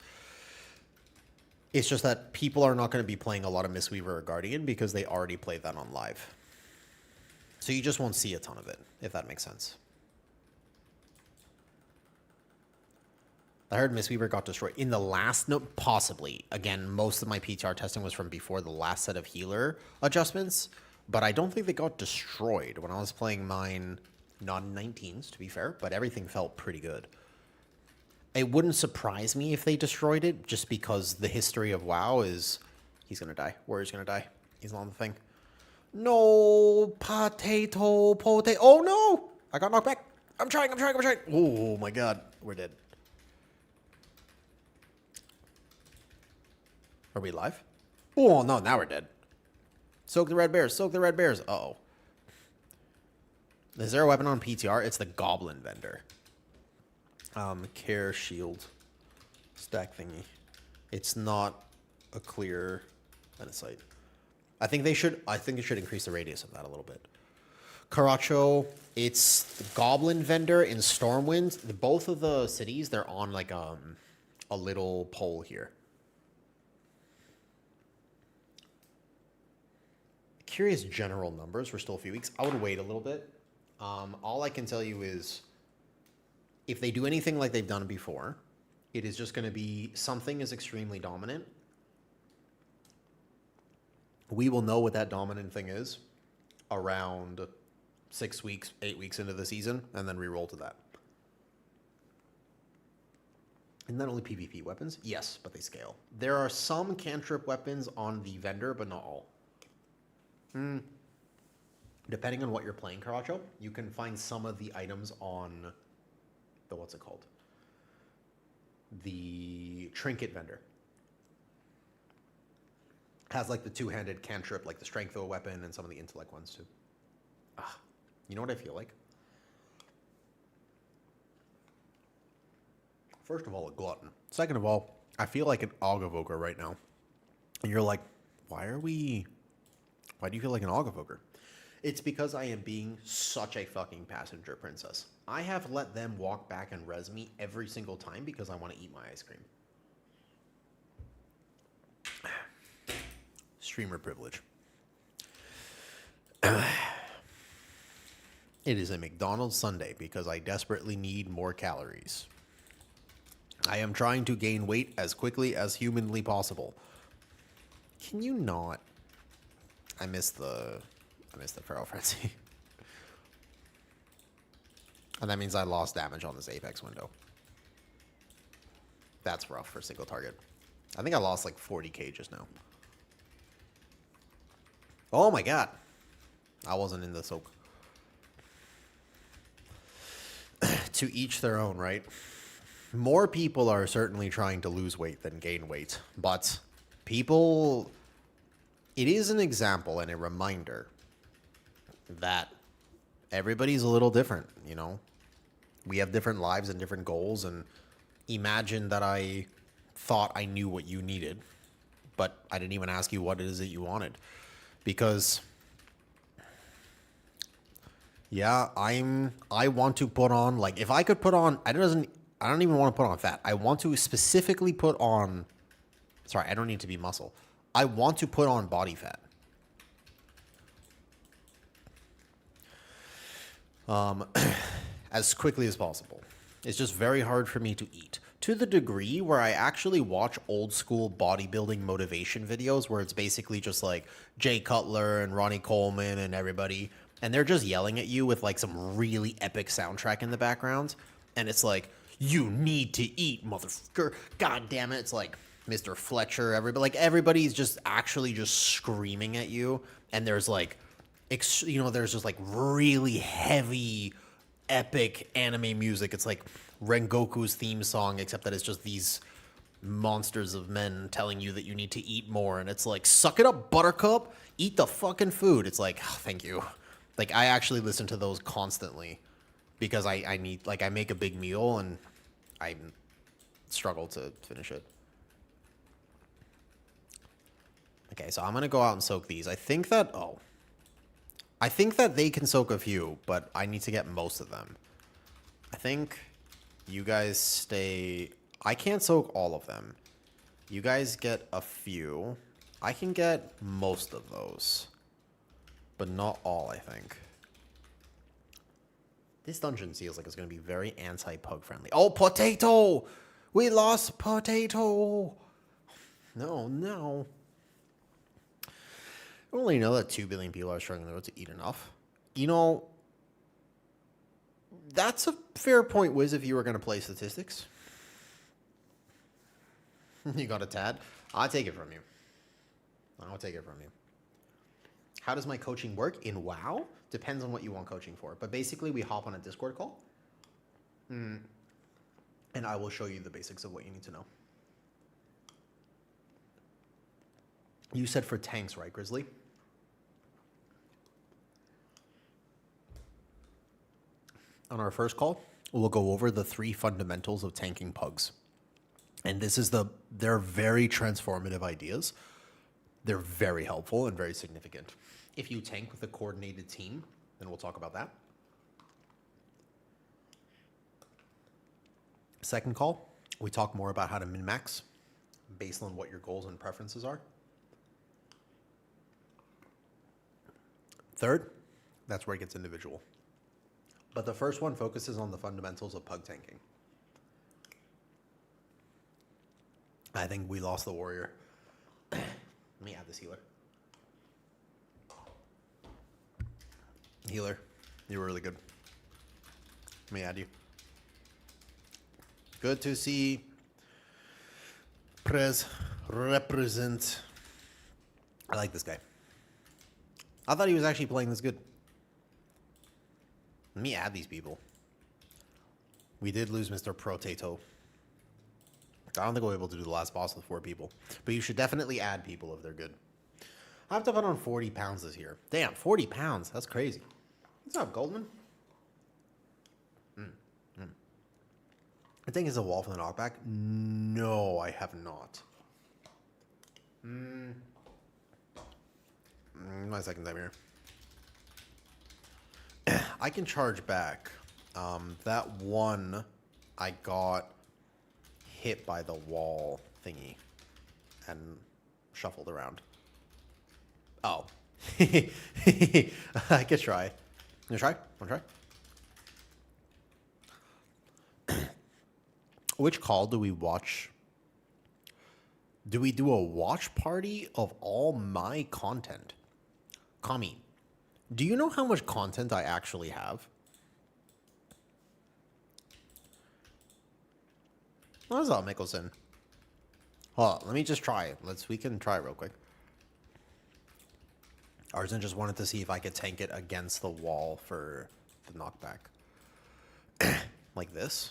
It's just that people are not going to be playing a lot of Mistweaver or Guardian because they already played that on live. So you just won't see a ton of it, if that makes sense. I heard Mistweaver got destroyed. In the last... No, possibly. Again, most of my PTR testing was from before the last set of healer adjustments. But I don't think they got destroyed when I was playing mine. Not in 19s, to be fair. But everything felt pretty good. It wouldn't surprise me if they destroyed it, just because the history of WoW is... He's going to die. Warrior's going to die. He's not on the thing. No, potato. Oh no! I got knocked back. I'm trying. Oh my god, we're dead. Are we alive? Oh no, now we're dead. Soak the red bears. Uh-oh. Is there a weapon on PTR? It's the goblin vendor. Care shield. Stack thingy. It's not a clear line of sight. I think it should increase the radius of that a little bit. Caracho, it's the goblin vendor in Stormwind. Both of the cities, they're on like a little pole here. Curious general numbers. We're still a few weeks. I would wait a little bit. All I can tell you is if they do anything like they've done before, it is just going to be something is extremely dominant. We will know what that dominant thing is around 6 weeks, 8 weeks into the season, and then re-roll to that. And not only PvP weapons, yes, but they scale. There are some cantrip weapons on the vendor, but not all. Depending on what you're playing, Caracho, you can find some of the items on the, what's it called? The trinket vendor. Has like the two-handed cantrip, like the strength of a weapon, and some of the intellect ones too. You know what I feel like? First of all, a glutton. Second of all, I feel like an Ogavoker right now. And you're like, why do you feel like an Ogavoker? It's because I am being such a fucking passenger princess. I have let them walk back and res me every single time because I want to eat my ice cream. Streamer privilege. It is a McDonald's Sunday because I desperately need more calories. I am trying to gain weight as quickly as humanly possible. Can you not? I missed the Feral Frenzy. And that means I lost damage on this Apex window. That's rough for single target. I think I lost like 40k just now. Oh my god. I wasn't in the soak. To each their own, right? More people are certainly trying to lose weight than gain weight. But people... It is an example and a reminder that everybody's a little different, you know? We have different lives and different goals, and imagine that I thought I knew what you needed, but I didn't even ask you what it is that you wanted. Because, yeah, I want to put on, like, if I could put on, I don't even want to put on fat. I want to specifically put on, sorry, I don't need to be muscle. I want to put on body fat. As quickly as possible. It's just very hard for me to eat. To the degree where I actually watch old school bodybuilding motivation videos where it's basically just like Jay Cutler and Ronnie Coleman and everybody, and they're just yelling at you with like some really epic soundtrack in the background, and it's like, you need to eat, motherfucker. God damn it. It's like Mr. Fletcher, everybody's just actually just screaming at you, and there's like, there's just like really heavy, epic anime music. It's like Rengoku's theme song, except that it's just these monsters of men telling you that you need to eat more, and it's like, suck it up, Buttercup, eat the fucking food. It's like, oh, thank you. Like, I actually listen to those constantly because I need, like, I make a big meal and I struggle to finish it. Okay, so I'm going to go out and soak these. I think that they can soak a few, but I need to get most of them. I think you guys stay... I can't soak all of them. You guys get a few. I can get most of those, but not all, I think. This dungeon feels like it's going to be very anti-pug friendly. Oh, potato! We lost potato! No. I only know that 2 billion people are struggling to eat enough. You know, that's a fair point, Wiz, if you were going to play statistics. You got a tad? I'll take it from you. How does my coaching work in WoW? Depends on what you want coaching for. But basically, we hop on a Discord call. And I will show you the basics of what you need to know. You said for tanks, right, Grizzly? On our first call, we'll go over the 3 fundamentals of tanking pugs. And they're very transformative ideas. They're very helpful and very significant. If you tank with a coordinated team, then we'll talk about that. Second call, we talk more about how to min-max based on what your goals and preferences are. Third, that's where it gets individual. But the first one focuses on the fundamentals of pug tanking. I think we lost the warrior. Let me add this healer. Healer, you were really good. Let me add you. Good to see Prez represent. I like this guy. I thought he was actually playing this good. Let me add these people. We did lose Mr. Protato. I don't think we'll be able to do the last boss with 4 people. But you should definitely add people if they're good. I have to put on 40 pounds this year. Damn, 40 pounds. That's crazy. What's up, Goldman? I think it's a wall from the knockback. No, I have not. My second time here. I can charge back. That one I got hit by the wall thingy and shuffled around. Oh. I could try. You try? Want to try? Which call do we watch? Do we do a watch party of all my content? Kami, do you know how much content I actually have? What's up, Mickelson? Hold on, let me just try it. We can try it real quick. Arzen just wanted to see if I could tank it against the wall for the knockback. Like this?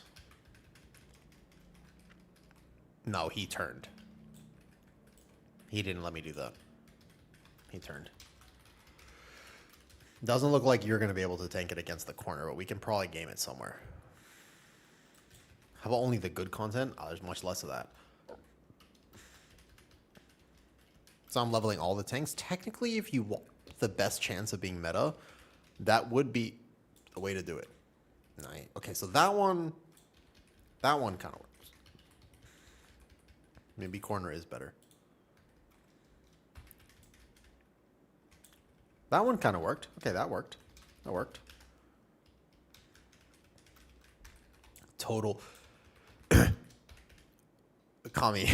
No, he turned. He didn't let me do that. He turned. Doesn't look like you're going to be able to tank it against the corner, but we can probably game it somewhere. How about only the good content? Oh, there's much less of that. So I'm leveling all the tanks. Technically, if you want the best chance of being meta, that would be the way to do it. Nice. Okay, so that one kind of works. Maybe corner is better. That one kind of worked. Okay, that worked. That worked. Total. Kami.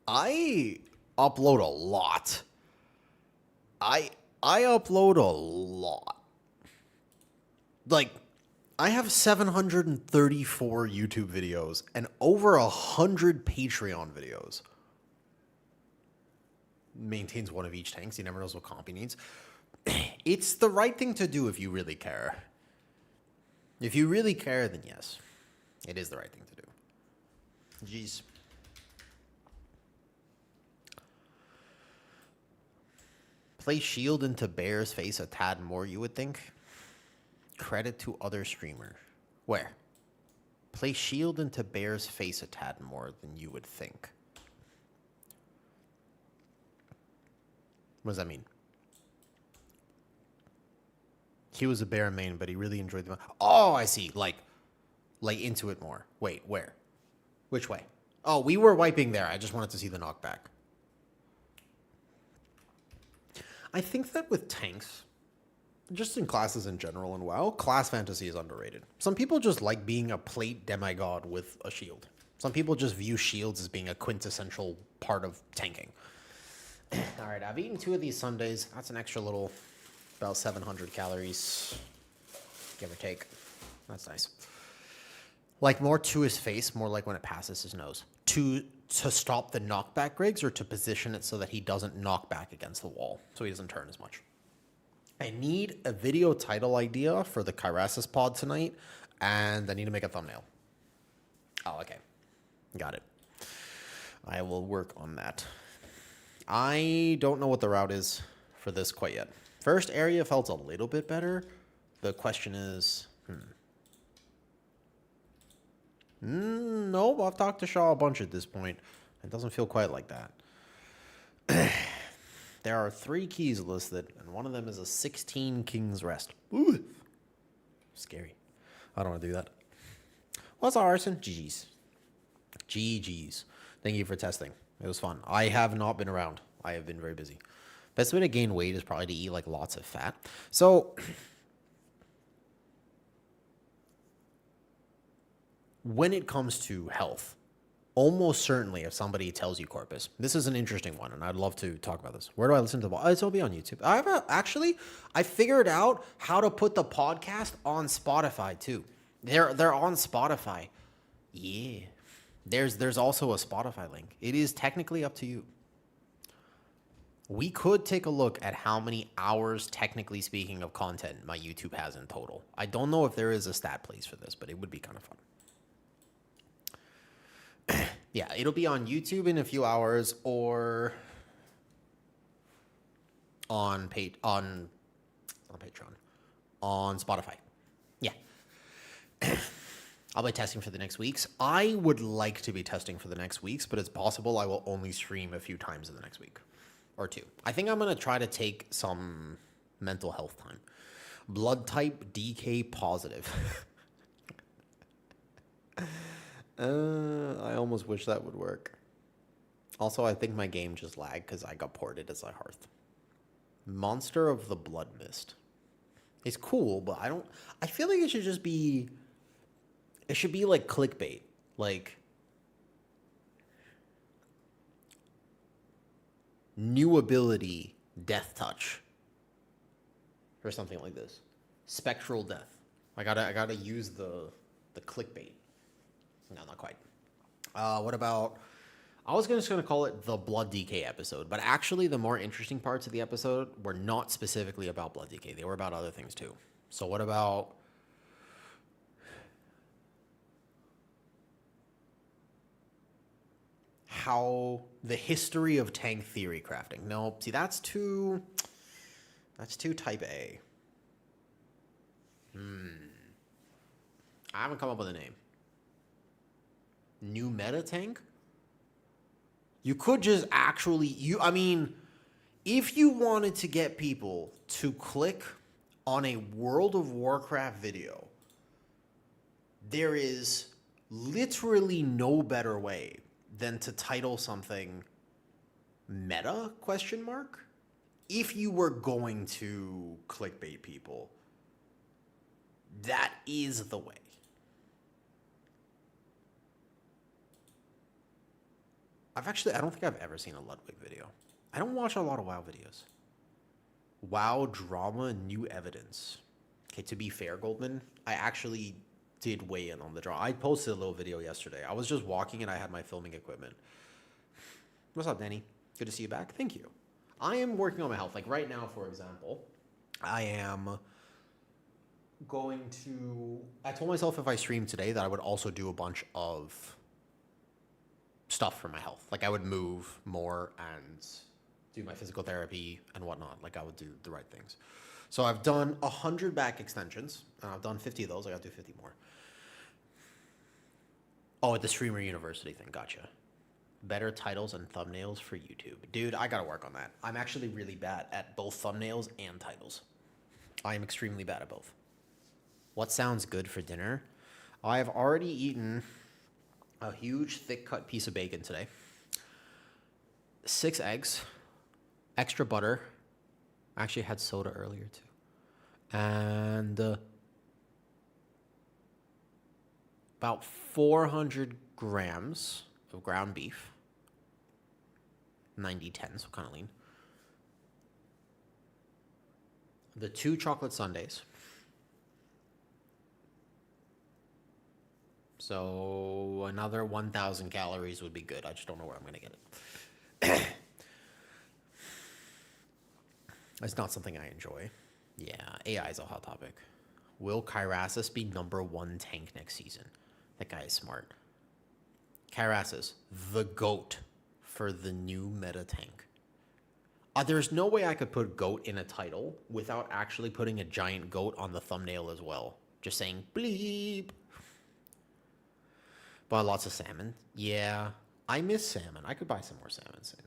I upload a lot. I upload a lot. Like, I have 734 YouTube videos and over 100 Patreon videos. Maintains one of each tank, so he never knows what comp he needs. It's the right thing to do if you really care. If you really care, then yes. It is the right thing to do. Jeez. Play shield into Bear's face a tad more, you would think. Credit to other streamer. Where? Play shield into Bear's face a tad more than you would think. What does that mean? He was a Bear main, but he really enjoyed the... Oh, I see. Like into it more. Wait, where? Which way? Oh, we were wiping there. I just wanted to see the knockback. I think that with tanks, just in classes in general and WoW, class fantasy is underrated. Some people just like being a plate demigod with a shield. Some people just view shields as being a quintessential part of tanking. All right, I've eaten 2 of these sundaes. That's an extra little, about 700 calories, give or take. That's nice. Like more to his face, more like when it passes his nose. to stop the knockback rigs or to position it so that he doesn't knock back against the wall, so he doesn't turn as much. I need a video title idea for the Kyrasis pod tonight, and I need to make a thumbnail. Oh, okay. Got it. I will work on that. I don't know what the route is for this quite yet. First area felt a little bit better. The question is, nope, I've talked to Shaw a bunch at this point. It doesn't feel quite like that. There are 3 keys listed, and one of them is a 16 King's Rest. Ooh, scary. I don't want to do that. What's arson? GG's. GG's. Thank you for testing. It was fun. I have not been around. I have been very busy. Best way to gain weight is probably to eat like lots of fat. So when it comes to health, almost certainly if somebody tells you corpus, this is an interesting one, and I'd love to talk about this. Where do I listen to the podcast? It'll be on YouTube. I figured out how to put the podcast on Spotify too. They're on Spotify. Yeah. There's also a Spotify link. It is technically up to you. We could take a look at how many hours, technically speaking, of content my YouTube has in total. I don't know if there is a stat place for this, but it would be kind of fun. Yeah, it'll be on YouTube in a few hours or on Patreon, on Spotify. Yeah. I'll be testing for the next weeks. I would like to be testing for the next weeks, but it's possible I will only stream a few times in the next week or 2. I think I'm going to try to take some mental health time. Blood type DK positive. I almost wish that would work. Also, I think my game just lagged because I got ported as a Hearth. Monster of the Blood Mist. It's cool, but I feel like it should just be... It should be like clickbait. Like... New ability, Death Touch. Or something like this. Spectral Death. I gotta use the clickbait. No, not quite. What about... I was just going to call it the Blood DK episode, but actually the more interesting parts of the episode were not specifically about Blood DK. They were about other things too. So what about... how the history of tank theory crafting. No, see, that's too type A. I haven't come up with a name. New meta tank? You could just actually, if you wanted to get people to click on a World of Warcraft video, there is literally no better way than to title something meta ? If you were going to clickbait people, that is the way. I don't think I've ever seen a Ludwig video. I don't watch a lot of WoW videos. WoW drama, new evidence. Okay, to be fair, Goldman, I actually did weigh in on the drama. I posted a little video yesterday. I was just walking and I had my filming equipment. What's up, Danny? Good to see you back. Thank you. I am working on my health. Like right now, for example, I told myself if I streamed today that I would also do a bunch of stuff for my health. Like I would move more and do my physical therapy and whatnot. Like I would do the right things. So I've done 100 back extensions and I've done 50 of those. I got to do 50 more. Oh, at the Streamer University thing. Gotcha. Better titles and thumbnails for YouTube. Dude, I got to work on that. I'm actually really bad at both thumbnails and titles. I am extremely bad at both. What sounds good for dinner? I have already eaten a huge thick cut piece of bacon today, 6 eggs, extra butter. I actually had soda earlier too, and about 400 grams of ground beef, 90/10, so kind of lean. The 2 chocolate sundaes, So another 1,000 calories would be good. I just don't know where I'm going to get it. It's not something I enjoy. Yeah, AI is a hot topic. Will Kyrasis be #1 tank next season? That guy is smart. Kyrasis, the GOAT for the new meta tank. There's no way I could put GOAT in a title without actually putting a giant goat on the thumbnail as well. Just saying bleep. But lots of salmon. Yeah, I miss salmon. I could buy some more salmon soon.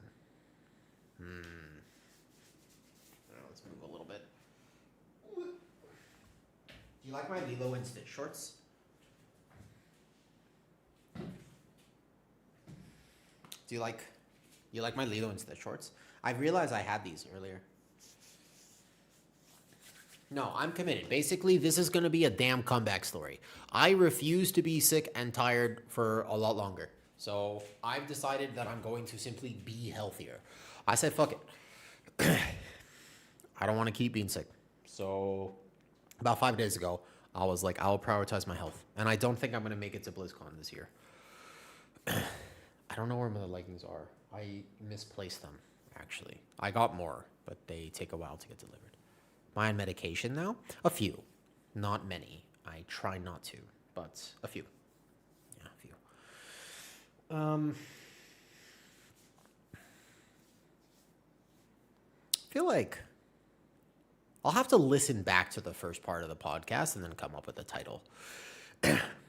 Let's move a little bit. Do you like my Lilo and Stitch shorts? Do you like my Lilo and Stitch shorts? I realized I had these earlier. No, I'm committed. Basically, this is going to be a damn comeback story. I refuse to be sick and tired for a lot longer. So I've decided that I'm going to simply be healthier. I said, fuck it. I don't want to keep being sick. So about 5 days ago, I was like, I'll prioritize my health. And I don't think I'm going to make it to BlizzCon this year. I don't know where my leggings are. I misplaced them, actually. I got more, but they take a while to get delivered. Am I on medication now? A few. Not many. I try not to, but a few. Yeah, a few. I feel like I'll have to listen back to the first part of the podcast and then come up with a title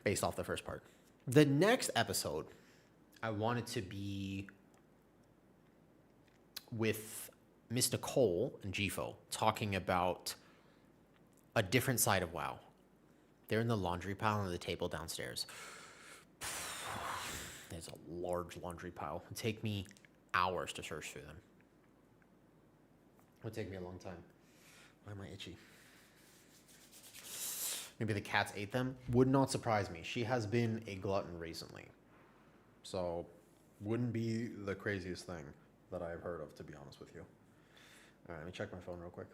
based off the first part. The next episode, I want it to be with Miss Nicole and Gifo talking about a different side of WoW. They're in the laundry pile on the table downstairs. There's a large laundry pile. It'll take me hours to search through them. It would take me a long time. Why am I itchy? Maybe the cats ate them. Would not surprise me. She has been a glutton recently. So, wouldn't be the craziest thing that I've heard of, to be honest with you. All right, let me check my phone real quick.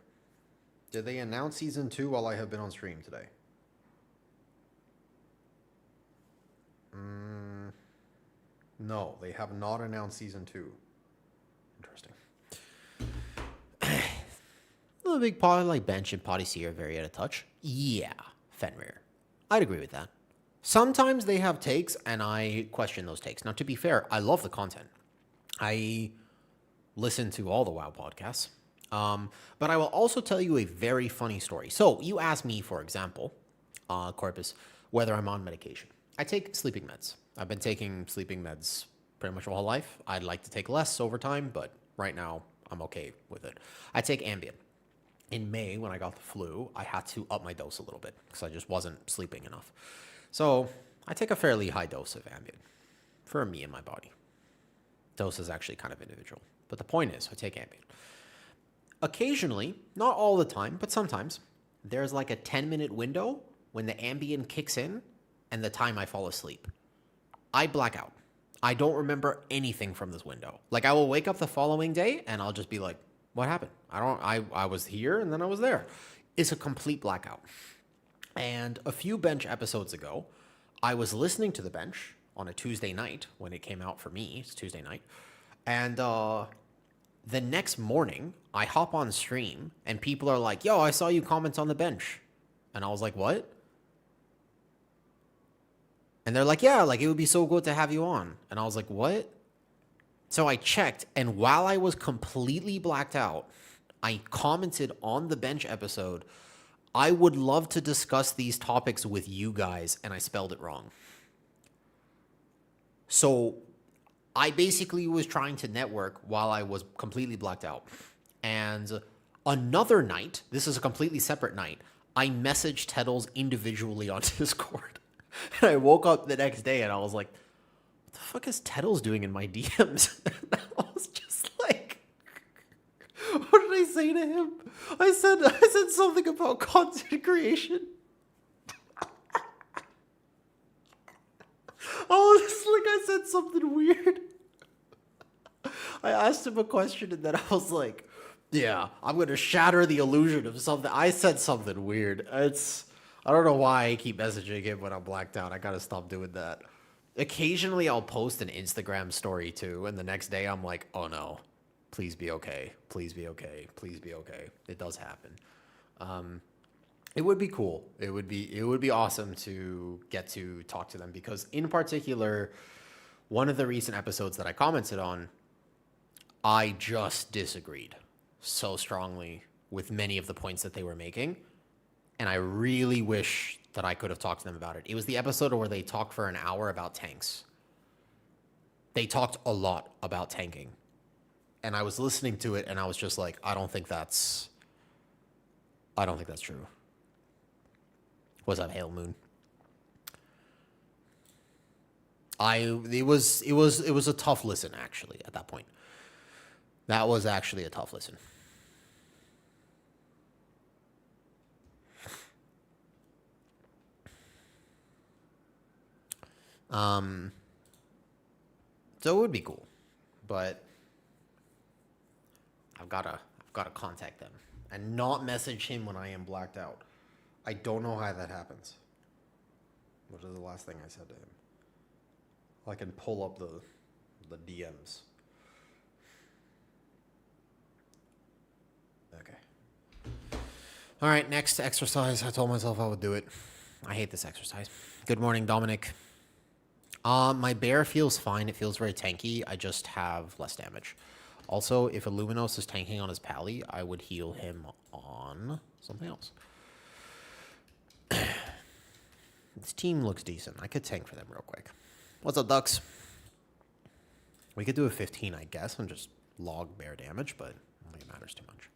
Did they announce Season 2 while I have been on stream today? No, they have not announced Season 2. Interesting. The big pot, like Bench and Potty C are very out of touch. Yeah, Fenrir. I'd agree with that. Sometimes they have takes, and I question those takes. Now, to be fair, I love the content. I listen to all the WoW podcasts. But I will also tell you a very funny story. So, you asked me, for example, Corpus, whether I'm on medication. I take sleeping meds. I've been taking sleeping meds pretty much my whole life. I'd like to take less over time, but right now, I'm okay with it. I take Ambien. In May, when I got the flu, I had to up my dose a little bit because I just wasn't sleeping enough. So I take a fairly high dose of Ambien for me and my body. Dose is actually kind of individual. But the point is, I take Ambien. Occasionally, not all the time, but sometimes, there's like a 10-minute window when the Ambien kicks in and the time I fall asleep. I black out. I don't remember anything from this window. Like, I will wake up the following day and I'll just be like, what happened? I was here and then I was there. It's a complete blackout. And a few Bench episodes ago, I was listening to the Bench on a Tuesday night when it came out for me. It's Tuesday night. And the next morning, I hop on stream and people are like, yo, I saw you comment on the Bench. And I was like, what? And they're like, yeah, like it would be so good to have you on. And I was like, what? So I checked, and while I was completely blacked out, I commented on the Bench episode, I would love to discuss these topics with you guys, and I spelled it wrong. So I basically was trying to network while I was completely blacked out. And another night, this is a completely separate night, I messaged Teddles individually on Discord. And I woke up the next day and I was like, what the fuck is Teddles doing in my DMs? And I was just like, what did I say to him? I said something about content creation. Oh, it's like I said something weird. I asked him a question and then I was like, yeah, I'm going to shatter the illusion of something. I said something weird. I don't know why I keep messaging him when I'm blacked out. I gotta stop doing that. Occasionally, I'll post an Instagram story too, and the next day I'm like, oh no, please be okay. Please be okay. Please be okay. It does happen. It would be cool. It would be awesome to get to talk to them because in particular, one of the recent episodes that I commented on, I just disagreed so strongly with many of the points that they were making. And I really wish that I could have talked to them about it. It was the episode where they talked for an hour about tanks. They talked a lot about tanking. And I was listening to it and I was just like, I don't think that's true. What's up, Hail Moon? It was a tough listen actually at that point. That was actually a tough listen. So it would be cool, but I've gotta contact them and not message him when I am blacked out. I don't know how that happens. What is the last thing I said to him? I can pull up the DMs. Okay. All right, next exercise. I told myself I would do it. I hate this exercise. Good morning, Dominic. My bear feels fine. It feels very tanky. I just have less damage. Also, if Illuminos is tanking on his pally, I would heal him on something else. This team looks decent. I could tank for them real quick. What's up, Ducks? We could do a 15, I guess, and just log bear damage, but I don't think it matters too much.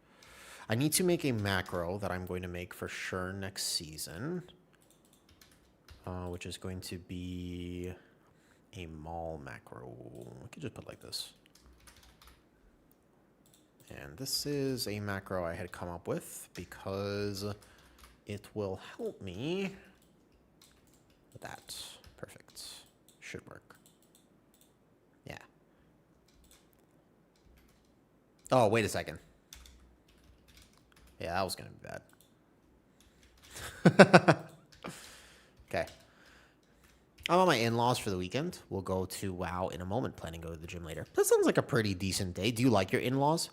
I need to make a macro that I'm going to make for sure next season, which is going to be a mall macro. I could just put like this. And this is a macro I had come up with because it will help me with that. Perfect. Should work. Yeah. Oh, wait a second. Yeah, that was going to be bad. Okay. I'm on my in-laws for the weekend. We'll go to WoW in a moment, planning to go to the gym later. That sounds like a pretty decent day. Do you like your in-laws?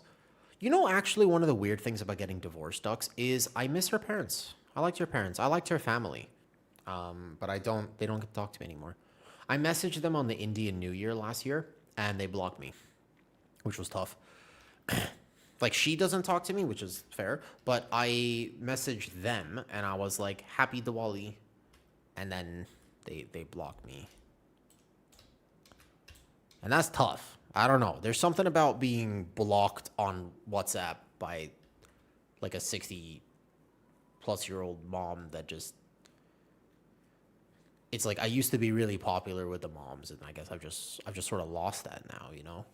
You know, actually, one of the weird things about getting divorced, Ducks, is I miss her parents. I liked her parents. I liked her family. But they don't get to talk to me anymore. I messaged them on the Indian New Year last year, and they blocked me, which was tough. Like, she doesn't talk to me, which is fair, but I messaged them, and I was like, Happy Diwali, and then they blocked me. And that's tough. I don't know. There's something about being blocked on WhatsApp by, like, a 60-plus-year-old mom that just... It's like I used to be really popular with the moms, and I guess I've just sort of lost that now, you know?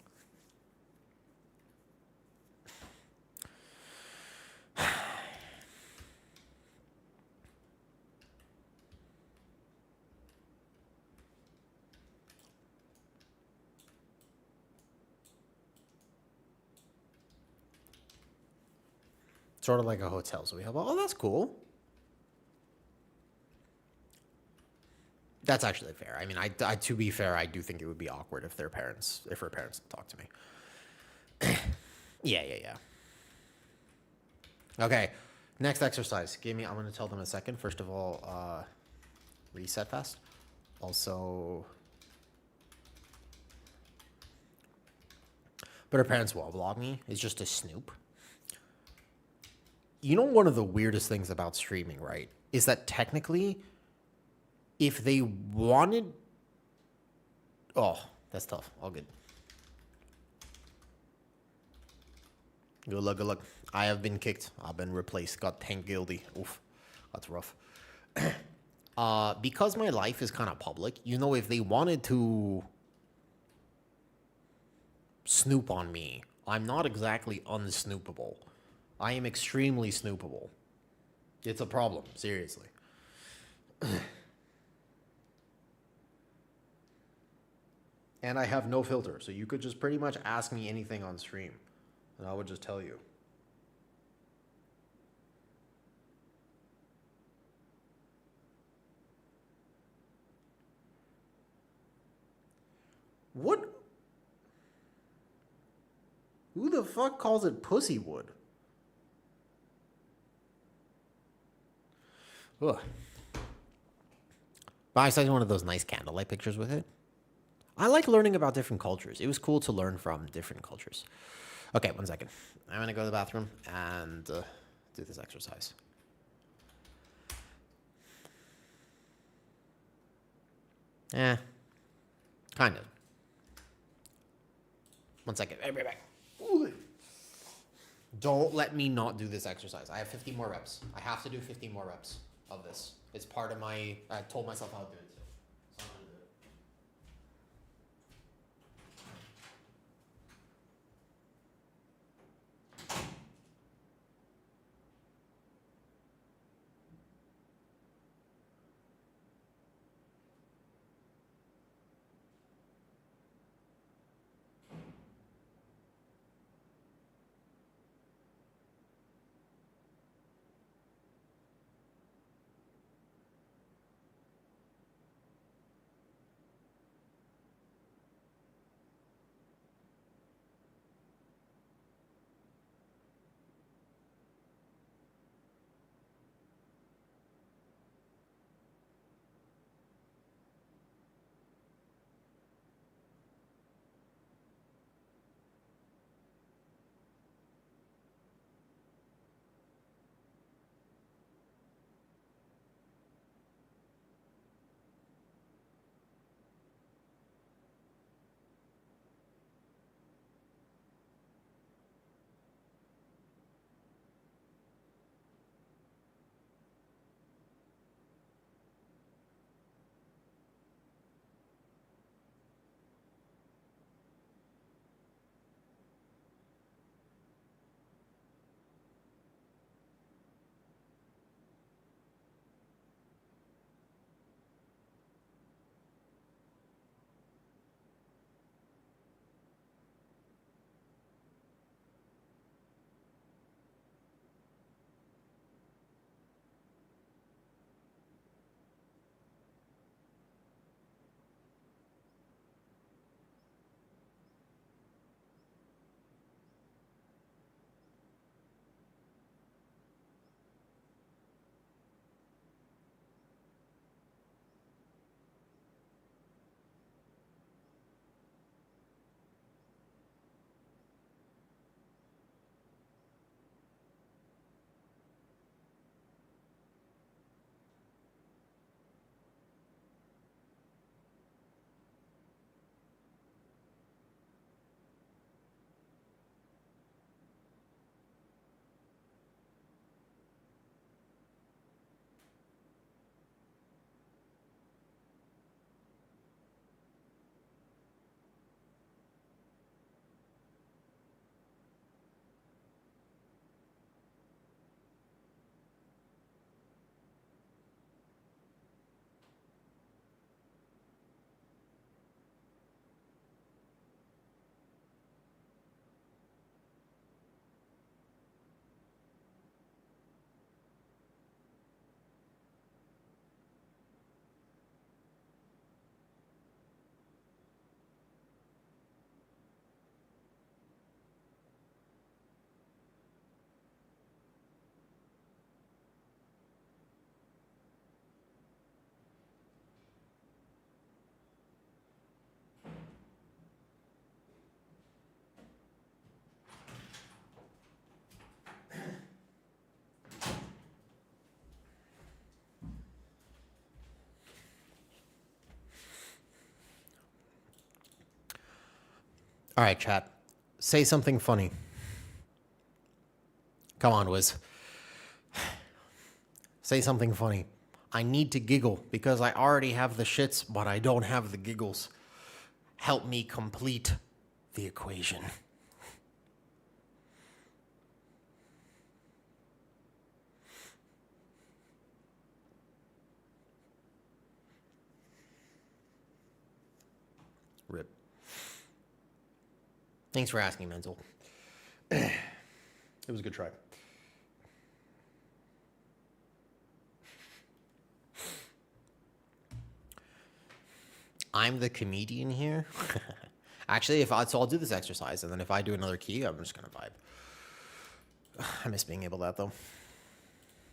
Sort of like a hotel. So we have, oh, that's cool. That's actually fair. I mean, I to be fair, I do think it would be awkward if her parents talk to me. Yeah. Okay, next exercise. I'm going to tell them in a second. First of all, reset fast. Also, but her parents will vlog me. It's just a snoop. You know, one of the weirdest things about streaming, right, is that technically, if they wanted... Oh, that's tough. All good. Good luck. I have been kicked. I've been replaced. Got tank guilty. Oof. That's rough. Because my life is kind of public, you know, if they wanted to snoop on me, I'm not exactly unsnoopable. I am extremely snoopable. It's a problem, seriously. And I have no filter, so you could just pretty much ask me anything on stream, and I would just tell you. What? Who the fuck calls it pussy wood? Ugh. But I saw one of those nice candlelight pictures with it. I like learning about different cultures. It was cool to learn from different cultures. Okay, 1 second. I'm gonna go to the bathroom and do this exercise. Kind of. 1 second. I'll be back. Don't let me not do this exercise. I have 50 more reps. I have to do 50 more reps of this. It's part of my. I told myself how to do it. So I'm gonna do it. All right, chat. Say something funny. Come on, Wiz. Say something funny. I need to giggle because I already have the shits, but I don't have the giggles. Help me complete the equation. Rip. Thanks for asking, Mental. It was a good try. I'm the comedian here. Actually, so I'll do this exercise, and then if I do another key, I'm just gonna vibe. I miss being able to that though.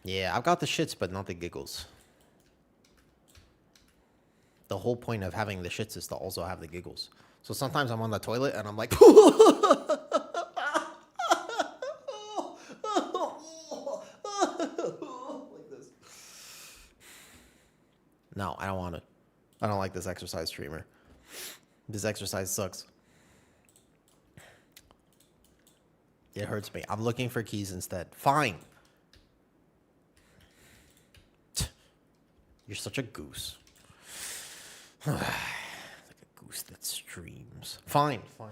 Yeah, I've got the shits, but not the giggles. The whole point of having the shits is to also have the giggles. So sometimes I'm on the toilet and I'm like, like this. No, I don't want it. I don't like this exercise, streamer. This exercise sucks. It hurts me. I'm looking for keys instead. Fine. You're such a goose. Like a goose that streams. Fine, fine.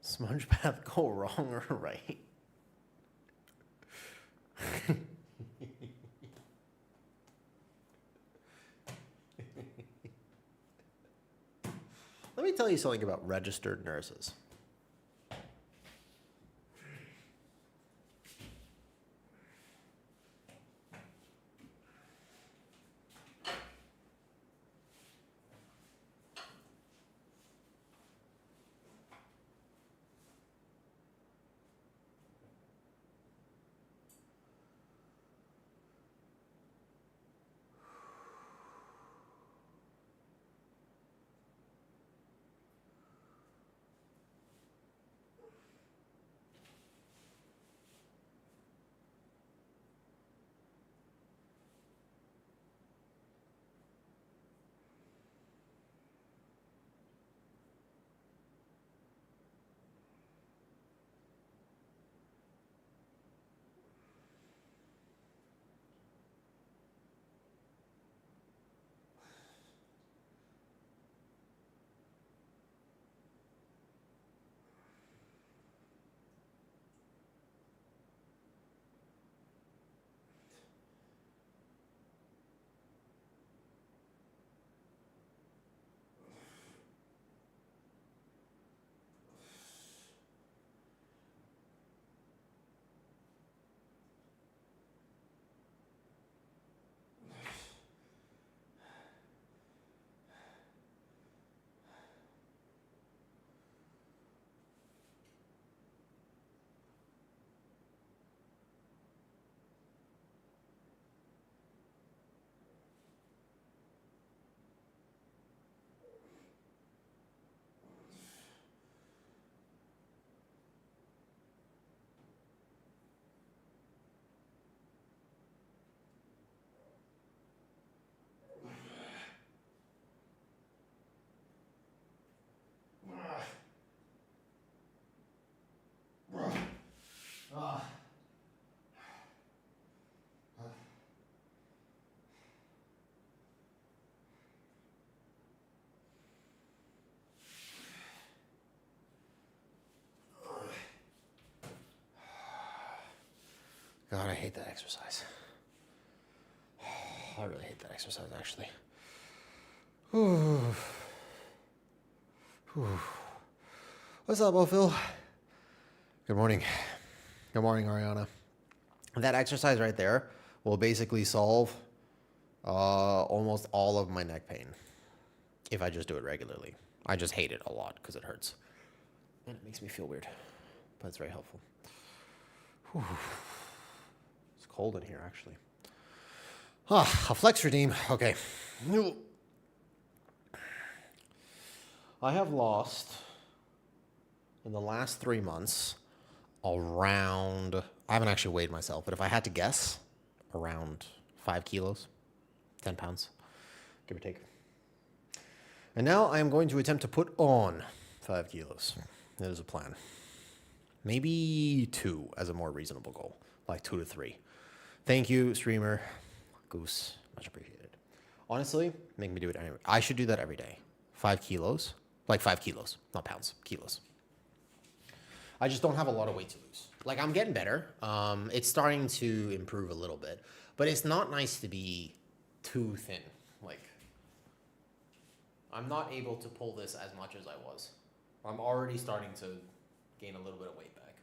Smudge bath go wrong or right? Let me tell you something about registered nurses. God, I hate that exercise. I really hate that exercise, actually. What's up, Phil? Good morning. Good morning, Ariana. That exercise right there will basically solve almost all of my neck pain if I just do it regularly. I just hate it a lot because it hurts. And it makes me feel weird, but it's very helpful. Whew. It's cold in here, actually. A flex redeem. Okay. I have lost, in the last 3 months, around, I haven't actually weighed myself, but if I had to guess, around 5 kilos, 10 pounds, give or take. And now I am going to attempt to put on 5 kilos. That is a plan. Maybe 2 as a more reasonable goal, like 2 to 3. Thank you, streamer. Goose, much appreciated. Honestly, make me do it anyway. I should do that every day. 5 kilos. Like 5 kilos, not pounds, kilos. I just don't have a lot of weight to lose. Like, I'm getting better. It's starting to improve a little bit, but it's not nice to be too thin. Like, I'm not able to pull this as much as I was. I'm already starting to gain a little bit of weight back.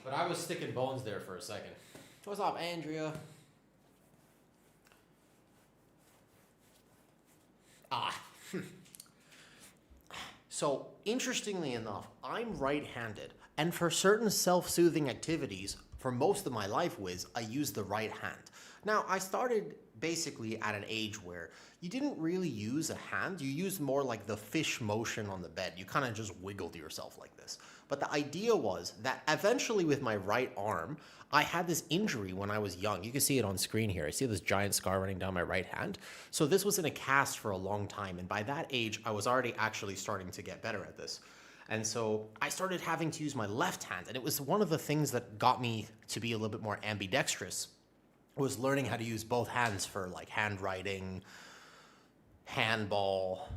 But I was sticking bones there for a second. What's up, Andrea? So, interestingly enough, I'm right-handed. And for certain self-soothing activities, for most of my life, I use the right hand. Now, I started basically at an age where you didn't really use a hand. You used more like the fish motion on the bed. You kind of just wiggled yourself like this. But the idea was that eventually with my right arm, I had this injury when I was young. You can see it on screen here. I see this giant scar running down my right hand. So this was in a cast for a long time. And by that age, I was already actually starting to get better at this. And so I started having to use my left hand. And it was one of the things that got me to be a little bit more ambidextrous, was learning how to use both hands for like handwriting, handball,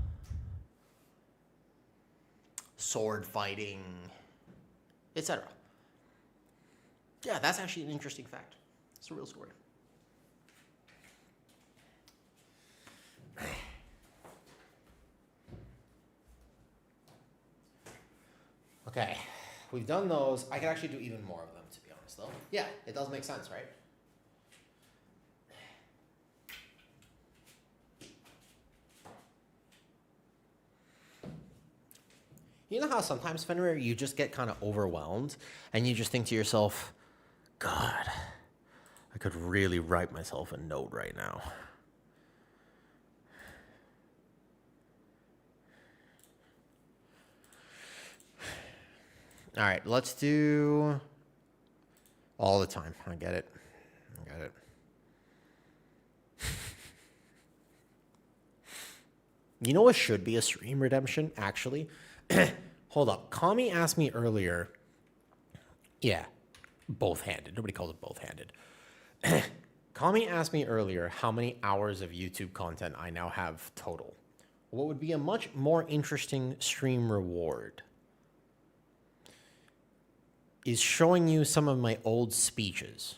sword fighting, etc. Yeah, that's actually an interesting fact. It's a real story. Okay, we've done those. I could actually do even more of them, to be honest, though. Yeah, it does make sense, right? You know how sometimes, Fenrir, you just get kind of overwhelmed and you just think to yourself, God, I could really write myself a note right now. All right, let's do all the time. I get it. You know what should be a stream redemption, actually? Hold up. Kami asked me earlier. Yeah, both-handed. Nobody calls it both-handed. Kami asked me earlier how many hours of YouTube content I now have total. What would be a much more interesting stream reward is showing you some of my old speeches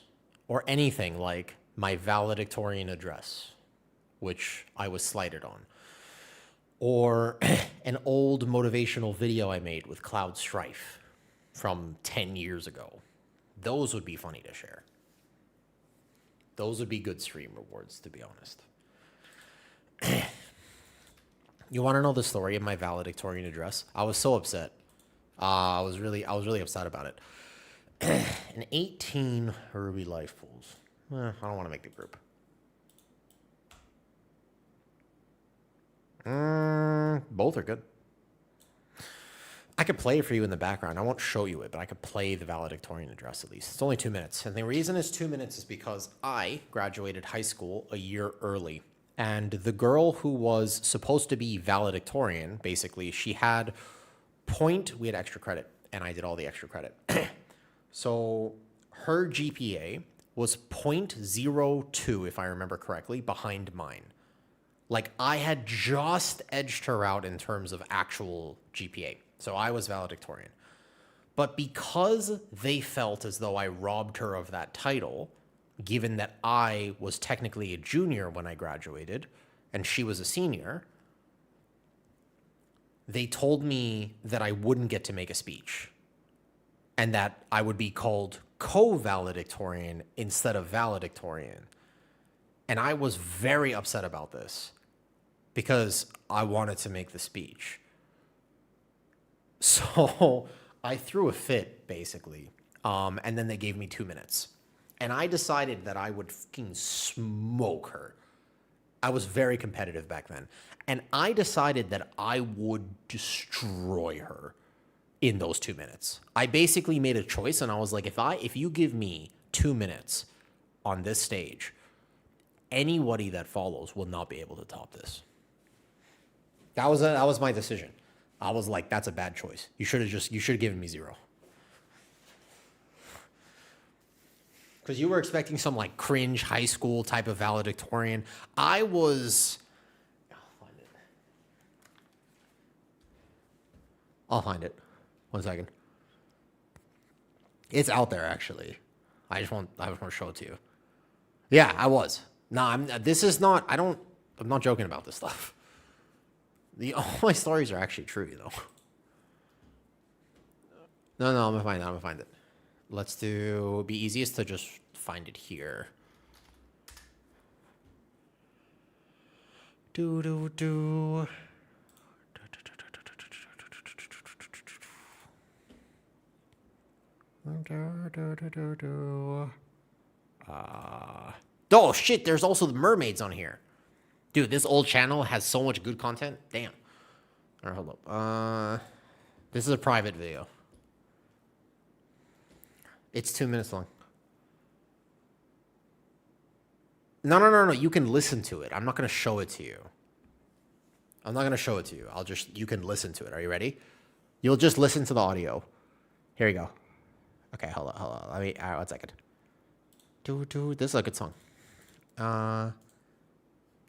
or anything like my valedictorian address, which I was slighted on, or an old motivational video I made with Cloud Strife from 10 years ago. Those would be funny to share. Those would be good stream rewards, to be honest. You want to know the story of my valedictorian address? I was so upset. I was really upset about it. An 18 Ruby Life Pools. I don't want to make the group. Both are good. I could play it for you in the background. I won't show you it, but I could play the valedictorian address at least. It's only 2 minutes. And the reason it's 2 minutes is because I graduated high school a year early. And the girl who was supposed to be valedictorian, basically, she had we had extra credit, and I did all the extra credit. So her GPA was 0.02, if I remember correctly, behind mine. Like, I had just edged her out in terms of actual GPA. So I was valedictorian. But because they felt as though I robbed her of that title, given that I was technically a junior when I graduated and she was a senior, they told me that I wouldn't get to make a speech and that I would be called co-valedictorian instead of valedictorian. And I was very upset about this because I wanted to make the speech. So I threw a fit, basically, and then they gave me 2 minutes. And I decided that I would fucking smoke her. I was very competitive back then. And I decided that I would destroy her in those 2 minutes. I basically made a choice, and I was like, if you give me 2 minutes on this stage, anybody that follows will not be able to top this. That was my decision. I was like, that's a bad choice. You should have given me 0. Because you were expecting some like cringe high school type of valedictorian. I was. I'll find it. I'll find it. 1 second. It's out there, actually. I just want to show it to you. Yeah, I was. Nah, this is not, I'm not joking about this stuff. All my stories are actually true, you know. No, I'm gonna find it. I'm gonna find it. Let's do. It'd be easiest to just find it here. Do. Oh shit! There's also the mermaids on here, dude. This old channel has so much good content. Damn. All right, hold up. This is a private video. It's 2 minutes long. No. You can listen to it. I'm not gonna show it to you. You can listen to it. Are you ready? You'll just listen to the audio. Here we go. Okay, hold on. All right, 1 second. This is a good song.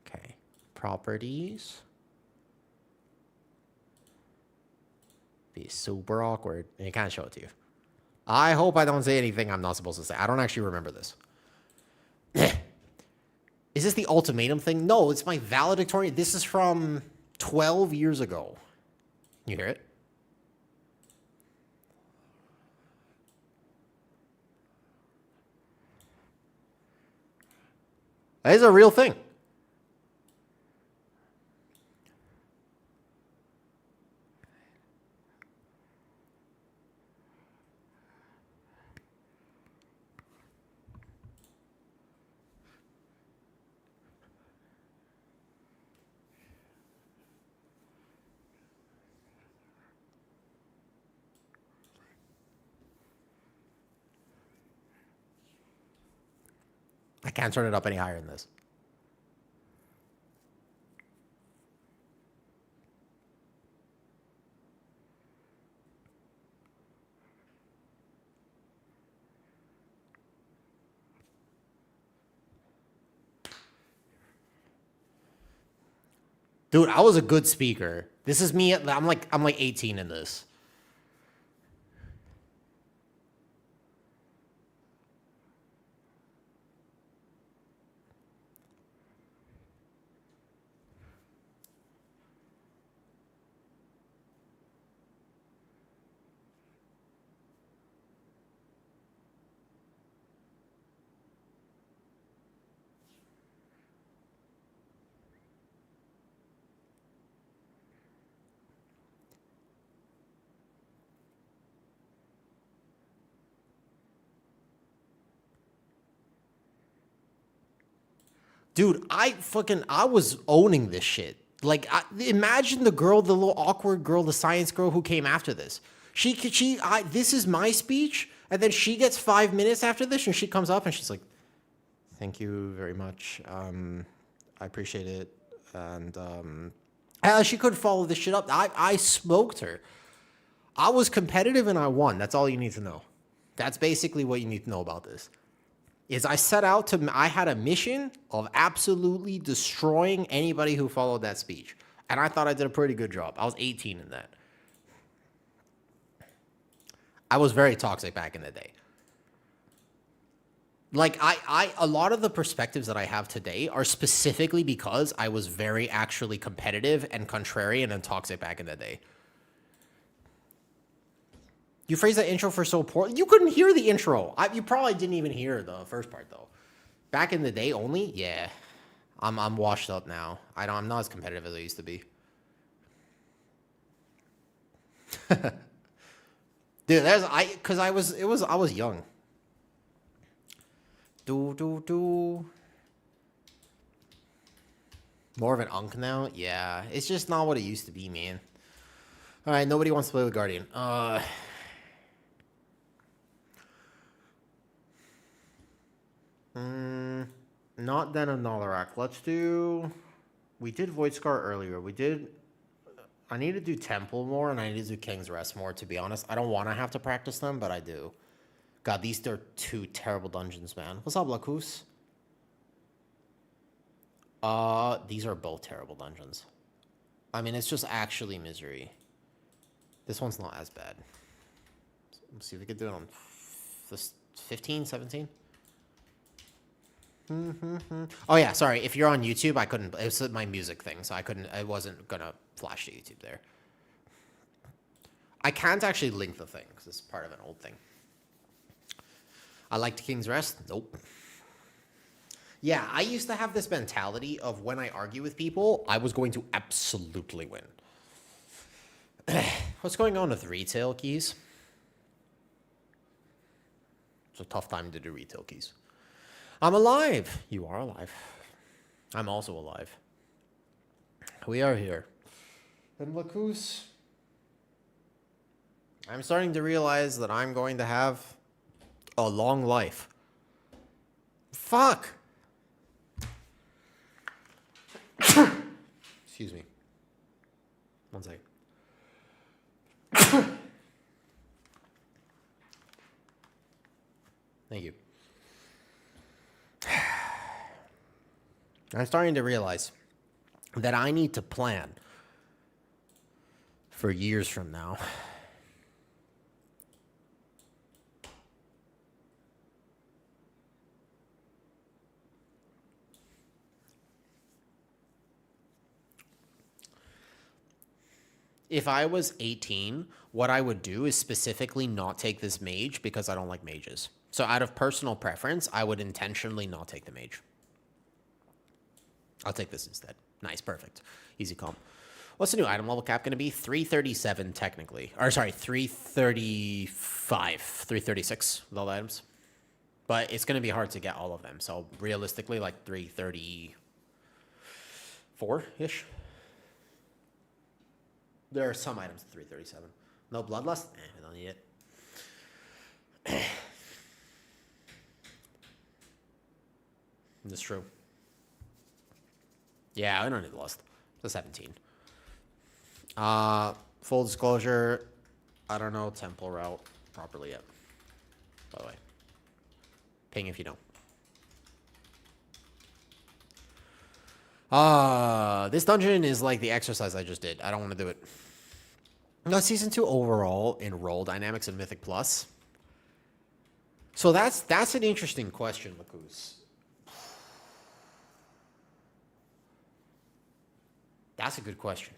Okay. Properties. Be super awkward. And you can't show it to you. I hope I don't say anything I'm not supposed to say. I don't actually remember this. Is this the ultimatum thing? No, it's my valedictorian. This is from 12 years ago. You hear it? That is a real thing. I can't turn it up any higher than this. Dude, I was a good speaker. This is me. I'm like 18 in this. Dude, I was owning this shit. Like, imagine the little awkward girl, the science girl who came after this. This is my speech, and then she gets 5 minutes after this, and she comes up and she's like, "Thank you very much. I appreciate it." And she couldn't follow this shit up. I smoked her. I was competitive and I won. That's all you need to know. That's basically what you need to know about this. I had a mission of absolutely destroying anybody who followed that speech. And I thought I did a pretty good job. I was 18 in that. I was very toxic back in the day. Like, a lot of the perspectives that I have today are specifically because I was very actually competitive and contrarian and toxic back in the day. You phrased that intro for so poorly. You couldn't hear the intro. You probably didn't even hear the first part, though. Back in the day only? Yeah. I'm washed up now. I'm not as competitive as I used to be. Dude, I was young. More of an unk now? Yeah. It's just not what it used to be, man. Alright, nobody wants to play with Guardian. Not Den of Nalarak. Let's do... We did Void Scar earlier. I need to do Temple more, and I need to do King's Rest more, to be honest. I don't want to have to practice them, but I do. God, these are two terrible dungeons, man. What's up, Lacus? These are both terrible dungeons. I mean, it's just actually misery. This one's not as bad. Let's see if we could do it on 15, 17. Oh yeah, sorry. If you're on YouTube, I couldn't. It was my music thing, so I couldn't. I wasn't gonna flash to YouTube there. I can't actually link the thing because it's part of an old thing. I liked King's Rest. Nope. Yeah, I used to have this mentality of when I argue with people, I was going to absolutely win. What's going on with retail keys? It's a tough time to do retail keys. I'm alive. You are alive. I'm also alive. We are here. And look who's... I'm starting to realize that I'm going to have a long life. Fuck! Excuse me. One second. Thank you. I'm starting to realize that I need to plan for years from now. If I was 18, what I would do is specifically not take this mage because I don't like mages. So out of personal preference, I would intentionally not take the mage. I'll take this instead. Nice, perfect. Easy calm. What's the new item level cap going to be? 337 technically. Or sorry, 335, 336 with all the items. But it's going to be hard to get all of them. So realistically, like 334-ish. There are some items at 337. No Bloodlust? I don't need it. That's true. Yeah, I don't need Lust. The 17. Full disclosure, I don't know temple route properly yet. By the way. Ping if you don't. This dungeon is like the exercise I just did. I don't want to do it. No, Season 2 overall in role dynamics and Mythic Plus. So that's an interesting question, Lacus. That's a good question.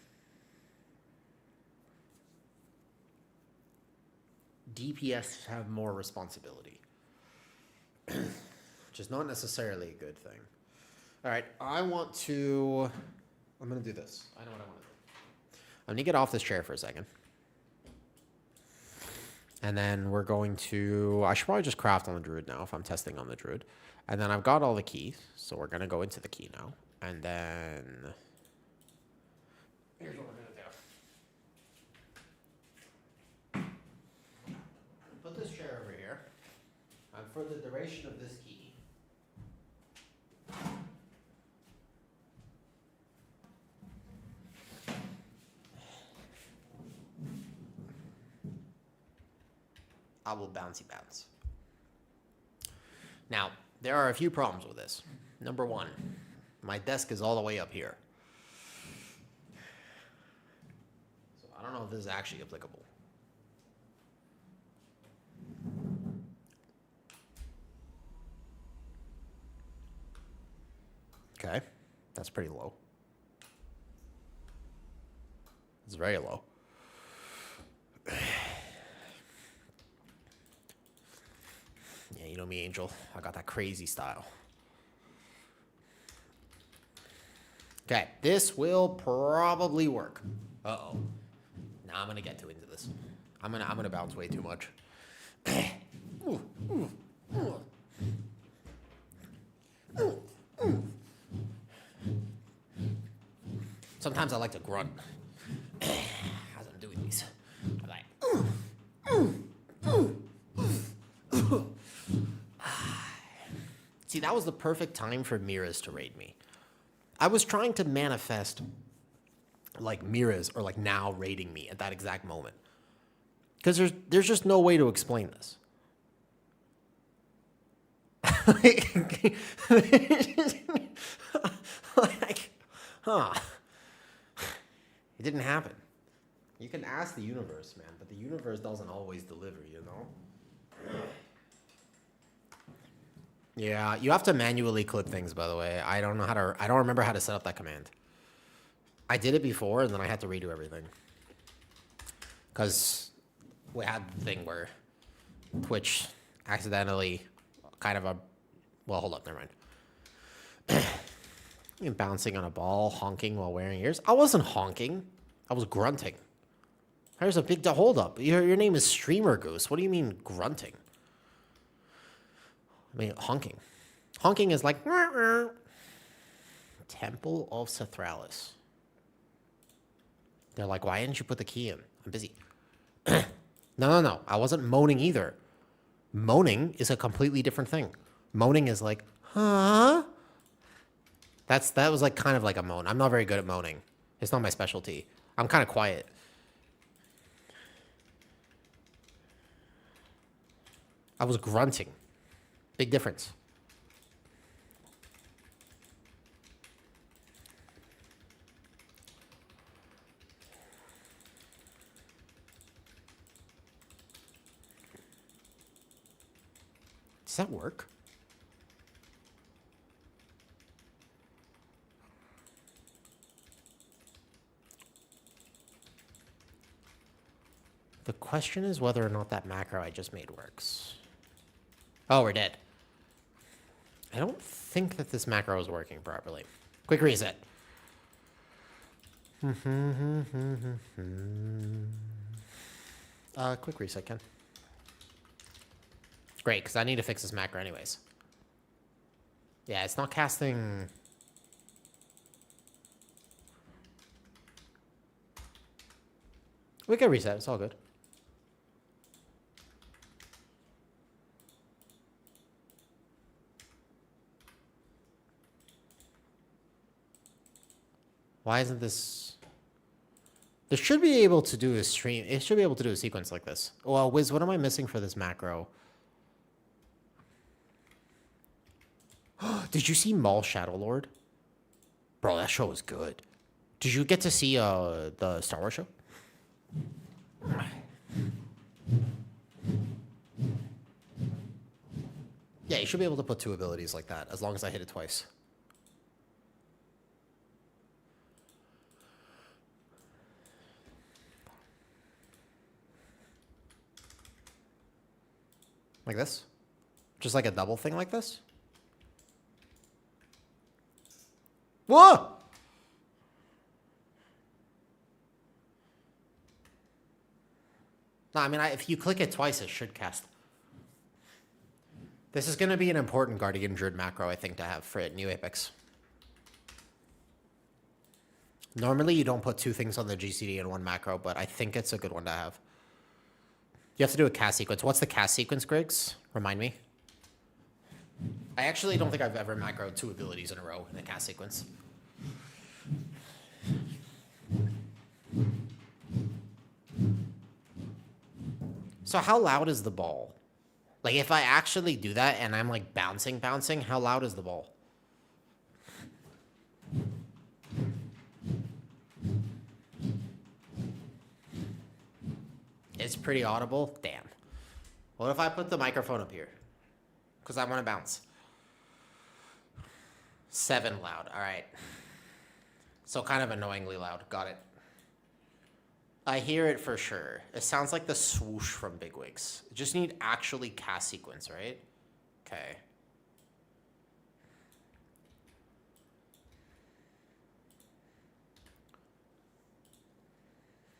DPS have more responsibility. Which is not necessarily a good thing. All right, I'm going to do this. I know what I want to do. I'm going to get off this chair for a second. And then we're going to... I should probably just craft on the druid now if I'm testing on the druid. And then I've got all the keys. So we're going to go into the key now. And then... here's what we're going to do. Put this chair over here. And for the duration of this key... I will bouncy bounce. Now, there are a few problems with this. Number one, my desk is all the way up here. So I don't know if this is actually applicable. Okay, that's pretty low. It's very low. Yeah, you know me, Angel. I got that crazy style. Okay, this will probably work. Uh-oh. Now I'm gonna get into this. I'm gonna bounce way too much. Sometimes I like to grunt as I'm doing these. I'm like, See, that was the perfect time for Miras to raid me. I was trying to manifest like Miras or like now raiding me at that exact moment. Because there's just no way to explain this. Like, huh. It didn't happen. You can ask the universe, man, but the universe doesn't always deliver, you know? Yeah, you have to manually clip things, by the way. I don't remember how to set up that command. I did it before, and then I had to redo everything. Because we had the thing where Twitch accidentally well, hold up, never mind. You're bouncing on a ball, honking while wearing ears. I wasn't honking. I was grunting. There's a big hold up. Your name is Streamer Goose. What do you mean grunting? I mean honking. Honking is like Temple of Cethralis. They're like, why didn't you put the key in? I'm busy. No. I wasn't moaning either. Moaning is a completely different thing. Moaning is like, huh? That was like kind of like a moan. I'm not very good at moaning. It's not my specialty. I'm kind of quiet. I was grunting. Big difference. Does that work? The question is whether or not that macro I just made works. Oh, we're dead. I don't think that this macro is working properly. Quick reset. Quick reset, Ken. Great, because I need to fix this macro anyways. Yeah, it's not casting... We can reset, it's all good. Why isn't this... This should be able to do a stream... It should be able to do a sequence like this. Well, Wiz, what am I missing for this macro? Did you see Maul Shadowlord? Bro, that show was good. Did you get to see the Star Wars show? Yeah, you should be able to put two abilities like that, as long as I hit it twice. Like this? Just like a double thing like this? Whoa! No, I mean, if you click it twice, it should cast. This is going to be an important Guardian Druid macro, I think, to have for New Apex. Normally, you don't put two things on the GCD in one macro, but I think it's a good one to have. You have to do a cast sequence. What's the cast sequence, Griggs? Remind me. I actually don't think I've ever macroed two abilities in a row in a cast sequence. So how loud is the ball? Like, if I actually do that and I'm, like, bouncing, how loud is the ball? It's pretty audible? Damn. What if I put the microphone up here? Because I want to bounce. 7 loud. All right. So kind of annoyingly loud. Got it. I hear it for sure. It sounds like the swoosh from Bigwigs. Just need actually cast sequence, right? Okay.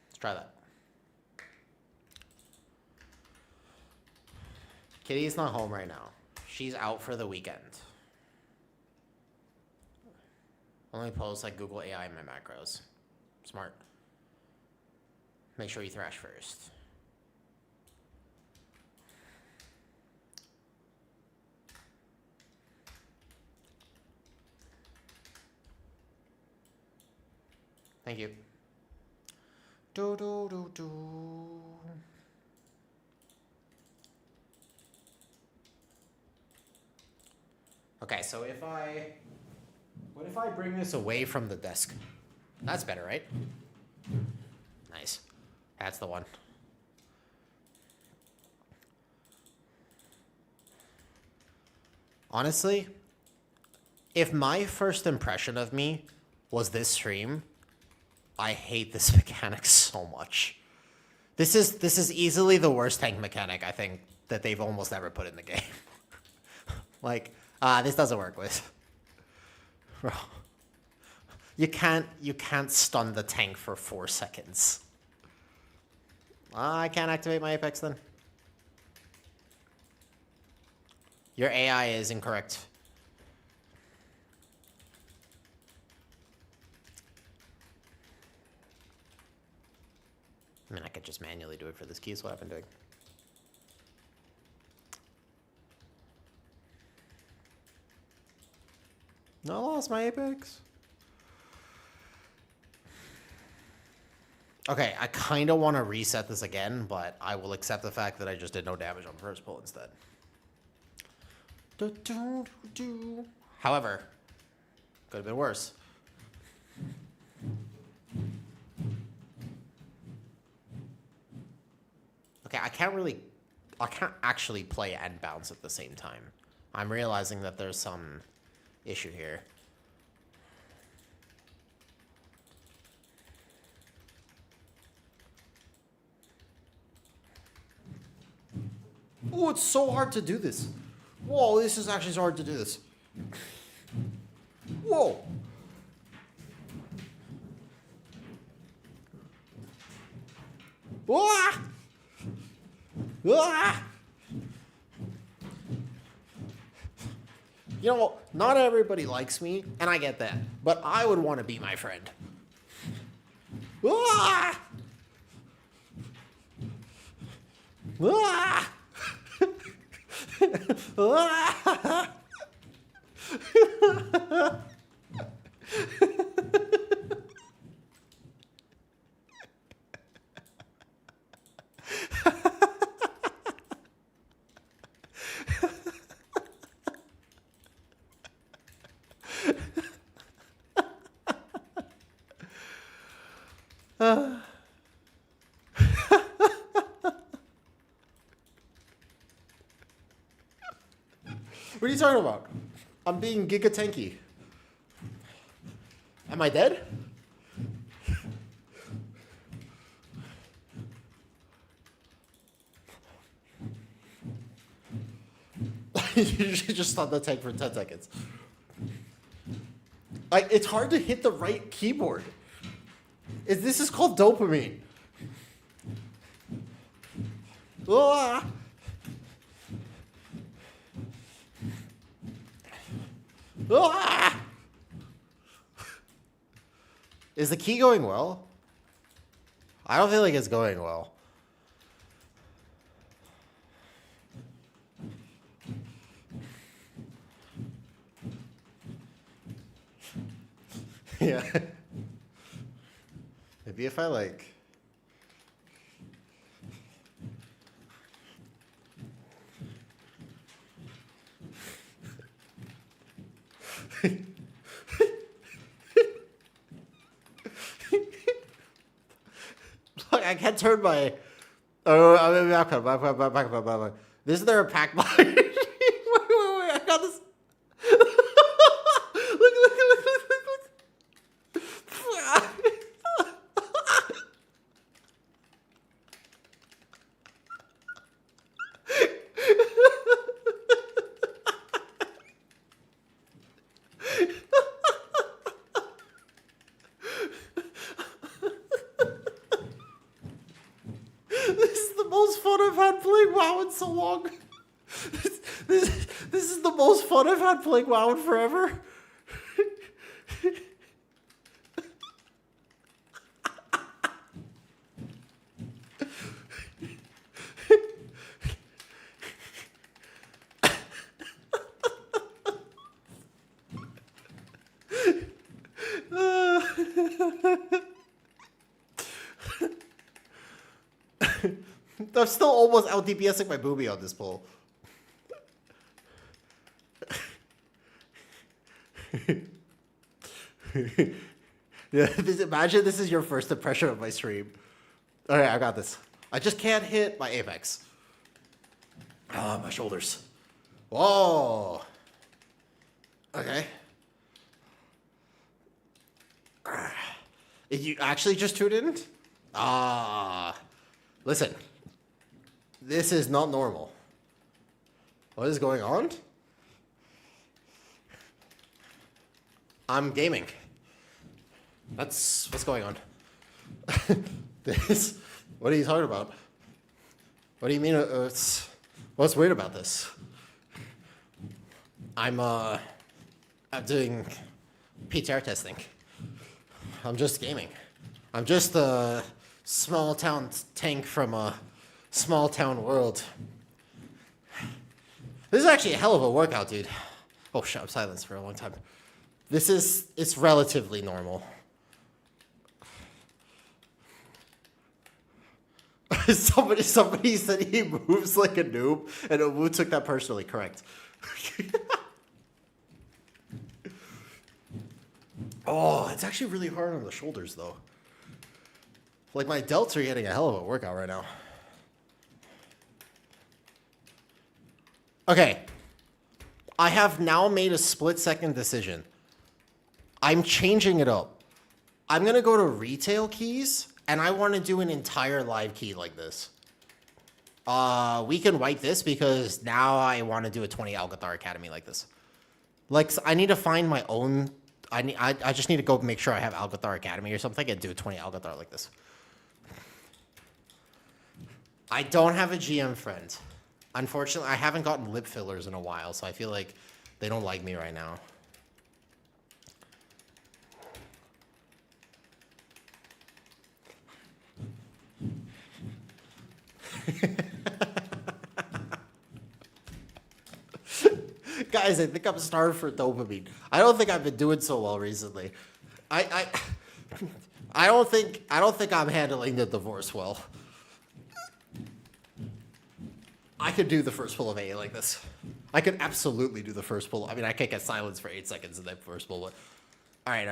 Let's try that. Kitty's not home right now. She's out for the weekend. Only post like Google AI in my macros. Smart. Make sure you thrash first. Thank you. Do do do do. Okay, so what if I bring this away from the desk? That's better, right? Nice. That's the one. Honestly, if my first impression of me was this stream, I hate this mechanic so much. This is easily the worst tank mechanic I think that they've almost ever put in the game. Like, this doesn't work with. Bro. You can't stun the tank for 4 seconds. I can't activate my Apex then. Your AI is incorrect. I mean, I could just manually do it for this key, is what I've been doing. No, I lost my Apex. Okay, I kind of want to reset this again, but I will accept the fact that I just did no damage on first pull instead. However, could have been worse. Okay, I can't actually play and bounce at the same time. I'm realizing that there's some issue here. Oh, it's so hard to do this. Whoa, this is actually so hard to do this. Whoa. Ah! Ah! You know, not everybody likes me, and I get that, but I would want to be my friend. Ah! Ah! Ah! What are you talking about? I'm being giga tanky. Am I dead? You should just stop the tank for 10 seconds. Like, it's hard to hit the right keyboard. This is called dopamine. Ah! Ah! Is the key going well? I don't feel like it's going well. Yeah. Maybe if I like... Look, I can't turn my... Oh, back. This is their pack line. Wait, I got this. Look. This is the most fun I've had playing WoW in so long. This is the most fun I've had playing WoW in forever. I'm still almost out DPSing my boobie on this pull. Yeah, imagine this is your first impression of my stream. Okay, I got this. I just can't hit my apex. Ah, my shoulders. Whoa. Okay. You actually just tuned in? Listen. This is not normal. What is going on? I'm gaming. That's what's going on. This. What are you talking about? What do you mean? What's weird about this? I'm doing PTR testing. I'm just gaming. I'm just a small town tank from a small town world. This is actually a hell of a workout, dude. Oh shit, I'm silenced for a long time. It's relatively normal. Somebody said he moves like a noob, and Omu took that personally. Correct. Oh, it's actually really hard on the shoulders, though. Like, my delts are getting a hell of a workout right now. Okay. I have now made a split-second decision. I'm changing it up. I'm going to go to retail keys, and I want to do an entire live key like this. We can wipe this because now I want to do a 20 Algathar Academy like this. Like, I need to find my own... I just need to go make sure I have Algathar Academy or something and do a 20 Algathar like this. I don't have a GM friend. Unfortunately, I haven't gotten lip fillers in a while, so I feel like they don't like me right now. Guys, I think I'm starved for dopamine. I don't think I've been doing so well recently. I don't think I'm handling the divorce well. I could do the first pull of AA like this. I could absolutely do the first pull. I mean, I can't get silence for 8 seconds in that first pull. But... All right.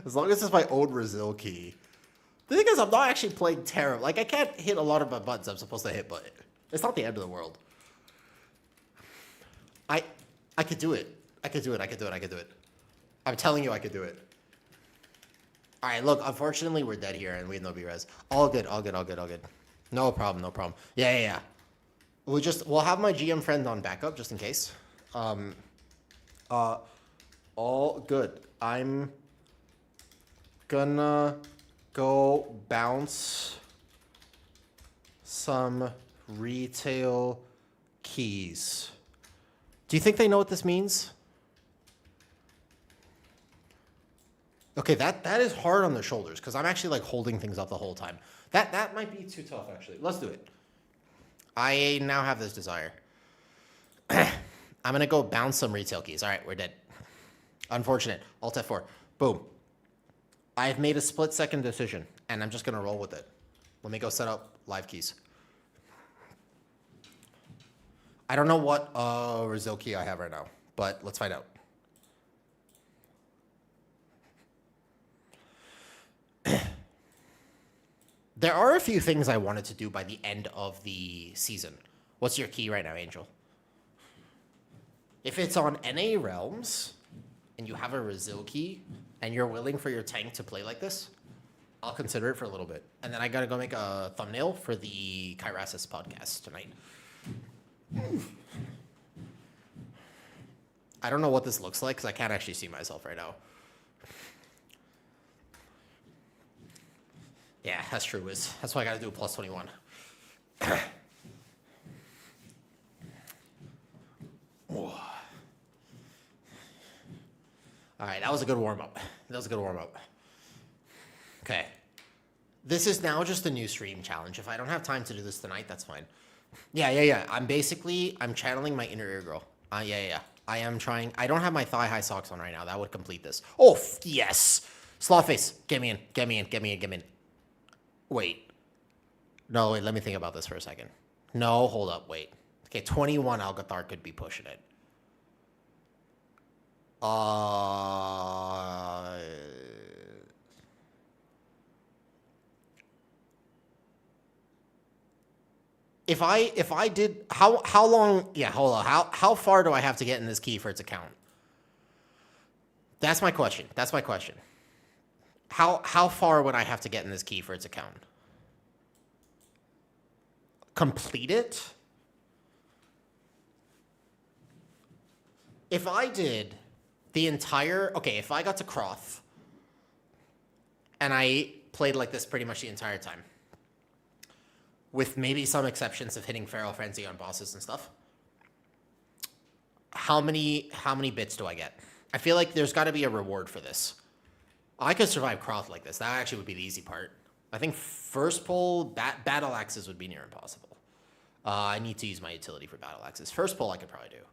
As long as it's my own Brazil key. The thing is, I'm not actually playing terrible. Like, I can't hit a lot of my buttons I'm supposed to hit, but it's not the end of the world. I could do it. I could do it. I'm telling you I could do it. All right, look, unfortunately, we're dead here, and we have no B-res. All good. No problem. Yeah. We'll have my GM friend on backup, just in case. All good. I'm gonna go bounce some retail keys. Do you think they know what this means? Okay, that is hard on the shoulders because I'm actually like holding things up the whole time. That might be too tough, actually. Let's do it. I now have this desire. I'm gonna go bounce some retail keys. All right, we're dead. Unfortunate. Alt F4. Boom. I've made a split-second decision, and I'm just gonna roll with it. Let me go set up live keys. I don't know what Brazil key I have right now, but let's find out. There are a few things I wanted to do by the end of the season. What's your key right now, Angel? If it's on NA Realms, and you have a Brazil key, and you're willing for your tank to play like this, I'll consider it for a little bit. And then I gotta go make a thumbnail for the Kyrasis podcast tonight. I don't know what this looks like, because I can't actually see myself right now. Yeah, that's true, Wiz. That's why I gotta do a plus 21. All right, that was a good warm-up. Okay. This is now just a new stream challenge. If I don't have time to do this tonight, that's fine. Yeah. I'm channeling my inner ear girl. Yeah. I am trying. I don't have my thigh-high socks on right now. That would complete this. Oh, yes. Slawface, get me in. Wait. No, wait, let me think about this for a second. No, hold up, wait. Okay, 21 Algathar could be pushing it. If I did how long? Yeah, hold on. How far do I have to get in this key for it to count? That's my question. That's my question. How far would I have to get in this key for it to count? Complete it? If I did the entire... Okay, if I got to Croth and I played like this pretty much the entire time, with maybe some exceptions of hitting Feral Frenzy on bosses and stuff, how many bits do I get? I feel like there's got to be a reward for this. I could survive Croth like this. That actually would be the easy part. I think first pull, battle axes would be near impossible. I need to use my utility for battle axes. First pull I could probably do.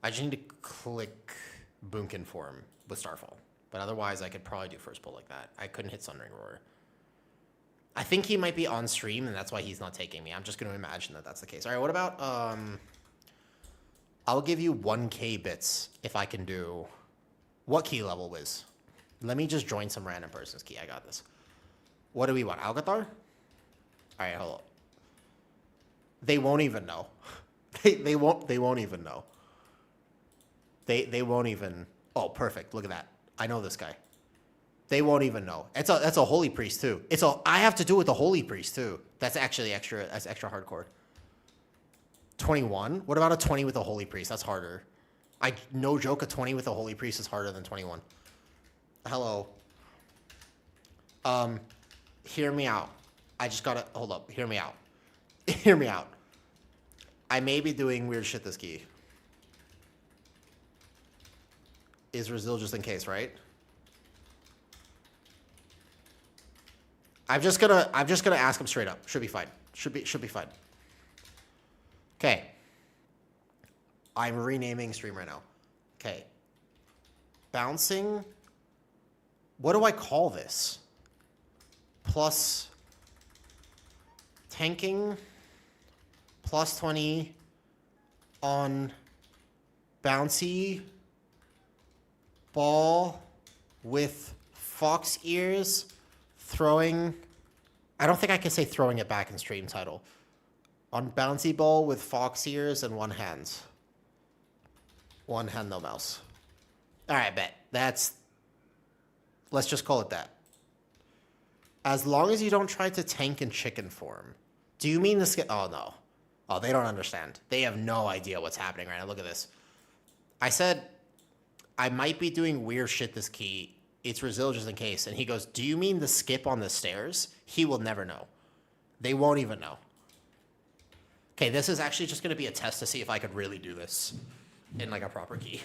I just need to click Boomkin form with Starfall. But otherwise I could probably do first pull like that. I couldn't hit Sundering Roar. I think he might be on stream and that's why he's not taking me. I'm just going to imagine that that's the case. All right, what about... I'll give you 1k bits if I can do... What key level, Wiz? Let me just join some random person's key. I got this. What do we want? Algathar? All right, hold on. They won't even know. They won't even know. They won't even... Oh, perfect. Look at that. I know this guy. They won't even know. That's a Holy Priest, too. I have to do it with the Holy Priest, too. That's actually extra... That's extra hardcore. 21? What about a 20 with a Holy Priest? That's harder. No joke, a 20 with a Holy Priest is harder than 21. Hello. Hear me out. I just gotta... Hold up. Hear me out. Hear me out. I may be doing weird shit this key. Is Brazil just in case, right? I'm just gonna ask him straight up. Should be fine. Should be fine. Okay. I'm renaming stream right now. Okay. Bouncing. What do I call this? Plus tanking. Plus 20 on bouncy ball with fox ears. Throwing. I don't think I can say throwing it back in stream title. On bouncy ball with fox ears and one hand. One hand, no mouse. All right, bet. Let's just call it that. As long as you don't try to tank in chicken form. Do you mean this? Oh, no. Oh, they don't understand. They have no idea what's happening right now. Look at this. I said I might be doing weird shit this key. It's Brazil just in case. And he goes, do you mean the skip on the stairs? He will never know. They won't even know. Okay, this is actually just going to be a test to see if I could really do this in like a proper key.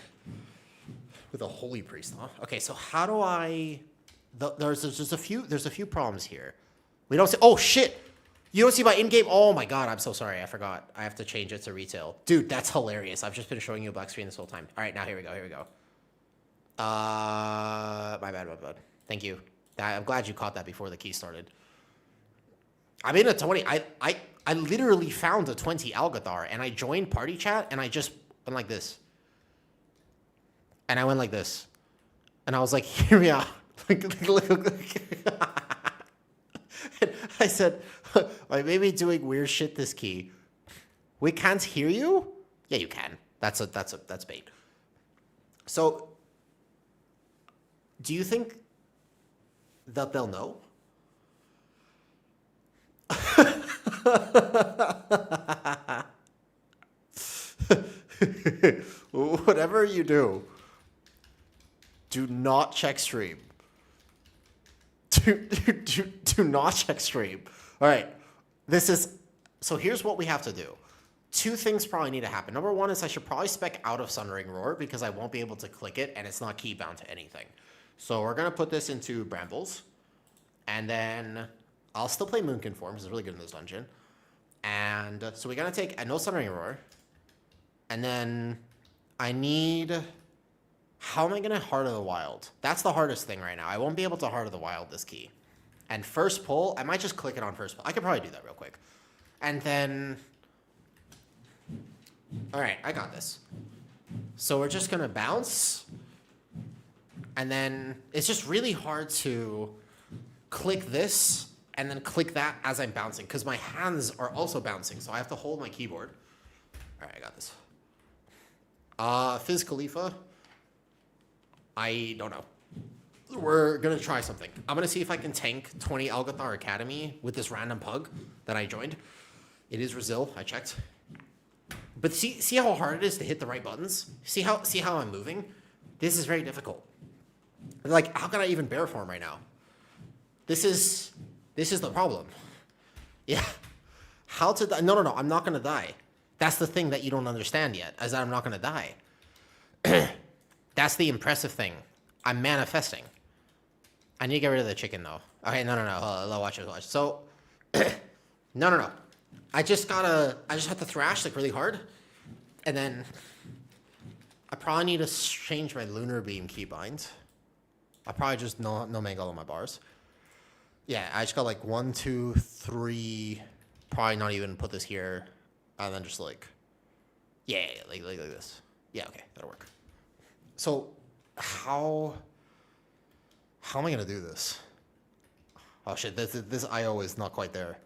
With a Holy Priest, huh? Okay, so how do I... There's a few problems here. We don't see... Oh, shit! You don't see my in-game... Oh, my God, I'm so sorry. I forgot. I have to change it to retail. Dude, that's hilarious. I've just been showing you a black screen this whole time. All right, now here we go. My bad. Thank you. I'm glad you caught that before the key started. I'm in a 20. I literally found a 20 Algathar, and I joined party chat, and I just went like this. And I went like this. And I was like, hear me out. I said, I may be doing weird shit this key. We can't hear you? Yeah, you can. That's bait. So, do you think that they'll know? Whatever you do not check stream. Do not check stream. All right. So here's what we have to do. Two things probably need to happen. Number one is I should probably spec out of Sundering Roar because I won't be able to click it and it's not key bound to anything. So we're going to put this into Brambles. And then I'll still play Moonkin form because it's really good in this dungeon. And so we're going to take a no Sundering Roar. And then I need... How am I going to Heart of the Wild? That's the hardest thing right now. I won't be able to Heart of the Wild this key. And first pull, I might just click it on first pull. I could probably do that real quick. And then... All right, I got this. So we're just going to bounce. And then it's just really hard to click this and then click that as I'm bouncing because my hands are also bouncing. So I have to hold my keyboard. All right, I got this. Fizz Khalifa. I don't know. We're going to try something. I'm going to see if I can tank 20 Algathar Academy with this random pug that I joined. It is Brazil. I checked. But see how hard it is to hit the right buttons? See how I'm moving? This is very difficult. Like, how can I even bear form right now? This is the problem. Yeah. How to die? No, I'm not going to die. That's the thing that you don't understand yet, is that I'm not going to die. That's the impressive thing. I'm manifesting. I need to get rid of the chicken, though. Okay, no. Watch it. So, no. I just have to thrash, like, really hard. And then I probably need to change my Lunar Beam keybind. I probably just no mangle on my bars. Yeah, I just got, like, 1, 2, 3. Probably not even put this here. And then just like, yeah, like this. Yeah, okay, that'll work. So, how am I gonna do this? Oh shit, this IO is not quite there.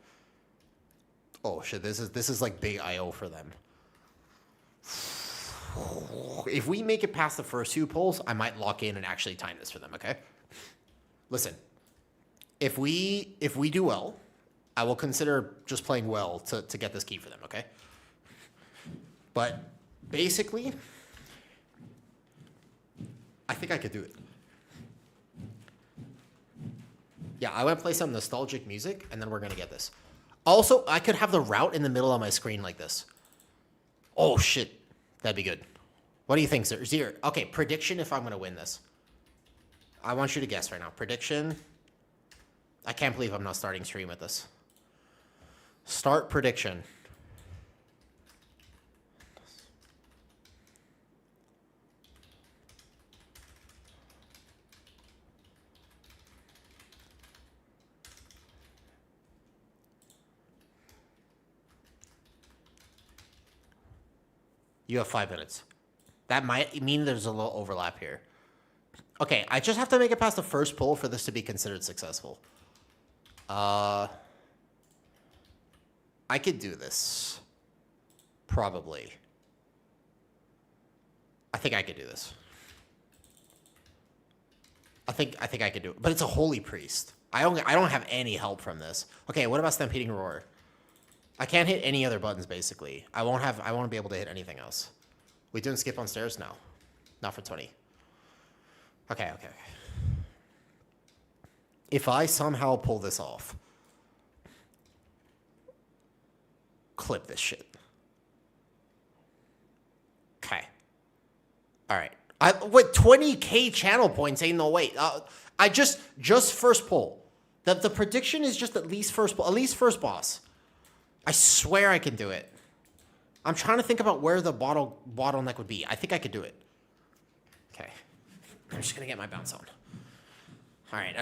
Oh shit, this is like big IO for them. If we make it past the first 2 pulls, I might lock in and actually time this for them. Okay. Listen, if we do well, I will consider just playing well to get this key for them. Okay. But basically, I think I could do it. Yeah, I want to play some nostalgic music, and then we're going to get this. Also, I could have the route in the middle of my screen like this. Oh, shit. That'd be good. What do you think, sir? Zero. Okay, prediction if I'm going to win this. I want you to guess right now. Prediction. I can't believe I'm not starting stream with this. Start prediction. You have 5 minutes. That might mean there's a little overlap here. Okay, I just have to make it past the first pull for this to be considered successful. I could do this. Probably. I think I could do this. I think I could do it. But it's a holy priest. I don't have any help from this. Okay, what about Stampeding Roar? I can't hit any other buttons, basically. I won't be able to hit anything else. We didn't skip on stairs? No. Not for 20. Okay. If I somehow pull this off, clip this shit. Okay. All right. With 20K channel points, ain't no way. I just first pull. The prediction is just at least first pull, at least first boss. I swear I can do it. I'm trying to think about where the bottleneck would be. I think I could do it. Okay. I'm just going to get my bounce on. All right.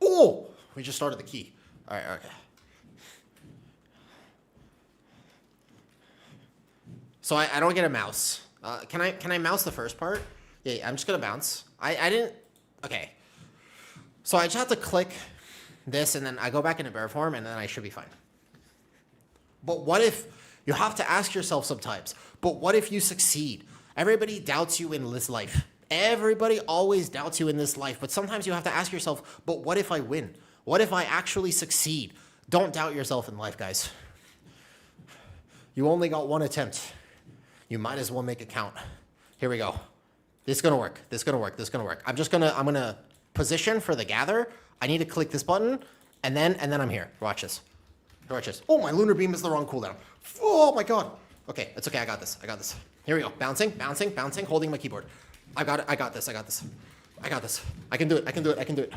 Oh! We just started the key. All right, okay. So I don't get a mouse. Can I mouse the first part? Yeah, I'm just gonna bounce. I didn't. Okay. So I just have to click this, and then I go back into bear form, and then I should be fine. But what if you have to ask yourself sometimes? But what if you succeed? Everybody doubts you in this life. Everybody always doubts you in this life. But sometimes you have to ask yourself, but what if I win? What if I actually succeed? Don't doubt yourself in life, guys. You only got one attempt. You might as well make it count. Here we go. This is gonna work. I'm gonna position for the gather. I need to click this button, and then I'm here. Watch this. Oh, my Lunar Beam is the wrong cooldown. Oh my god. Okay, it's okay. I got this. Here we go. Bouncing, holding my keyboard. I got this. I can do it.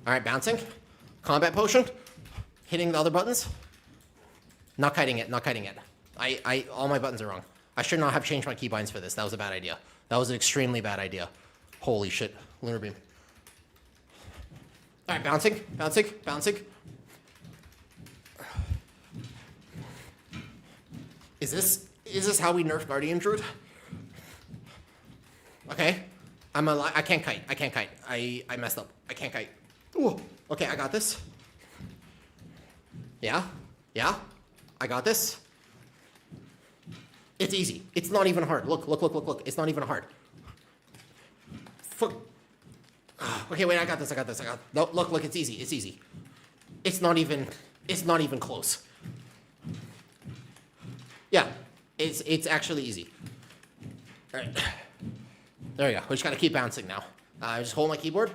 All right, bouncing. Combat potion. Hitting the other buttons. Not kiting it. All my buttons are wrong. I should not have changed my keybinds for this. That was a bad idea. That was an extremely bad idea. Holy shit. Lunar Beam. All right, bouncing, bouncing, bouncing. Is this how we nerf Guardian Druid? Okay. I'm alive. I can't kite. I can't kite. I messed up. I can't kite. Ooh. Okay, I got this. Yeah. Yeah. I got this. It's easy. It's not even hard. Look, look, look, look, look. It's not even hard. Fuck. Okay, wait, I got this. I got this. No, look, look, it's easy. It's easy. It's not even close. Yeah. It's actually easy. All right. There we go. We just gotta keep bouncing now. Just hold my keyboard.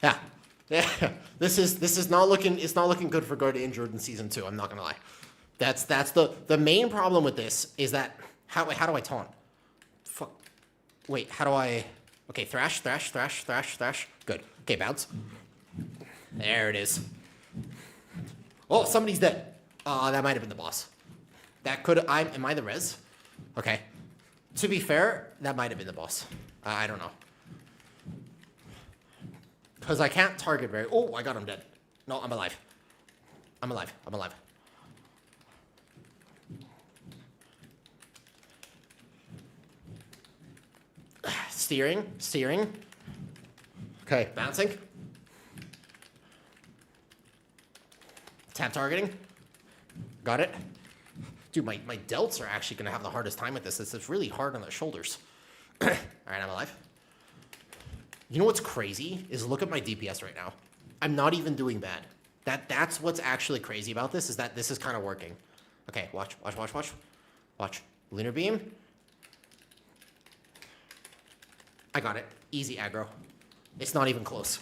Yeah. Yeah. This is not looking. It's not looking good for Guardian Druid in season 2. I'm not gonna lie. That's the main problem with this is that how do I taunt? Fuck. Wait. How do I? Okay. Thrash. Thrash. Thrash. Thrash. Thrash. Good. Okay. Bounce. There it is. Oh, somebody's dead. That might have been the boss. That could. Am I the res? Okay. To be fair, that might have been the boss. I don't know. Because I can't target very... Oh, I got him dead. No, I'm alive. I'm alive. I'm alive. Steering. Steering. Okay, bouncing. Tap targeting. Got it. Dude, my delts are actually going to have the hardest time with this. It's really hard on the shoulders. All right, I'm alive. You know what's crazy is look at my DPS right now. I'm not even doing bad. That's what's actually crazy about this is that this is kind of working. Okay, watch, watch, watch, watch. Watch. Lunar Beam. I got it. Easy aggro. It's not even close.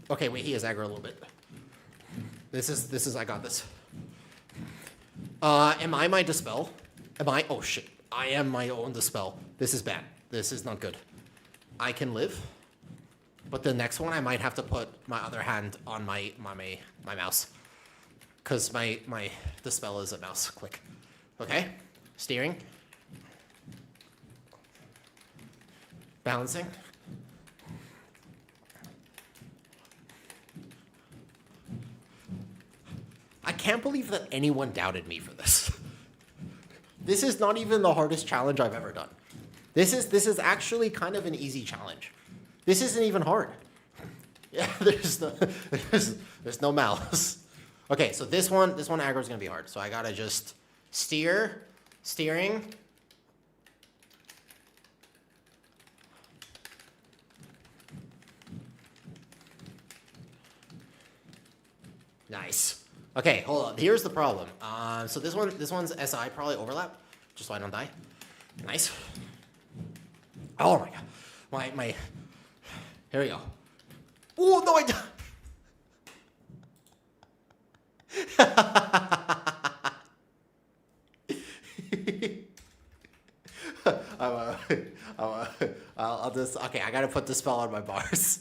Okay, wait, he is aggro a little bit. This is I got this. Am I my Dispel? Am I? Oh, shit. I am my own Dispel. This is bad. This is not good. I can live. But the next one, I might have to put my other hand on my mouse. Because my Dispel is a mouse click. Okay. Steering. Balancing. I can't believe that anyone doubted me for this. This is not even the hardest challenge I've ever done. This is actually kind of an easy challenge. This isn't even hard. Yeah, there's no malice. Okay, so this one aggro is gonna be hard. So I gotta just steering. Nice. Okay, hold on. Here's the problem. So this one's SI probably overlap, just so I don't die. Nice. Oh my god. My. Here we go. Oh no, I died. I'll just. Okay, I gotta put the spell on my bars.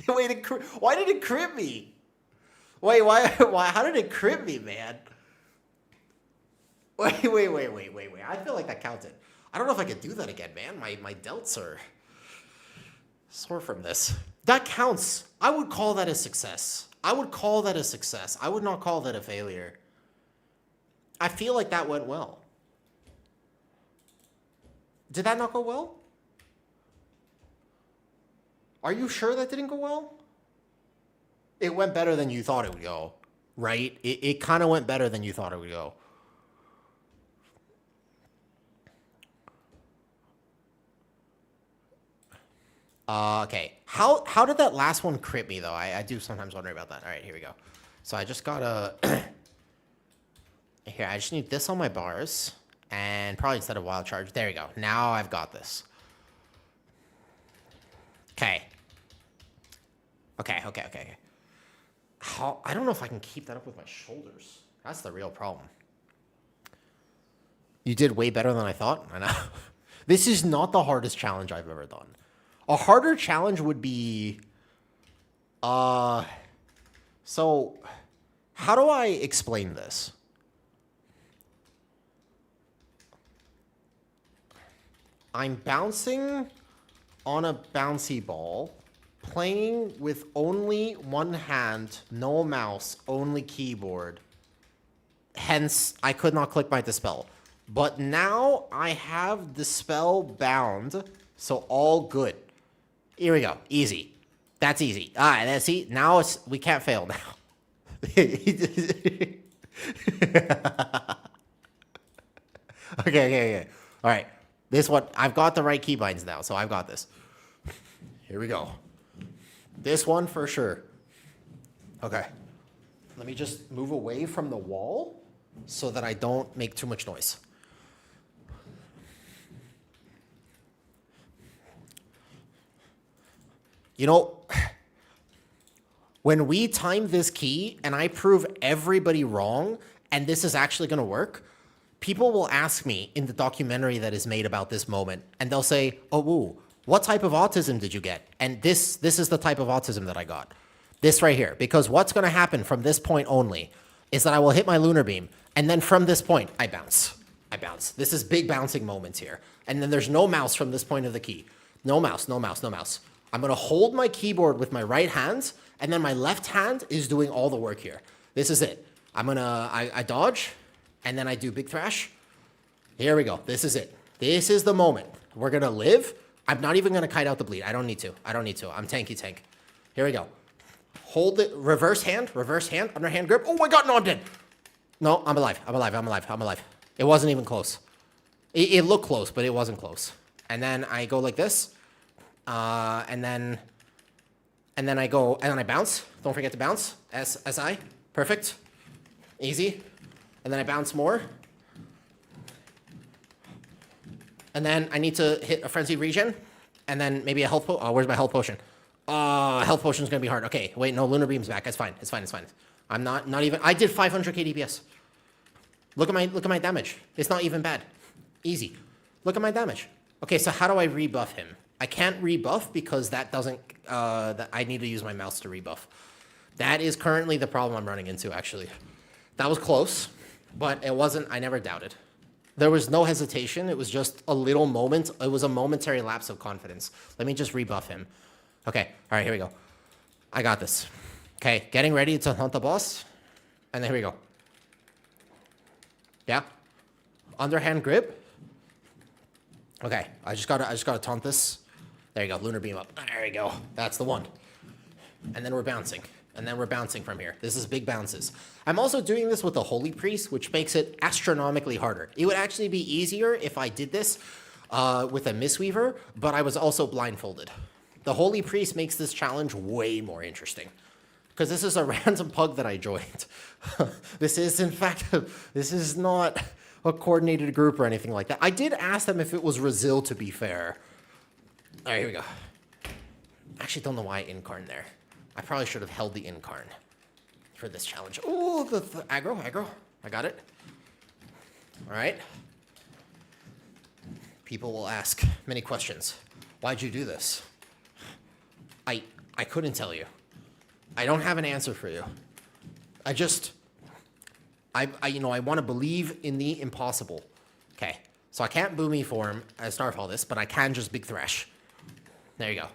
Wait, why did it crit me? Wait, why? How did it crit me, man? Wait. I feel like that counted. I don't know if I could do that again, man. My delts are sore from this. That counts. I would call that a success. I would call that a success. I would not call that a failure. I feel like that went well. Did that not go well? Are you sure that didn't go well? It went better than you thought it would go, right? It kind of went better than you thought it would go. Okay. How did that last one crit me, though? I do sometimes wonder about that. All right, here we go. So I just gotta... Here, I just need this on my bars. And probably instead of wild charge. There we go. Now I've got this. Okay. Okay. I don't know if I can keep that up with my shoulders. That's the real problem. You did way better than I thought. I know. This is not the hardest challenge I've ever done. A harder challenge would be... So, how do I explain this? I'm bouncing on a bouncy ball, playing with only one hand, no mouse, only keyboard. Hence, I could not click my dispel. But now I have dispel bound, so all good. Here we go. Easy. That's easy. All right, see? Now we can't fail now. Okay. All right. This one, I've got the right keybinds now, so I've got this. Here we go. This one for sure. Okay. Let me just move away from the wall so that I don't make too much noise. You know, when we time this key and I prove everybody wrong and this is actually going to work, people will ask me in the documentary that is made about this moment, and they'll say, oh, woo, what type of autism did you get? And this is the type of autism that I got. This right here. Because what's going to happen from this point only is that I will hit my lunar beam, and then from this point, I bounce. This is big bouncing moments here. And then there's no mouse from this point of the key. No mouse. I'm going to hold my keyboard with my right hand, and then my left hand is doing all the work here. This is it. I dodge, and then I do big thrash. Here we go. This is it. This is the moment. We're going to live. I'm not even going to kite out the bleed. I don't need to. I'm tanky tank. Here we go. Hold it. Reverse hand, underhand grip. Oh my God, no, I'm dead. No, I'm alive. It wasn't even close. It looked close, but it wasn't close. And then I go like this. And then I bounce. Don't forget to bounce. SI. Perfect. Easy. And then I bounce more. And then I need to hit a frenzy regen. And then maybe a health potion. Oh, where's my health potion? Health potion's gonna be hard. Okay, wait, no, lunar beam's back. It's fine. I'm not even. I did 500k DPS. Look at my damage. It's not even bad. Easy. Look at my damage. Okay, so how do I rebuff him? I can't rebuff because that doesn't. I need to use my mouse to rebuff. That is currently the problem I'm running into. Actually, that was close, but it wasn't. I never doubted. There was no hesitation. It was just a little moment. It was a momentary lapse of confidence. Let me just rebuff him. Okay. All right. Here we go. I got this. Okay. Getting ready to hunt the boss, and then here we go. Yeah. Underhand grip. Okay. I just gotta taunt this. There you go. Lunar beam up. There you go. That's the one. And then we're bouncing. And then we're bouncing from here. This is big bounces. I'm also doing this with the Holy Priest, which makes it astronomically harder. It would actually be easier if I did this with a Mistweaver, but I was also blindfolded. The Holy Priest makes this challenge way more interesting. Because this is a random pug that I joined. This is, in fact, this is not a coordinated group or anything like that. I did ask them if it was Brazil, to be fair. All right, here we go. I actually don't know why I incarn there. I probably should have held the incarn for this challenge. Oh, the aggro. I got it. All right. People will ask many questions. Why'd you do this? I couldn't tell you. I don't have an answer for you. I want to believe in the impossible. Okay. So I can't boomy form as Starfall this, but I can just big thrash. There you go.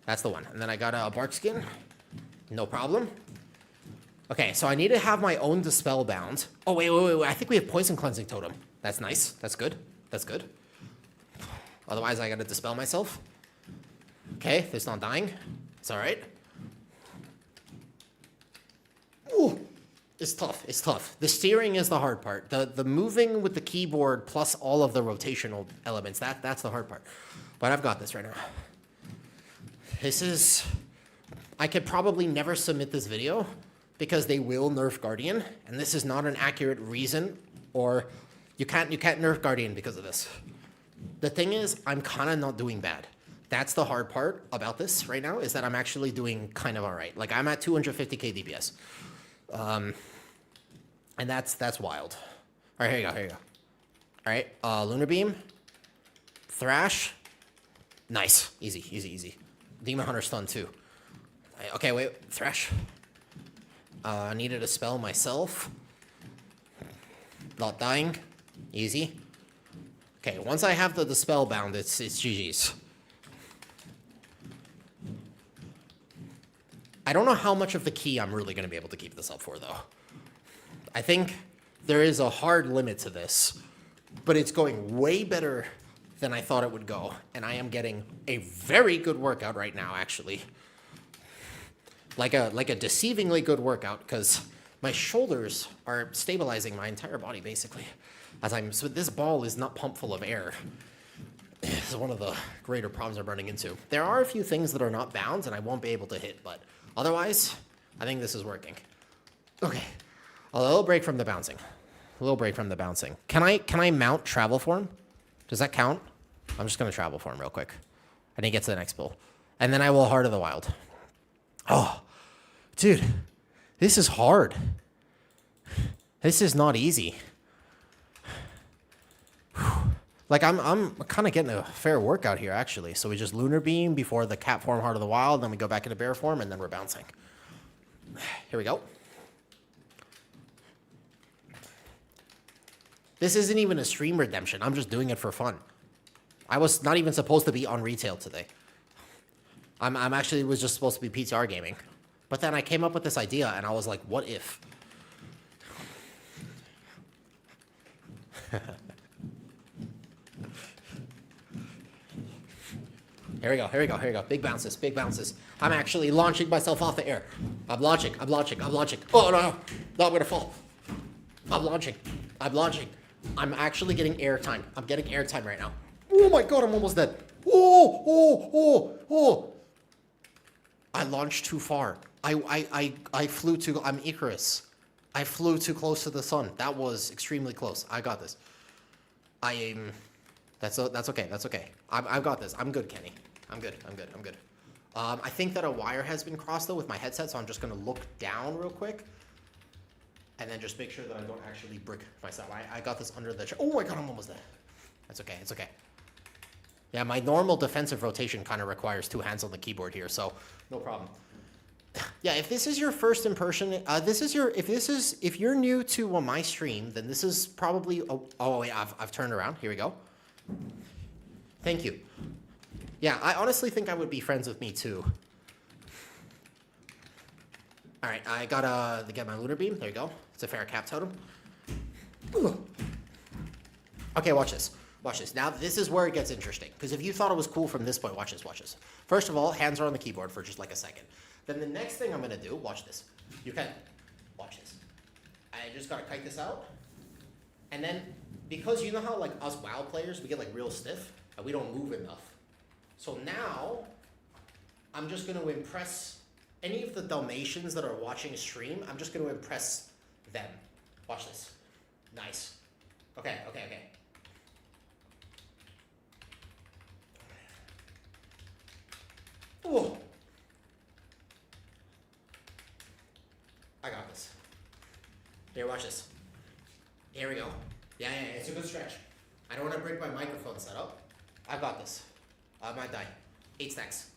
That's the one. And then I got a bark skin. No problem. Okay, so I need to have my own dispel bound. Oh, wait. I think we have poison cleansing totem. That's nice. That's good. Otherwise, I gotta dispel myself. Okay, it's not dying. It's all right. Ooh, it's tough. The steering is the hard part. The moving with the keyboard plus all of the rotational elements, that's the hard part. But I've got this right now. This is... I could probably never submit this video because they will nerf Guardian, and this is not an accurate reason, or you can't nerf Guardian because of this. The thing is, I'm kind of not doing bad. That's the hard part about this right now, is that I'm actually doing kind of all right. Like, I'm at 250k DPS. And that's wild. All right, here you go. All right, Lunar Beam. Thrash. Nice. Easy. Demon Hunter stun too. Okay, wait, Thrash. I needed a spell myself. Not dying. Easy. Okay, once I have the spell bound, it's GG's. I don't know how much of the key I'm really going to be able to keep this up for, though. I think there is a hard limit to this, but it's going way better than I thought it would go, and I am getting a very good workout right now, actually. Like a deceivingly good workout, because my shoulders are stabilizing my entire body, basically. So this ball is not pumped full of air. This is one of the greater problems I'm running into. There are a few things that are not bound, and I won't be able to hit, but otherwise, I think this is working. Okay, a little break from the bouncing. A little break from the bouncing. Can I mount travel form? Does that count? I'm just gonna travel form real quick. I need to get to the next bull, and then I will Heart of the Wild. Oh, dude, this is hard. This is not easy. Like, I'm kind of getting a fair workout here, actually. So we just Lunar Beam before the cat form, Heart of the Wild, then we go back into bear form, and then we're bouncing. Here we go. This isn't even a stream redemption. I'm just doing it for fun. I was not even supposed to be on retail today. I'm actually was just supposed to be PTR gaming. But then I came up with this idea, and I was like, what if? Here we go, here we go, here we go. Big bounces, big bounces. I'm actually launching myself off the air. I'm launching. Oh, no, no, I'm gonna fall. I'm launching. I'm actually getting air time. I'm getting air time right now. Oh my God, I'm almost dead. Oh. I launched too far. I flew too, I'm Icarus. I flew too close to the sun. That was extremely close. I got this. That's okay. I've got this. I'm good, Kenny. I'm good. I think that a wire has been crossed, though, with my headset, so I'm just going to look down real quick. And then just make sure that I don't actually brick myself. I got this under the chair. Oh my God, I'm almost there. That's okay. It's okay. Yeah, my normal defensive rotation kind of requires 2 hands on the keyboard here, so no problem. Yeah, if this is your first impression, if you're new to my stream, then this is probably, oh wait, I've turned around. Here we go. Thank you. Yeah, I honestly think I would be friends with me too. All right, I gotta get my Lunar Beam. There you go. It's a fair cap totem. Ooh. Okay, watch this. Watch this. Now, this is where it gets interesting. Because if you thought it was cool from this point, watch this, watch this. First of all, hands are on the keyboard for just like a second. Then the next thing I'm going to do, watch this. You can, watch this. I just got to kite this out. And then, because you know how like us WoW players, we get like real stiff and we don't move enough. So now, I'm just going to impress any of the Dalmatians that are watching a stream. I'm just going to impress them. Watch this. Nice. Okay. Ooh. I got this. Here, watch this. Here we go. Yeah, it's a good stretch. I don't want to break my microphone setup. I got this. I might die. 8 stacks.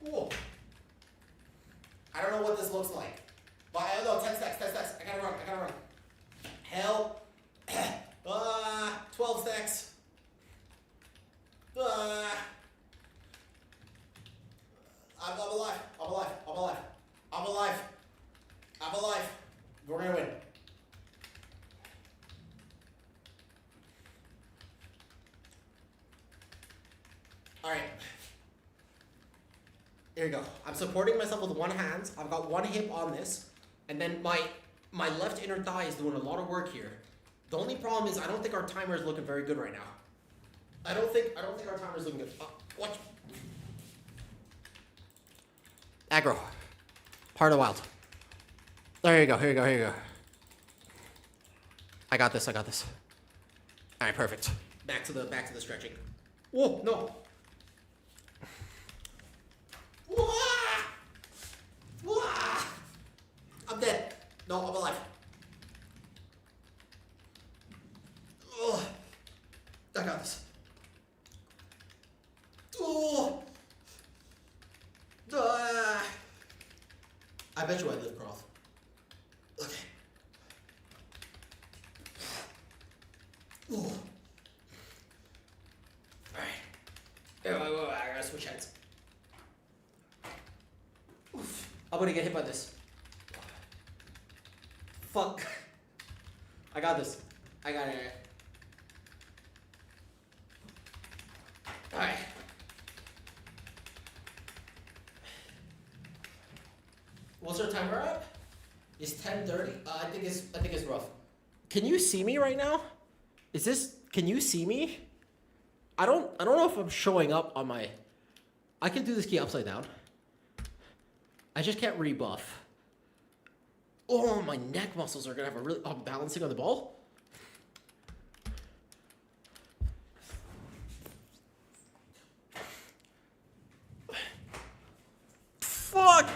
Ooh. I don't know what this looks like. But I know 10 stacks. I gotta run. Hell. 12 stacks. I'm alive. We're gonna win. All right. Here we go. I'm supporting myself with one hand. I've got one hip on this, and then my left inner thigh is doing a lot of work here. The only problem is I don't think our timer is looking very good right now. I don't think our timer is looking good. Watch. Aggro. Heart of Wild. There you go. I got this. All right, perfect. Back to the stretching. Whoa, no. I'm dead. No, I'm alive. Oh, I got this. Oh. I bet you I live, Croft. Okay. gonna get hit by this. Fuck. I got this. I got it. Alright. What's our timer at? It's 10:30. I think it's rough. Can you see me right now? Can you see me? I don't know if I'm showing up on my. I can do this key upside down. I just can't rebuff. Oh, my neck muscles are gonna have a really. I'm balancing on the ball. Fuck!